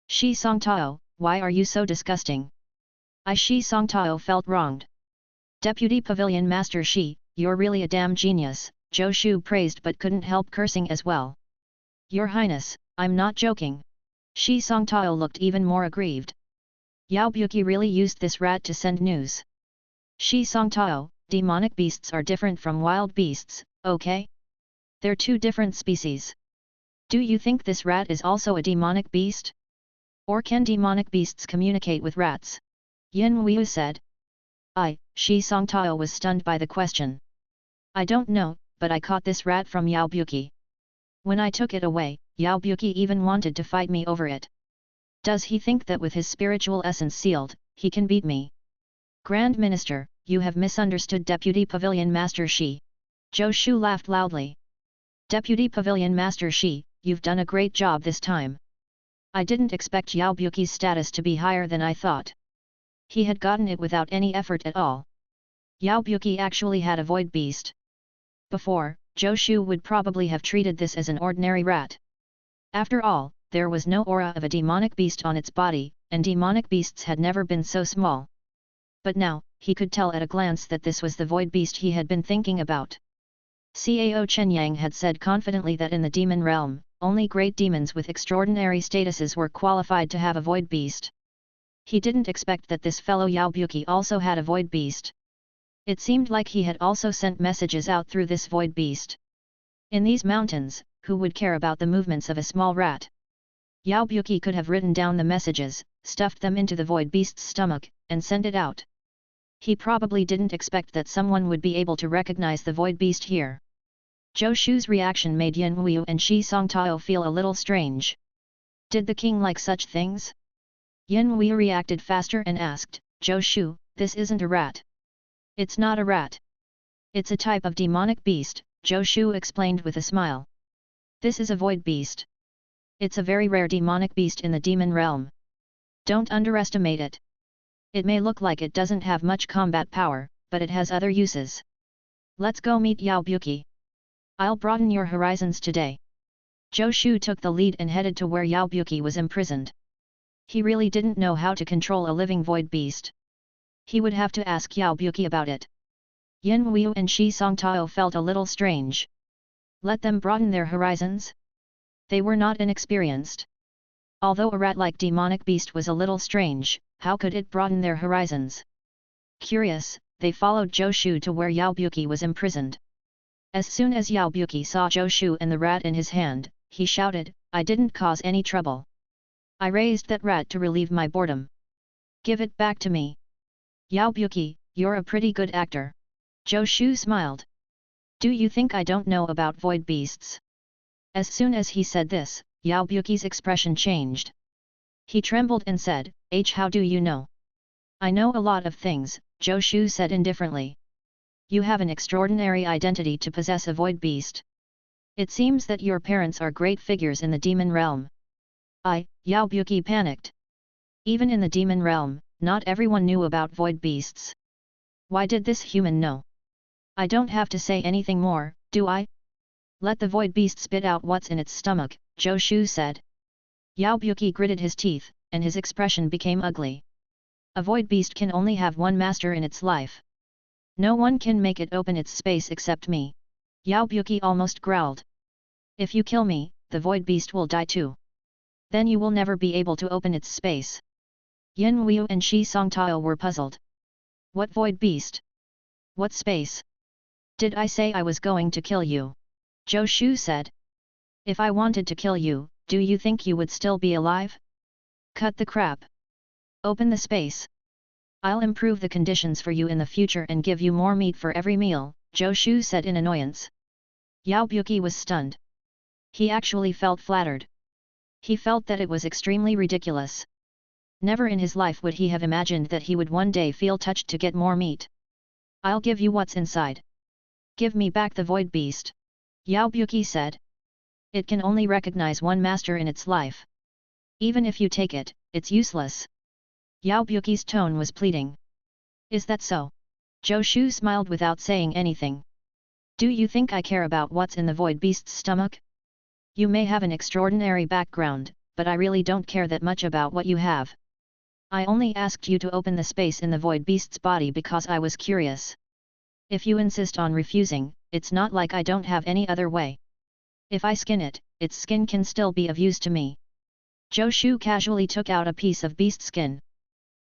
Shi Songtao, why are you so disgusting? Shi Songtao felt wronged. Deputy Pavilion Master Shi, you're really a damn genius, Zhou Shu praised but couldn't help cursing as well. Your Highness, I'm not joking. Shi Songtao looked even more aggrieved. Yao Buki really used this rat to send news. Shi Songtao, demonic beasts are different from wild beasts, okay? They're 2 different species. Do you think this rat is also a demonic beast? Or can demonic beasts communicate with rats? Yin Wu said. Shi Songtao was stunned by the question. I don't know, but I caught this rat from Yao Buki. When I took it away, Yao Buki even wanted to fight me over it. Does he think that with his spiritual essence sealed, he can beat me? Grand Minister, you have misunderstood Deputy Pavilion Master Shi. Zhou Shu laughed loudly. Deputy Pavilion Master Shi, you've done a great job this time. I didn't expect Yao Buki's status to be higher than I thought. He had gotten it without any effort at all. Yao Buki actually had a void beast. Before, Zhou Shu would probably have treated this as an ordinary rat. After all, there was no aura of a demonic beast on its body, and demonic beasts had never been so small. But now, he could tell at a glance that this was the void beast he had been thinking about. Cao Chenyang had said confidently that in the demon realm, only great demons with extraordinary statuses were qualified to have a void beast. He didn't expect that this fellow Yao Buki also had a void beast. It seemed like he had also sent messages out through this void beast. In these mountains, who would care about the movements of a small rat? Yao Buki could have written down the messages, stuffed them into the void beast's stomach, and sent it out. He probably didn't expect that someone would be able to recognize the void beast here. Zhou Shu's reaction made Yin Wu and Shi Songtao feel a little strange. Did the king like such things? Yin Wu reacted faster and asked, Zhou Shu, this isn't a rat. It's not a rat. It's a type of demonic beast, Zhou Shu explained with a smile. This is a void beast. It's a very rare demonic beast in the demon realm. Don't underestimate it. It may look like it doesn't have much combat power, but it has other uses. Let's go meet Yao Buki. I'll broaden your horizons today. Zhou Shu took the lead and headed to where Yao Buki was imprisoned. He really didn't know how to control a living void beast. He would have to ask Yao Buki about it. Yin Wu and Shi Songtao felt a little strange. Let them broaden their horizons? They were not inexperienced. Although a rat-like demonic beast was a little strange, how could it broaden their horizons? Curious, they followed Zhou Shu to where Yao Buki was imprisoned. As soon as Yao Buki saw Zhou Shu and the rat in his hand, he shouted, "I didn't cause any trouble. I raised that rat to relieve my boredom. Give it back to me." "Yao Buki, you're a pretty good actor." Zhou Shu smiled. "Do you think I don't know about void beasts?" As soon as he said this, Yao Buki's expression changed. He trembled and said, "How do you know?" "I know a lot of things," Zhou Shu said indifferently. "You have an extraordinary identity to possess a void beast. It seems that your parents are great figures in the demon realm." Yao Buki panicked. Even in the demon realm, not everyone knew about void beasts. Why did this human know? "I don't have to say anything more, do I?" "Let the void beast spit out what's in its stomach," Zhou Shu said. Yao Buki gritted his teeth, and his expression became ugly. "A void beast can only have one master in its life. No one can make it open its space except me." Yao Buki almost growled. "If you kill me, the void beast will die too. Then you will never be able to open its space." Yin Weiyu and Shi Songtao were puzzled. "What void beast? What space? Did I say I was going to kill you?" Zhou Shu said. "If I wanted to kill you, do you think you would still be alive? Cut the crap. Open the space. I'll improve the conditions for you in the future and give you more meat for every meal," Zhou Shu said in annoyance. Yao Buki was stunned. He actually felt flattered. He felt that it was extremely ridiculous. Never in his life would he have imagined that he would one day feel touched to get more meat. "I'll give you what's inside. Give me back the void beast," Yao Buki said. "It can only recognize one master in its life. Even if you take it, it's useless." Yao Buki's tone was pleading. "Is that so?" Zhou Shu smiled without saying anything. "Do you think I care about what's in the void beast's stomach? You may have an extraordinary background, but I really don't care that much about what you have. I only asked you to open the space in the void beast's body because I was curious. If you insist on refusing, it's not like I don't have any other way. If I skin it, its skin can still be of use to me." Zhou Shu casually took out a piece of beast skin.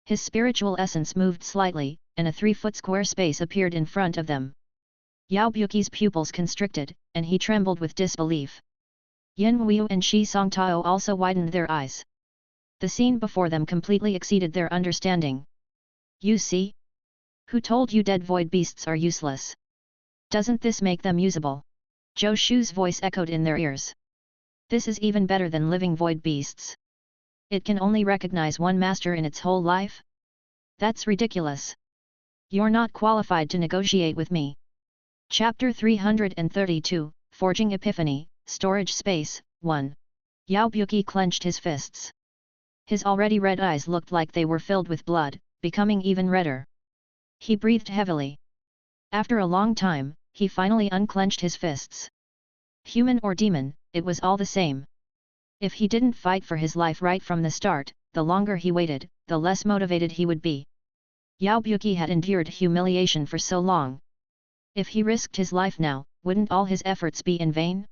His spiritual essence moved slightly, and a 3-foot square space appeared in front of them. Yao Buki's pupils constricted, and he trembled with disbelief. Yin Weiyu and Shi Songtao also widened their eyes. The scene before them completely exceeded their understanding. "You see? Who told you dead void beasts are useless? Doesn't this make them usable?" Zhou Shu's voice echoed in their ears. "This is even better than living void beasts. It can only recognize one master in its whole life? That's ridiculous. You're not qualified to negotiate with me." Chapter 332, Forging Epiphany, Storage Space, 1. Yao Buki clenched his fists. His already red eyes looked like they were filled with blood, becoming even redder. He breathed heavily. After a long time, he finally unclenched his fists. Human or demon, it was all the same. If he didn't fight for his life right from the start, the longer he waited, the less motivated he would be. Yao Buki had endured humiliation for so long. If he risked his life now, wouldn't all his efforts be in vain?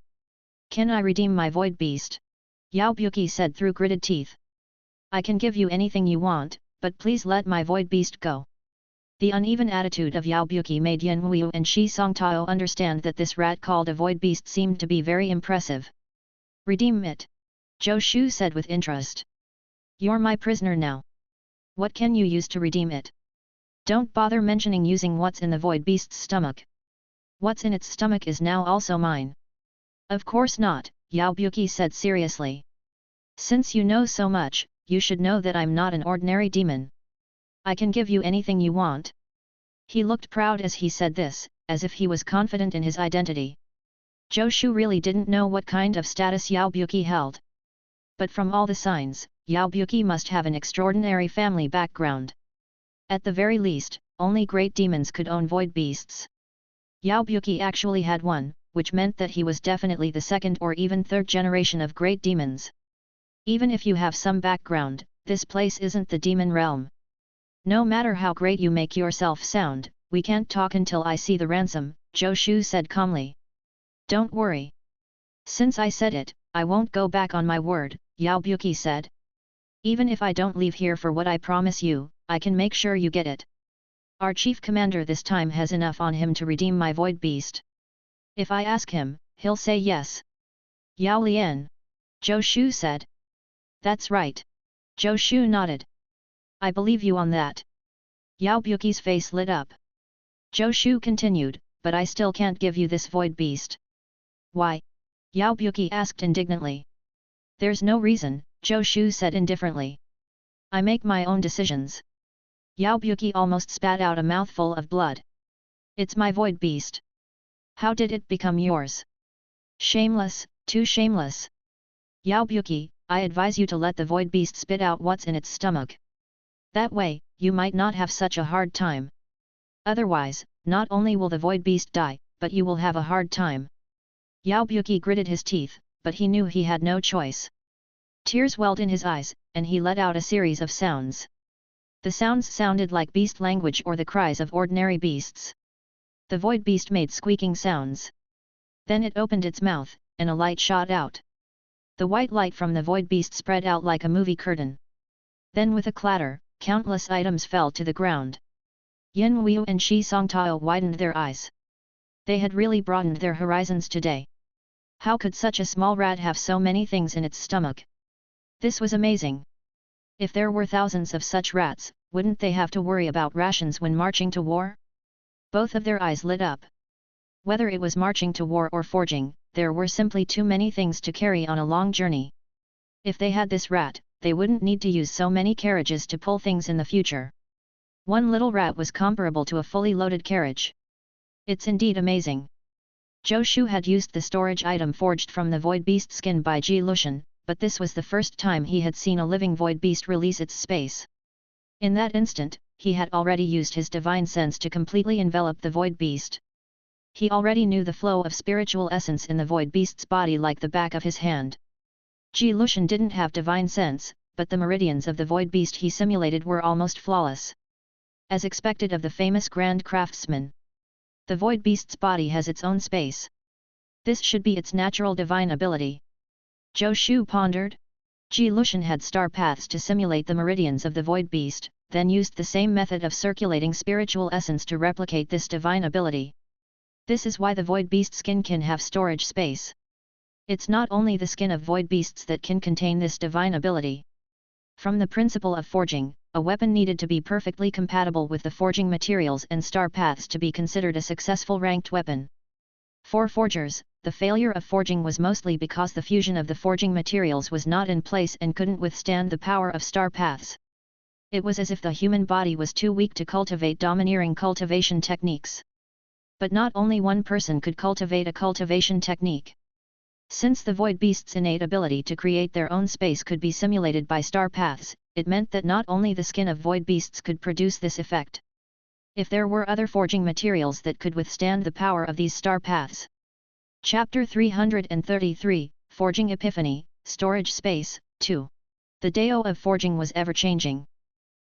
"Can I redeem my void beast?" Yao Buki said through gritted teeth. "I can give you anything you want, but please let my void beast go." The uneven attitude of Yao Buki made Yin Weiyu and Shi Songtao understand that this rat called a void beast seemed to be very impressive. "Redeem it," Zhou Shu said with interest. "You're my prisoner now. What can you use to redeem it? Don't bother mentioning using what's in the void beast's stomach. What's in its stomach is now also mine." "Of course not," Yao Buki said seriously. "Since you know so much, you should know that I'm not an ordinary demon. I can give you anything you want." He looked proud as he said this, as if he was confident in his identity. Zhou Shu really didn't know what kind of status Yao Buki held. But from all the signs, Yao Buki must have an extraordinary family background. At the very least, only great demons could own void beasts. Yao Buki actually had one, which meant that he was definitely the second or even third generation of great demons. Even if you have some background, this place isn't the demon realm. No matter how great you make yourself sound, we can't talk until I see the ransom, Zhou Shu said calmly. "Don't worry. Since I said it, I won't go back on my word," Yao Buki said. "Even if I don't leave here for what I promise you, I can make sure you get it. Our chief commander this time has enough on him to redeem my void beast. If I ask him, he'll say yes. Yao Lian. Zhou Shu said. That's right. Zhou Shu nodded. I believe you on that. Yao Buki's face lit up. Zhou Shu continued, but I still can't give you this void beast. Why? Yao Buki asked indignantly. There's no reason, Zhou Shu said indifferently. I make my own decisions. Yao Buki almost spat out a mouthful of blood. It's my void beast. How did it become yours? Shameless, too shameless. Yao Buki, I advise you to let the void beast spit out what's in its stomach. That way, you might not have such a hard time. Otherwise, not only will the void beast die, but you will have a hard time. Yao Buki gritted his teeth, but he knew he had no choice. Tears welled in his eyes, and he let out a series of sounds. The sounds sounded like beast language or the cries of ordinary beasts. The void beast made squeaking sounds. Then it opened its mouth, and a light shot out. The white light from the void beast spread out like a movie curtain. Then with a clatter, countless items fell to the ground. Yin Weiyu and Shi Songtao widened their eyes. They had really broadened their horizons today. How could such a small rat have so many things in its stomach? This was amazing. If there were thousands of such rats, wouldn't they have to worry about rations when marching to war? Both of their eyes lit up. Whether it was marching to war or forging, there were simply too many things to carry on a long journey. If they had this rat, they wouldn't need to use so many carriages to pull things in the future. One little rat was comparable to a fully loaded carriage. It's indeed amazing. Zhou Shu had used the storage item forged from the void beast skin by Ji Lushan, but this was the first time he had seen a living void beast release its space. In that instant, he had already used his divine sense to completely envelop the void beast. He already knew the flow of spiritual essence in the void beast's body like the back of his hand. Ji Lushan didn't have divine sense, but the meridians of the void beast he simulated were almost flawless. As expected of the famous grand craftsman. The void beast's body has its own space. This should be its natural divine ability. Zhou Shu pondered. Ji Lushan had star paths to simulate the meridians of the void beast, then used the same method of circulating spiritual essence to replicate this divine ability. This is why the void beast skin can have storage space. It's not only the skin of void beasts that can contain this divine ability. From the principle of forging, a weapon needed to be perfectly compatible with the forging materials and star paths to be considered a successful ranked weapon. For forgers, the failure of forging was mostly because the fusion of the forging materials was not in place and couldn't withstand the power of star paths. It was as if the human body was too weak to cultivate domineering cultivation techniques. But not only one person could cultivate a cultivation technique. Since the void beast's innate ability to create their own space could be simulated by star paths, it meant that not only the skin of void beasts could produce this effect. If there were other forging materials that could withstand the power of these star paths. Chapter 333, Forging Epiphany, Storage Space, 2. The Dao of forging was ever-changing.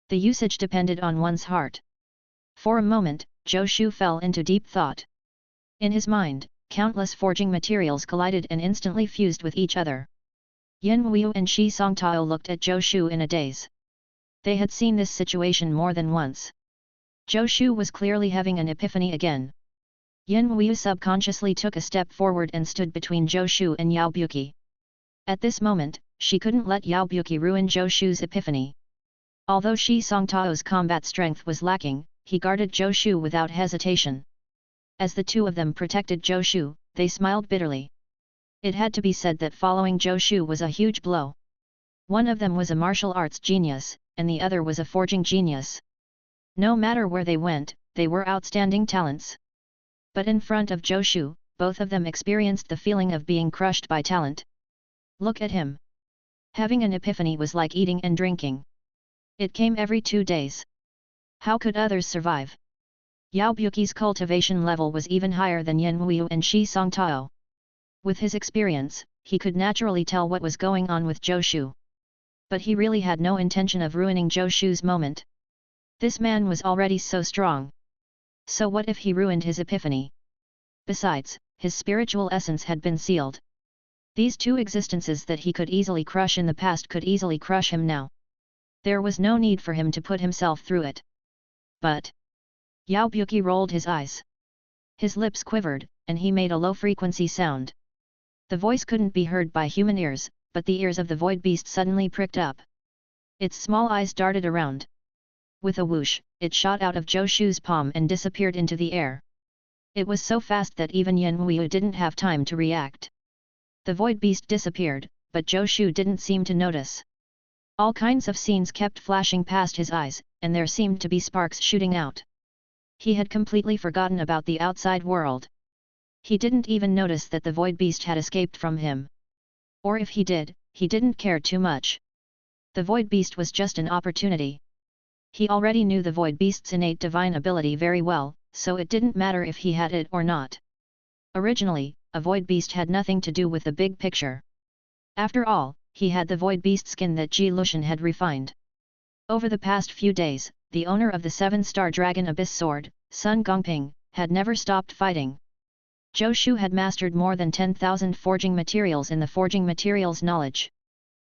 The usage depended on one's heart. For a moment, Zhou Shu fell into deep thought. In his mind, countless forging materials collided and instantly fused with each other. Yin Weiyu and Shi Songtao looked at Zhou Shu in a daze. They had seen this situation more than once. Zhou Shu was clearly having an epiphany again. Yin Weiyu subconsciously took a step forward and stood between Zhou Shu and Yao Buki. At this moment, she couldn't let Yao Buki ruin Zhou Shu's epiphany. Although Shi Songtao's combat strength was lacking, he guarded Zhou Shu without hesitation. As the two of them protected Zhou Shu, they smiled bitterly. It had to be said that following Zhou Shu was a huge blow. One of them was a martial arts genius, and the other was a forging genius. No matter where they went, they were outstanding talents. But in front of Zhou Shu, both of them experienced the feeling of being crushed by talent. Look at him. Having an epiphany was like eating and drinking. It came every 2 days. How could others survive? Yao Buki's cultivation level was even higher than Yin Weiyu and Shi Songtao. With his experience, he could naturally tell what was going on with Zhou Shu. But he really had no intention of ruining Zhou Shu's moment. This man was already so strong. So what if he ruined his epiphany? Besides, his spiritual essence had been sealed. These two existences that he could easily crush in the past could easily crush him now. There was no need for him to put himself through it. But Yao Buki rolled his eyes. His lips quivered, and he made a low-frequency sound. The voice couldn't be heard by human ears, but the ears of the void beast suddenly pricked up. Its small eyes darted around. With a whoosh, it shot out of Zhou Shu's palm and disappeared into the air. It was so fast that even Yan Wuyu didn't have time to react. The void beast disappeared, but Zhou Shu didn't seem to notice. All kinds of scenes kept flashing past his eyes, and there seemed to be sparks shooting out. He had completely forgotten about the outside world. He didn't even notice that the void beast had escaped from him. Or if he did, he didn't care too much. The void beast was just an opportunity. He already knew the void beast's innate divine ability very well, so it didn't matter if he had it or not. Originally, a void beast had nothing to do with the big picture. After all, he had the void beast skin that Ji Lushan had refined. Over the past few days, the owner of the 7-star Dragon Abyss Sword, Sun Gongping, had never stopped fighting. Zhou Shu had mastered more than 10,000 forging materials in the forging materials knowledge.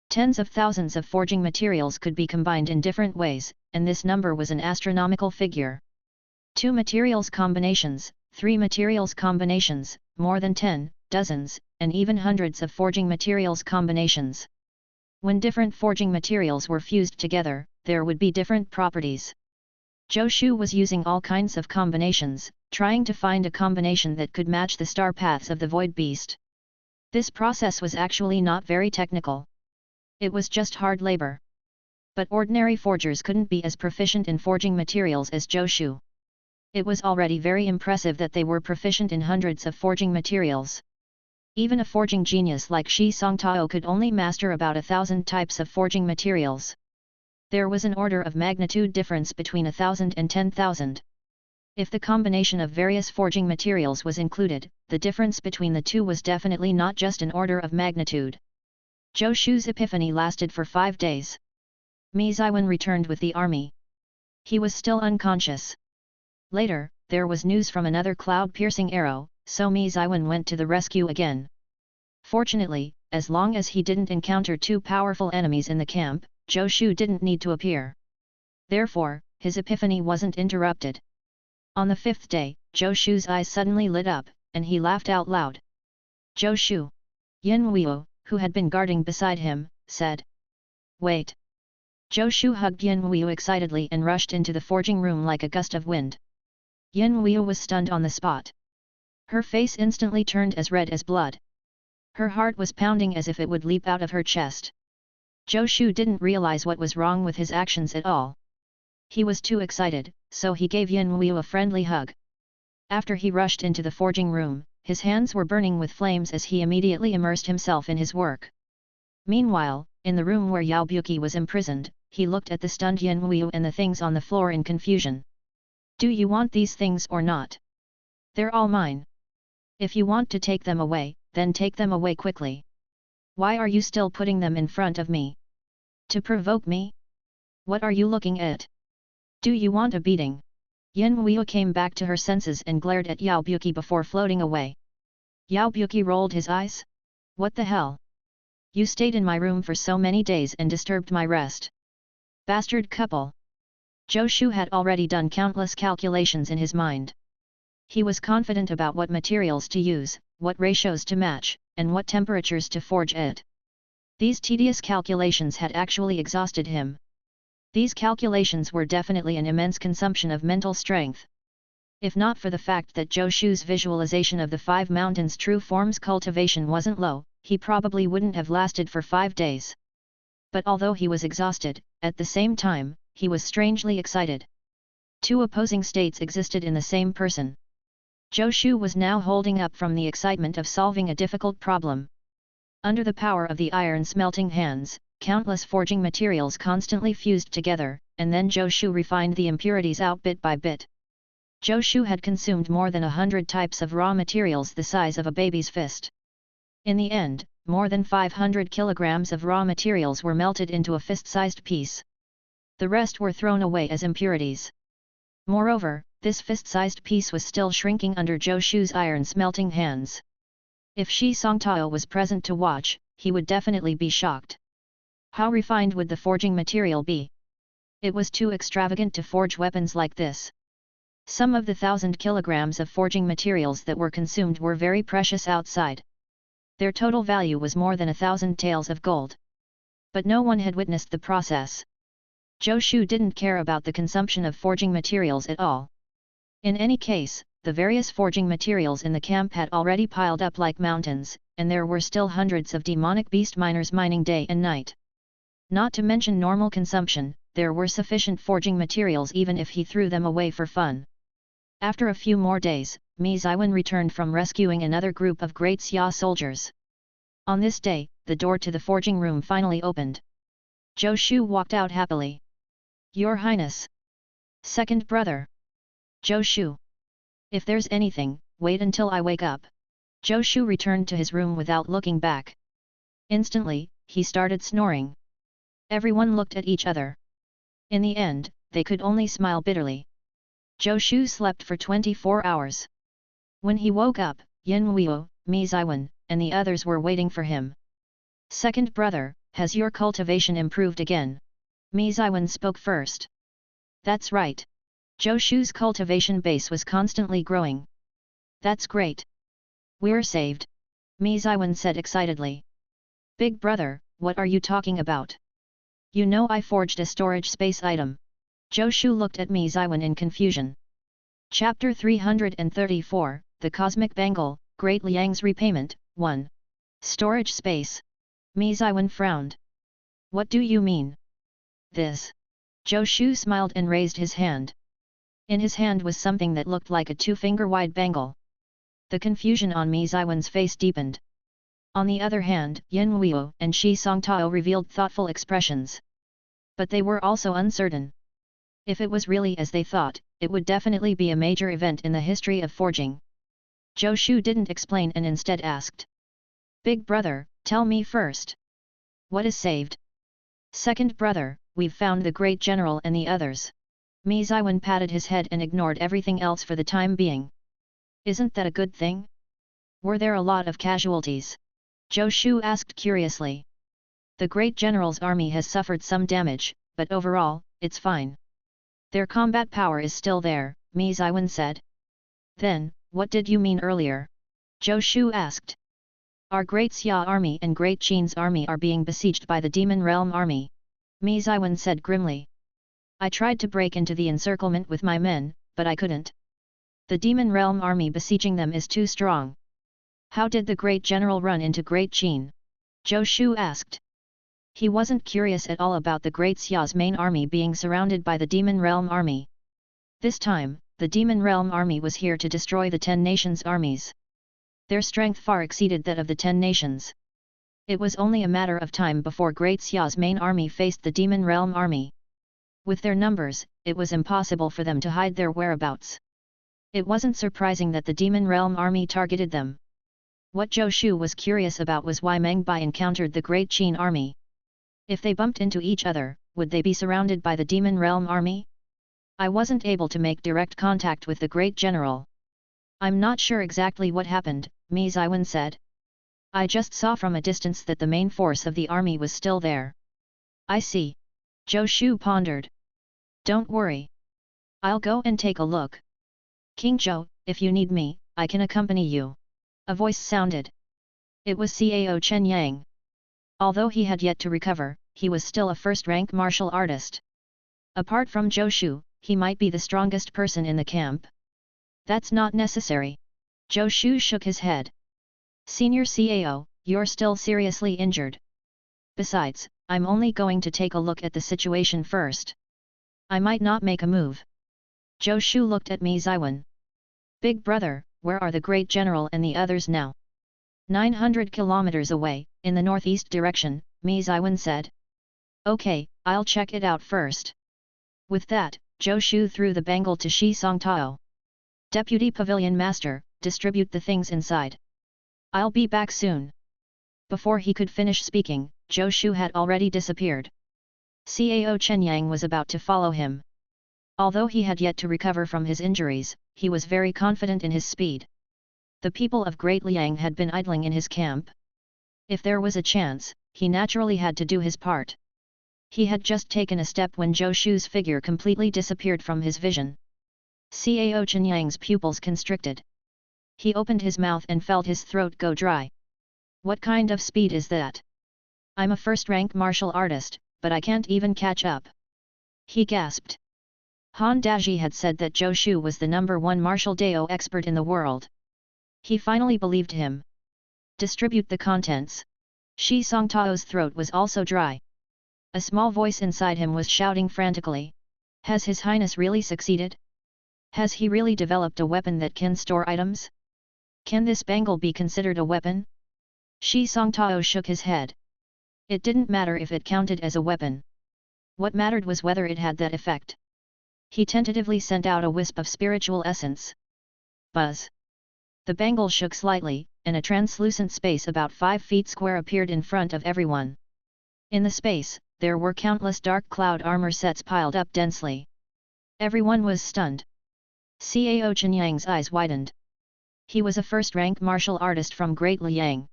Tens of thousands of forging materials could be combined in different ways, and this number was an astronomical figure. 2 materials combinations, 3 materials combinations, more than 10, dozens, and even hundreds of forging materials combinations. When different forging materials were fused together, there would be different properties. Zhou Shu was using all kinds of combinations, trying to find a combination that could match the star paths of the void beast. This process was actually not very technical. It was just hard labor. But ordinary forgers couldn't be as proficient in forging materials as Zhou Shu. It was already very impressive that they were proficient in hundreds of forging materials. Even a forging genius like Shi Songtao could only master about 1,000 types of forging materials. There was an order of magnitude difference between 1,000 and 10,000. If the combination of various forging materials was included, the difference between the two was definitely not just an order of magnitude. Zhou Shu's epiphany lasted for 5 days. Mi Ziwen returned with the army. He was still unconscious. Later, there was news from another cloud-piercing arrow, so Mi Ziwen went to the rescue again. Fortunately, as long as he didn't encounter 2 powerful enemies in the camp, Zhou Shu didn't need to appear. Therefore, his epiphany wasn't interrupted. On the 5th day, Zhou Shu's eyes suddenly lit up, and he laughed out loud. Zhou Shu! Yan Wuyu, who had been guarding beside him, said. Wait! Zhou Shu hugged Yan Wuyu excitedly and rushed into the forging room like a gust of wind. Yan Wuyu was stunned on the spot. Her face instantly turned as red as blood. Her heart was pounding as if it would leap out of her chest. Zhou Shu didn't realize what was wrong with his actions at all. He was too excited, so he gave Yan Wuyu a friendly hug. After he rushed into the forging room, his hands were burning with flames as he immediately immersed himself in his work. Meanwhile, in the room where Yao Buqi was imprisoned, he looked at the stunned Yan Wuyu and the things on the floor in confusion. Do you want these things or not? They're all mine. If you want to take them away, then take them away quickly. Why are you still putting them in front of me? To provoke me? What are you looking at? Do you want a beating? Yan Wuyu came back to her senses and glared at Yao Buqi before floating away. Yao Buqi rolled his eyes. What the hell? You stayed in my room for so many days and disturbed my rest. Bastard couple! Zhou Shu had already done countless calculations in his mind. He was confident about what materials to use, what ratios to match, and what temperatures to forge at. These tedious calculations had actually exhausted him. These calculations were definitely an immense consumption of mental strength. If not for the fact that Zhou Shu's visualization of the 5 mountains' true forms cultivation wasn't low, he probably wouldn't have lasted for 5 days. But although he was exhausted, at the same time, he was strangely excited. 2 opposing states existed in the same person. Zhou Shu was now holding up from the excitement of solving a difficult problem. Under the power of the iron smelting hands, countless forging materials constantly fused together, and then Zhou Shu refined the impurities out bit by bit. Zhou Shu had consumed more than 100 types of raw materials the size of a baby's fist. In the end, more than 500 kilograms of raw materials were melted into a fist-sized piece. The rest were thrown away as impurities. Moreover, this fist-sized piece was still shrinking under Zhou Shu's iron-smelting hands. If Shi Songtao was present to watch, he would definitely be shocked. How refined would the forging material be? It was too extravagant to forge weapons like this. Some of the 1,000 kilograms of forging materials that were consumed were very precious outside. Their total value was more than 1,000 taels of gold. But no one had witnessed the process. Zhou Shu didn't care about the consumption of forging materials at all. In any case, the various forging materials in the camp had already piled up like mountains, and there were still hundreds of demonic beast miners mining day and night. Not to mention normal consumption, there were sufficient forging materials even if he threw them away for fun. After a few more days, Mi Ziwen returned from rescuing another group of Great Xia soldiers. On this day, the door to the forging room finally opened. Zhou Shu walked out happily. Your Highness! Second brother! Zhou Shu! If there's anything, wait until I wake up. Zhou Shu returned to his room without looking back. Instantly, he started snoring. Everyone looked at each other. In the end, they could only smile bitterly. Zhou Shu slept for 24 hours. When he woke up, Yin Huo, Mi Ziwen, and the others were waiting for him. Second brother, has your cultivation improved again? Mi Ziwen spoke first. That's right. Zhou Shu's cultivation base was constantly growing. That's great. We're saved. Mi Ziwen said excitedly. Big brother, what are you talking about? You know I forged a storage space item. Zhou Shu looked at Mi Ziwen in confusion. Chapter 334, The Cosmic Bangle, Great Liang's Repayment, 1. Storage space. Mi Ziwen frowned. What do you mean? This. Zhou Shu smiled and raised his hand. In his hand was something that looked like a 2-finger-wide bangle. The confusion on Mi Ziwen's face deepened. On the other hand, Yin Huo and Shi Songtao revealed thoughtful expressions. But they were also uncertain. If it was really as they thought, it would definitely be a major event in the history of forging. Zhou Shu didn't explain and instead asked. Big brother, tell me first. What is saved? Second brother, we've found the great general and the others. Mi Ziwen patted his head and ignored everything else for the time being. Isn't that a good thing? Were there a lot of casualties? Zhou Shu asked curiously. The great general's army has suffered some damage, but overall, it's fine. Their combat power is still there, Mi Ziwen said. Then, what did you mean earlier? Zhou Shu asked. Our Great Xia army and Great Qin's army are being besieged by the Demon Realm army. Mi Ziwen said grimly. I tried to break into the encirclement with my men, but I couldn't. The Demon Realm army besieging them is too strong. How did the Great General run into Great Qin? Zhou Shu asked. He wasn't curious at all about the Great Xia's main army being surrounded by the Demon Realm army. This time, the Demon Realm army was here to destroy the 10 nations' armies. Their strength far exceeded that of the 10 nations. It was only a matter of time before Great Xia's main army faced the Demon Realm army. With their numbers, it was impossible for them to hide their whereabouts. It wasn't surprising that the Demon Realm army targeted them. What Zhou Shu was curious about was why Meng Bai encountered the Great Qin army. If they bumped into each other, would they be surrounded by the Demon Realm army? I wasn't able to make direct contact with the Great General. I'm not sure exactly what happened, Mi Ziwen said. I just saw from a distance that the main force of the army was still there. I see. Zhou Shu pondered. Don't worry. I'll go and take a look. King Zhou, if you need me, I can accompany you. A voice sounded. It was Cao Chen Yang. Although he had yet to recover, he was still a first-rank martial artist. Apart from Zhou Shu, he might be the strongest person in the camp. That's not necessary. Zhou Shu shook his head. Senior Cao, you're still seriously injured. Besides, I'm only going to take a look at the situation first. I might not make a move. Zhou Shu looked at Mi Ziwen. Big brother, where are the great general and the others now? 900 kilometers away, in the northeast direction, Mi Ziwen said. Okay, I'll check it out first. With that, Zhou Shu threw the bangle to Shi Songtao. Deputy Pavilion Master, distribute the things inside. I'll be back soon. Before he could finish speaking, Zhou Shu had already disappeared. Cao Chenyang was about to follow him. Although he had yet to recover from his injuries, he was very confident in his speed. The people of Great Liang had been idling in his camp. If there was a chance, he naturally had to do his part. He had just taken a step when Zhou Shu's figure completely disappeared from his vision. Cao Chenyang's pupils constricted. He opened his mouth and felt his throat go dry. What kind of speed is that? I'm a first-rank martial artist, but I can't even catch up. He gasped. Han Daji had said that Zhou Shu was the #1 martial Dao expert in the world. He finally believed him. Distribute the contents. Shi Songtao's throat was also dry. A small voice inside him was shouting frantically. Has His Highness really succeeded? Has he really developed a weapon that can store items? Can this bangle be considered a weapon? Shi Songtao shook his head. It didn't matter if it counted as a weapon. What mattered was whether it had that effect. He tentatively sent out a wisp of spiritual essence. Buzz. The bangle shook slightly, and a translucent space about 5 feet square appeared in front of everyone. In the space, there were countless dark cloud armor sets piled up densely. Everyone was stunned. Cao Chenyang's eyes widened. He was a first-rank martial artist from Great Liang.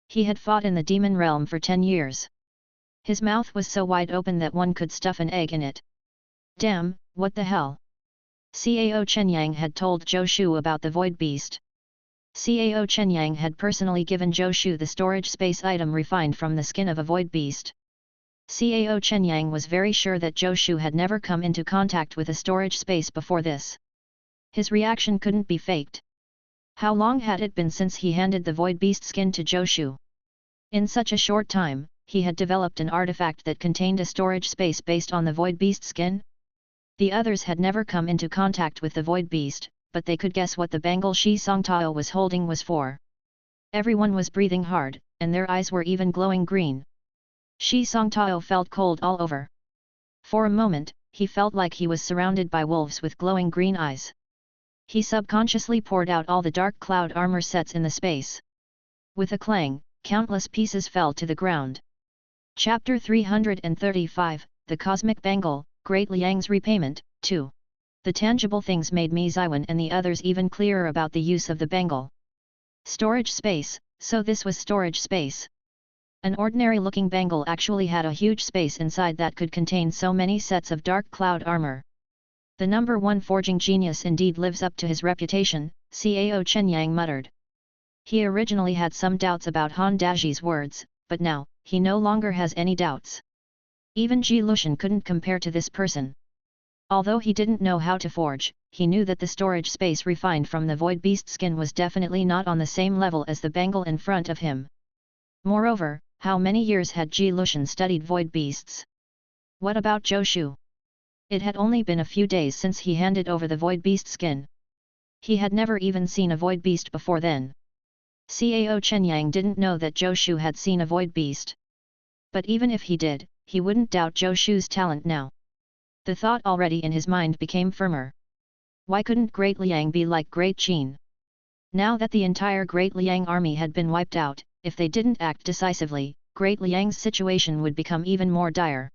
He had fought in the demon realm for 10 years. His mouth was so wide open that one could stuff an egg in it. Damn, what the hell? Cao Chenyang had told Zhou Shu about the void beast. Cao Chenyang had personally given Zhou Shu the storage space item refined from the skin of a void beast. Cao Chenyang was very sure that Zhou Shu had never come into contact with a storage space before this. His reaction couldn't be faked. How long had it been since he handed the void beast skin to Zhou Shu? In such a short time, he had developed an artifact that contained a storage space based on the void beast skin? The others had never come into contact with the void beast, but they could guess what the bangle Shi Songtao was holding was for. Everyone was breathing hard, and their eyes were even glowing green. Shi Songtao felt cold all over. For a moment, he felt like he was surrounded by wolves with glowing green eyes. He subconsciously poured out all the dark cloud armor sets in the space. With a clang, countless pieces fell to the ground. Chapter 335, The Cosmic Bangle, Great Liang's Repayment, 2. The tangible things made Mi Ziwen and the others even clearer about the use of the bangle. Storage space, so this was storage space. An ordinary-looking bangle actually had a huge space inside that could contain so many sets of dark cloud armor. The #1 forging genius indeed lives up to his reputation, Cao Chenyang muttered. He originally had some doubts about Han Daji's words, but now, he no longer has any doubts. Even Ji Lushan couldn't compare to this person. Although he didn't know how to forge, he knew that the storage space refined from the void beast skin was definitely not on the same level as the bangle in front of him. Moreover, how many years had Ji Lushan studied void beasts? What about Zhou Shu? It had only been a few days since he handed over the void beast skin. He had never even seen a void beast before then. Cao Chenyang didn't know that Zhou Shu had seen a void beast. But even if he did, he wouldn't doubt Zhou Shu's talent now. The thought already in his mind became firmer. Why couldn't Great Liang be like Great Qin? Now that the entire Great Liang army had been wiped out, if they didn't act decisively, Great Liang's situation would become even more dire.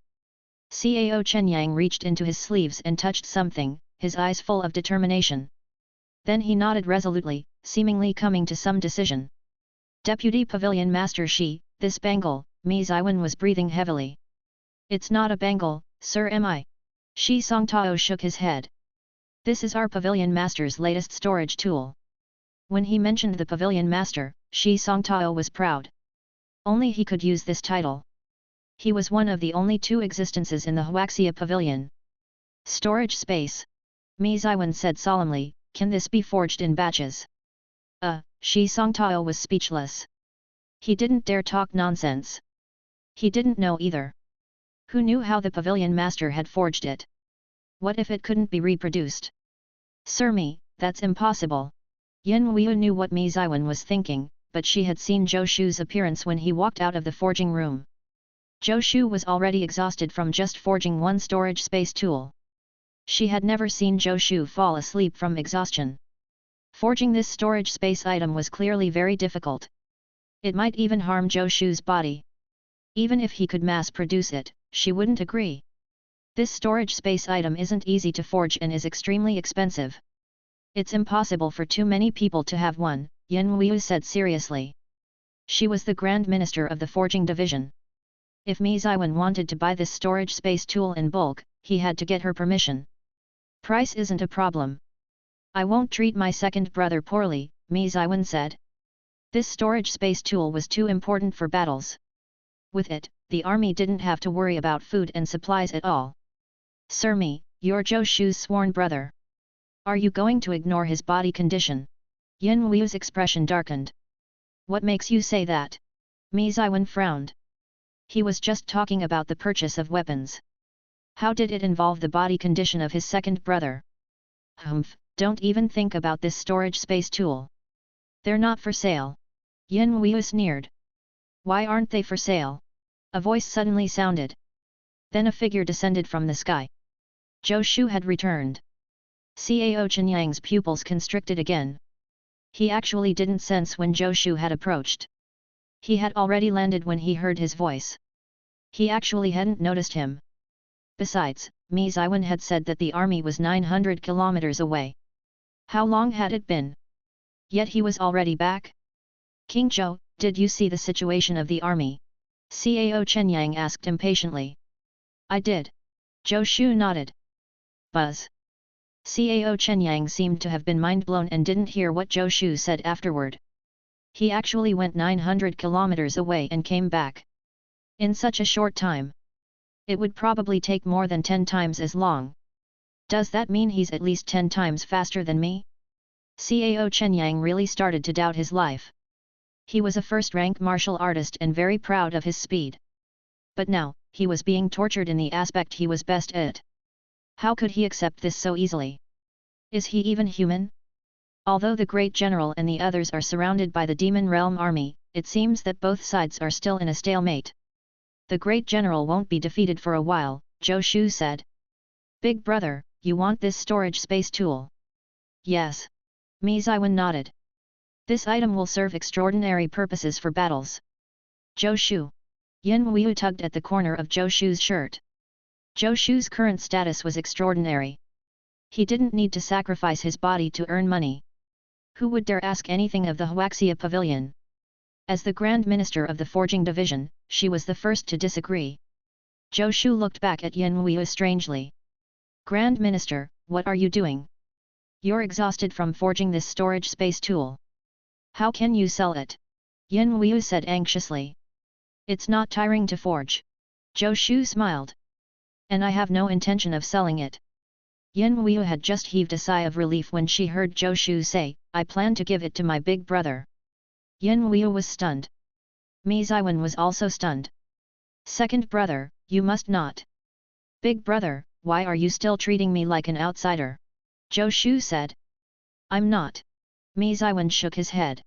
Cao Chenyang reached into his sleeves and touched something, his eyes full of determination. Then he nodded resolutely, seemingly coming to some decision. Deputy Pavilion Master Shi, this bangle, Mi Ziwen was breathing heavily. It's not a bangle, Sir Mi. Shi Songtao shook his head. This is our Pavilion Master's latest storage tool. When he mentioned the Pavilion Master, Shi Songtao was proud. Only he could use this title. He was one of the only 2 existences in the Huaxia Pavilion. Storage space. Mi Ziwen said solemnly, can this be forged in batches? Shi Songtao was speechless. He didn't dare talk nonsense. He didn't know either. Who knew how the Pavilion Master had forged it? What if it couldn't be reproduced? Sir Mi, that's impossible. Yin Weiyu knew what Mi Ziwen was thinking, but she had seen Zhou Shu's appearance when he walked out of the forging room. Zhou Shu was already exhausted from just forging one storage space tool. She had never seen Zhou Shu fall asleep from exhaustion. Forging this storage space item was clearly very difficult. It might even harm Zhou Shu's body. Even if he could mass-produce it, she wouldn't agree. This storage space item isn't easy to forge and is extremely expensive. It's impossible for too many people to have one, Yin Weiyu said seriously. She was the Grand Minister of the Forging Division. If Mi Ziwen wanted to buy this storage space tool in bulk, he had to get her permission. Price isn't a problem. I won't treat my second brother poorly, Mi Ziwen said. This storage space tool was too important for battles. With it, the army didn't have to worry about food and supplies at all. Sir Mi, you're Zhou Shu's sworn brother. Are you going to ignore his body condition? Yin Wu's expression darkened. What makes you say that? Mi Ziwen frowned. He was just talking about the purchase of weapons. How did it involve the body condition of his second brother? Humph, don't even think about this storage space tool. They're not for sale. Yin Wu sneered. Why aren't they for sale? A voice suddenly sounded. Then a figure descended from the sky. Zhou Shu had returned. Cao Qinyang's pupils constricted again. He actually didn't sense when Zhou Shu had approached. He had already landed when he heard his voice. He actually hadn't noticed him. Besides, Mi Ziwen had said that the army was 900 kilometers away. How long had it been? Yet he was already back? King Zhou, did you see the situation of the army? Cao Qinyang asked impatiently. I did. Zhou Shu nodded. Buzz. Cao Qinyang seemed to have been mind-blown and didn't hear what Zhou Shu said afterward. He actually went 900 kilometers away and came back. In such a short time. It would probably take more than 10 times as long. Does that mean he's at least 10 times faster than me? Cao Qinyang really started to doubt his life. He was a first-rank martial artist and very proud of his speed. But now, he was being tortured in the aspect he was best at. How could he accept this so easily? Is he even human? Although the great general and the others are surrounded by the Demon Realm army, it seems that both sides are still in a stalemate. The great general won't be defeated for a while, Zhou Shu said. Big brother, you want this storage space tool? Yes. Mi Ziwen nodded. This item will serve extraordinary purposes for battles. Zhou Shu. Yin Wu tugged at the corner of Zhou Shu's shirt. Zhou Shu's current status was extraordinary. He didn't need to sacrifice his body to earn money. Who would dare ask anything of the Huaxia Pavilion? As the Grand Minister of the Forging Division, she was the first to disagree. Zhou Shu looked back at Yin Wu strangely. Grand Minister, what are you doing? You're exhausted from forging this storage space tool. How can you sell it? Yin Wu said anxiously. It's not tiring to forge. Zhou Shu smiled. And I have no intention of selling it. Yin Wu had just heaved a sigh of relief when she heard Zhou Shu say, I plan to give it to my big brother. Yin Wu was stunned. Mi Ziwen was also stunned. Second brother, you must not. Big brother, why are you still treating me like an outsider? Zhou Shu said. I'm not. Mi Ziwen shook his head.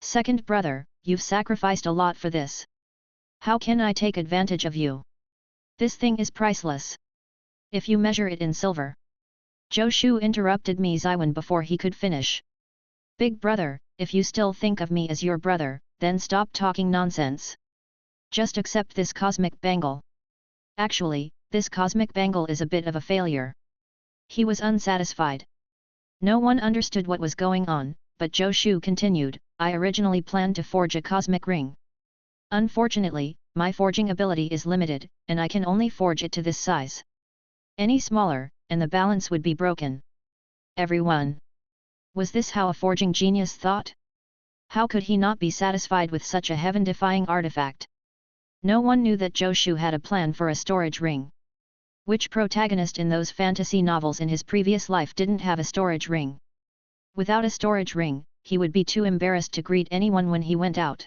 Second brother, you've sacrificed a lot for this. How can I take advantage of you? This thing is priceless. If you measure it in silver. Zhou Shu interrupted Mi Ziwen before he could finish. Big brother, if you still think of me as your brother, then stop talking nonsense. Just accept this cosmic bangle. Actually, this cosmic bangle is a bit of a failure. He was unsatisfied. No one understood what was going on, but Zhou Shu continued, I originally planned to forge a cosmic ring. Unfortunately, my forging ability is limited, and I can only forge it to this size. Any smaller, and the balance would be broken. Everyone. Was this how a forging genius thought? How could he not be satisfied with such a heaven-defying artifact? No one knew that Zhou Shu had a plan for a storage ring. Which protagonist in those fantasy novels in his previous life didn't have a storage ring? Without a storage ring, he would be too embarrassed to greet anyone when he went out.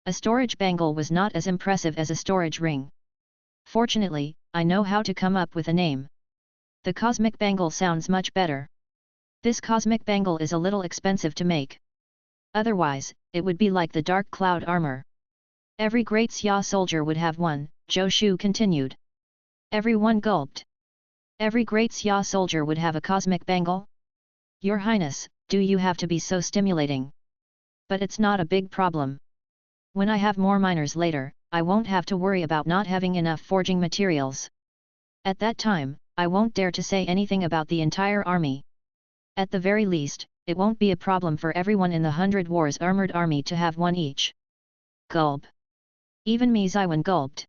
A storage bangle was not as impressive as a storage ring. Fortunately, I know how to come up with a name. The cosmic bangle sounds much better. This cosmic bangle is a little expensive to make. Otherwise, it would be like the dark cloud armor. Every Great Xia soldier would have one, Zhou Shu continued. Everyone gulped. Every Great Xia soldier would have a cosmic bangle? Your Highness, do you have to be so stimulating? But it's not a big problem. When I have more miners later, I won't have to worry about not having enough forging materials. At that time, I won't dare to say anything about the entire army. At the very least, it won't be a problem for everyone in the 100 Wars armored army to have one each. Gulp. Even Mi Ziwen gulped.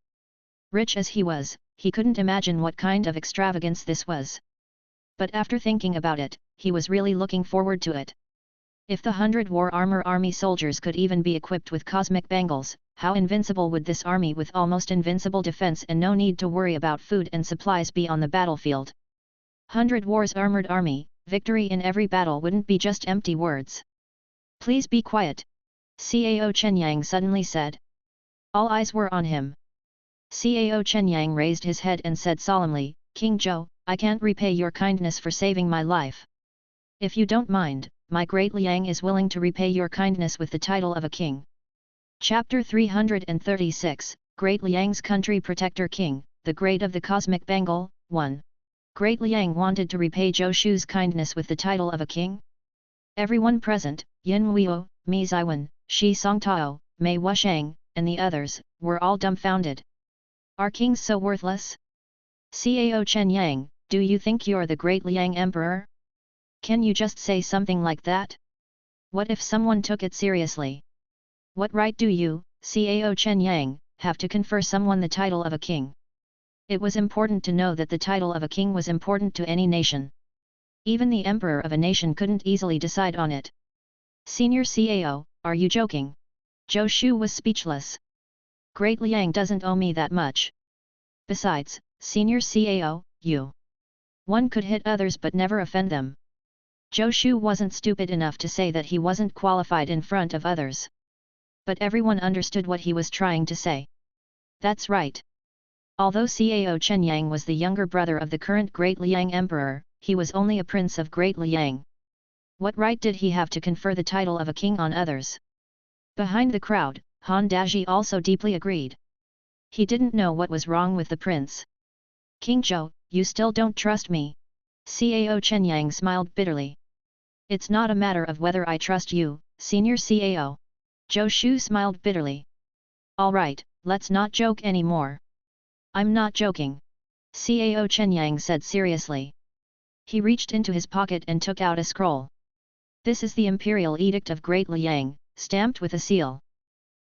Rich as he was, he couldn't imagine what kind of extravagance this was. But after thinking about it, he was really looking forward to it. If the 100 war armor army soldiers could even be equipped with cosmic bangles, how invincible would this army with almost invincible defense and no need to worry about food and supplies be on the battlefield? 100 wars armored army, victory in every battle wouldn't be just empty words. Please be quiet, Cao Chenyang suddenly said. All eyes were on him. Cao Chenyang raised his head and said solemnly, King Zhou, I can't repay your kindness for saving my life. If you don't mind, my great Liang is willing to repay your kindness with the title of a king. Chapter 336, Great Liang's Country Protector King, the Great of the Cosmic Bangle, 1. Great Liang wanted to repay Zhou Shu's kindness with the title of a king? Everyone present, Yin Huo, Mi Ziwen, Shi Songtao, Mei Wushang, and the others, were all dumbfounded. Are kings so worthless? Cao Chenyang, do you think you're the Great Liang Emperor? Can you just say something like that? What if someone took it seriously? What right do you, Cao Chenyang, have to confer someone the title of a king? It was important to know that the title of a king was important to any nation. Even the emperor of a nation couldn't easily decide on it. Senior Cao, are you joking? Zhou Shu was speechless. Great Liang doesn't owe me that much. Besides, Senior Cao, one could hit others but never offend them. Zhou Shu wasn't stupid enough to say that he wasn't qualified in front of others. But everyone understood what he was trying to say. That's right. Although Cao Chenyang was the younger brother of the current Great Liang Emperor, he was only a prince of Great Liang. What right did he have to confer the title of a king on others? Behind the crowd, Han Daji also deeply agreed. He didn't know what was wrong with the prince. King Zhou, you still don't trust me? Cao Chenyang smiled bitterly. It's not a matter of whether I trust you, Senior Cao. Zhou Shu smiled bitterly. All right, let's not joke anymore. I'm not joking. Cao Chenyang said seriously. He reached into his pocket and took out a scroll. This is the Imperial Edict of Great Liang, stamped with a seal.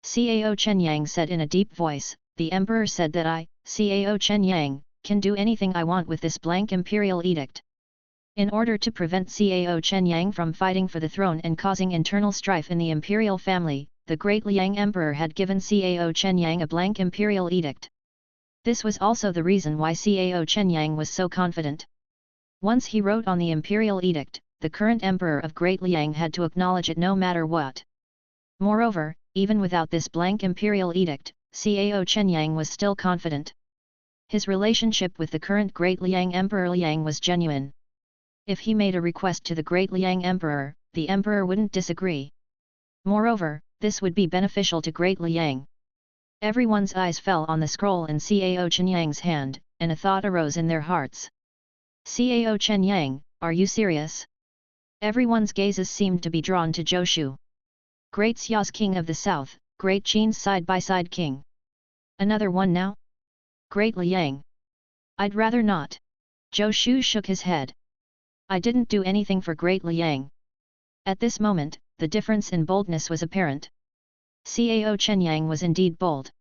Cao Chenyang said in a deep voice, the Emperor said that I, Cao Chenyang, can do anything I want with this blank Imperial Edict. In order to prevent Cao Chenyang from fighting for the throne and causing internal strife in the imperial family, the Great Liang Emperor had given Cao Chenyang a blank Imperial Edict. This was also the reason why Cao Chenyang was so confident. Once he wrote on the Imperial Edict, the current Emperor of Great Liang had to acknowledge it no matter what. Moreover, even without this blank Imperial Edict, Cao Chenyang was still confident. His relationship with the current Great Liang Emperor Liang was genuine. If he made a request to the Great Liang Emperor, the Emperor wouldn't disagree. Moreover, this would be beneficial to Great Liang. Everyone's eyes fell on the scroll in Cao Chenyang's hand, and a thought arose in their hearts. Cao Chenyang, are you serious? Everyone's gazes seemed to be drawn to Zhou Shu. Great Xia's king of the south, Great Qin's side-by-side king. Another one now? Great Liang. I'd rather not. Zhou Shu shook his head. I didn't do anything for Great Liang. At this moment, the difference in boldness was apparent. Cao Chenyang was indeed bold.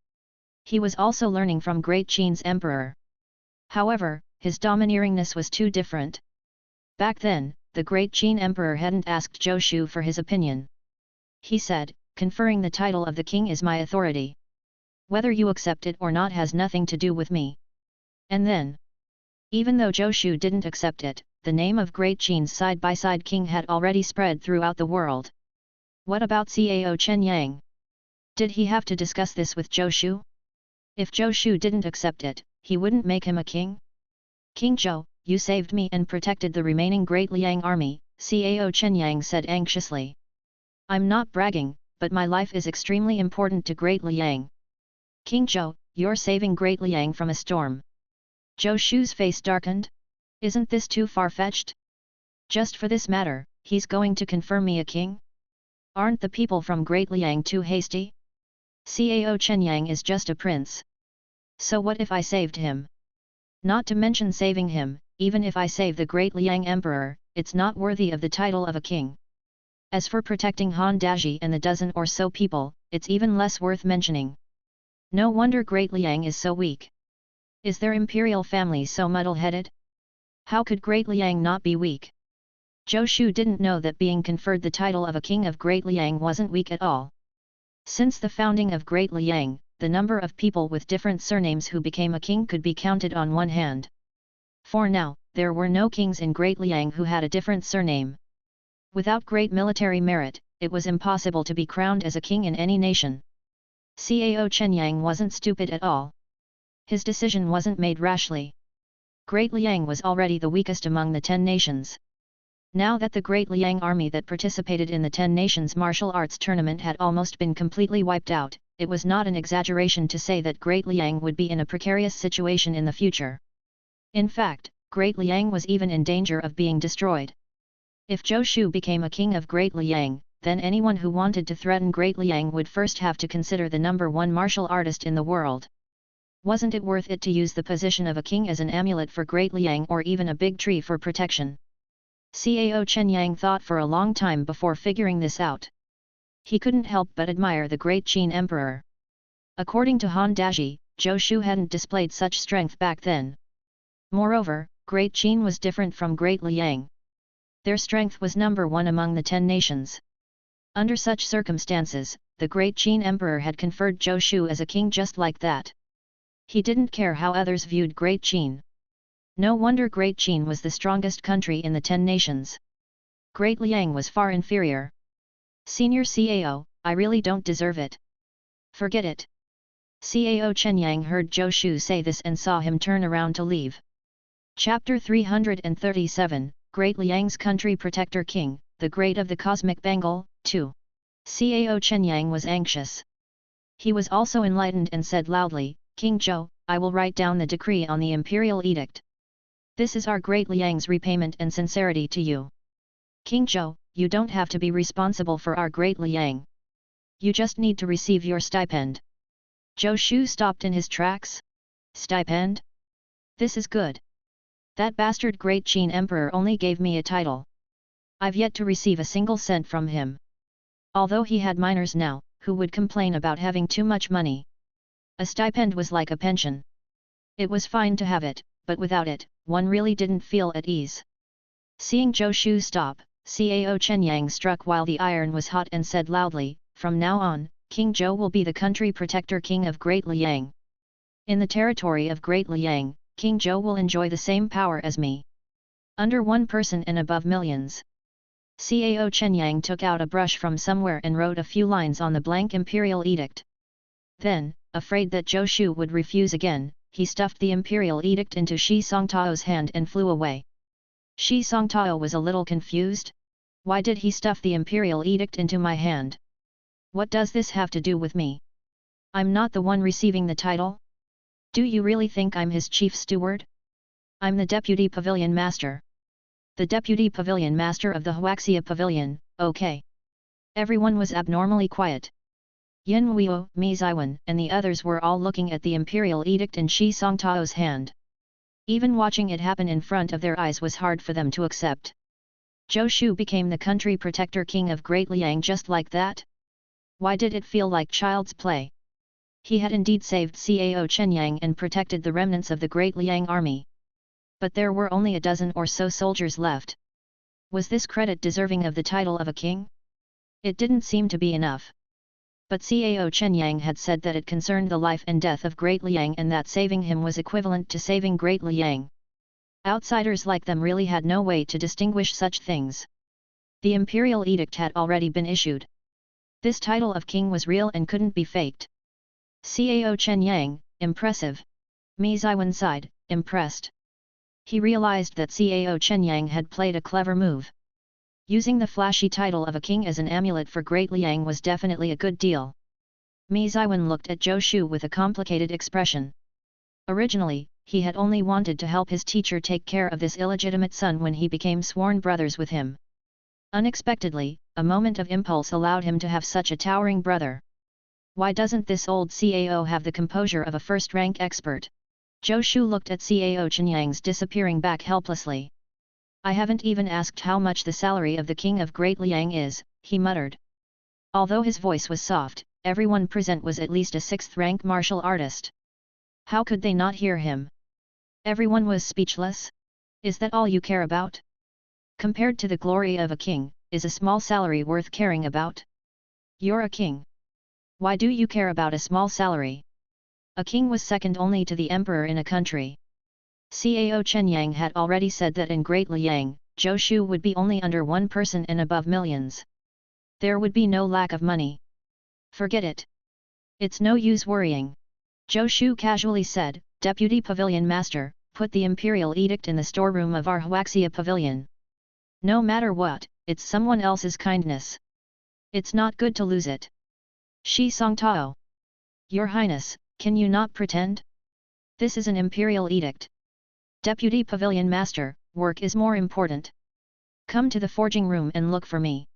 He was also learning from Great Qin's emperor. However, his domineeringness was too different. Back then, the Great Qin emperor hadn't asked Zhou Shu for his opinion. He said, conferring the title of the king is my authority. Whether you accept it or not has nothing to do with me. And then, even though Zhou Shu didn't accept it, the name of Great Qin's side-by-side king had already spread throughout the world. What about Cao Chenyang? Did he have to discuss this with Zhou Shu? If Zhou Shu didn't accept it, he wouldn't make him a king? King Zhou, you saved me and protected the remaining Great Liang army, Cao Chenyang said anxiously. I'm not bragging, but my life is extremely important to Great Liang. King Zhou, you're saving Great Liang from a storm. Zhou Shu's face darkened. Isn't this too far-fetched? Just for this matter, he's going to confer me a king? Aren't the people from Great Liang too hasty? Cao Chenyang is just a prince. So what if I saved him? Not to mention saving him, even if I save the Great Liang Emperor, it's not worthy of the title of a king. As for protecting Han Daji and the dozen or so people, it's even less worth mentioning. No wonder Great Liang is so weak. Is their imperial family so muddle-headed? How could Great Liang not be weak? Zhou Shu didn't know that being conferred the title of a king of Great Liang wasn't weak at all. Since the founding of Great Liang, the number of people with different surnames who became a king could be counted on one hand. For now, there were no kings in Great Liang who had a different surname. Without great military merit, it was impossible to be crowned as a king in any nation. Cao Chenyang wasn't stupid at all. His decision wasn't made rashly. Great Liang was already the weakest among the 10 nations. Now that the Great Liang army that participated in the 10 nations martial arts tournament had almost been completely wiped out, it was not an exaggeration to say that Great Liang would be in a precarious situation in the future. In fact, Great Liang was even in danger of being destroyed. If Zhou Shu became a king of Great Liang, then anyone who wanted to threaten Great Liang would first have to consider the #1 martial artist in the world. Wasn't it worth it to use the position of a king as an amulet for Great Liang or even a big tree for protection? Cao Chenyang thought for a long time before figuring this out. He couldn't help but admire the great Qin emperor. According to Han Daji, Zhou Shu hadn't displayed such strength back then. Moreover, Great Qin was different from Great Liang. Their strength was #1 among the 10 nations. Under such circumstances, the Great Qin emperor had conferred Zhou Shu as a king just like that. He didn't care how others viewed Great Qin. No wonder Great Qin was the strongest country in the 10 nations. Great Liang was far inferior. Senior Cao, I really don't deserve it. Forget it. Cao Chenyang heard Zhou Shu say this and saw him turn around to leave. Chapter 337, Great Liang's Country Protector King, the Great of the Cosmic Bangle, 2. Cao Chenyang was anxious. He was also enlightened and said loudly, King Zhou, I will write down the decree on the imperial edict. This is our Great Liang's repayment and sincerity to you. King Zhou, you don't have to be responsible for our Great Liang. You just need to receive your stipend. Zhou Shu stopped in his tracks. Stipend? This is good. That bastard Great Qin Emperor only gave me a title. I've yet to receive a single cent from him. Although he had minors now, who would complain about having too much money? A stipend was like a pension. It was fine to have it, but without it, one really didn't feel at ease. Seeing Zhou Shu stop, Cao Chenyang struck while the iron was hot and said loudly, from now on, King Zhou will be the country protector king of Great Liang. In the territory of Great Liang, King Zhou will enjoy the same power as me. Under one person and above millions. Cao Chenyang took out a brush from somewhere and wrote a few lines on the blank imperial edict. Then, afraid that Zhou Shu would refuse again, he stuffed the imperial edict into Shi Songtao's hand and flew away. Shi Songtao was a little confused. Why did he stuff the imperial edict into my hand? What does this have to do with me? I'm not the one receiving the title? Do you really think I'm his chief steward? I'm the deputy pavilion master. The deputy pavilion master of the Huaxia pavilion, okay. Everyone was abnormally quiet. Yin Huo, Mi Ziwen, and the others were all looking at the imperial edict in Shi Songtao's hand. Even watching it happen in front of their eyes was hard for them to accept. Zhou Shu became the country protector king of Great Liang just like that? Why did it feel like child's play? He had indeed saved Cao Chenyang and protected the remnants of the Great Liang army. But there were only a dozen or so soldiers left. Was this credit deserving of the title of a king? It didn't seem to be enough. But Cao Chenyang had said that it concerned the life and death of Great Liang and that saving him was equivalent to saving Great Liang. Outsiders like them really had no way to distinguish such things. The imperial edict had already been issued. This title of king was real and couldn't be faked. Cao Chenyang, impressive. Mi Ziwen sighed, impressed. He realized that Cao Chenyang had played a clever move. Using the flashy title of a king as an amulet for Great Liang was definitely a good deal. Mi Ziwen looked at Zhou Shu with a complicated expression. Originally, he had only wanted to help his teacher take care of this illegitimate son when he became sworn brothers with him. Unexpectedly, a moment of impulse allowed him to have such a towering brother. Why doesn't this old Cao have the composure of a first-rank expert? Zhou Shu looked at Cao Chenyang's disappearing back helplessly. I haven't even asked how much the salary of the king of Great Liang is, he muttered. Although his voice was soft, everyone present was at least a 6th-rank martial artist. How could they not hear him? Everyone was speechless. Is that all you care about? Compared to the glory of a king, is a small salary worth caring about? You're a king. Why do you care about a small salary? A king was second only to the emperor in a country. Cao Chenyang had already said that in Great Liang, Zhou Shu would be only under one person and above millions. There would be no lack of money. Forget it. It's no use worrying. Zhou Shu casually said, Deputy Pavilion Master, put the imperial edict in the storeroom of our Huaxia Pavilion. No matter what, it's someone else's kindness. It's not good to lose it. Shi Songtao. Your Highness, can you not pretend? This is an imperial edict. Deputy Pavilion Master, work is more important. Come to the forging room and look for me.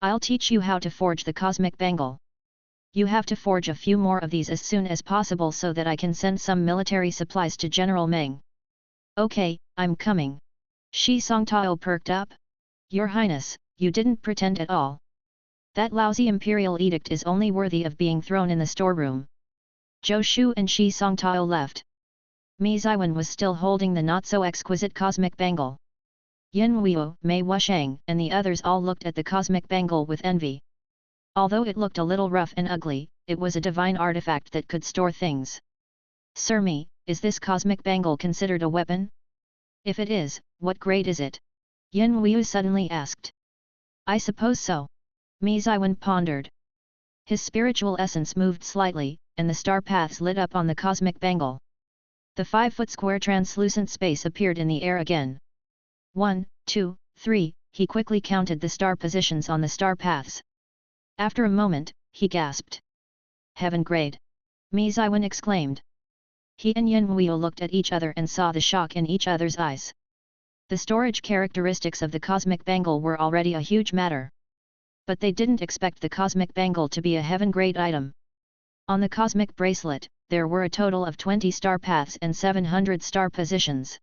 I'll teach you how to forge the cosmic bangle. You have to forge a few more of these as soon as possible so that I can send some military supplies to General Meng. Okay, I'm coming. Shi Songtao perked up. Your Highness, you didn't pretend at all. That lousy imperial edict is only worthy of being thrown in the storeroom. Zhou Shu and Shi Songtao left. Mi Ziwen was still holding the not-so-exquisite cosmic bangle. Yin Weiu, Mei Wushang and the others all looked at the cosmic bangle with envy. Although it looked a little rough and ugly, it was a divine artifact that could store things. Sir Mi, is this cosmic bangle considered a weapon? If it is, what grade is it? Yin Weiu suddenly asked. I suppose so. Mi Ziwen pondered. His spiritual essence moved slightly, and the star paths lit up on the cosmic bangle. The 5-foot square translucent space appeared in the air again. 1, 2, 3, he quickly counted the star positions on the star paths. After a moment, he gasped. Heaven grade! Mi Ziwen exclaimed. He and Yin Weiu looked at each other and saw the shock in each other's eyes. The storage characteristics of the cosmic bangle were already a huge matter. But they didn't expect the cosmic bangle to be a heaven-grade item. On the cosmic bracelet, there were a total of 20 star paths and 700 star positions.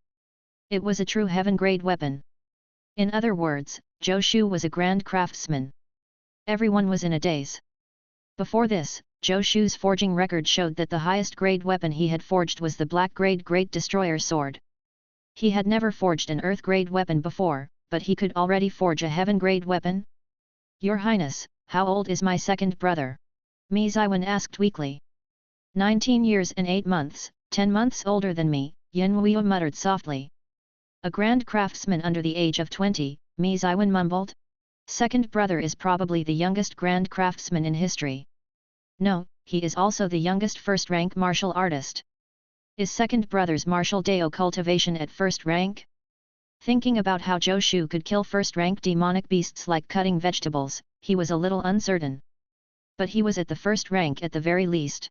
It was a true heaven-grade weapon. In other words, Zhou Shu was a grand craftsman. Everyone was in a daze. Before this, Zhou Shu's forging record showed that the highest grade weapon he had forged was the black grade Great Destroyer sword. He had never forged an earth grade weapon before, but he could already forge a heaven grade weapon? Your Highness, how old is my second brother? Mi Ziwen asked weakly. 19 years and 8 months, 10 months older than me, Yin Weiu muttered softly. A grand craftsman under the age of 20, Mi Ziwen mumbled. Second brother is probably the youngest grand craftsman in history. No, he is also the youngest first-rank martial artist. Is second brother's martial Dao cultivation at first rank? Thinking about how Zhou Shu could kill first-rank demonic beasts like cutting vegetables, he was a little uncertain. But he was at the first rank at the very least.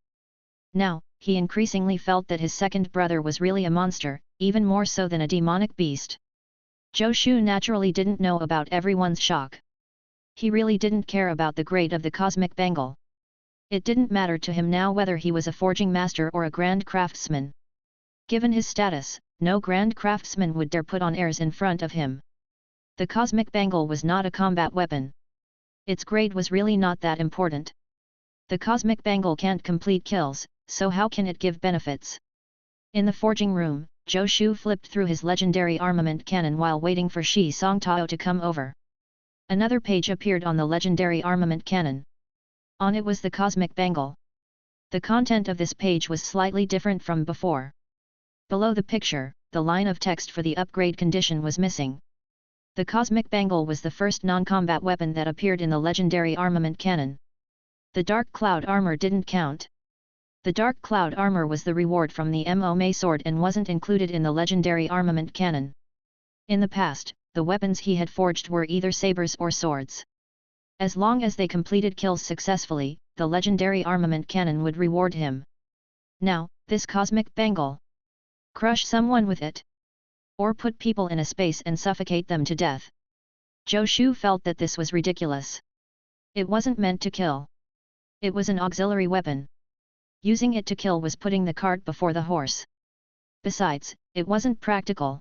Now, he increasingly felt that his second brother was really a monster, even more so than a demonic beast. Zhou Shu naturally didn't know about everyone's shock. He really didn't care about the grade of the cosmic bangle. It didn't matter to him now whether he was a forging master or a grand craftsman. Given his status, no grand craftsman would dare put on airs in front of him. The cosmic bangle was not a combat weapon. Its grade was really not that important. The cosmic bangle can't complete kills, so how can it give benefits? In the forging room, Zhou Shu flipped through his legendary armament cannon while waiting for Shi Songtao to come over. Another page appeared on the legendary armament cannon. On it was the cosmic bangle. The content of this page was slightly different from before. Below the picture, the line of text for the upgrade condition was missing. The cosmic bangle was the first non-combat weapon that appeared in the legendary armament cannon. The dark cloud armor didn't count. The dark cloud armor was the reward from the Mo Mei sword and wasn't included in the legendary armament cannon. In the past, the weapons he had forged were either sabers or swords. As long as they completed kills successfully, the legendary armament cannon would reward him. Now, this cosmic bangle. Crush someone with it. Or put people in a space and suffocate them to death. Zhou Shu felt that this was ridiculous. It wasn't meant to kill. It was an auxiliary weapon. Using it to kill was putting the cart before the horse. Besides, it wasn't practical.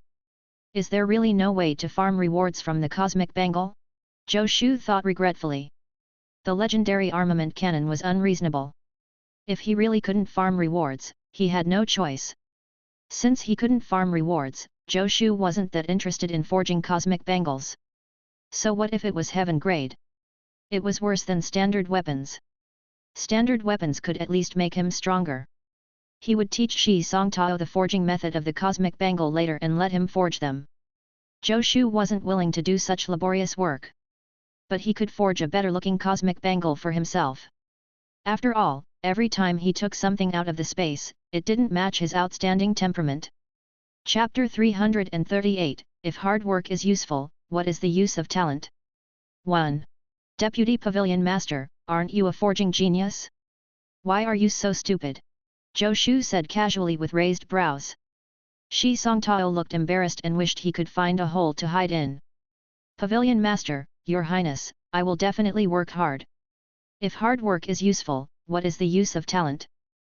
Is there really no way to farm rewards from the cosmic bangle? Zhou Shu thought regretfully. The legendary armament cannon was unreasonable. If he really couldn't farm rewards, he had no choice. Since he couldn't farm rewards, Zhou Shu wasn't that interested in forging cosmic bangles. So what if it was heaven grade? It was worse than standard weapons. Standard weapons could at least make him stronger. He would teach Shi Songtao the forging method of the cosmic bangle later and let him forge them. Zhou Shu wasn't willing to do such laborious work. But he could forge a better-looking cosmic bangle for himself. After all, every time he took something out of the space, it didn't match his outstanding temperament. Chapter 338, If Hard Work is Useful, What is the Use of Talent? 1. Deputy Pavilion Master, aren't you a forging genius? Why are you so stupid? Zhou Shu said casually with raised brows. Shi Songtao looked embarrassed and wished he could find a hole to hide in. Pavilion Master, Your Highness, I will definitely work hard. If hard work is useful, what is the use of talent?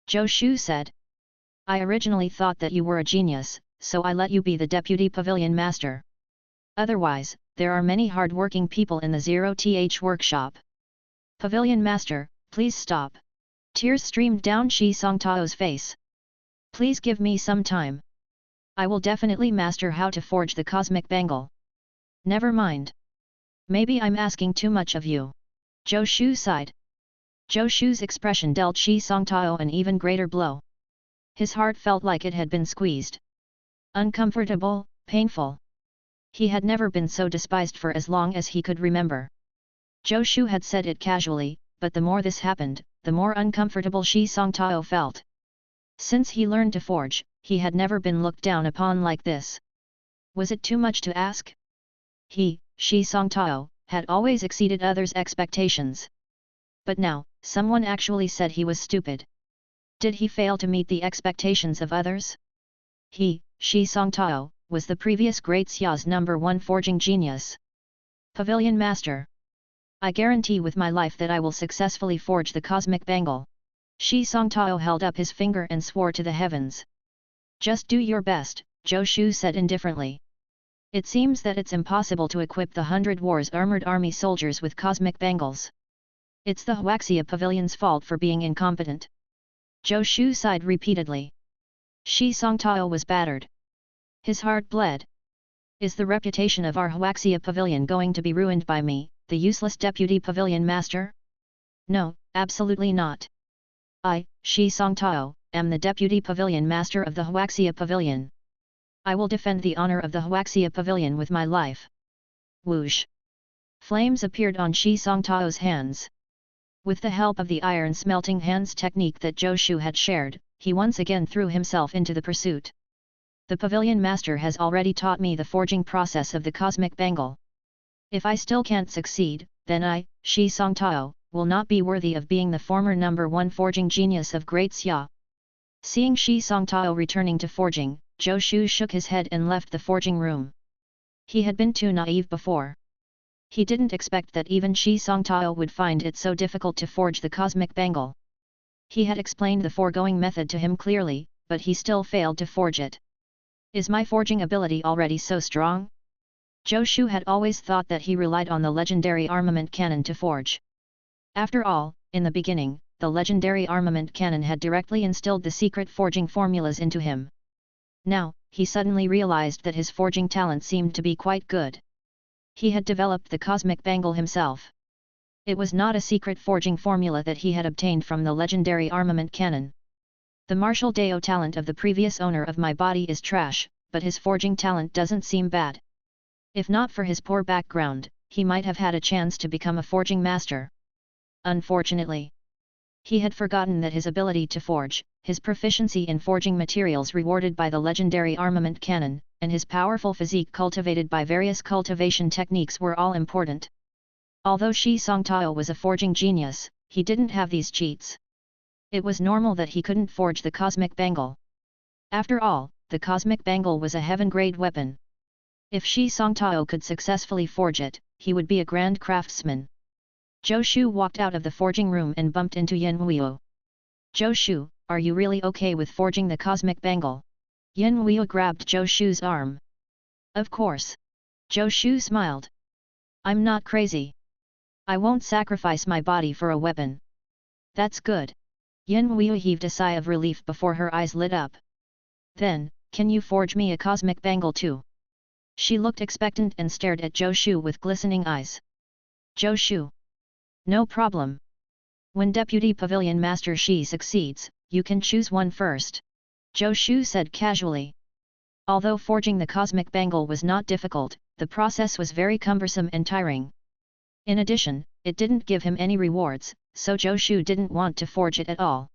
Zhou Shu said. I originally thought that you were a genius, so I let you be the Deputy Pavilion Master. Otherwise, there are many hard-working people in the 0th workshop. Pavilion Master, please stop. Tears streamed down Shi Songtao's face. Please give me some time. I will definitely master how to forge the cosmic bangle. Never mind. Maybe I'm asking too much of you. Zhou Shu sighed. Zhou Shu's expression dealt Shi Songtao an even greater blow. His heart felt like it had been squeezed. Uncomfortable, painful. He had never been so despised for as long as he could remember. Zhou Shu had said it casually, but the more this happened, the more uncomfortable Shi Songtao felt. Since he learned to forge, he had never been looked down upon like this. Was it too much to ask? He, Shi Songtao, had always exceeded others' expectations. But now, someone actually said he was stupid. Did he fail to meet the expectations of others? He, Shi Songtao, was the previous Great Xia's #1 forging genius. Pavilion Master. I guarantee with my life that I will successfully forge the cosmic bangle. Shi Songtao held up his finger and swore to the heavens. Just do your best, Zhou Shu said indifferently. It seems that it's impossible to equip the 100 Wars armored army soldiers with cosmic bangles. It's the Huaxia Pavilion's fault for being incompetent. Zhou Shu sighed repeatedly. Shi Songtao was battered. His heart bled. Is the reputation of our Huaxia Pavilion going to be ruined by me, the useless Deputy Pavilion Master? No, absolutely not. I, Shi Songtao, am the Deputy Pavilion Master of the Huaxia Pavilion. I will defend the honor of the Huaxia Pavilion with my life. Whoosh! Flames appeared on Shi Songtao's hands. With the help of the iron smelting hands technique that Zhou Shu had shared, he once again threw himself into the pursuit. The Pavilion Master has already taught me the forging process of the cosmic bangle. If I still can't succeed, then I, Shi Songtao, will not be worthy of being the former #1 forging genius of Great Xia. Seeing Shi Songtao returning to forging, Zhou Shu shook his head and left the forging room. He had been too naive before. He didn't expect that even Shi Songtao would find it so difficult to forge the cosmic bangle. He had explained the foregoing method to him clearly, but he still failed to forge it. Is my forging ability already so strong? Zhou Shu had always thought that he relied on the legendary armament cannon to forge. After all, in the beginning, the legendary armament cannon had directly instilled the secret forging formulas into him. Now, he suddenly realized that his forging talent seemed to be quite good. He had developed the cosmic bangle himself. It was not a secret forging formula that he had obtained from the legendary armament cannon. The martial Dao talent of the previous owner of my body is trash, but his forging talent doesn't seem bad. If not for his poor background, he might have had a chance to become a forging master. Unfortunately, he had forgotten that his ability to forge, his proficiency in forging materials rewarded by the legendary armament cannon, and his powerful physique cultivated by various cultivation techniques were all important. Although Shi Songtao was a forging genius, he didn't have these cheats. It was normal that he couldn't forge the cosmic bangle. After all, the cosmic bangle was a heaven-grade weapon. If Shi Songtao could successfully forge it, he would be a grand craftsman. Zhou Shu walked out of the forging room and bumped into Yin Huiyu. Zhou Shu, are you really okay with forging the cosmic bangle? Yin Huiyu grabbed Zhou Shu's arm. Of course. Zhou Shu smiled. I'm not crazy. I won't sacrifice my body for a weapon. That's good. Yin Huiyu heaved a sigh of relief before her eyes lit up. Then, can you forge me a cosmic bangle too? She looked expectant and stared at Zhou Shu with glistening eyes. Zhou Shu. No problem. When Deputy Pavilion Master Shi succeeds, you can choose one first. Zhou Shu said casually. Although forging the cosmic bangle was not difficult, the process was very cumbersome and tiring. In addition, it didn't give him any rewards, so Zhou Shu didn't want to forge it at all.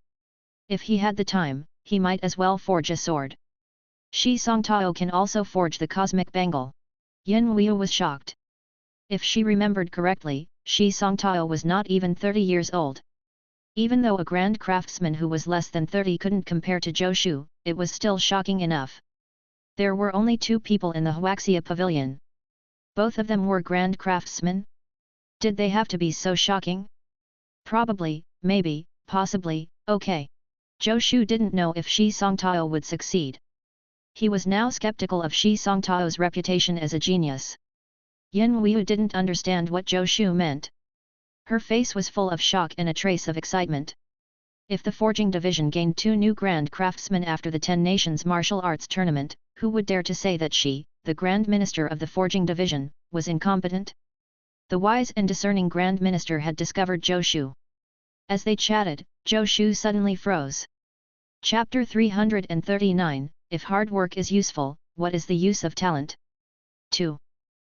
If he had the time, he might as well forge a sword. Shi Songtao can also forge the cosmic bangle. Yin Weiu was shocked. If she remembered correctly, Shi Songtao was not even 30 years old. Even though a grand craftsman who was less than 30 couldn't compare to Zhou Shu, it was still shocking enough. There were only 2 people in the Huaxia pavilion. Both of them were grand craftsmen? Did they have to be so shocking? Probably, maybe, possibly, okay. Zhou Shu didn't know if Shi Songtao would succeed. He was now skeptical of Shi Songtao's reputation as a genius. Yin Weiu didn't understand what Zhou Shu meant. Her face was full of shock and a trace of excitement. If the forging division gained 2 new grand craftsmen after the 10 Nations Martial Arts Tournament, who would dare to say that she, the Grand Minister of the Forging Division, was incompetent? The wise and discerning Grand Minister had discovered Zhou Shu. As they chatted, Zhou Shu suddenly froze. Chapter 339, If hard work is useful, what is the use of talent? 2.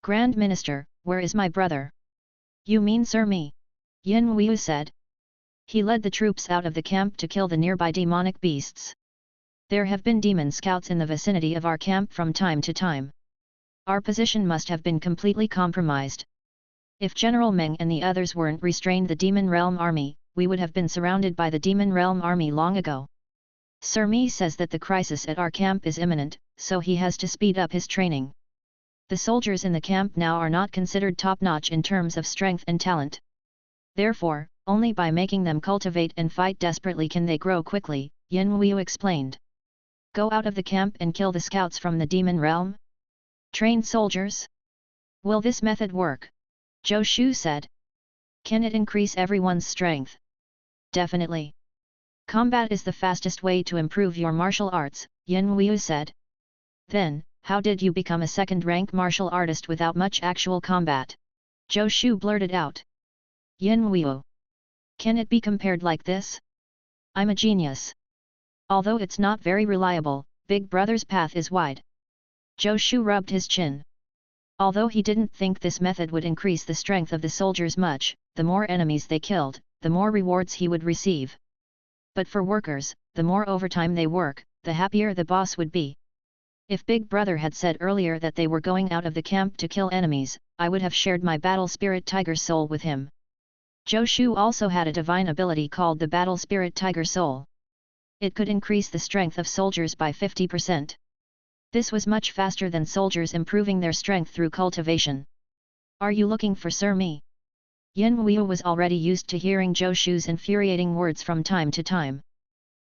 Grand Minister, where is my brother? You mean Sir Me? Yin Weiu said. He led the troops out of the camp to kill the nearby demonic beasts. There have been demon scouts in the vicinity of our camp from time to time. Our position must have been completely compromised. If General Meng and the others weren't restrained the Demon Realm Army, we would have been surrounded by the Demon Realm Army long ago. Sir Mi says that the crisis at our camp is imminent, so he has to speed up his training. The soldiers in the camp now are not considered top-notch in terms of strength and talent. Therefore, only by making them cultivate and fight desperately can they grow quickly, Yin Weiu explained. Go out of the camp and kill the scouts from the demon realm? Train soldiers? Will this method work? Zhou Shu said. Can it increase everyone's strength? Definitely. Combat is the fastest way to improve your martial arts, Yin Weiu said. Then, how did you become a second-rank martial artist without much actual combat? Zhou Shu blurted out. Yin Weiu. Can it be compared like this? I'm a genius. Although it's not very reliable, Big Brother's path is wide. Zhou Shu rubbed his chin. Although he didn't think this method would increase the strength of the soldiers much, the more enemies they killed, the more rewards he would receive. But for workers, the more overtime they work, the happier the boss would be. If Big Brother had said earlier that they were going out of the camp to kill enemies, I would have shared my battle spirit tiger soul with him. Zhou Shu also had a divine ability called the battle spirit tiger soul. It could increase the strength of soldiers by 50%. This was much faster than soldiers improving their strength through cultivation. Are you looking for Sir Mi? Yin Weiu was already used to hearing Zhou Shu's infuriating words from time to time.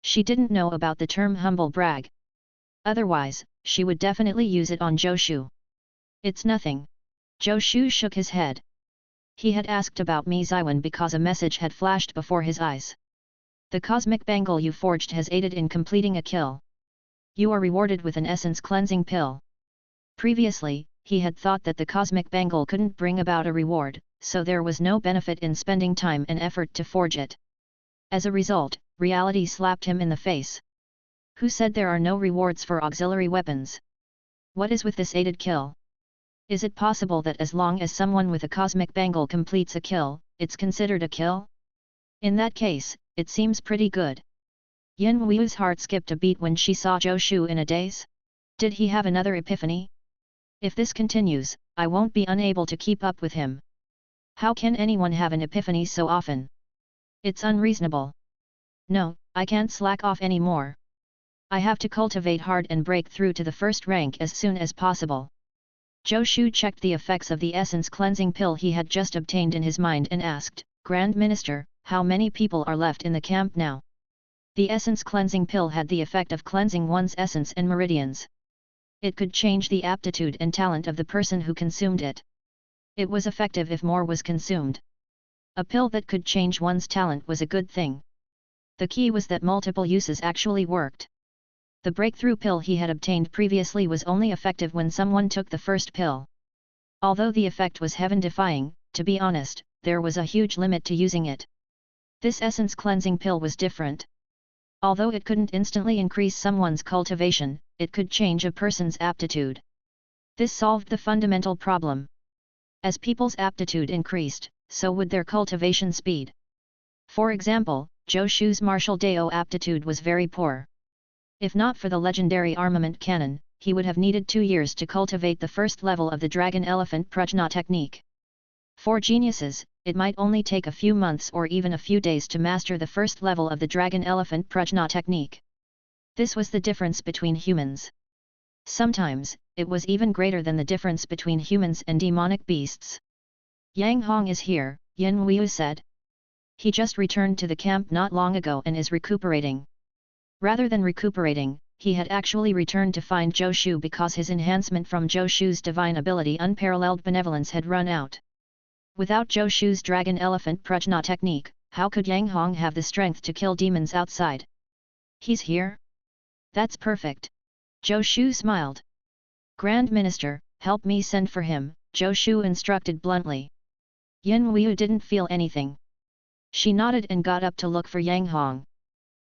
She didn't know about the term humble brag. Otherwise, she would definitely use it on Zhou Shu. It's nothing. Zhou Shu shook his head. He had asked about Mi Ziwen because a message had flashed before his eyes. The cosmic bangle you forged has aided in completing a kill. You are rewarded with an essence cleansing pill. Previously, he had thought that the cosmic bangle couldn't bring about a reward, so there was no benefit in spending time and effort to forge it. As a result, reality slapped him in the face. Who said there are no rewards for auxiliary weapons? What is with this aided kill? Is it possible that as long as someone with a cosmic bangle completes a kill, it's considered a kill? In that case, it seems pretty good. Yin Weiu's heart skipped a beat when she saw Zhou Shu in a daze. Did he have another epiphany? If this continues, I won't be unable to keep up with him. How can anyone have an epiphany so often? It's unreasonable. No, I can't slack off anymore. I have to cultivate hard and break through to the first rank as soon as possible. Zhou Shu checked the effects of the essence cleansing pill he had just obtained in his mind and asked, Grand Minister, how many people are left in the camp now? The essence cleansing pill had the effect of cleansing one's essence and meridians. It could change the aptitude and talent of the person who consumed it. It was effective if more was consumed. A pill that could change one's talent was a good thing. The key was that multiple uses actually worked. The breakthrough pill he had obtained previously was only effective when someone took the first pill. Although the effect was heaven-defying, to be honest, there was a huge limit to using it. This essence cleansing pill was different. Although it couldn't instantly increase someone's cultivation, it could change a person's aptitude. This solved the fundamental problem. As people's aptitude increased, so would their cultivation speed. For example, Zhou Shu's martial Dao aptitude was very poor. If not for the legendary Armament Canon, he would have needed 2 years to cultivate the first level of the Dragon Elephant Prajna Technique. For geniuses, it might only take a few months or even a few days to master the first level of the Dragon Elephant Prajna Technique. This was the difference between humans. Sometimes, it was even greater than the difference between humans and demonic beasts. Yang Hong is here, Yin Weiyu said. He just returned to the camp not long ago and is recuperating. Rather than recuperating, he had actually returned to find Zhou Shu because his enhancement from Zhou Shu's divine ability Unparalleled Benevolence had run out. Without Zhou Shu's Dragon Elephant Prajna Technique, how could Yang Hong have the strength to kill demons outside? He's here? That's perfect. Zhou Shu smiled. Grand Minister, help me send for him, Zhou Shu instructed bluntly. Yin Weiyu didn't feel anything. She nodded and got up to look for Yang Hong.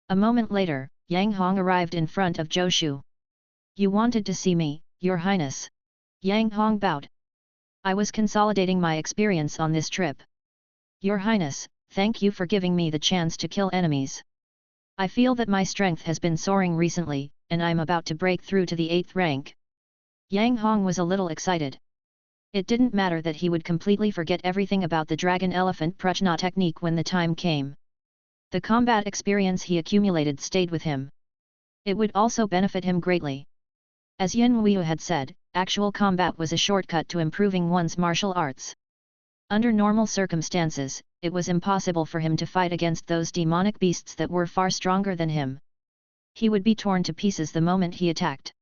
A moment later, Yang Hong arrived in front of Zhou Shu. You wanted to see me, Your Highness. Yang Hong bowed. I was consolidating my experience on this trip. Your Highness, thank you for giving me the chance to kill enemies. I feel that my strength has been soaring recently, and I'm about to break through to the 8th rank. Yang Hong was a little excited. It didn't matter that he would completely forget everything about the Dragon Elephant Prajna Technique when the time came. The combat experience he accumulated stayed with him. It would also benefit him greatly. As Yin Weiyu had said, actual combat was a shortcut to improving one's martial arts. Under normal circumstances, it was impossible for him to fight against those demonic beasts that were far stronger than him. He would be torn to pieces the moment he attacked.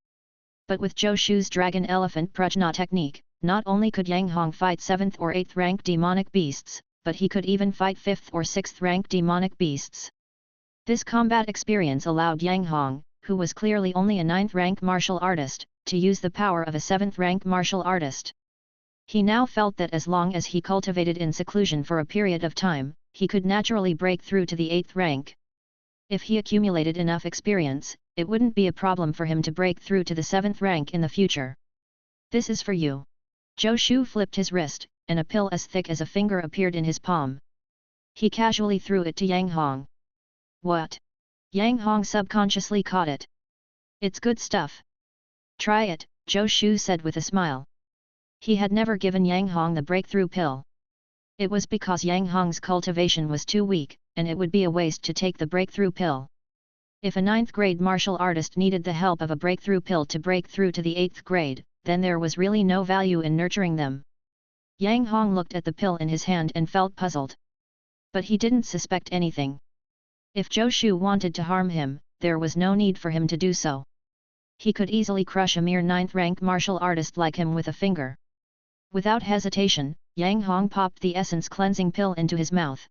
But with Zhou Shu's Dragon Elephant Prajna Technique, not only could Yang Hong fight 7th or 8th rank demonic beasts, but he could even fight 5th or 6th rank demonic beasts. This combat experience allowed Yang Hong, who was clearly only a 9th rank martial artist, to use the power of a 7th rank martial artist. He now felt that as long as he cultivated in seclusion for a period of time, he could naturally break through to the 8th rank. If he accumulated enough experience, it wouldn't be a problem for him to break through to the 7th rank in the future. This is for you. Zhou Shu flipped his wrist, and a pill as thick as a finger appeared in his palm. He casually threw it to Yang Hong. What? Yang Hong subconsciously caught it. It's good stuff. Try it, Zhou Shu said with a smile. He had never given Yang Hong the breakthrough pill. It was because Yang Hong's cultivation was too weak, and it would be a waste to take the breakthrough pill. If a 9th grade martial artist needed the help of a breakthrough pill to break through to the 8th grade, then there was really no value in nurturing them. Yang Hong looked at the pill in his hand and felt puzzled. But he didn't suspect anything. If Zhou Shu wanted to harm him, there was no need for him to do so. He could easily crush a mere 9th rank martial artist like him with a finger. Without hesitation, Yang Hong popped the essence cleansing pill into his mouth.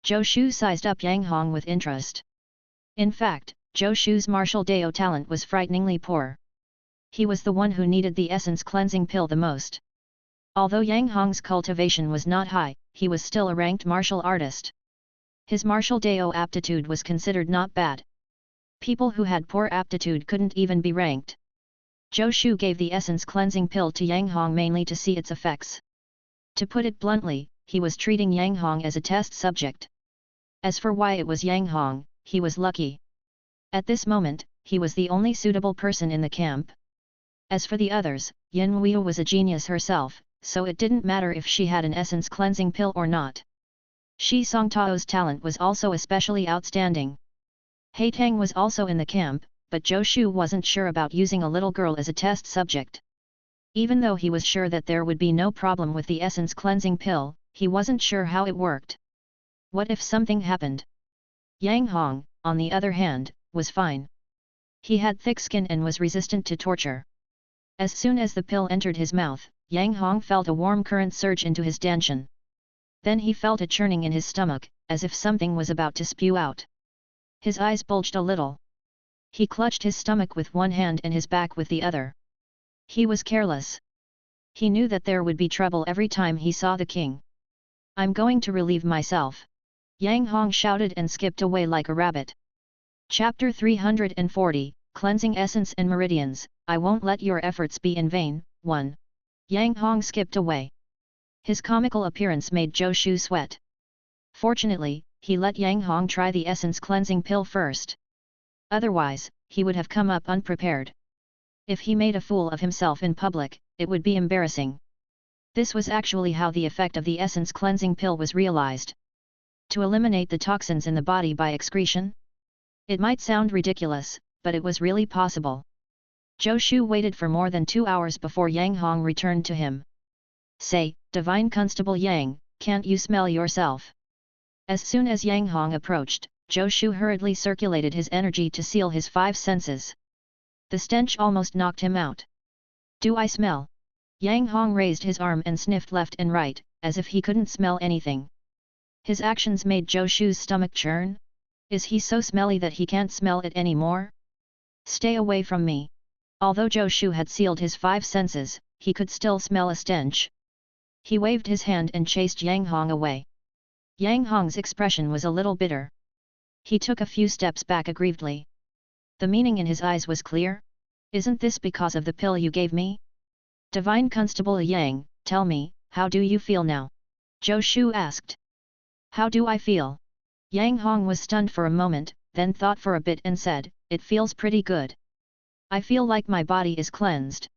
Zhou Shu sized up Yang Hong with interest. In fact, Zhou Shu's martial Dao talent was frighteningly poor. He was the one who needed the essence cleansing pill the most. Although Yang Hong's cultivation was not high, he was still a ranked martial artist. His martial Dao aptitude was considered not bad. People who had poor aptitude couldn't even be ranked. Zhou Shu gave the essence cleansing pill to Yang Hong mainly to see its effects. To put it bluntly, he was treating Yang Hong as a test subject. As for why it was Yang Hong, he was lucky. At this moment, he was the only suitable person in the camp. As for the others, Yin Weiyu was a genius herself, so it didn't matter if she had an essence cleansing pill or not. Shi Songtao's talent was also especially outstanding. He Tang was also in the camp, but Zhou Shu wasn't sure about using a little girl as a test subject. Even though he was sure that there would be no problem with the essence cleansing pill, he wasn't sure how it worked. What if something happened? Yang Hong, on the other hand, was fine. He had thick skin and was resistant to torture. As soon as the pill entered his mouth, Yang Hong felt a warm current surge into his danshan. Then he felt a churning in his stomach, as if something was about to spew out. His eyes bulged a little. He clutched his stomach with one hand and his back with the other. He was careless. He knew that there would be trouble every time he saw the king. I'm going to relieve myself. Yang Hong shouted and skipped away like a rabbit. Chapter 340, Cleansing Essence and Meridians, I won't let your efforts be in vain. 1. Yang Hong skipped away. His comical appearance made Zhou Shu sweat. Fortunately, he let Yang Hong try the essence cleansing pill first. Otherwise, he would have come up unprepared. If he made a fool of himself in public, it would be embarrassing. This was actually how the effect of the essence cleansing pill was realized. To eliminate the toxins in the body by excretion? It might sound ridiculous, but it was really possible. Zhou Shu waited for more than 2 hours before Yang Hong returned to him. Say, Divine Constable Yang, can't you smell yourself? As soon as Yang Hong approached, Zhou Shu hurriedly circulated his energy to seal his 5 senses. The stench almost knocked him out. Do I smell? Yang Hong raised his arm and sniffed left and right, as if he couldn't smell anything. His actions made Zhou Shu's stomach churn. Is he so smelly that he can't smell it anymore? Stay away from me. Although Zhou Shu had sealed his 5 senses, he could still smell a stench. He waved his hand and chased Yang Hong away. Yang Hong's expression was a little bitter. He took a few steps back aggrievedly. The meaning in his eyes was clear. Isn't this because of the pill you gave me? Divine Constable Yang, tell me, how do you feel now? Zhou Shu asked. How do I feel? Yang Hong was stunned for a moment, then thought for a bit and said, it feels pretty good. I feel like my body is cleansed.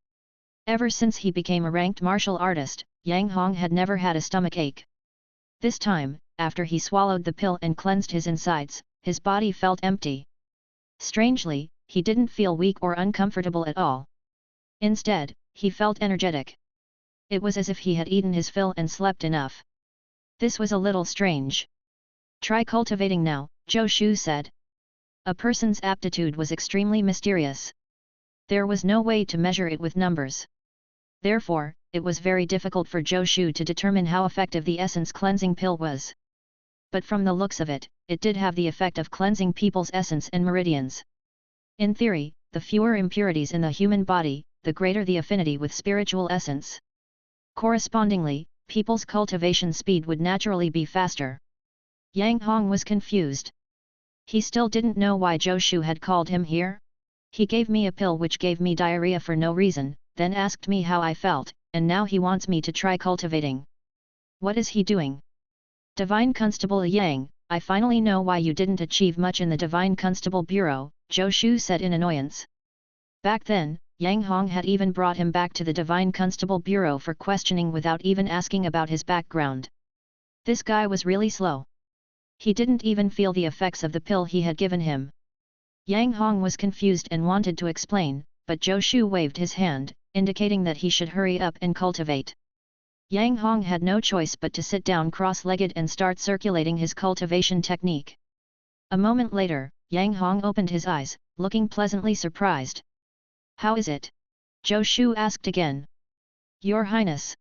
Ever since he became a ranked martial artist, Yang Hong had never had a stomach ache. This time, after he swallowed the pill and cleansed his insides, his body felt empty. Strangely, he didn't feel weak or uncomfortable at all. Instead, he felt energetic. It was as if he had eaten his fill and slept enough. This was a little strange. Try cultivating now, Zhou Shu said. A person's aptitude was extremely mysterious. There was no way to measure it with numbers. Therefore, it was very difficult for Zhou Shu to determine how effective the essence cleansing pill was. But from the looks of it, it did have the effect of cleansing people's essence and meridians. In theory, the fewer impurities in the human body, the greater the affinity with spiritual essence. Correspondingly, people's cultivation speed would naturally be faster. Yang Hong was confused. He still didn't know why Zhou Shu had called him here. He gave me a pill which gave me diarrhea for no reason, then asked me how I felt, and now he wants me to try cultivating. What is he doing? Divine Constable Yang, I finally know why you didn't achieve much in the Divine Constable Bureau, Zhou Shu said in annoyance. Back then, Yang Hong had even brought him back to the Divine Constable Bureau for questioning without even asking about his background. This guy was really slow. He didn't even feel the effects of the pill he had given him. Yang Hong was confused and wanted to explain, but Zhou Shu waved his hand, indicating that he should hurry up and cultivate. Yang Hong had no choice but to sit down cross-legged and start circulating his cultivation technique. A moment later, Yang Hong opened his eyes, looking pleasantly surprised. How is it? Zhou Shu asked again. Your Highness.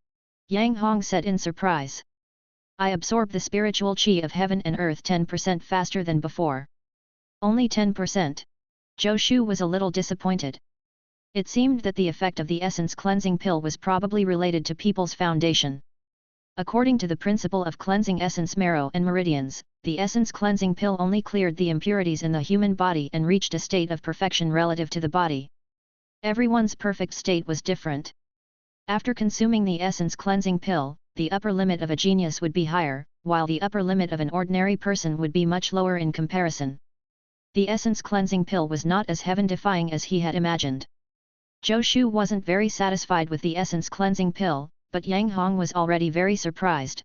Yang Hong said in surprise. I absorb the spiritual qi of heaven and earth 10% faster than before. Only 10%. Zhou Shu was a little disappointed. It seemed that the effect of the essence cleansing pill was probably related to people's foundation. According to the principle of cleansing essence marrow and meridians, the essence cleansing pill only cleared the impurities in the human body and reached a state of perfection relative to the body. Everyone's perfect state was different. After consuming the essence cleansing pill, the upper limit of a genius would be higher, while the upper limit of an ordinary person would be much lower in comparison. The essence cleansing pill was not as heaven-defying as he had imagined. Zhou Shu wasn't very satisfied with the essence cleansing pill, but Yang Hong was already very surprised.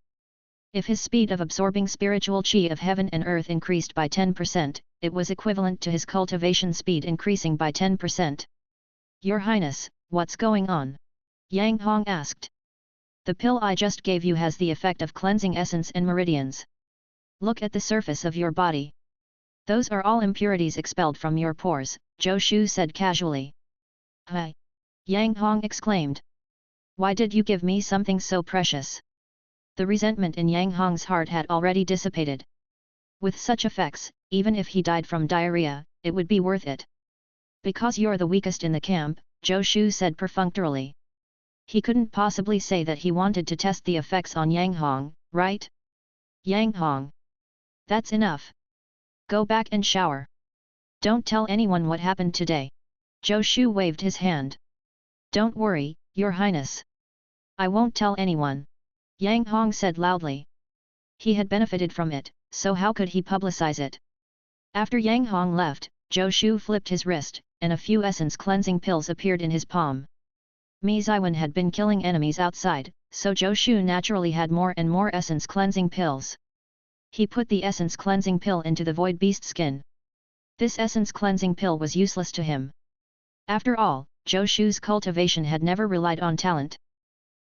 If his speed of absorbing spiritual qi of heaven and earth increased by 10%, it was equivalent to his cultivation speed increasing by 10%. Your Highness, what's going on? Yang Hong asked. The pill I just gave you has the effect of cleansing essence and meridians. Look at the surface of your body. Those are all impurities expelled from your pores, Zhou Shu said casually. Hi! Yang Hong exclaimed. Why did you give me something so precious? The resentment in Yang Hong's heart had already dissipated. With such effects, even if he died from diarrhea, it would be worth it. Because you're the weakest in the camp, Zhou Shu said perfunctorily. He couldn't possibly say that he wanted to test the effects on Yang Hong, right? Yang Hong. That's enough. Go back and shower. Don't tell anyone what happened today. Zhou Shu waved his hand. Don't worry, Your Highness. I won't tell anyone. Yang Hong said loudly. He had benefited from it, so how could he publicize it? After Yang Hong left, Zhou Shu flipped his wrist, and a few essence cleansing pills appeared in his palm. Mi Ziwen had been killing enemies outside, so Zhou Shu naturally had more and more essence cleansing pills. He put the essence cleansing pill into the void beast skin. This essence cleansing pill was useless to him. After all, Zhou Shu's cultivation had never relied on talent.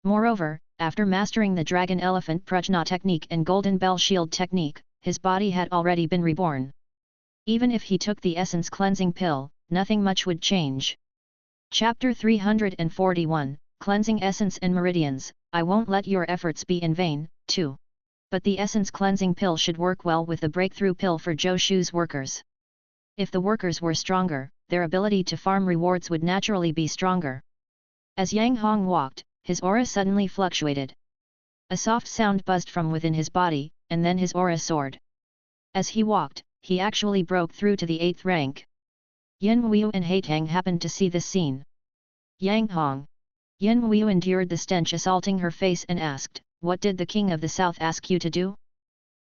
Moreover, after mastering the Dragon Elephant Prajna Technique and Golden Bell Shield Technique, his body had already been reborn. Even if he took the essence cleansing pill, nothing much would change. Chapter 341, Cleansing Essence and Meridians. I won't let your efforts be in vain, too. But the essence cleansing pill should work well with the breakthrough pill for Zhou Shu's workers. If the workers were stronger, their ability to farm rewards would naturally be stronger. As Yang Hong walked, his aura suddenly fluctuated. A soft sound buzzed from within his body, and then his aura soared. As he walked, he actually broke through to the 8th rank. Yin Huiyu and Haitang happened to see this scene. Yang Hong. Yin Huiyu endured the stench assaulting her face and asked, "What did the King of the South ask you to do?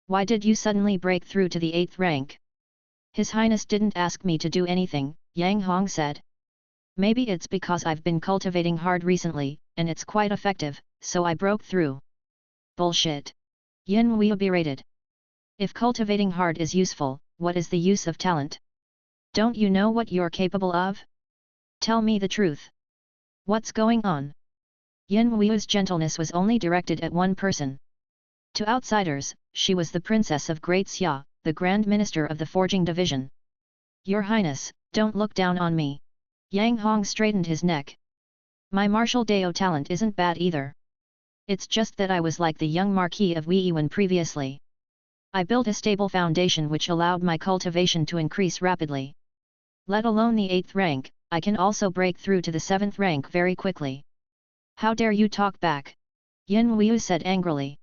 Why did you suddenly break through to the 8th rank?" "His Highness didn't ask me to do anything," Yang Hong said. "Maybe it's because I've been cultivating hard recently, and it's quite effective, so I broke through." "Bullshit!" Yin Huiyu berated. "If cultivating hard is useful, what is the use of talent? Don't you know what you're capable of? Tell me the truth. What's going on?" Yin Huiyu's gentleness was only directed at one person. To outsiders, she was the princess of Great Xia, the Grand Minister of the Forging Division. "Your Highness, don't look down on me." Yang Hong straightened his neck. "My martial Dao talent isn't bad either. It's just that I was like the young Marquis of Weiwen previously. I built a stable foundation which allowed my cultivation to increase rapidly. Let alone the 8th rank, I can also break through to the 7th rank very quickly." "How dare you talk back?" Yin Huiyu said angrily.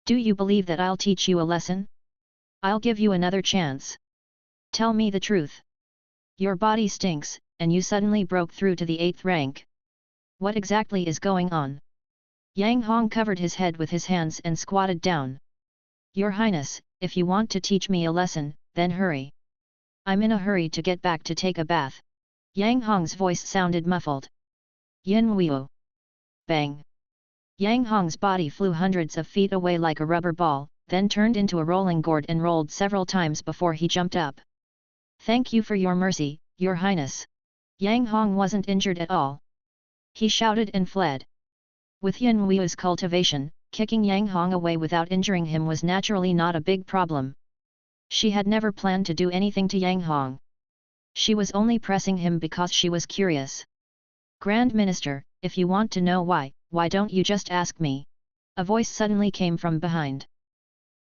"Do you believe that I'll teach you a lesson? I'll give you another chance. Tell me the truth. Your body stinks, and you suddenly broke through to the 8th rank. What exactly is going on?" Yang Hong covered his head with his hands and squatted down. "Your Highness, if you want to teach me a lesson, then hurry. I'm in a hurry to get back to take a bath." Yang Hong's voice sounded muffled. "Yin Huiyu." Bang! Yang Hong's body flew hundreds of feet away like a rubber ball, then turned into a rolling gourd and rolled several times before he jumped up. "Thank you for your mercy, Your Highness." Yang Hong wasn't injured at all. He shouted and fled. With Yin Huiyu's cultivation, kicking Yang Hong away without injuring him was naturally not a big problem. She had never planned to do anything to Yang Hong. She was only pressing him because she was curious. "Grand Minister, if you want to know why don't you just ask me?" A voice suddenly came from behind.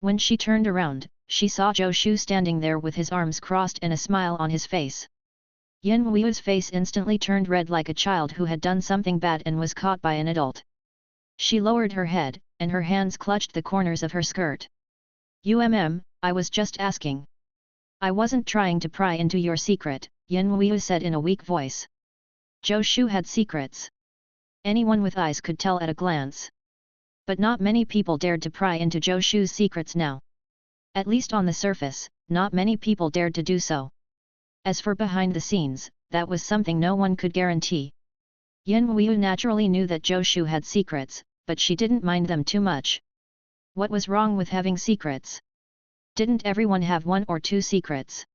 When she turned around, she saw Zhou Shu standing there with his arms crossed and a smile on his face. Yin Huiyu's face instantly turned red like a child who had done something bad and was caught by an adult. She lowered her head, and her hands clutched the corners of her skirt. I was just asking. I wasn't trying to pry into your secret," Yin Huiyu said in a weak voice. Zhou Shu had secrets. Anyone with eyes could tell at a glance. But not many people dared to pry into Zhou Shu's secrets now. At least on the surface, not many people dared to do so. As for behind the scenes, that was something no one could guarantee. Yin Huiyu naturally knew that Zhou Shu had secrets, but she didn't mind them too much. What was wrong with having secrets? Didn't everyone have one or two secrets?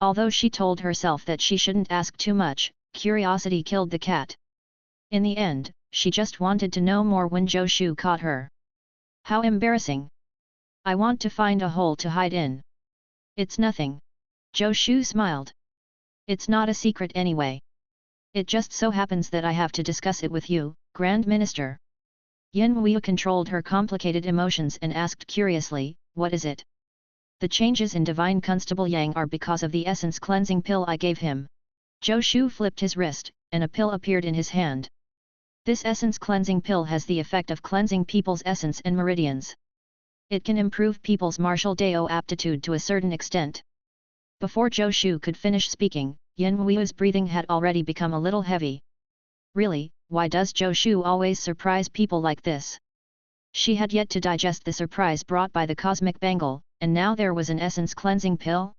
Although she told herself that she shouldn't ask too much, curiosity killed the cat. In the end, she just wanted to know more when Zhou Shu caught her. How embarrassing! I want to find a hole to hide in. It's nothing. Zhou Shu smiled. It's not a secret anyway. It just so happens that I have to discuss it with you, Grand Minister. Yin Huiyu controlled her complicated emotions and asked curiously, "What is it?" "The changes in Divine Constable Yang are because of the essence cleansing pill I gave him. Zhou Shu flipped his wrist, and a pill appeared in his hand. This essence cleansing pill has the effect of cleansing people's essence and meridians. It can improve people's martial Dao aptitude to a certain extent. Before Zhou Shu could finish speaking, Yin Wu's breathing had already become a little heavy. Really, why does Zhou Shu always surprise people like this? She had yet to digest the surprise brought by the cosmic bangle, and now there was an essence cleansing pill?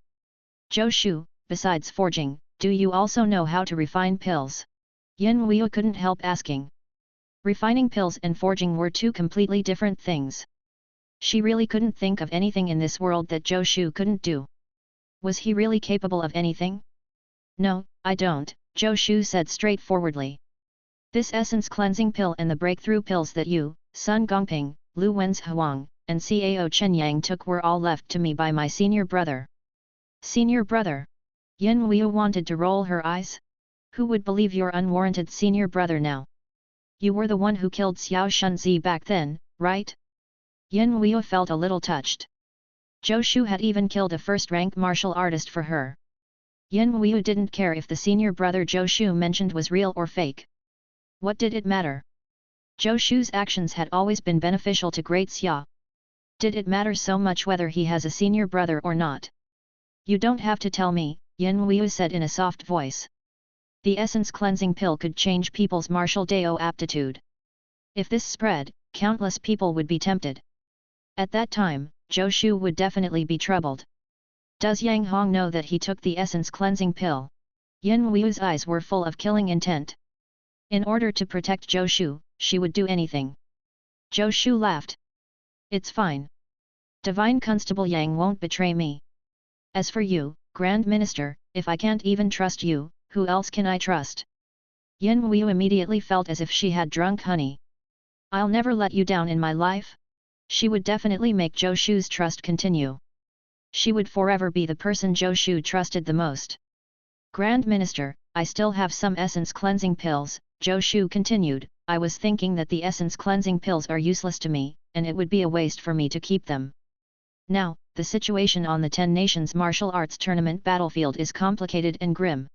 Zhou Shu, besides forging, do you also know how to refine pills? Yin Wu couldn't help asking. Refining pills and forging were two completely different things. She really couldn't think of anything in this world that Zhou Shu couldn't do. Was he really capable of anything? No, I don't, Zhou Shu said straightforwardly. This essence cleansing pill and the breakthrough pills that you, Sun Gongping, Lu Wen's Huang, and Cao Chenyang took were all left to me by my senior brother. Senior brother? Yin Wu wanted to roll her eyes. Who would believe your unwarranted senior brother now? You were the one who killed Xiao Shunzi back then, right? Yin Wu felt a little touched. Zhou Shu had even killed a first-rank martial artist for her. Yin Wu didn't care if the senior brother Zhou Shu mentioned was real or fake. What did it matter? Zhou Shu's actions had always been beneficial to Great Xia. Did it matter so much whether he has a senior brother or not? You don't have to tell me, Yin Wu said in a soft voice. The essence cleansing pill could change people's martial Dao aptitude. If this spread, countless people would be tempted. At that time, Zhou Shu would definitely be troubled. Does Yang Hong know that he took the essence cleansing pill? Yin Wu's eyes were full of killing intent. In order to protect Zhou Shu, she would do anything. Zhou Shu laughed. It's fine. Divine Constable Yang won't betray me. As for you, Grand Minister, if I can't even trust you, who else can I trust? Yin Wu immediately felt as if she had drunk honey. I'll never let you down in my life. She would definitely make Zhou Shu's trust continue. She would forever be the person Zhou Shu trusted the most. Grand Minister, I still have some essence cleansing pills, Zhou Shu continued. I was thinking that the essence cleansing pills are useless to me, and it would be a waste for me to keep them. Now, the situation on the 10 Nations Martial Arts Tournament battlefield is complicated and grim.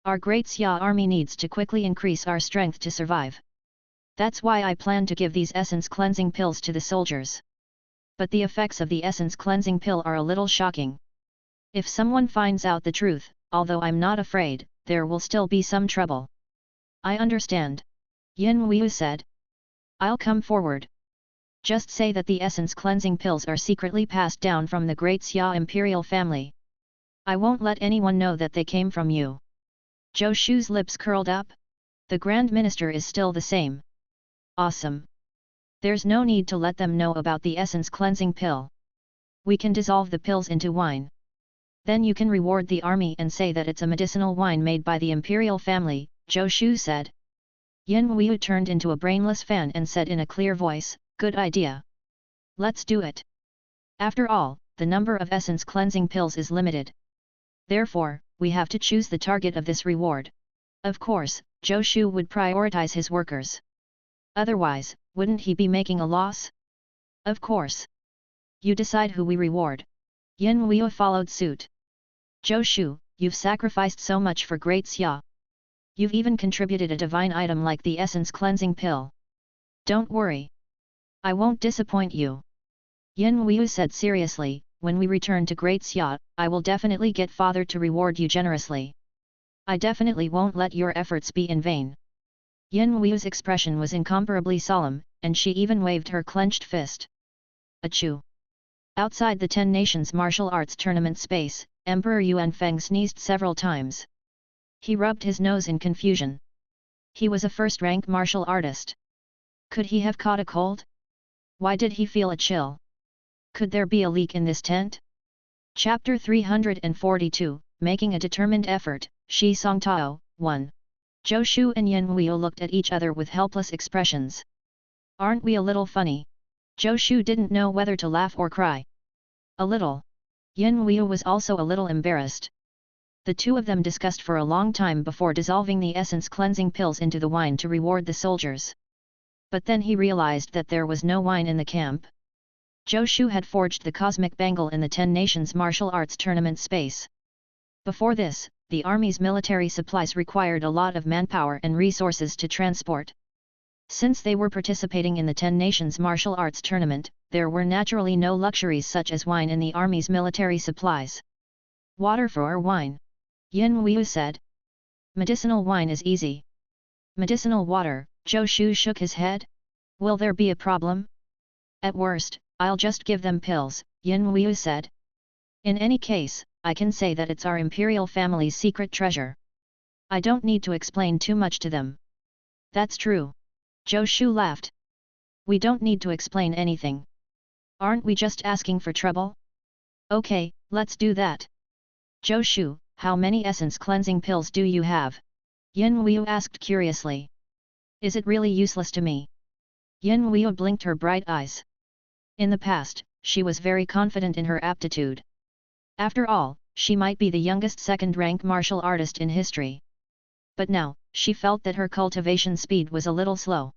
Our Great Xia army needs to quickly increase our strength to survive. That's why I plan to give these essence cleansing pills to the soldiers. But the effects of the essence cleansing pill are a little shocking. If someone finds out the truth, although I'm not afraid, there will still be some trouble. I understand. Yin Wu said. I'll come forward. Just say that the essence cleansing pills are secretly passed down from the Great Xia imperial family. I won't let anyone know that they came from you. Zhou Shu's lips curled up. The Grand Minister is still the same. Awesome. There's no need to let them know about the essence cleansing pill. We can dissolve the pills into wine. Then you can reward the army and say that it's a medicinal wine made by the imperial family, Zhou Shu said. Yin Wu turned into a brainless fan and said in a clear voice, good idea. Let's do it. After all, the number of essence cleansing pills is limited. Therefore, we have to choose the target of this reward. Of course, Zhou Shu would prioritize his workers. Otherwise, wouldn't he be making a loss? Of course. You decide who we reward. Yin Wu followed suit. Zhou Shu, you've sacrificed so much for Great Xia. You've even contributed a divine item like the essence cleansing pill. Don't worry. I won't disappoint you. Yin Wu said seriously, when we return to Great Xia, I will definitely get father to reward you generously. I definitely won't let your efforts be in vain. Yin Wu's expression was incomparably solemn, and she even waved her clenched fist. Achoo! Outside the 10 Nations Martial Arts Tournament space, Emperor Yuan Feng sneezed several times. He rubbed his nose in confusion. He was a first-rank martial artist. Could he have caught a cold? Why did he feel a chill? Could there be a leak in this tent? Chapter 342, Making a Determined Effort, Shi Song Tao, 1. Zhou Shu and Yin Wu looked at each other with helpless expressions. Aren't we a little funny? Zhou Shu didn't know whether to laugh or cry. A little. Yin Wu was also a little embarrassed. The two of them discussed for a long time before dissolving the essence cleansing pills into the wine to reward the soldiers. But then he realized that there was no wine in the camp. Zhou Shu had forged the cosmic bangle in the 10 Nations Martial Arts Tournament space. Before this, the army's military supplies required a lot of manpower and resources to transport. Since they were participating in the 10 Nations Martial Arts Tournament, there were naturally no luxuries such as wine in the army's military supplies. Water for wine? Yin Weiu said. Medicinal wine is easy. Medicinal water, Zhou Shu shook his head. Will there be a problem? At worst, I'll just give them pills, Yin Weiu said. In any case, I can say that it's our imperial family's secret treasure. I don't need to explain too much to them. That's true. Zhou Shu laughed. We don't need to explain anything. Aren't we just asking for trouble? Okay, let's do that. Zhou Shu, how many essence cleansing pills do you have? Yin Weiu asked curiously. Is it really useless to me? Yin Weiu blinked her bright eyes. In the past, she was very confident in her aptitude. After all, she might be the youngest second-rank martial artist in history. But now, she felt that her cultivation speed was a little slow.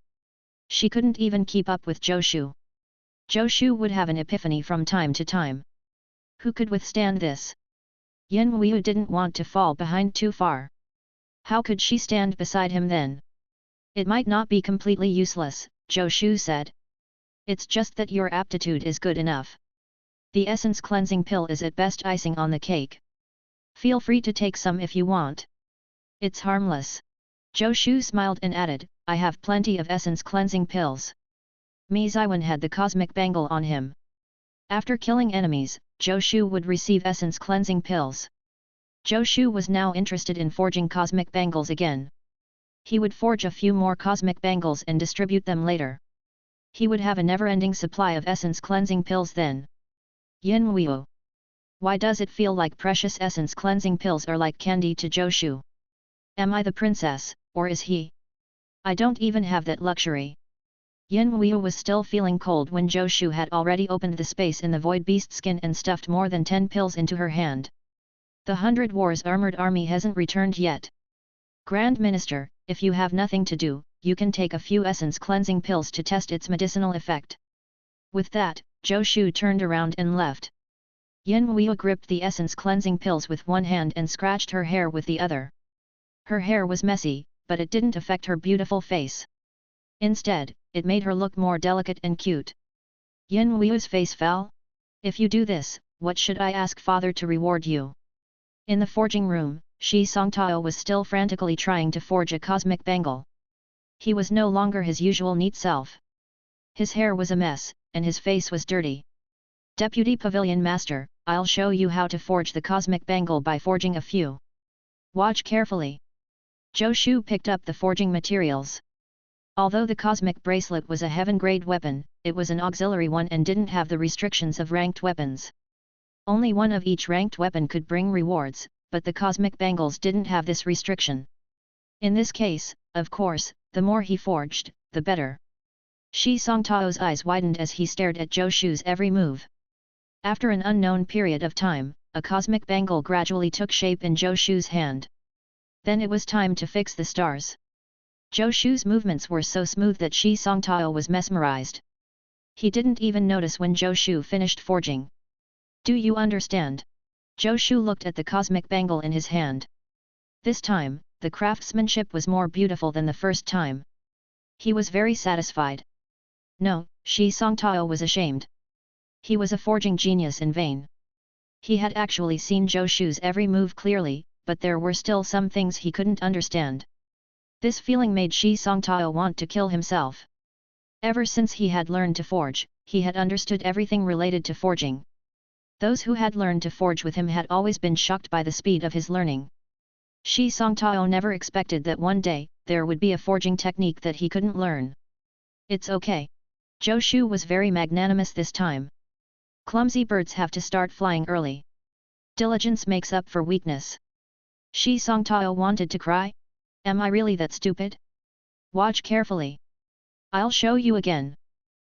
She couldn't even keep up with Zhou Shu. Zhou Shu would have an epiphany from time to time. Who could withstand this? Yin Weiu didn't want to fall behind too far. How could she stand beside him then? It might not be completely useless, Zhou Shu said. It's just that your aptitude is good enough. The essence cleansing pill is at best icing on the cake. Feel free to take some if you want. It's harmless. Zhou Shu smiled and added, I have plenty of essence cleansing pills. Mi Ziwen had the cosmic bangle on him. After killing enemies, Zhou Shu would receive essence cleansing pills. Zhou Shu was now interested in forging cosmic bangles again. He would forge a few more cosmic bangles and distribute them later. He would have a never-ending supply of essence cleansing pills then. Yin Weiu. Why does it feel like precious essence cleansing pills are like candy to Zhou Shu? Am I the princess, or is he? I don't even have that luxury. Yin Weiu was still feeling cold when Zhou Shu had already opened the space in the void beast skin and stuffed more than 10 pills into her hand. The 100 Wars armored army hasn't returned yet. Grand Minister, if you have nothing to do, you can take a few essence cleansing pills to test its medicinal effect. With that, Zhou Shu turned around and left. Yin Weiu gripped the essence cleansing pills with one hand and scratched her hair with the other. Her hair was messy, but it didn't affect her beautiful face. Instead, it made her look more delicate and cute. Yin Weiu's face fell. If you do this, what should I ask father to reward you? In the forging room, Shi Songtao was still frantically trying to forge a cosmic bangle. He was no longer his usual neat self. His hair was a mess, and his face was dirty. Deputy Pavilion Master, I'll show you how to forge the cosmic bangle by forging a few. Watch carefully. Zhou Shu picked up the forging materials. Although the cosmic bracelet was a heaven-grade weapon, it was an auxiliary one and didn't have the restrictions of ranked weapons. Only one of each ranked weapon could bring rewards, but the cosmic bangles didn't have this restriction. In this case, of course, the more he forged, the better. Shi Songtao's eyes widened as he stared at Zhou Shu's every move. After an unknown period of time, a cosmic bangle gradually took shape in Zhou Shu's hand. Then it was time to fix the stars. Zhou Shu's movements were so smooth that Shi Songtao was mesmerized. He didn't even notice when Zhou Shu finished forging. Do you understand? Zhou Shu looked at the cosmic bangle in his hand. This time, the craftsmanship was more beautiful than the first time. He was very satisfied. No, Shi Songtao was ashamed. He was a forging genius in vain. He had actually seen Zhou Shu's every move clearly, but there were still some things he couldn't understand. This feeling made Shi Songtao want to kill himself. Ever since he had learned to forge, he had understood everything related to forging. Those who had learned to forge with him had always been shocked by the speed of his learning. Shi Songtao never expected that one day, there would be a forging technique that he couldn't learn. It's okay. Zhou Shu was very magnanimous this time. Clumsy birds have to start flying early. Diligence makes up for weakness. Shi Songtao wanted to cry. Am I really that stupid? Watch carefully. I'll show you again.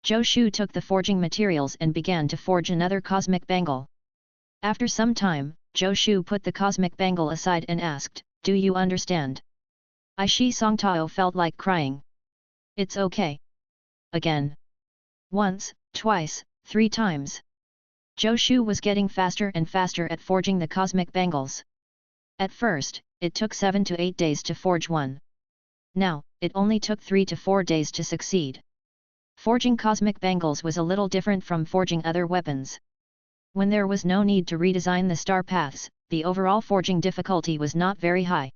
Zhou Shu took the forging materials and began to forge another cosmic bangle. After some time, Zhou Shu put the cosmic bangle aside and asked, do you understand? Shi Songtao felt like crying. It's okay. Again. Once, twice, 3 times. Zhou Shu was getting faster and faster at forging the cosmic bangles. At first, it took 7 to 8 days to forge one. Now, it only took 3 to 4 days to succeed. Forging cosmic bangles was a little different from forging other weapons. When there was no need to redesign the star paths, the overall forging difficulty was not very high.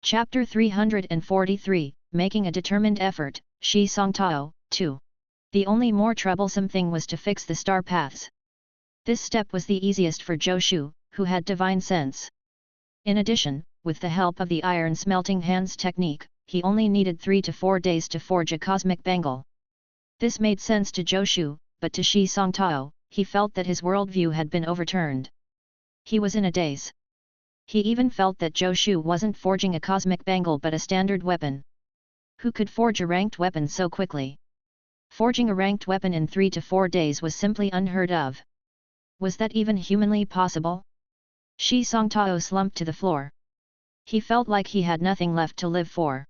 Chapter 343, Making a Determined Effort, Shi Song Tao, 2. The only more troublesome thing was to fix the star paths. This step was the easiest for Zhou Shu, who had divine sense. In addition, with the help of the iron smelting hands technique, he only needed 3 to 4 days to forge a cosmic bangle. This made sense to Zhou Shu, but to Shi Song Tao, he felt that his worldview had been overturned. He was in a daze. He even felt that Zhou Shu wasn't forging a cosmic bangle but a standard weapon. Who could forge a ranked weapon so quickly? Forging a ranked weapon in 3 to 4 days was simply unheard of. Was that even humanly possible? Shi Song Tao slumped to the floor. He felt like he had nothing left to live for.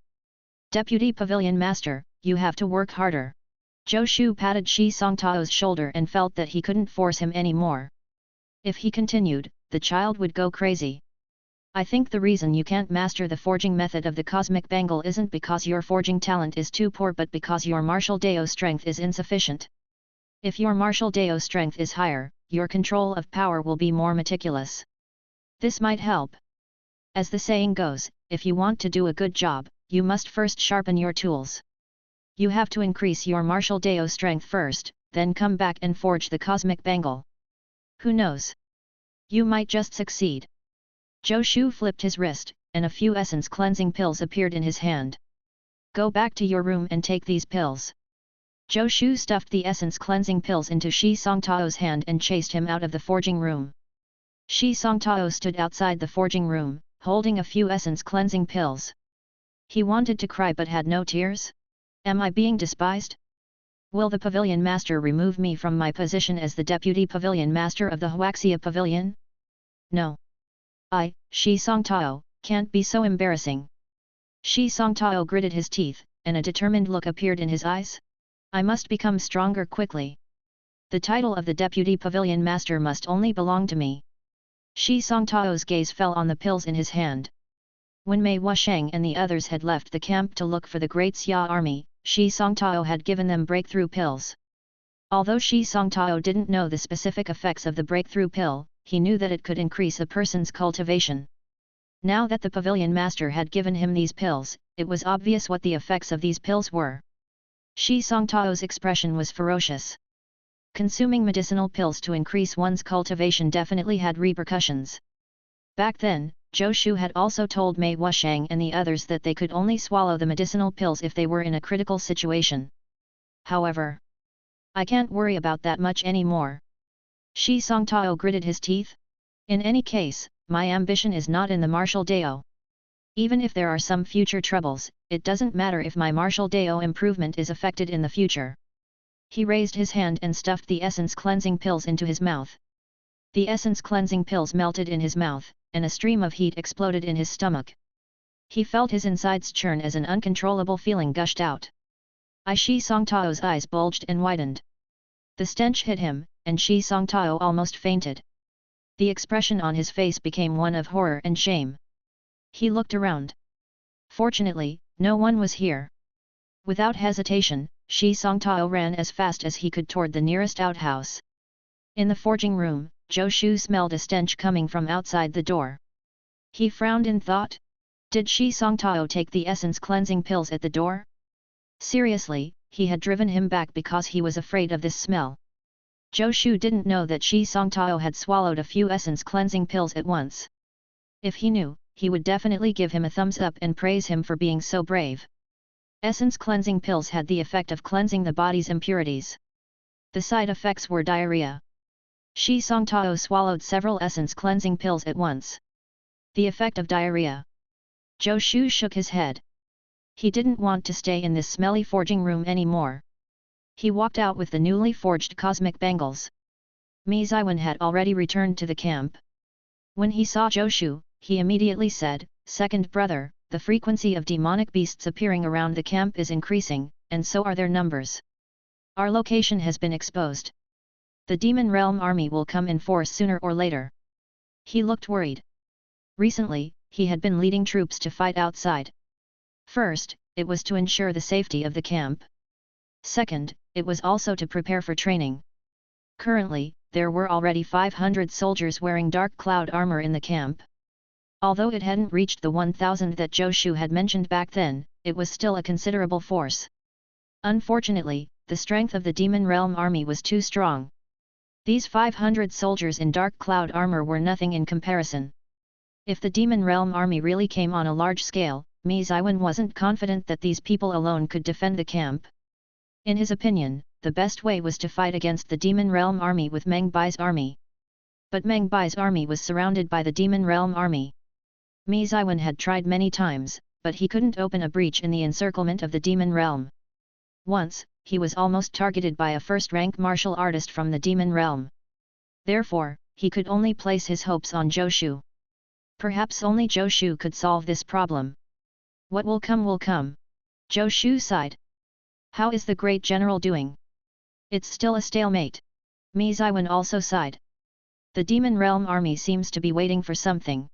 Deputy Pavilion Master, you have to work harder. Zhou Shu patted Shi Song Tao's shoulder and felt that he couldn't force him anymore. If he continued, the child would go crazy. I think the reason you can't master the forging method of the cosmic bangle isn't because your forging talent is too poor but because your martial Dao strength is insufficient. If your martial Dao strength is higher, your control of power will be more meticulous. This might help. As the saying goes, if you want to do a good job, you must first sharpen your tools. You have to increase your martial Dao strength first, then come back and forge the cosmic bangle. Who knows? You might just succeed. Zhou Shu flipped his wrist, and a few essence cleansing pills appeared in his hand. Go back to your room and take these pills. Zhou Shu stuffed the essence cleansing pills into Shi Song Tao's hand and chased him out of the forging room. Shi Song Tao stood outside the forging room, holding a few essence cleansing pills. He wanted to cry but had no tears. Am I being despised? Will the pavilion master remove me from my position as the deputy pavilion master of the Huaxia pavilion? No. I, Shi Song Tao, can't be so embarrassing. Shi Song Tao gritted his teeth, and a determined look appeared in his eyes. I must become stronger quickly. The title of the deputy pavilion master must only belong to me. Shi Song Tao's gaze fell on the pills in his hand. When Mei Wusheng and the others had left the camp to look for the Great Xia army, Shi Song Tao had given them breakthrough pills. Although Shi Song Tao didn't know the specific effects of the breakthrough pill, he knew that it could increase a person's cultivation. Now that the pavilion master had given him these pills, it was obvious what the effects of these pills were. Shi Song Tao's expression was ferocious. Consuming medicinal pills to increase one's cultivation definitely had repercussions. Back then, Zhou Shu had also told Mei Wusheng and the others that they could only swallow the medicinal pills if they were in a critical situation. However, I can't worry about that much anymore. Shi Song Tao gritted his teeth. In any case, my ambition is not in the martial Dao. Even if there are some future troubles, it doesn't matter if my martial Dao improvement is affected in the future. He raised his hand and stuffed the essence cleansing pills into his mouth. The essence cleansing pills melted in his mouth, and a stream of heat exploded in his stomach. He felt his insides churn as an uncontrollable feeling gushed out. Shi Song Tao's eyes bulged and widened. The stench hit him, and Shi Song Tao almost fainted. The expression on his face became one of horror and shame. He looked around. Fortunately, no one was here. Without hesitation, Shi Song Tao ran as fast as he could toward the nearest outhouse. In the forging room, Zhou Shu smelled a stench coming from outside the door. He frowned in thought. Did Shi Song Tao take the essence cleansing pills at the door? Seriously, he had driven him back because he was afraid of this smell. Zhou Shu didn't know that Shi Song Tao had swallowed a few essence cleansing pills at once. If he knew, he would definitely give him a thumbs up and praise him for being so brave. Essence cleansing pills had the effect of cleansing the body's impurities. The side effects were diarrhea. Shi Song Tao swallowed several essence cleansing pills at once. The effect of diarrhea. Zhou Shu shook his head. He didn't want to stay in this smelly forging room anymore. He walked out with the newly forged cosmic bangles. Mi Ziwen had already returned to the camp. When he saw Zhou Shu, he immediately said, "Second brother, the frequency of demonic beasts appearing around the camp is increasing, and so are their numbers. Our location has been exposed. The Demon Realm army will come in force sooner or later." He looked worried. Recently, he had been leading troops to fight outside. First, it was to ensure the safety of the camp. Second, it was also to prepare for training. Currently, there were already 500 soldiers wearing dark cloud armor in the camp. Although it hadn't reached the 1,000 that Zhou Shu had mentioned back then, it was still a considerable force. Unfortunately, the strength of the Demon Realm army was too strong. These 500 soldiers in dark cloud armor were nothing in comparison. If the Demon Realm army really came on a large scale, Mi Ziwen wasn't confident that these people alone could defend the camp. In his opinion, the best way was to fight against the Demon Realm army with Meng Bai's army. But Meng Bai's army was surrounded by the Demon Realm army. Mi Ziwen had tried many times, but he couldn't open a breach in the encirclement of the Demon Realm. Once, he was almost targeted by a first-rank martial artist from the Demon Realm. Therefore, he could only place his hopes on Zhou Shu. Perhaps only Zhou Shu could solve this problem. What will come will come. Zhou Shu sighed. How is the great general doing? It's still a stalemate. Mi Ziwen also sighed. The Demon Realm army seems to be waiting for something.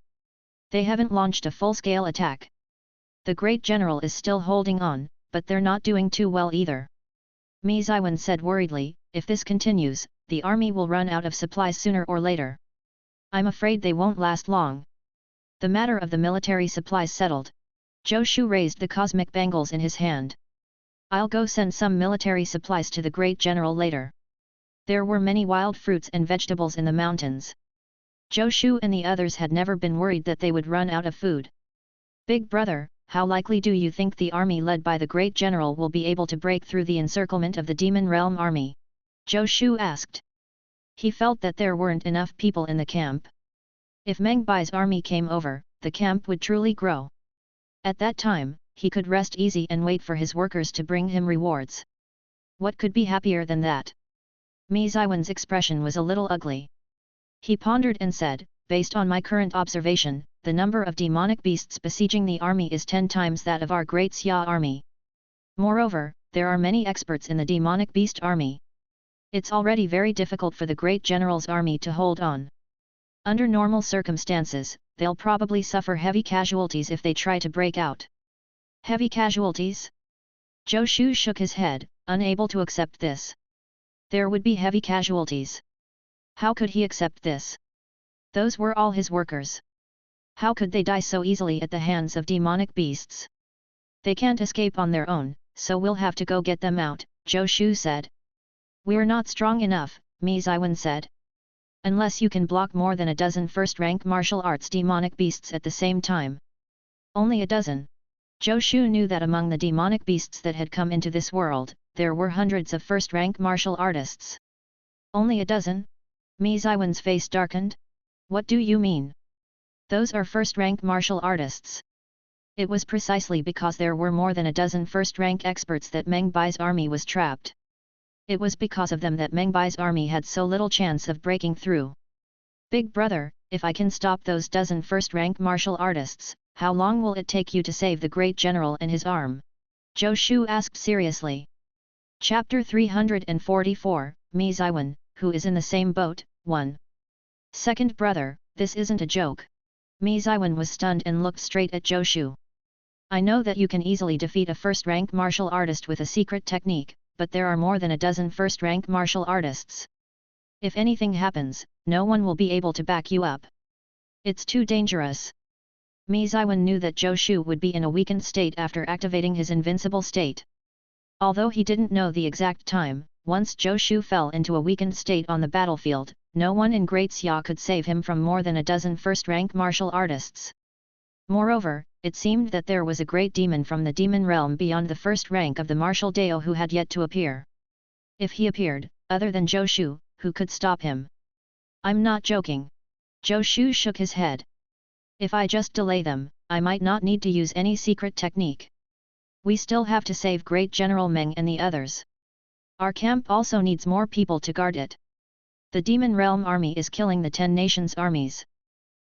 They haven't launched a full-scale attack. The great general is still holding on, but they're not doing too well either. Mi Ziwen said worriedly, if this continues, the army will run out of supplies sooner or later. I'm afraid they won't last long. The matter of the military supplies settled. Zhou Shu raised the cosmic bangles in his hand. I'll go send some military supplies to the great general later. There were many wild fruits and vegetables in the mountains. Zhou Shu and the others had never been worried that they would run out of food. Big brother, how likely do you think the army led by the great general will be able to break through the encirclement of the Demon Realm army? Zhou Shu asked. He felt that there weren't enough people in the camp. If Meng Bai's army came over, the camp would truly grow. At that time, he could rest easy and wait for his workers to bring him rewards. What could be happier than that? Mi Ziwen's expression was a little ugly. He pondered and said, based on my current observation, the number of demonic beasts besieging the army is 10 times that of our Great Xia army. Moreover, there are many experts in the demonic beast army. It's already very difficult for the great general's army to hold on. Under normal circumstances, they'll probably suffer heavy casualties if they try to break out. Heavy casualties? Zhou Shu shook his head, unable to accept this. There would be heavy casualties. How could he accept this? Those were all his workers. How could they die so easily at the hands of demonic beasts? They can't escape on their own, so we'll have to go get them out, Zhou Shu said. We're not strong enough, Mi Ziwen said. Unless you can block more than a dozen first-rank martial arts demonic beasts at the same time. Only a dozen. Zhou Shu knew that among the demonic beasts that had come into this world, there were hundreds of first-rank martial artists. Only a dozen? Mi Ziwen's face darkened. What do you mean? Those are first-rank martial artists. It was precisely because there were more than a dozen first-rank experts that Meng Bai's army was trapped. It was because of them that Meng Bai's army had so little chance of breaking through. Big brother, if I can stop those dozen first-rank martial artists, how long will it take you to save the great general and his arm? Zhou Shu asked seriously. Chapter 344, Mi Ziwen, who is in the same boat, 1. Second brother, this isn't a joke. Mi Ziwen was stunned and looked straight at Zhou Shu. I know that you can easily defeat a first-rank martial artist with a secret technique, but there are more than a dozen first-rank martial artists. If anything happens, no one will be able to back you up. It's too dangerous. Mi Ziwen knew that Zhou Shu would be in a weakened state after activating his invincible state. Although he didn't know the exact time, once Zhou Shu fell into a weakened state on the battlefield, no one in Great Xia could save him from more than a dozen first-rank martial artists. Moreover, it seemed that there was a great demon from the demon realm beyond the first rank of the martial Dao who had yet to appear. If he appeared, other than Zhou Shu, who could stop him? I'm not joking. Zhou Shu shook his head. If I just delay them, I might not need to use any secret technique. We still have to save Great General Meng and the others. Our camp also needs more people to guard it. The Demon Realm army is killing the 10 nations' armies.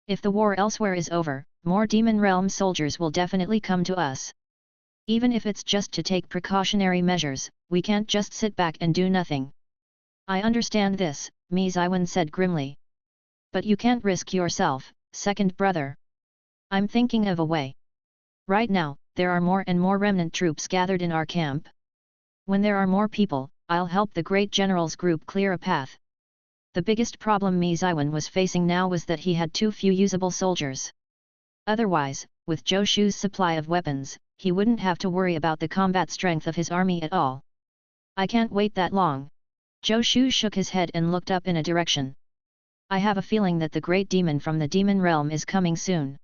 If the war elsewhere is over, more Demon Realm soldiers will definitely come to us. Even if it's just to take precautionary measures, we can't just sit back and do nothing. I understand this, Mi Ziwen said grimly. But you can't risk yourself, second brother. I'm thinking of a way. Right now, there are more and more remnant troops gathered in our camp. When there are more people, I'll help the great general's group clear a path. The biggest problem Mi Ziwen was facing now was that he had too few usable soldiers. Otherwise, with Zhou Shu's supply of weapons, he wouldn't have to worry about the combat strength of his army at all. I can't wait that long. Zhou Shu shook his head and looked up in a direction. I have a feeling that the great demon from the demon realm is coming soon.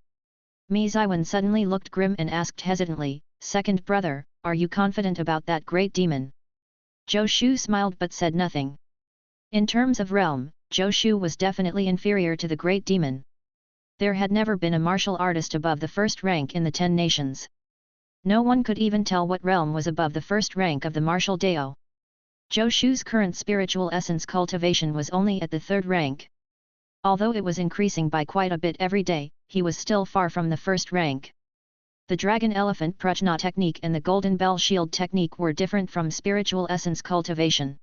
Mi Ziwen suddenly looked grim and asked hesitantly, "Second brother, are you confident about that great demon?" Zhou Shu smiled but said nothing. In terms of realm, Zhou Shu was definitely inferior to the great demon. There had never been a martial artist above the first rank in the 10 nations. No one could even tell what realm was above the first rank of the martial Dao. Zhou Shu's current spiritual essence cultivation was only at the 3rd rank. Although it was increasing by quite a bit every day, he was still far from the 1st rank. The Dragon Elephant Prajna Technique and the Golden Bell Shield Technique were different from spiritual essence cultivation.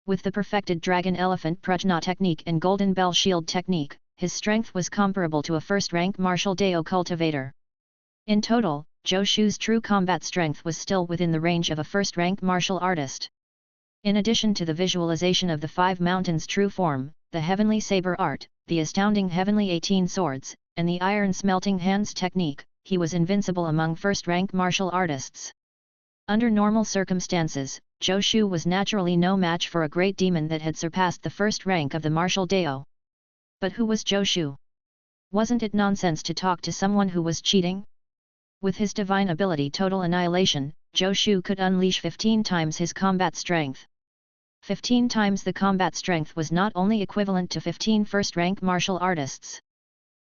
With the perfected Dragon Elephant Prajna Technique and Golden Bell Shield Technique, his strength was comparable to a 1st-rank martial Dao cultivator. In total, Zhou Shu's true combat strength was still within the range of a 1st-rank martial artist. In addition to the visualization of the 5 mountains' true form, the heavenly saber art, the astounding heavenly 18 swords, and the iron smelting hands technique, he was invincible among 1st-rank martial artists. Under normal circumstances, Zhou Shu was naturally no match for a great demon that had surpassed the 1st rank of the martial Dao. But who was Zhou Shu? Wasn't it nonsense to talk to someone who was cheating? With his divine ability Total Annihilation, Zhou Shu could unleash 15 times his combat strength. 15 times the combat strength was not only equivalent to 15 1st-rank martial artists.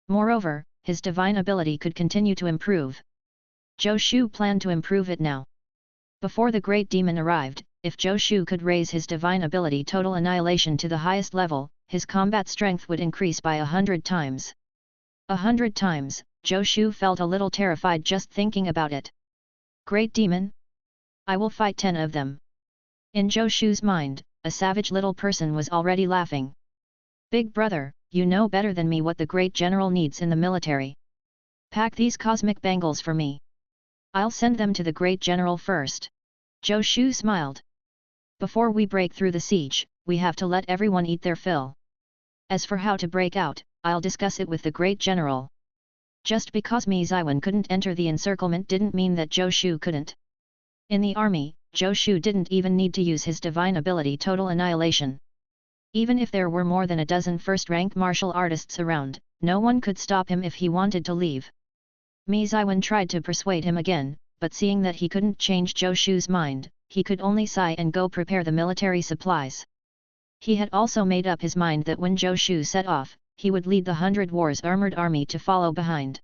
Moreover, his divine ability could continue to improve. Zhou Shu planned to improve it now. Before the great demon arrived, if Zhou Shu could raise his divine ability Total Annihilation to the highest level, his combat strength would increase by 100 times. 100 times, Zhou Shu felt a little terrified just thinking about it. Great demon? I will fight 10 of them. In Zhou Shu's mind, a savage little person was already laughing. Big brother, you know better than me what the great general needs in the military. Pack these cosmic bangles for me. I'll send them to the great general first. Zhou Shu smiled. Before we break through the siege, we have to let everyone eat their fill. As for how to break out, I'll discuss it with the great general. Just because Mi Ziwen couldn't enter the encirclement didn't mean that Zhou Shu couldn't. In the army, Zhou Shu didn't even need to use his divine ability Total Annihilation. Even if there were more than a dozen 1st-rank martial artists around, no one could stop him if he wanted to leave. Mi Ziwen tried to persuade him again, but seeing that he couldn't change Zhou Shu's mind, he could only sigh and go prepare the military supplies. He had also made up his mind that when Zhou Shu set off, he would lead the 100 Wars armored army to follow behind.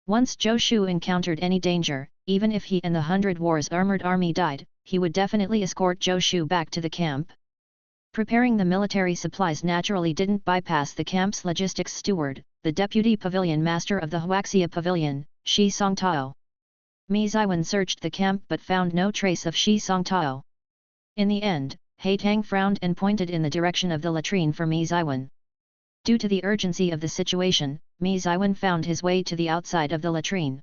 Once Zhou Shu encountered any danger, even if he and the 100 Wars armored army died, he would definitely escort Zhou Shu back to the camp. Preparing the military supplies naturally didn't bypass the camp's logistics steward, the deputy pavilion master of the Huaxia pavilion, Shi Songtao. Mi Ziwen searched the camp but found no trace of Shi Songtao. In the end, He Tang frowned and pointed in the direction of the latrine for Mi Ziwen. Due to the urgency of the situation, Mi Ziwen found his way to the outside of the latrine.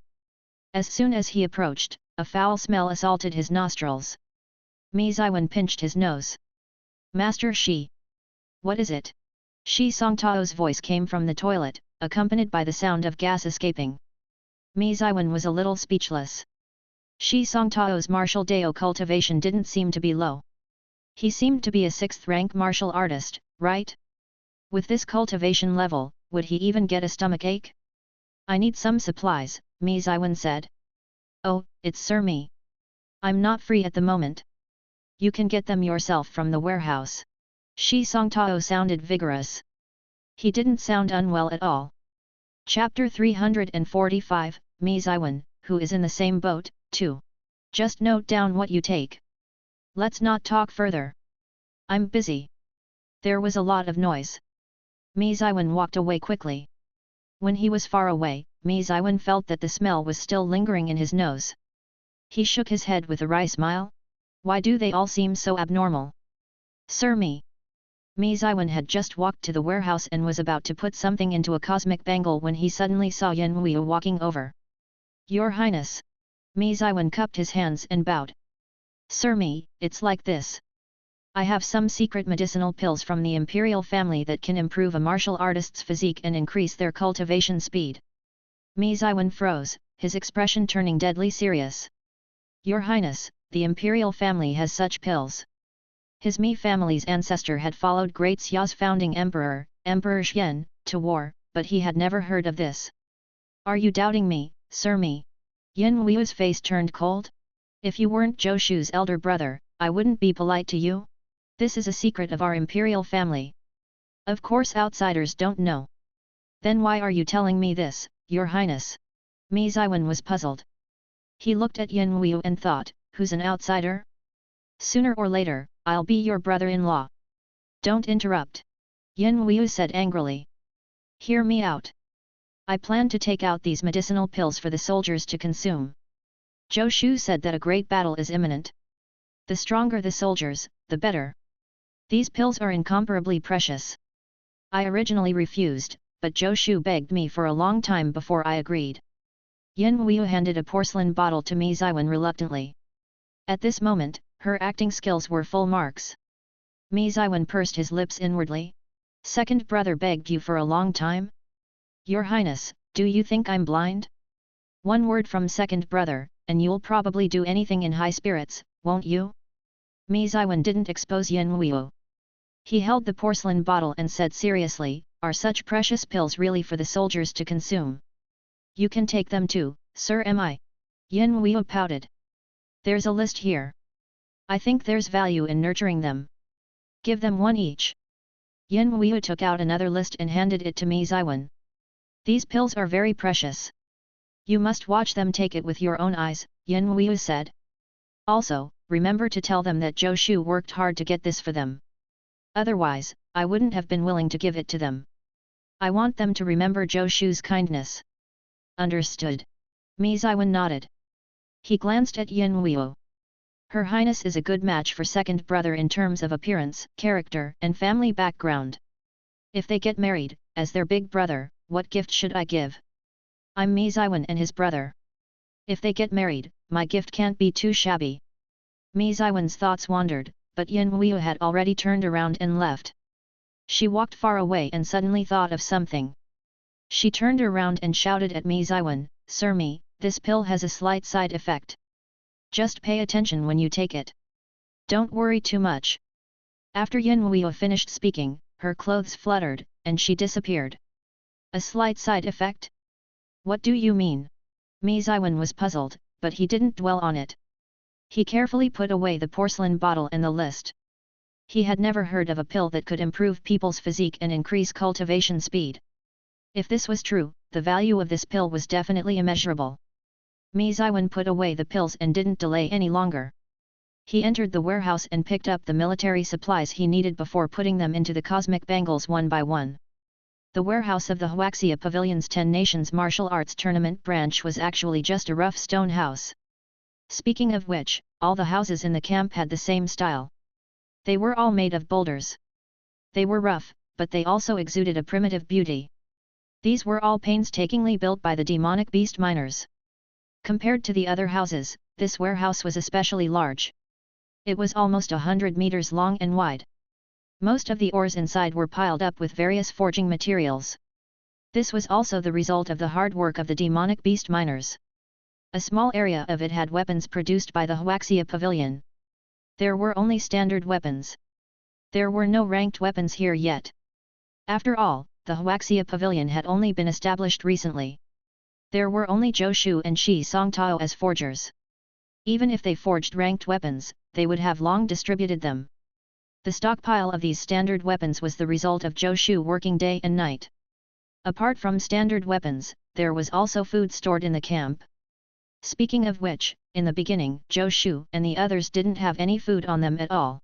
As soon as he approached, a foul smell assaulted his nostrils. Mi Ziwen pinched his nose. Master Shi. What is it? Shi Songtao's voice came from the toilet, accompanied by the sound of gas escaping. Mi Ziwen was a little speechless. Shi Songtao's martial Dao cultivation didn't seem to be low. He seemed to be a 6th-rank martial artist, right? With this cultivation level, would he even get a stomachache? I need some supplies, Mi Ziwen said. Oh, it's Sir Mi. I'm not free at the moment. You can get them yourself from the warehouse. Shi Songtao sounded vigorous. He didn't sound unwell at all. Chapter 345, Mi Ziwen, who is in the same boat, too. Just note down what you take. Let's not talk further. I'm busy. There was a lot of noise. Mi Ziwen walked away quickly. When he was far away, Mi Ziwen felt that the smell was still lingering in his nose. He shook his head with a wry smile. Why do they all seem so abnormal? Sir Mi. Mi Ziwen had just walked to the warehouse and was about to put something into a cosmic bangle when he suddenly saw Yin Wuyu walking over. Your Highness! Mi Ziwen cupped his hands and bowed. Sir Mi, it's like this. I have some secret medicinal pills from the imperial family that can improve a martial artist's physique and increase their cultivation speed. Mi Ziwen froze, his expression turning deadly serious. Your Highness, the imperial family has such pills. His Mi family's ancestor had followed Great Xia's founding emperor, Emperor Xian, to war, but he had never heard of this. Are you doubting me, Sir Mi? Yin Wuyu's face turned cold. If you weren't Zhou Shu's elder brother, I wouldn't be polite to you. This is a secret of our imperial family. Of course outsiders don't know. Then why are you telling me this, Your Highness? Mi Ziwen was puzzled. He looked at Yin Wuyu and thought, who's an outsider? Sooner or later, I'll be your brother-in-law. Don't interrupt. Yin Wuyu said angrily. Hear me out. I plan to take out these medicinal pills for the soldiers to consume. Zhou Shu said that a great battle is imminent. The stronger the soldiers, the better. These pills are incomparably precious. I originally refused, but Zhou Shu begged me for a long time before I agreed. Yin Wuyu handed a porcelain bottle to Mi Ziwen reluctantly. At this moment, her acting skills were full marks. Mi Ziwen pursed his lips inwardly. Second brother begged you for a long time? Your Highness, do you think I'm blind? One word from second brother, and you'll probably do anything in high spirits, won't you? Mi Ziwen didn't expose Yin Wuyu. He held the porcelain bottle and said seriously, are such precious pills really for the soldiers to consume? You can take them too, Sir Mi. Yin Wuyu pouted. There's a list here. I think there's value in nurturing them. Give them one each. Yin Wuyu took out another list and handed it to Mi Ziwen. These pills are very precious. You must watch them take it with your own eyes, Yin Wuyu said. Also, remember to tell them that Zhou Shu worked hard to get this for them. Otherwise, I wouldn't have been willing to give it to them. I want them to remember Zhou Shu's kindness. Understood. Mi Ziwen nodded. He glanced at Yin Wuyu. Her Highness is a good match for second brother in terms of appearance, character, and family background. If they get married, as their big brother, what gift should I give? I'm Mi Ziwen and his brother. If they get married, my gift can't be too shabby. Mi Ziwen's thoughts wandered, but Yin Wuyu had already turned around and left. She walked far away and suddenly thought of something. She turned around and shouted at Mi Ziwen, Sir Mi, this pill has a slight side effect. Just pay attention when you take it. Don't worry too much. After Yin Wuyu finished speaking, her clothes fluttered, and she disappeared. A slight side effect? What do you mean? Mi Ziwen was puzzled, but he didn't dwell on it. He carefully put away the porcelain bottle and the list. He had never heard of a pill that could improve people's physique and increase cultivation speed. If this was true, the value of this pill was definitely immeasurable. Mi Ziwen put away the pills and didn't delay any longer. He entered the warehouse and picked up the military supplies he needed before putting them into the cosmic bangles one by one. The warehouse of the Huaxia Pavilion's 10 Nations Martial Arts Tournament branch was actually just a rough stone house. Speaking of which, all the houses in the camp had the same style. They were all made of boulders. They were rough, but they also exuded a primitive beauty. These were all painstakingly built by the demonic beast miners. Compared to the other houses, this warehouse was especially large. It was almost 100 meters long and wide. Most of the ores inside were piled up with various forging materials. This was also the result of the hard work of the demonic beast miners. A small area of it had weapons produced by the Huaxia Pavilion. There were only standard weapons. There were no ranked weapons here yet. After all, the Huaxia Pavilion had only been established recently. There were only Zhou Shu and Shi Songtao as forgers. Even if they forged ranked weapons, they would have long distributed them. The stockpile of these standard weapons was the result of Zhou Shu working day and night. Apart from standard weapons, there was also food stored in the camp. Speaking of which, in the beginning, Zhou Shu and the others didn't have any food on them at all.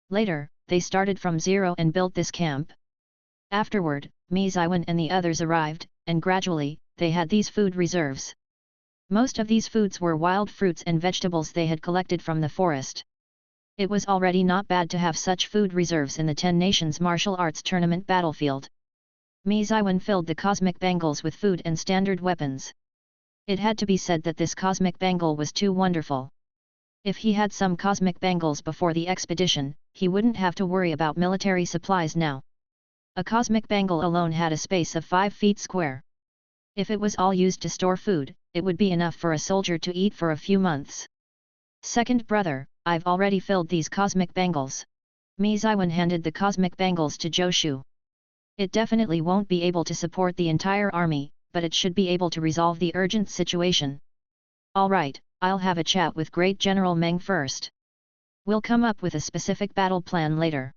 Later, they started from zero and built this camp. Afterward, Mi Ziwen and the others arrived, and gradually, they had these food reserves. Most of these foods were wild fruits and vegetables they had collected from the forest. It was already not bad to have such food reserves in the 10 Nations Martial Arts Tournament battlefield. Mi Ziwen filled the cosmic bangles with food and standard weapons. It had to be said that this cosmic bangle was too wonderful. If he had some cosmic bangles before the expedition, he wouldn't have to worry about military supplies now. A cosmic bangle alone had a space of 5 feet square. If it was all used to store food, it would be enough for a soldier to eat for a few months. Second brother, I've already filled these cosmic bangles. Mi Ziwen handed the cosmic bangles to Zhou Shu. It definitely won't be able to support the entire army, but it should be able to resolve the urgent situation. Alright, I'll have a chat with Great General Meng first. We'll come up with a specific battle plan later.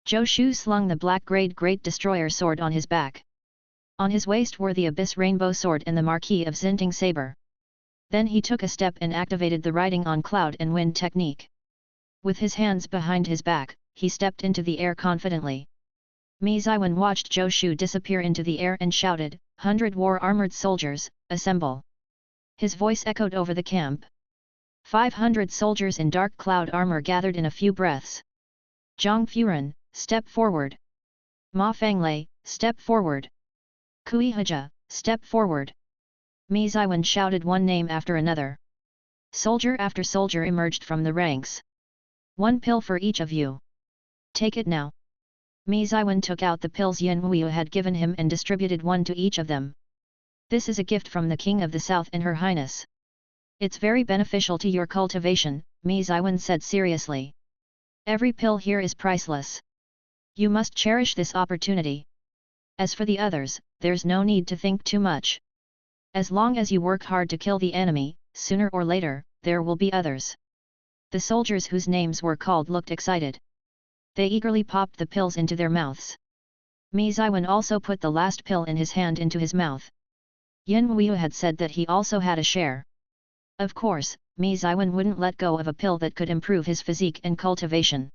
Zhou Shu slung the black-grade Great Destroyer sword on his back. On his waist were the Abyss Rainbow Sword and the Marquis of Xinting saber. Then he took a step and activated the Riding on Cloud and Wind technique. With his hands behind his back, he stepped into the air confidently. Mi Ziwen watched Zhou Shu disappear into the air and shouted, "100 war-armored soldiers, assemble!" His voice echoed over the camp. 500 soldiers in dark cloud armor gathered in a few breaths. Zhang Furen, step forward. Ma Fanglei, step forward. Kui Hija, step forward. Mi Ziwen shouted one name after another. Soldier after soldier emerged from the ranks. 1 pill for each of you. Take it now. Mi Ziwen took out the pills Yin Wuyu had given him and distributed one to each of them. This is a gift from the King of the South and Her Highness. It's very beneficial to your cultivation, Mi Ziwen said seriously. Every pill here is priceless. You must cherish this opportunity. As for the others, there's no need to think too much. As long as you work hard to kill the enemy, sooner or later, there will be others. The soldiers whose names were called looked excited. They eagerly popped the pills into their mouths. Mi Ziwen also put the last pill in his hand into his mouth. Yin Wuyu had said that he also had a share. Of course, Mi Ziwen wouldn't let go of a pill that could improve his physique and cultivation.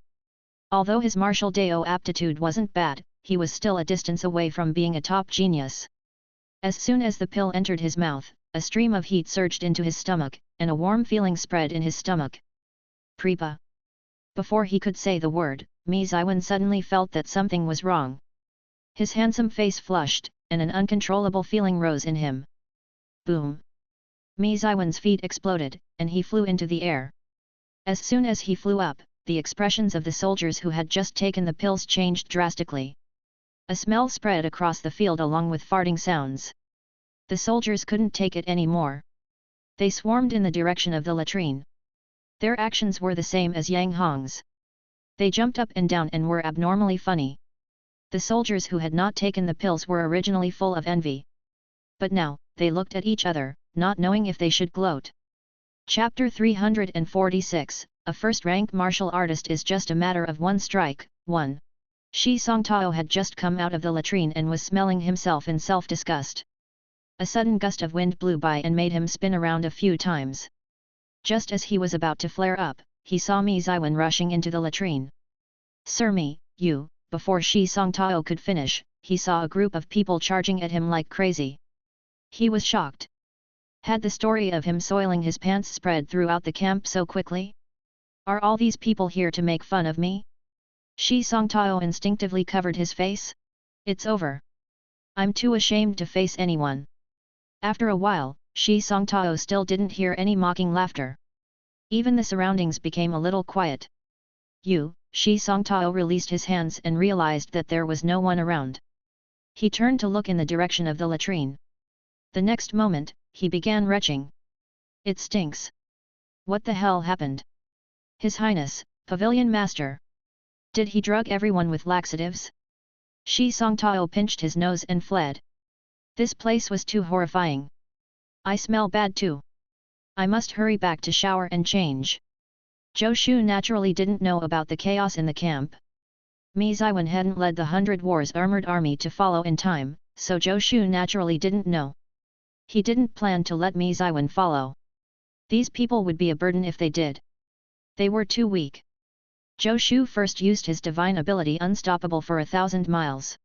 Although his martial Dao aptitude wasn't bad, he was still a distance away from being a top genius. As soon as the pill entered his mouth, a stream of heat surged into his stomach, and a warm feeling spread in his stomach. Prepa. Before he could say the word, Mi Ziwen suddenly felt that something was wrong. His handsome face flushed, and an uncontrollable feeling rose in him. Boom! Mi Ziwen's feet exploded, and he flew into the air. As soon as he flew up, the expressions of the soldiers who had just taken the pills changed drastically. A smell spread across the field along with farting sounds. The soldiers couldn't take it anymore. They swarmed in the direction of the latrine. Their actions were the same as Yang Hong's. They jumped up and down and were abnormally funny. The soldiers who had not taken the pills were originally full of envy. But now, they looked at each other, not knowing if they should gloat. Chapter 346, A first-rank martial artist is just a matter of one strike. 1. Shi Songtao had just come out of the latrine and was smelling himself in self-disgust. A sudden gust of wind blew by and made him spin around a few times. Just as he was about to flare up, he saw Mi Ziwen rushing into the latrine. "Sir Mi, you," before Shi Songtao could finish, he saw a group of people charging at him like crazy. He was shocked. Had the story of him soiling his pants spread throughout the camp so quickly? Are all these people here to make fun of me? Shi Songtao instinctively covered his face. It's over. I'm too ashamed to face anyone. After a while, Shi Songtao still didn't hear any mocking laughter. Even the surroundings became a little quiet. Shi Songtao released his hands and realized that there was no one around. He turned to look in the direction of the latrine. The next moment, he began retching. It stinks. What the hell happened? His Highness, Pavilion Master. Did he drug everyone with laxatives? Shi Songtao pinched his nose and fled. This place was too horrifying. I smell bad too. I must hurry back to shower and change. Zhou Shu naturally didn't know about the chaos in the camp. Mi Ziwen hadn't led the 100 Wars armored army to follow in time, so Zhou Shu naturally didn't know. He didn't plan to let Mi Ziwen follow. These people would be a burden if they did. They were too weak. Zhou Shu first used his divine ability Unstoppable for 1,000 miles.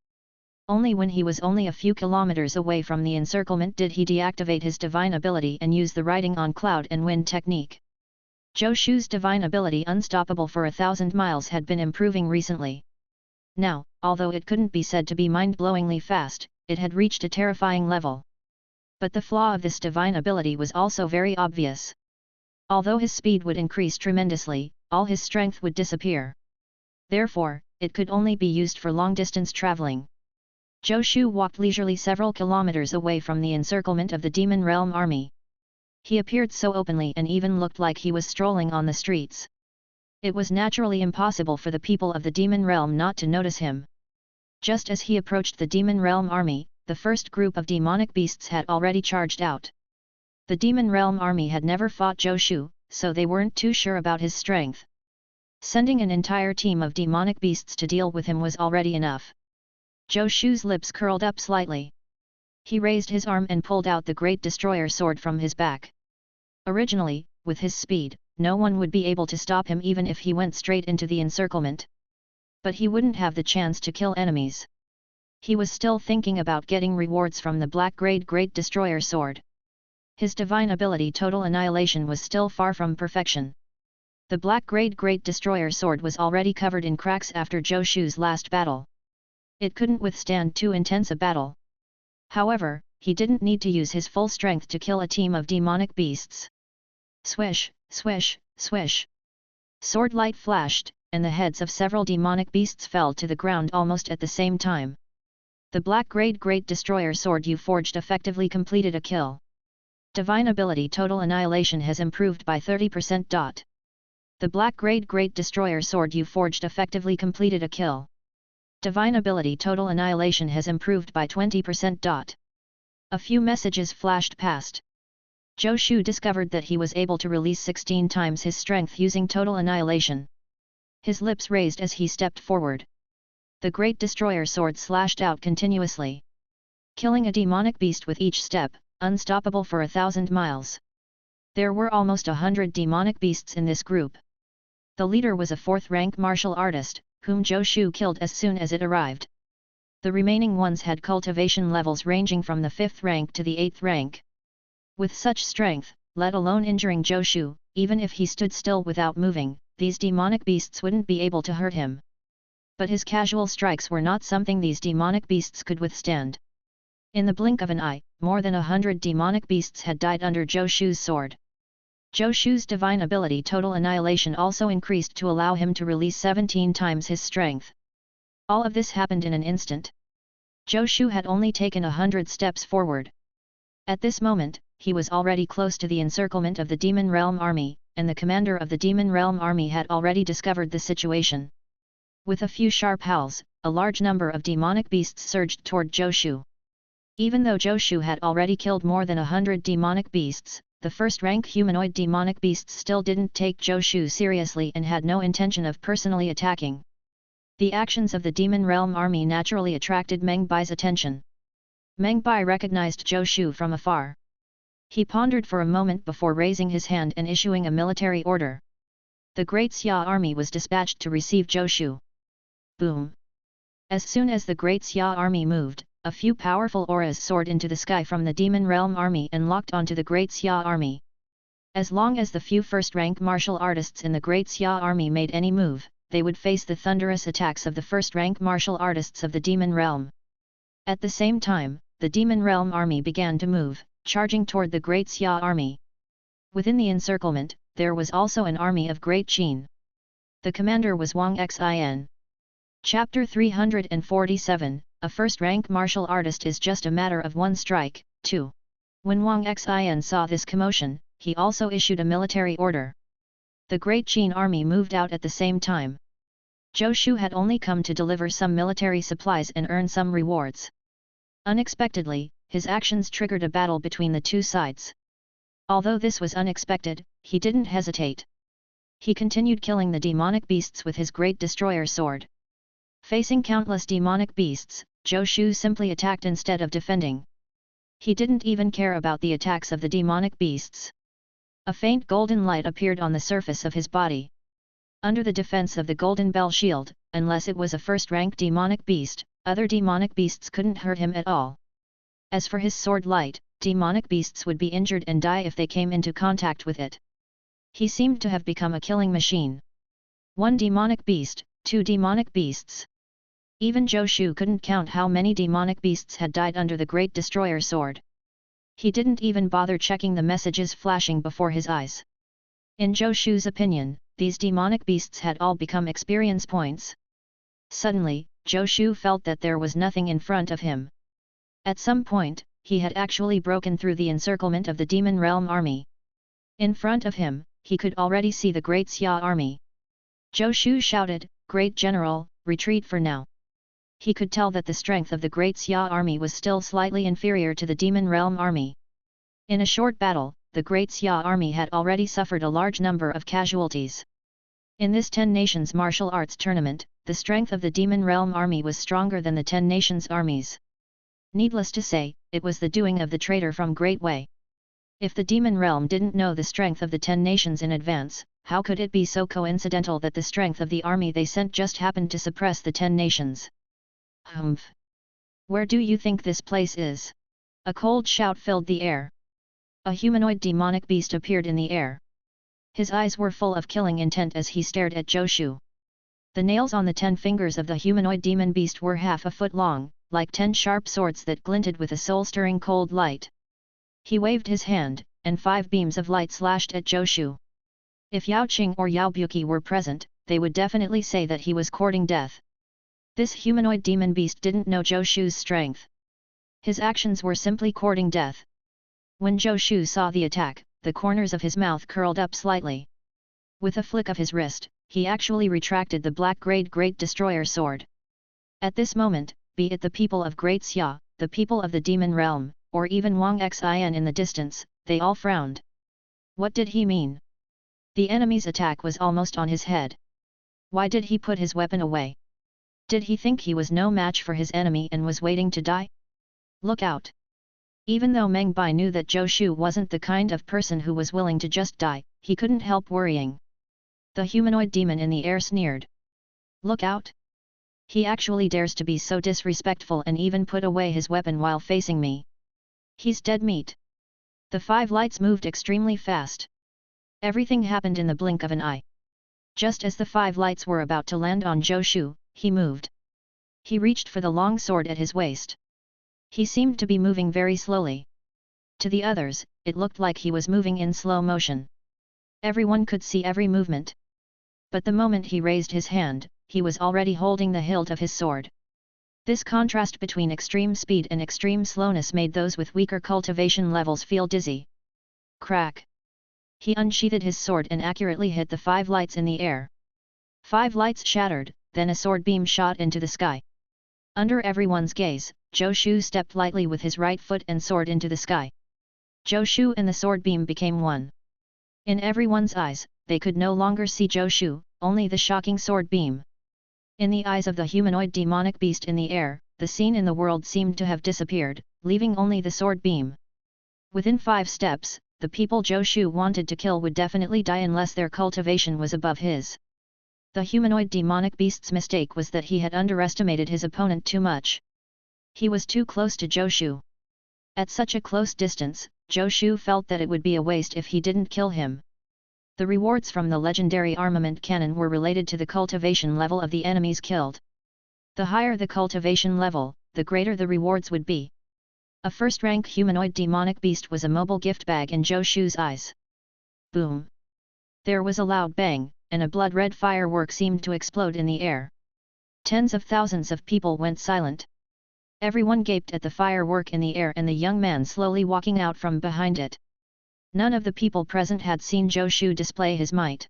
Only when he was only a few kilometers away from the encirclement did he deactivate his divine ability and use the Riding on Cloud and Wind technique. Zhou Shu's divine ability Unstoppable for 1,000 miles had been improving recently. Now, although it couldn't be said to be mind-blowingly fast, it had reached a terrifying level. But the flaw of this divine ability was also very obvious. Although his speed would increase tremendously, all his strength would disappear. Therefore, it could only be used for long-distance traveling. Zhou Shu walked leisurely several kilometers away from the encirclement of the Demon Realm army. He appeared so openly and even looked like he was strolling on the streets. It was naturally impossible for the people of the Demon Realm not to notice him. Just as he approached the Demon Realm army, the first group of demonic beasts had already charged out. The Demon Realm army had never fought Zhou Shu, so they weren't too sure about his strength. Sending an entire team of demonic beasts to deal with him was already enough. Zhou Shu's lips curled up slightly. He raised his arm and pulled out the Great Destroyer sword from his back. Originally, with his speed, no one would be able to stop him even if he went straight into the encirclement. But he wouldn't have the chance to kill enemies. He was still thinking about getting rewards from the Black Grade Great Destroyer sword. His divine ability Total Annihilation was still far from perfection. The Black Grade Great Destroyer sword was already covered in cracks after Zhou Shu's last battle. It couldn't withstand too intense a battle. However, he didn't need to use his full strength to kill a team of demonic beasts. Swish, swish, swish. Sword light flashed, and the heads of several demonic beasts fell to the ground almost at the same time. The Black Grade Great Destroyer sword you forged effectively completed a kill. Divine ability Total Annihilation has improved by 30%. The Black Grade Great Destroyer sword you forged effectively completed a kill. Divine ability Total Annihilation has improved by 20%. A few messages flashed past. Zhou Shu discovered that he was able to release 16 times his strength using Total Annihilation. His lips raised as he stepped forward. The Great Destroyer sword slashed out continuously. Killing a demonic beast with each step, unstoppable for 1,000 miles. There were almost 100 demonic beasts in this group. The leader was a 4th-rank martial artist, whom Zhou Shu killed as soon as it arrived. The remaining ones had cultivation levels ranging from the 5th rank to the 8th rank. With such strength, let alone injuring Zhou Shu, even if he stood still without moving, these demonic beasts wouldn't be able to hurt him. But his casual strikes were not something these demonic beasts could withstand. In the blink of an eye, more than 100 demonic beasts had died under Zhou Shu's sword. Zhou Shu's divine ability Total Annihilation also increased to allow him to release 17 times his strength. All of this happened in an instant. Zhou Shu had only taken 100 steps forward. At this moment, he was already close to the encirclement of the Demon Realm army, and the commander of the Demon Realm army had already discovered the situation. With a few sharp howls, a large number of demonic beasts surged toward Zhou Shu. Even though Zhou Shu had already killed more than 100 demonic beasts, the first-rank humanoid demonic beasts still didn't take Zhou Shu seriously and had no intention of personally attacking. The actions of the Demon Realm army naturally attracted Meng Bai's attention. Meng Bai recognized Zhou Shu from afar. He pondered for a moment before raising his hand and issuing a military order. The Great Xia army was dispatched to receive Zhou Shu. Boom! As soon as the Great Xia army moved, a few powerful auras soared into the sky from the Demon Realm army and locked onto the Great Xia army. As long as the few first-rank martial artists in the Great Xia army made any move, they would face the thunderous attacks of the first-rank martial artists of the Demon Realm. At the same time, the Demon Realm army began to move, charging toward the Great Xia army. Within the encirclement, there was also an army of Great Qin. The commander was Wang Xin. Chapter 347, A first-rank martial artist is just a matter of one strike, 2. When Wang Xin saw this commotion, he also issued a military order. The Great Qin army moved out at the same time. Zhou Shu had only come to deliver some military supplies and earn some rewards. Unexpectedly, his actions triggered a battle between the two sides. Although this was unexpected, he didn't hesitate. He continued killing the demonic beasts with his Great Destroyer sword. Facing countless demonic beasts, Zhou Shu simply attacked instead of defending. He didn't even care about the attacks of the demonic beasts. A faint golden light appeared on the surface of his body. Under the defense of the Golden Bell Shield, unless it was a first-rank demonic beast, other demonic beasts couldn't hurt him at all. As for his sword light, demonic beasts would be injured and die if they came into contact with it. He seemed to have become a killing machine. One demonic beast, two demonic beasts. Even Zhou Shu couldn't count how many demonic beasts had died under the Great Destroyer sword. He didn't even bother checking the messages flashing before his eyes. In Zhou Shu's opinion, these demonic beasts had all become experience points. Suddenly, Zhou Shu felt that there was nothing in front of him. At some point, he had actually broken through the encirclement of the Demon Realm army. In front of him, he could already see the Great Xia army. Zhou Shu shouted, "Great General, retreat for now." He could tell that the strength of the Great Xia army was still slightly inferior to the Demon Realm army. In a short battle, the Great Xia army had already suffered a large number of casualties. In this 10 nations martial arts tournament, the strength of the Demon Realm army was stronger than the 10 nations armies. Needless to say, it was the doing of the traitor from Great Way. If the Demon Realm didn't know the strength of the 10 nations in advance, how could it be so coincidental that the strength of the army they sent just happened to suppress the 10 nations? Humph! Where do you think this place is? A cold shout filled the air. A humanoid demonic beast appeared in the air. His eyes were full of killing intent as he stared at Zhou Shu. The nails on the 10 fingers of the humanoid demon beast were half a foot long, like 10 sharp swords that glinted with a soul-stirring cold light. He waved his hand, and 5 beams of light slashed at Zhou Shu. If Yao Qing or Yao Buqi were present, they would definitely say that he was courting death. This humanoid demon beast didn't know Zhou Shu's strength. His actions were simply courting death. When Zhou Shu saw the attack, the corners of his mouth curled up slightly. With a flick of his wrist, he actually retracted the black-grade Great Destroyer sword. At this moment, be it the people of Great Xia, the people of the Demon Realm, or even Wang Xin in the distance, they all frowned. What did he mean? The enemy's attack was almost on his head. Why did he put his weapon away? Did he think he was no match for his enemy and was waiting to die? Look out! Even though Meng Bai knew that Zhou Shu wasn't the kind of person who was willing to just die, he couldn't help worrying. The humanoid demon in the air sneered. Look out! He actually dares to be so disrespectful and even put away his weapon while facing me. He's dead meat. The 5 lights moved extremely fast. Everything happened in the blink of an eye. Just as the 5 lights were about to land on Zhou Shu, he moved. He reached for the long sword at his waist. He seemed to be moving very slowly. To the others, it looked like he was moving in slow motion. Everyone could see every movement. But the moment he raised his hand, he was already holding the hilt of his sword. This contrast between extreme speed and extreme slowness made those with weaker cultivation levels feel dizzy. Crack! He unsheathed his sword and accurately hit the 5 lights in the air. 5 lights shattered, then a sword beam shot into the sky. Under everyone's gaze, Zhou Shu stepped lightly with his right foot and soared into the sky. Zhou Shu and the sword beam became one. In everyone's eyes, they could no longer see Zhou Shu, only the shocking sword beam. In the eyes of the humanoid demonic beast in the air, the scene in the world seemed to have disappeared, leaving only the sword beam. Within 5 steps, the people Zhou Shu wanted to kill would definitely die unless their cultivation was above his. The humanoid demonic beast's mistake was that he had underestimated his opponent too much. He was too close to Zhou Shu. At such a close distance, Zhou Shu felt that it would be a waste if he didn't kill him. The rewards from the legendary armament cannon were related to the cultivation level of the enemies killed. The higher the cultivation level, the greater the rewards would be. A first-rank humanoid demonic beast was a mobile gift bag in Zhou Shu's eyes. Boom! There was a loud bang, and a blood-red firework seemed to explode in the air. Tens of thousands of people went silent. Everyone gaped at the firework in the air and the young man slowly walking out from behind it. None of the people present had seen Zhou Shu display his might.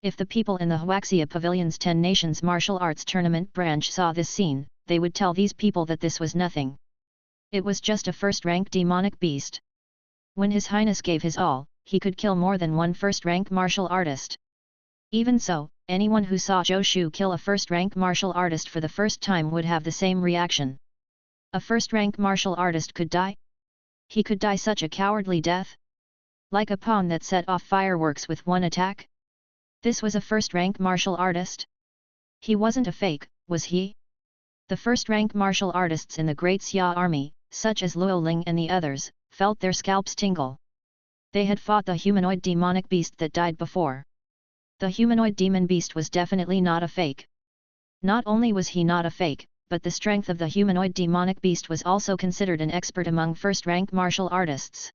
If the people in the Huaxia Pavilion's 10 Nations Martial Arts Tournament branch saw this scene, they would tell these people that this was nothing. It was just a first-rank demonic beast. When His Highness gave his all, he could kill more than one first-rank martial artist. Even so, anyone who saw Zhou Shu kill a first-rank martial artist for the first time would have the same reaction. A first-rank martial artist could die? He could die such a cowardly death? Like a pawn that set off fireworks with one attack? This was a first-rank martial artist? He wasn't a fake, was he? The first-rank martial artists in the Great Xia army, such as Luo Ling and the others, felt their scalps tingle. They had fought the humanoid demonic beast that died before. The humanoid demon beast was definitely not a fake. Not only was he not a fake, but the strength of the humanoid demonic beast was also considered an expert among first-rank martial artists.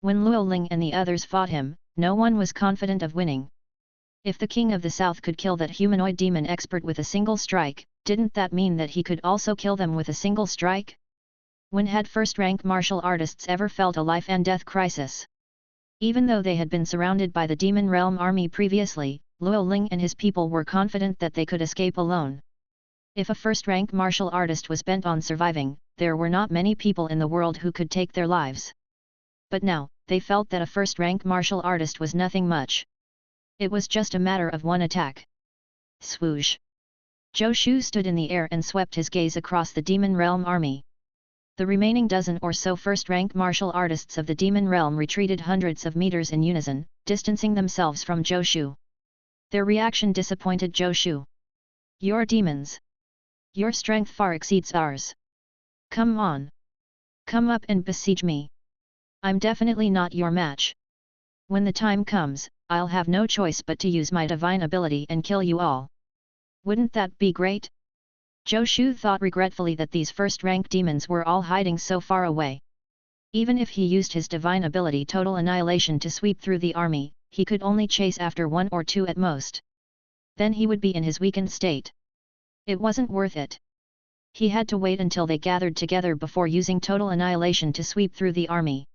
When Luo Ling and the others fought him, no one was confident of winning. If the king of the south could kill that humanoid demon expert with a single strike, didn't that mean that he could also kill them with a single strike? When had first-rank martial artists ever felt a life-and-death crisis? Even though they had been surrounded by the Demon Realm army previously, Luo Ling and his people were confident that they could escape alone. If a first-rank martial artist was bent on surviving, there were not many people in the world who could take their lives. But now, they felt that a first-rank martial artist was nothing much. It was just a matter of one attack. Swoosh! Zhou Shu stood in the air and swept his gaze across the Demon Realm army. The remaining dozen or so first-rank martial artists of the Demon Realm retreated hundreds of meters in unison, distancing themselves from Zhou Shu. Their reaction disappointed Zhou Shu. "You're demons. Your strength far exceeds ours. Come on. Come up and besiege me. I'm definitely not your match. When the time comes, I'll have no choice but to use my divine ability and kill you all. Wouldn't that be great?" Zhou Shu thought regretfully that these first-rank demons were all hiding so far away. Even if he used his divine ability Total Annihilation to sweep through the army, he could only chase after one or two at most. Then he would be in his weakened state. It wasn't worth it. He had to wait until they gathered together before using Total Annihilation to sweep through the army.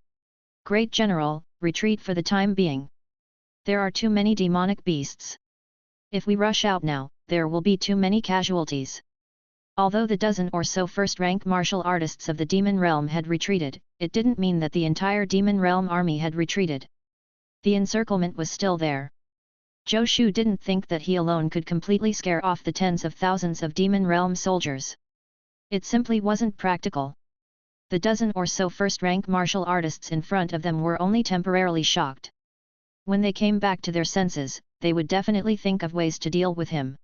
"Great General, retreat for the time being. There are too many demonic beasts. If we rush out now, there will be too many casualties." Although the dozen or so first-rank martial artists of the Demon Realm had retreated, it didn't mean that the entire Demon Realm army had retreated. The encirclement was still there. Zhou Shu didn't think that he alone could completely scare off the tens of thousands of Demon Realm soldiers. It simply wasn't practical. The dozen or so first-rank martial artists in front of them were only temporarily shocked. When they came back to their senses, they would definitely think of ways to deal with him.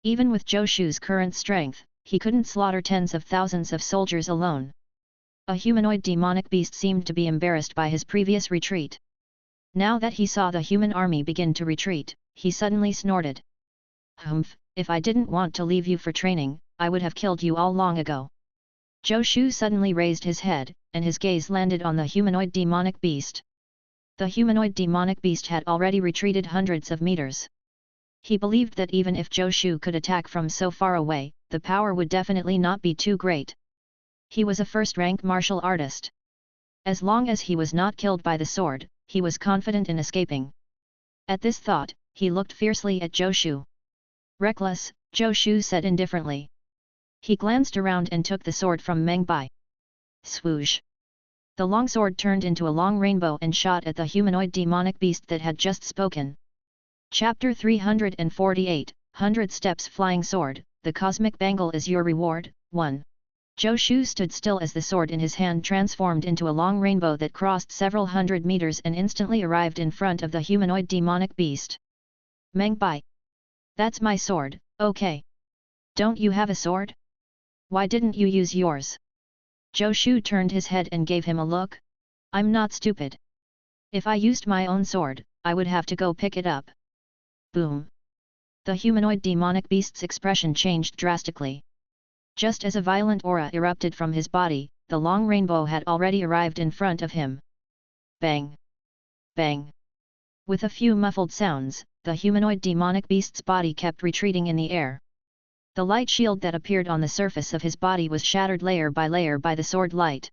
Even with Zhou Shu's current strength, he couldn't slaughter tens of thousands of soldiers alone. A humanoid demonic beast seemed to be embarrassed by his previous retreat. Now that he saw the human army begin to retreat, he suddenly snorted. "Humph, if I didn't want to leave you for training, I would have killed you all long ago." Zhou Shu suddenly raised his head, and his gaze landed on the humanoid demonic beast. The humanoid demonic beast had already retreated hundreds of meters. He believed that even if Zhou Shu could attack from so far away, the power would definitely not be too great. He was a first-rank martial artist. As long as he was not killed by the sword, he was confident in escaping. At this thought, he looked fiercely at Zhou Shu. "Reckless," Zhou Shu said indifferently. He glanced around and took the sword from Meng Bai. Swoosh! The long sword turned into a long rainbow and shot at the humanoid demonic beast that had just spoken. Chapter 348, 100 Steps Flying Sword, The Cosmic Bangle is Your Reward, 1. Zhou Shu stood still as the sword in his hand transformed into a long rainbow that crossed several hundred meters and instantly arrived in front of the humanoid demonic beast. "Meng Bai. That's my sword, okay. Don't you have a sword? Why didn't you use yours?" Zhou Shu turned his head and gave him a look. "I'm not stupid. If I used my own sword, I would have to go pick it up." Boom! The humanoid demonic beast's expression changed drastically. Just as a violent aura erupted from his body, the long rainbow had already arrived in front of him. Bang! Bang! With a few muffled sounds, the humanoid demonic beast's body kept retreating in the air. The light shield that appeared on the surface of his body was shattered layer by the sword light.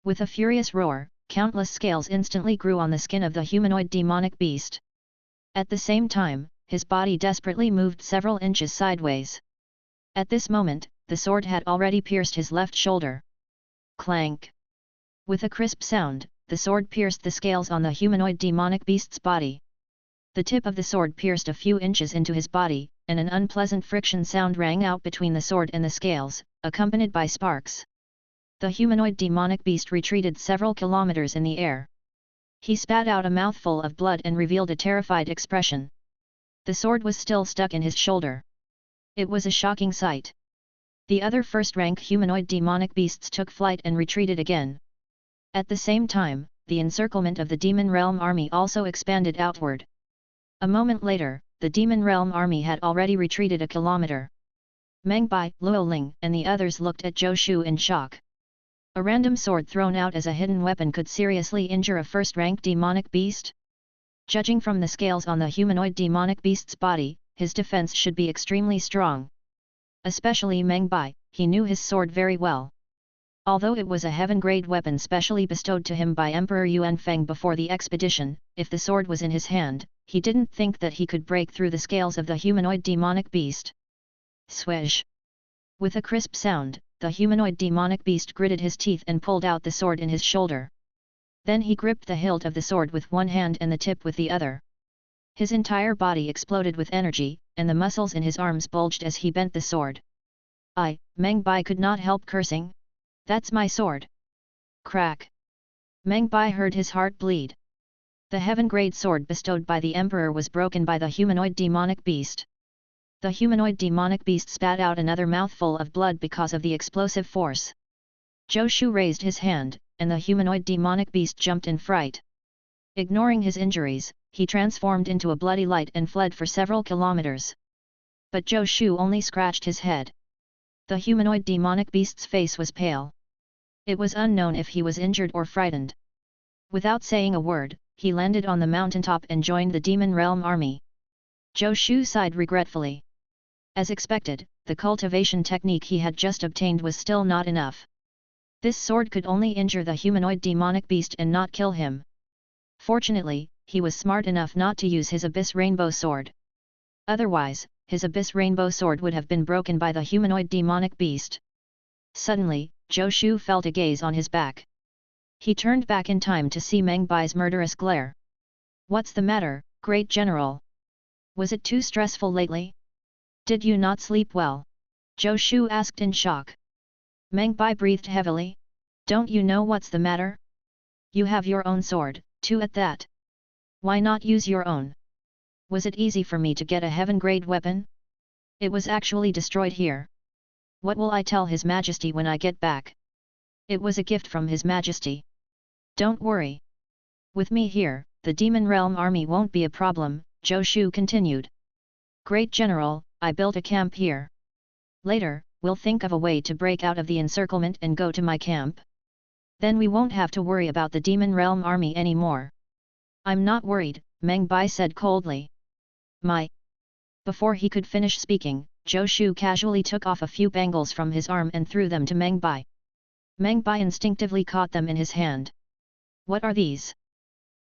With a furious roar, countless scales instantly grew on the skin of the humanoid demonic beast. At the same time, his body desperately moved several inches sideways. At this moment, the sword had already pierced his left shoulder. Clank! With a crisp sound, the sword pierced the scales on the humanoid demonic beast's body. The tip of the sword pierced a few inches into his body, and an unpleasant friction sound rang out between the sword and the scales, accompanied by sparks. The humanoid demonic beast retreated several kilometers in the air. He spat out a mouthful of blood and revealed a terrified expression. The sword was still stuck in his shoulder. It was a shocking sight. The other first-rank humanoid demonic beasts took flight and retreated again. At the same time, the encirclement of the Demon Realm army also expanded outward. A moment later, the Demon Realm army had already retreated a kilometer. Meng Bai, Luo Ling, and the others looked at Zhou Shu in shock. A random sword thrown out as a hidden weapon could seriously injure a first-rank demonic beast? Judging from the scales on the humanoid demonic beast's body, his defense should be extremely strong. Especially Meng Bai, he knew his sword very well. Although it was a heaven-grade weapon specially bestowed to him by Emperor Yuan Feng before the expedition, if the sword was in his hand, he didn't think that he could break through the scales of the humanoid demonic beast. Swish! With a crisp sound, the humanoid demonic beast gritted his teeth and pulled out the sword in his shoulder. Then he gripped the hilt of the sword with one hand and the tip with the other. His entire body exploded with energy, and the muscles in his arms bulged as he bent the sword. Meng Bai could not help cursing. That's my sword! Crack! Meng Bai heard his heart bleed. The heaven-grade sword bestowed by the emperor was broken by the humanoid demonic beast. The humanoid demonic beast spat out another mouthful of blood because of the explosive force. Zhou Shu raised his hand, and the humanoid demonic beast jumped in fright. Ignoring his injuries, he transformed into a bloody light and fled for several kilometers. But Zhou Shu only scratched his head. The humanoid demonic beast's face was pale. It was unknown if he was injured or frightened. Without saying a word, he landed on the mountaintop and joined the Demon Realm army. Zhou Shu sighed regretfully. As expected, the cultivation technique he had just obtained was still not enough. This sword could only injure the humanoid demonic beast and not kill him. Fortunately, he was smart enough not to use his Abyss Rainbow Sword. Otherwise, his Abyss Rainbow Sword would have been broken by the humanoid demonic beast. Suddenly, Zhou Shu felt a gaze on his back. He turned back in time to see Meng Bai's murderous glare. "What's the matter, Great General? Was it too stressful lately? Did you not sleep well?" Zhou Shu asked in shock. Meng Bai breathed heavily. "Don't you know what's the matter? You have your own sword, too at that. Why not use your own? Was it easy for me to get a heaven-grade weapon? It was actually destroyed here. What will I tell His Majesty when I get back? It was a gift from His Majesty. Don't worry. With me here, the Demon Realm army won't be a problem," Zhou Shu continued. "Great General, I built a camp here. Later, we'll think of a way to break out of the encirclement and go to my camp. Then we won't have to worry about the Demon Realm army anymore." "I'm not worried," Meng Bai said coldly. "My..." Before he could finish speaking, Zhou Shu casually took off a few bangles from his arm and threw them to Meng Bai. Meng Bai instinctively caught them in his hand. "What are these?"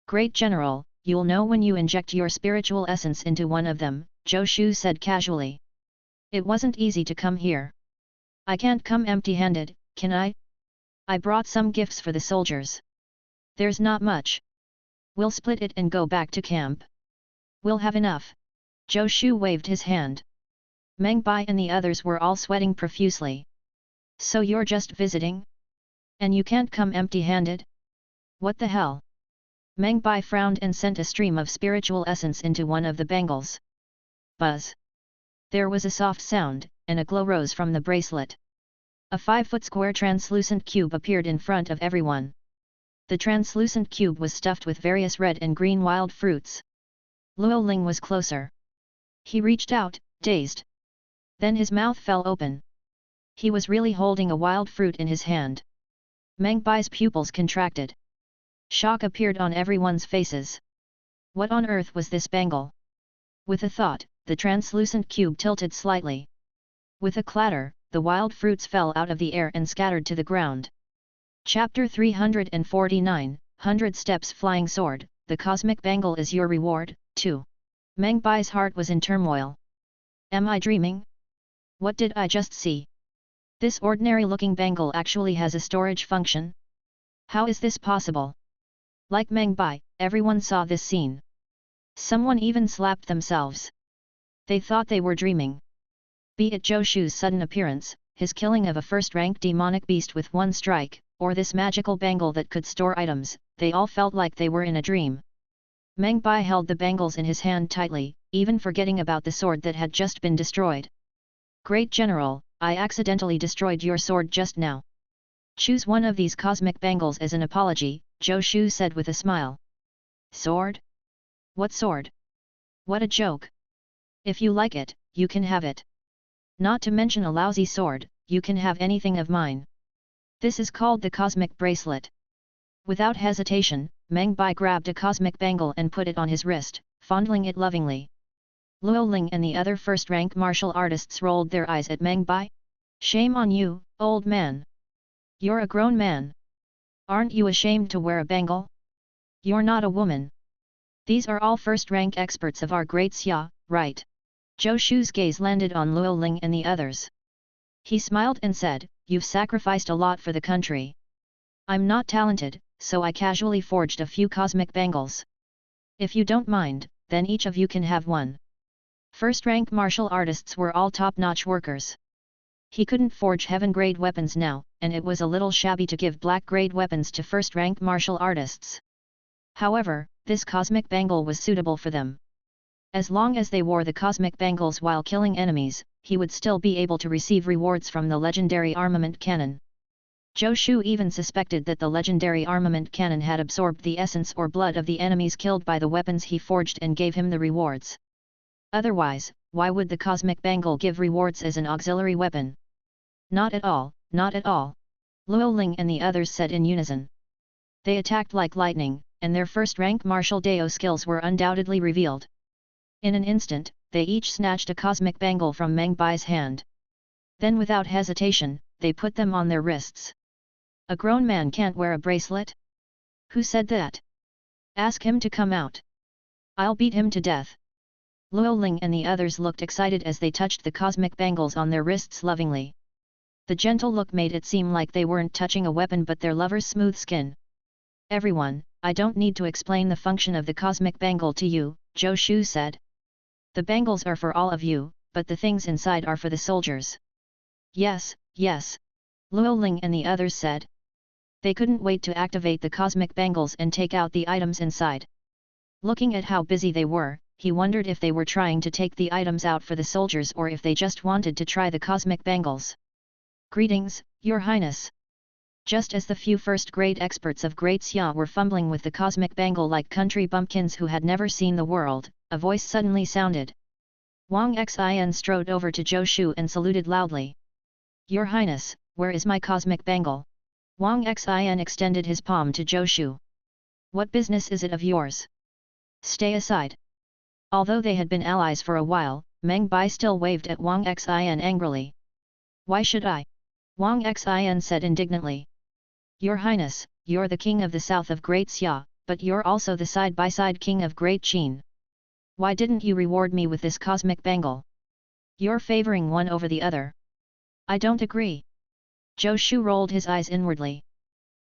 "Great General, you'll know when you inject your spiritual essence into one of them," Zhou Shu said casually. "It wasn't easy to come here. I can't come empty-handed, can I? I brought some gifts for the soldiers. There's not much. We'll split it and go back to camp. We'll have enough." Zhou Shu waved his hand. Meng Bai and the others were all sweating profusely. "So you're just visiting? And you can't come empty-handed? What the hell?" Meng Bai frowned and sent a stream of spiritual essence into one of the bangles. Buzz! There was a soft sound, and a glow rose from the bracelet. A 5-foot square translucent cube appeared in front of everyone. The translucent cube was stuffed with various red and green wild fruits. Luo Ling was closer. He reached out, dazed. Then his mouth fell open. He was really holding a wild fruit in his hand. Meng Bai's pupils contracted. Shock appeared on everyone's faces. What on earth was this bangle? With a thought, the translucent cube tilted slightly. With a clatter, the wild fruits fell out of the air and scattered to the ground. Chapter 349, 100 Steps Flying Sword, the Cosmic Bangle is your reward, 2. Meng Bai's heart was in turmoil. Am I dreaming? What did I just see? This ordinary-looking bangle actually has a storage function? How is this possible? Like Meng Bai, everyone saw this scene. Someone even slapped themselves. They thought they were dreaming. Be it Zhou Shu's sudden appearance, his killing of a first-rank demonic beast with one strike, or this magical bangle that could store items, they all felt like they were in a dream. Meng Bai held the bangles in his hand tightly, even forgetting about the sword that had just been destroyed. "Great General, I accidentally destroyed your sword just now. Choose one of these cosmic bangles as an apology," Zhou Shu said with a smile. Sword? What sword? What a joke! If you like it, you can have it. Not to mention a lousy sword, you can have anything of mine. This is called the cosmic bracelet. Without hesitation, Meng Bai grabbed a cosmic bangle and put it on his wrist, fondling it lovingly. Luo Ling and the other first-rank martial artists rolled their eyes at Meng Bai. Shame on you, old man! You're a grown man. Aren't you ashamed to wear a bangle? You're not a woman. These are all first-rank experts of our Great Xia, right? Zhou Shu's gaze landed on Luo Ling and the others. He smiled and said, You've sacrificed a lot for the country. I'm not talented, so I casually forged a few cosmic bangles. If you don't mind, then each of you can have one. First-rank martial artists were all top-notch workers. He couldn't forge heaven-grade weapons now, and it was a little shabby to give black-grade weapons to first-rank martial artists. However, this cosmic bangle was suitable for them. As long as they wore the cosmic bangles while killing enemies, he would still be able to receive rewards from the legendary armament cannon. Zhou Shu even suspected that the legendary armament cannon had absorbed the essence or blood of the enemies killed by the weapons he forged and gave him the rewards. Otherwise, why would the cosmic bangle give rewards as an auxiliary weapon? Not at all, not at all. Luo Ling and the others said in unison. They attacked like lightning, and their first-rank martial Dao skills were undoubtedly revealed. In an instant, they each snatched a cosmic bangle from Meng Bai's hand. Then without hesitation, they put them on their wrists. A grown man can't wear a bracelet? Who said that? Ask him to come out. I'll beat him to death. Luo Ling and the others looked excited as they touched the cosmic bangles on their wrists lovingly. The gentle look made it seem like they weren't touching a weapon but their lover's smooth skin. Everyone, I don't need to explain the function of the cosmic bangle to you, Zhou Shu said. The bangles are for all of you, but the things inside are for the soldiers. Yes, yes. Luo Ling and the others said. They couldn't wait to activate the cosmic bangles and take out the items inside. Looking at how busy they were, he wondered if they were trying to take the items out for the soldiers or if they just wanted to try the cosmic bangles. Greetings, Your Highness. Just as the few first-grade experts of Great Xia were fumbling with the cosmic bangle like country bumpkins who had never seen the world, a voice suddenly sounded. Wang Xin strode over to Zhou Shu and saluted loudly. Your Highness, where is my cosmic bangle? Wang Xin extended his palm to Zhou Shu. What business is it of yours? Stay aside. Although they had been allies for a while, Meng Bai still waved at Wang Xin angrily. Why should I? Wang Xin said indignantly. Your Highness, you're the king of the south of Great Xia, but you're also the side-by-side king of Great Qin. Why didn't you reward me with this cosmic bangle? You're favoring one over the other. I don't agree. Zhou Shu rolled his eyes inwardly.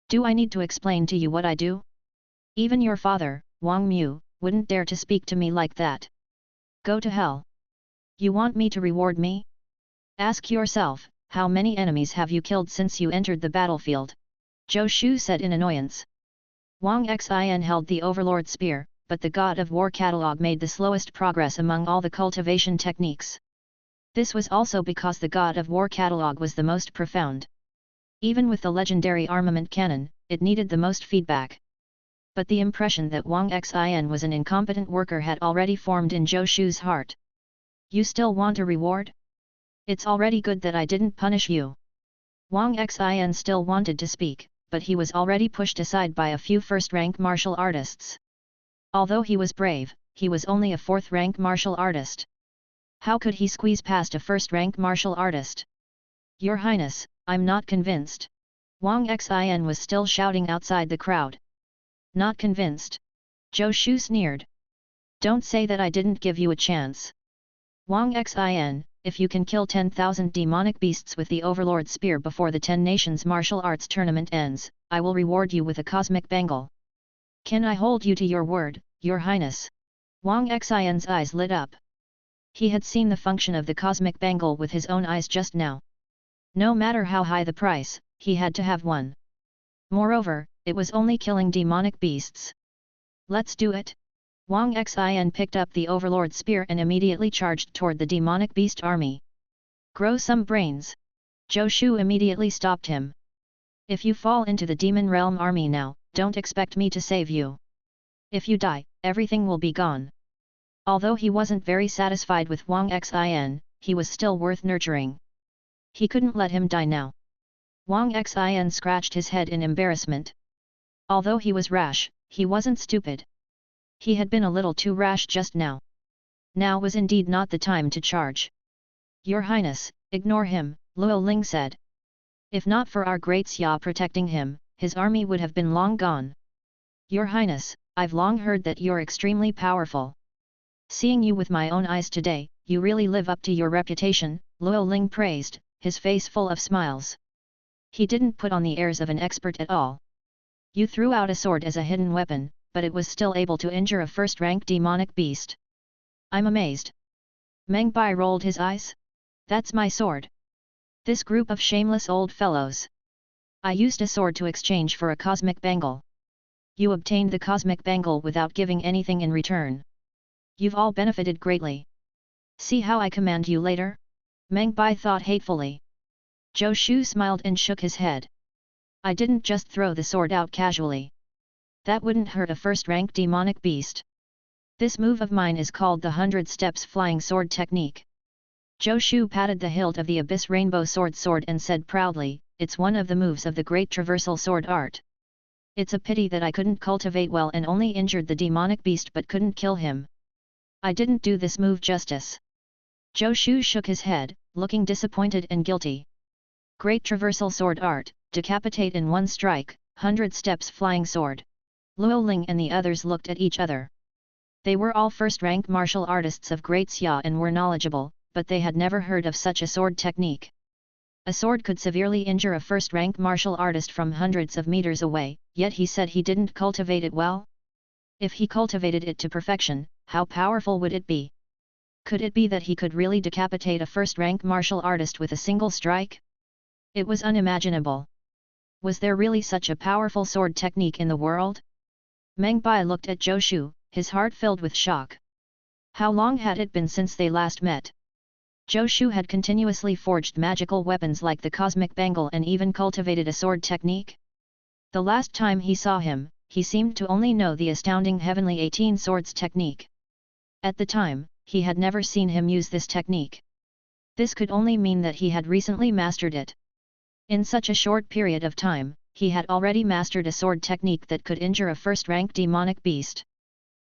Do I need to explain to you what I do? Even your father, Wang Mu, wouldn't dare to speak to me like that. Go to hell. You want me to reward me? Ask yourself, how many enemies have you killed since you entered the battlefield? Zhou Shu said in annoyance. Wang Xin held the Overlord Spear, but the God of War catalog made the slowest progress among all the cultivation techniques. This was also because the God of War catalog was the most profound. Even with the legendary armament cannon, it needed the most feedback. But the impression that Wang Xin was an incompetent worker had already formed in Zhou Shu's heart. You still want a reward? It's already good that I didn't punish you. Wang Xin still wanted to speak, but he was already pushed aside by a few first-rank martial artists. Although he was brave, he was only a fourth-rank martial artist. How could he squeeze past a first-rank martial artist? Your Highness, I'm not convinced. Wang Xin was still shouting outside the crowd. Not convinced? Zhou Shu sneered. Don't say that I didn't give you a chance. Wang Xin, if you can kill 10,000 demonic beasts with the Overlord Spear before the 10 Nations Martial Arts Tournament ends, I will reward you with a cosmic bangle. Can I hold you to your word, Your Highness? Wang Xin's eyes lit up. He had seen the function of the cosmic bangle with his own eyes just now. No matter how high the price, he had to have one. Moreover, it was only killing demonic beasts. Let's do it. Wang Xin picked up the Overlord Spear and immediately charged toward the demonic beast army. Grow some brains. Zhou Shu immediately stopped him. If you fall into the demon realm army now, don't expect me to save you. If you die, everything will be gone. Although he wasn't very satisfied with Wang Xin, he was still worth nurturing. He couldn't let him die now. Wang Xin scratched his head in embarrassment. Although he was rash, he wasn't stupid. He had been a little too rash just now. Now was indeed not the time to charge. Your Highness, ignore him, Luo Ling said. If not for our Great Xia protecting him, his army would have been long gone. Your Highness, I've long heard that you're extremely powerful. Seeing you with my own eyes today, you really live up to your reputation, Luo Ling praised, his face full of smiles. He didn't put on the airs of an expert at all. You threw out a sword as a hidden weapon, but it was still able to injure a first-rank demonic beast. I'm amazed. Meng Bai rolled his eyes. That's my sword. This group of shameless old fellows. I used a sword to exchange for a cosmic bangle. You obtained the cosmic bangle without giving anything in return. You've all benefited greatly. See how I command you later? Meng Bai thought hatefully. Zhou Shu smiled and shook his head. I didn't just throw the sword out casually. That wouldn't hurt a first-rank demonic beast. This move of mine is called the 100 Steps Flying Sword Technique. Zhou Shu patted the hilt of the Abyss Rainbow Sword and said proudly, it's one of the moves of the Great Traversal Sword Art. It's a pity that I couldn't cultivate well and only injured the demonic beast but couldn't kill him. I didn't do this move justice. Zhou Shu shook his head, looking disappointed and guilty. Great Traversal Sword Art, decapitate in one strike, 100 Steps Flying Sword. Luo Ling and the others looked at each other. They were all first-rank martial artists of Great Xia and were knowledgeable, but they had never heard of such a sword technique. A sword could severely injure a first-rank martial artist from hundreds of meters away, yet he said he didn't cultivate it well? If he cultivated it to perfection, how powerful would it be? Could it be that he could really decapitate a first-rank martial artist with a single strike? It was unimaginable. Was there really such a powerful sword technique in the world? Meng Bai looked at Zhou Shu, his heart filled with shock. How long had it been since they last met? Zhou Shu had continuously forged magical weapons like the cosmic bangle and even cultivated a sword technique. The last time he saw him, he seemed to only know the astounding heavenly 18 swords technique. At the time, he had never seen him use this technique. This could only mean that he had recently mastered it. In such a short period of time, he had already mastered a sword technique that could injure a first-rank demonic beast.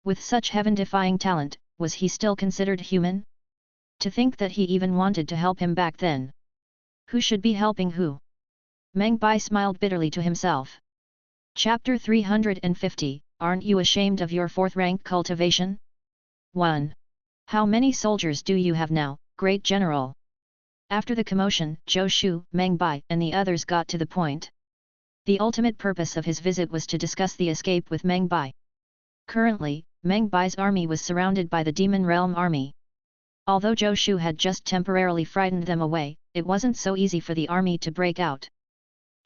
With such heaven-defying talent, was he still considered human? To think that he even wanted to help him back then. Who should be helping who? Meng Bai smiled bitterly to himself. Chapter 350, Aren't you ashamed of your fourth-rank cultivation? 1. How many soldiers do you have now, Great General? After the commotion, Zhou Shu, Meng Bai and the others got to the point. The ultimate purpose of his visit was to discuss the escape with Meng Bai. Currently, Meng Bai's army was surrounded by the Demon Realm army. Although Zhou Shu had just temporarily frightened them away, it wasn't so easy for the army to break out.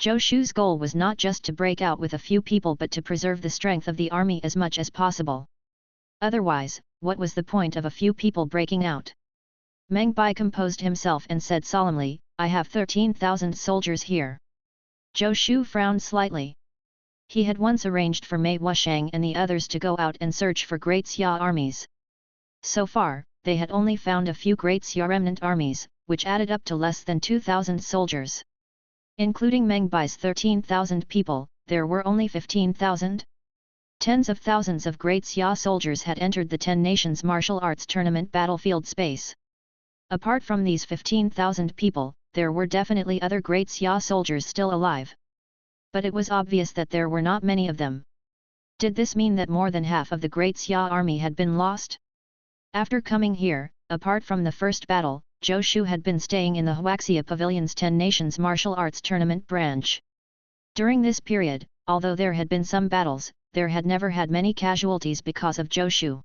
Zhou Shu's goal was not just to break out with a few people but to preserve the strength of the army as much as possible. Otherwise, what was the point of a few people breaking out? Meng Bai composed himself and said solemnly, I have 13,000 soldiers here. Zhou Shu frowned slightly. He had once arranged for Mei Wushang and the others to go out and search for Great Xia armies. So far, they had only found a few Great Xia remnant armies, which added up to less than 2,000 soldiers. Including Meng Bai's 13,000 people, there were only 15,000. Tens of thousands of Great Xia soldiers had entered the 10 Nations Martial Arts Tournament battlefield space. Apart from these 15,000 people, there were definitely other Great Xia soldiers still alive. But it was obvious that there were not many of them. Did this mean that more than half of the Great Xia army had been lost? After coming here, apart from the first battle, Zhou Shu had been staying in the Huaxia Pavilion's 10 Nations Martial Arts Tournament branch. During this period, although there had been some battles, there had never had many casualties because of Zhou Shu.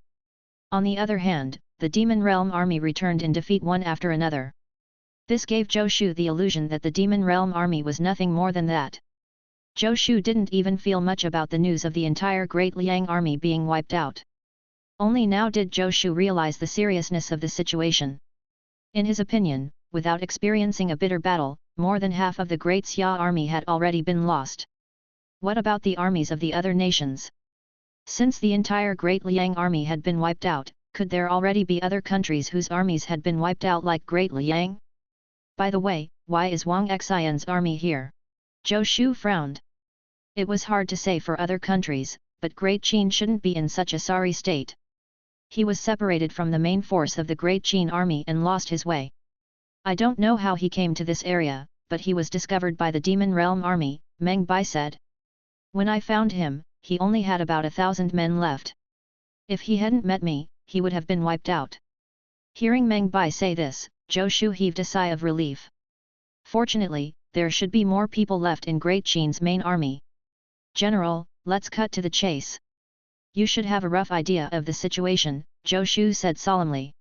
On the other hand, the Demon Realm army returned in defeat one after another. This gave Zhou Shu the illusion that the Demon Realm army was nothing more than that. Zhou Shu didn't even feel much about the news of the entire Great Liang army being wiped out. Only now did Zhou Shu realize the seriousness of the situation. In his opinion, without experiencing a bitter battle, more than half of the Great Xia army had already been lost. What about the armies of the other nations? Since the entire Great Liang army had been wiped out, could there already be other countries whose armies had been wiped out like Great Liang? By the way, why is Wang Xian's army here? Zhou Shu frowned. It was hard to say for other countries, but Great Qin shouldn't be in such a sorry state. He was separated from the main force of the Great Qin army and lost his way. I don't know how he came to this area, but he was discovered by the Demon Realm army, Meng Bai said. When I found him, he only had about 1,000 men left. If he hadn't met me, he would have been wiped out. Hearing Meng Bai say this, Zhou Shu heaved a sigh of relief. Fortunately, there should be more people left in Great Qin's main army. General, let's cut to the chase. You should have a rough idea of the situation, Zhou Shu said solemnly.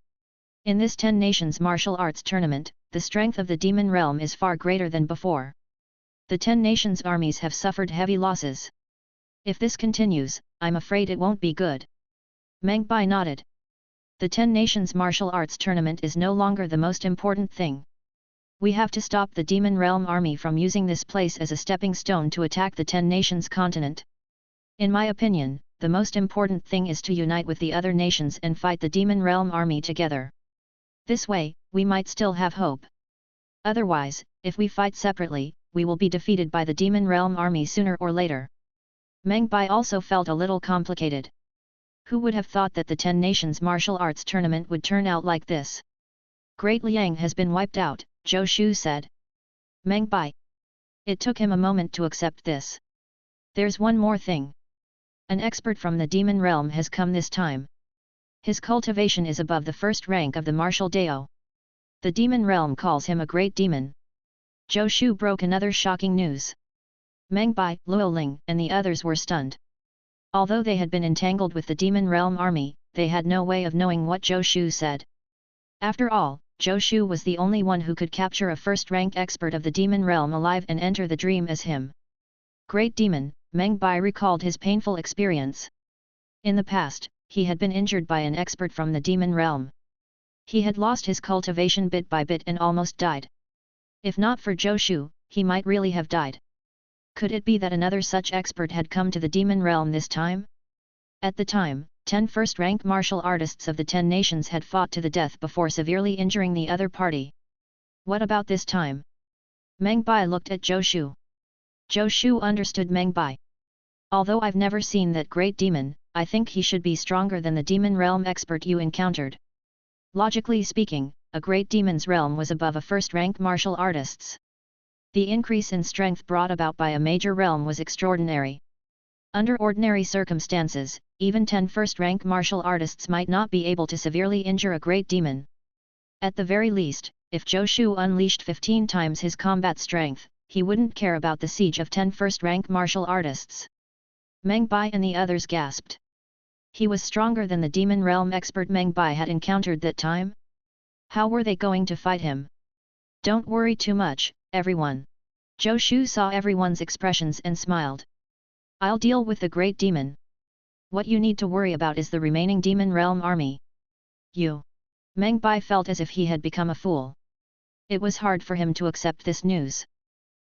In this 10 nations martial arts tournament, the strength of the demon realm is far greater than before. The 10 nations' armies have suffered heavy losses. If this continues, I'm afraid it won't be good. Meng Bai nodded. The 10 nations martial arts tournament is no longer the most important thing. We have to stop the demon realm army from using this place as a stepping stone to attack the 10 nations continent. In my opinion, the most important thing is to unite with the other nations and fight the demon realm army together. This way, we might still have hope. Otherwise, if we fight separately, we will be defeated by the demon realm army sooner or later. Meng Bai also felt a little complicated. Who would have thought that the 10 nations martial arts tournament would turn out like this? Great Liang has been wiped out, Zhou Shu said. Meng Bai. It took him a moment to accept this. There's one more thing. An expert from the demon realm has come this time. His cultivation is above the first rank of the martial Dao. The demon realm calls him a great demon. Zhou Shu broke another shocking news. Meng Bai, Luo Ling and the others were stunned. Although they had been entangled with the demon realm army, they had no way of knowing what Zhou Shu said. After all, Zhou Shu was the only one who could capture a first-rank expert of the demon realm alive and enter the dream as him. Great demon, Meng Bai recalled his painful experience. In the past, he had been injured by an expert from the demon realm. He had lost his cultivation bit by bit and almost died. If not for Zhou Shu, he might really have died. Could it be that another such expert had come to the demon realm this time? At the time, 10 first-rank martial artists of the 10 nations had fought to the death before severely injuring the other party. What about this time? Meng Bai looked at Zhou Shu. Zhou Shu understood Meng Bai. Although I've never seen that great demon, I think he should be stronger than the demon realm expert you encountered. Logically speaking, a great demon's realm was above a first-rank martial artist's. The increase in strength brought about by a major realm was extraordinary. Under ordinary circumstances, even 10 first-rank martial artists might not be able to severely injure a great demon. At the very least, if Zhou Shu unleashed 15 times his combat strength, he wouldn't care about the siege of 10 first-rank martial artists. Meng Bai and the others gasped. He was stronger than the demon realm expert Meng Bai had encountered that time? How were they going to fight him? Don't worry too much, everyone. Zhou Shu saw everyone's expressions and smiled. I'll deal with the great demon. What you need to worry about is the remaining demon realm army. You. Meng Bai felt as if he had become a fool. It was hard for him to accept this news.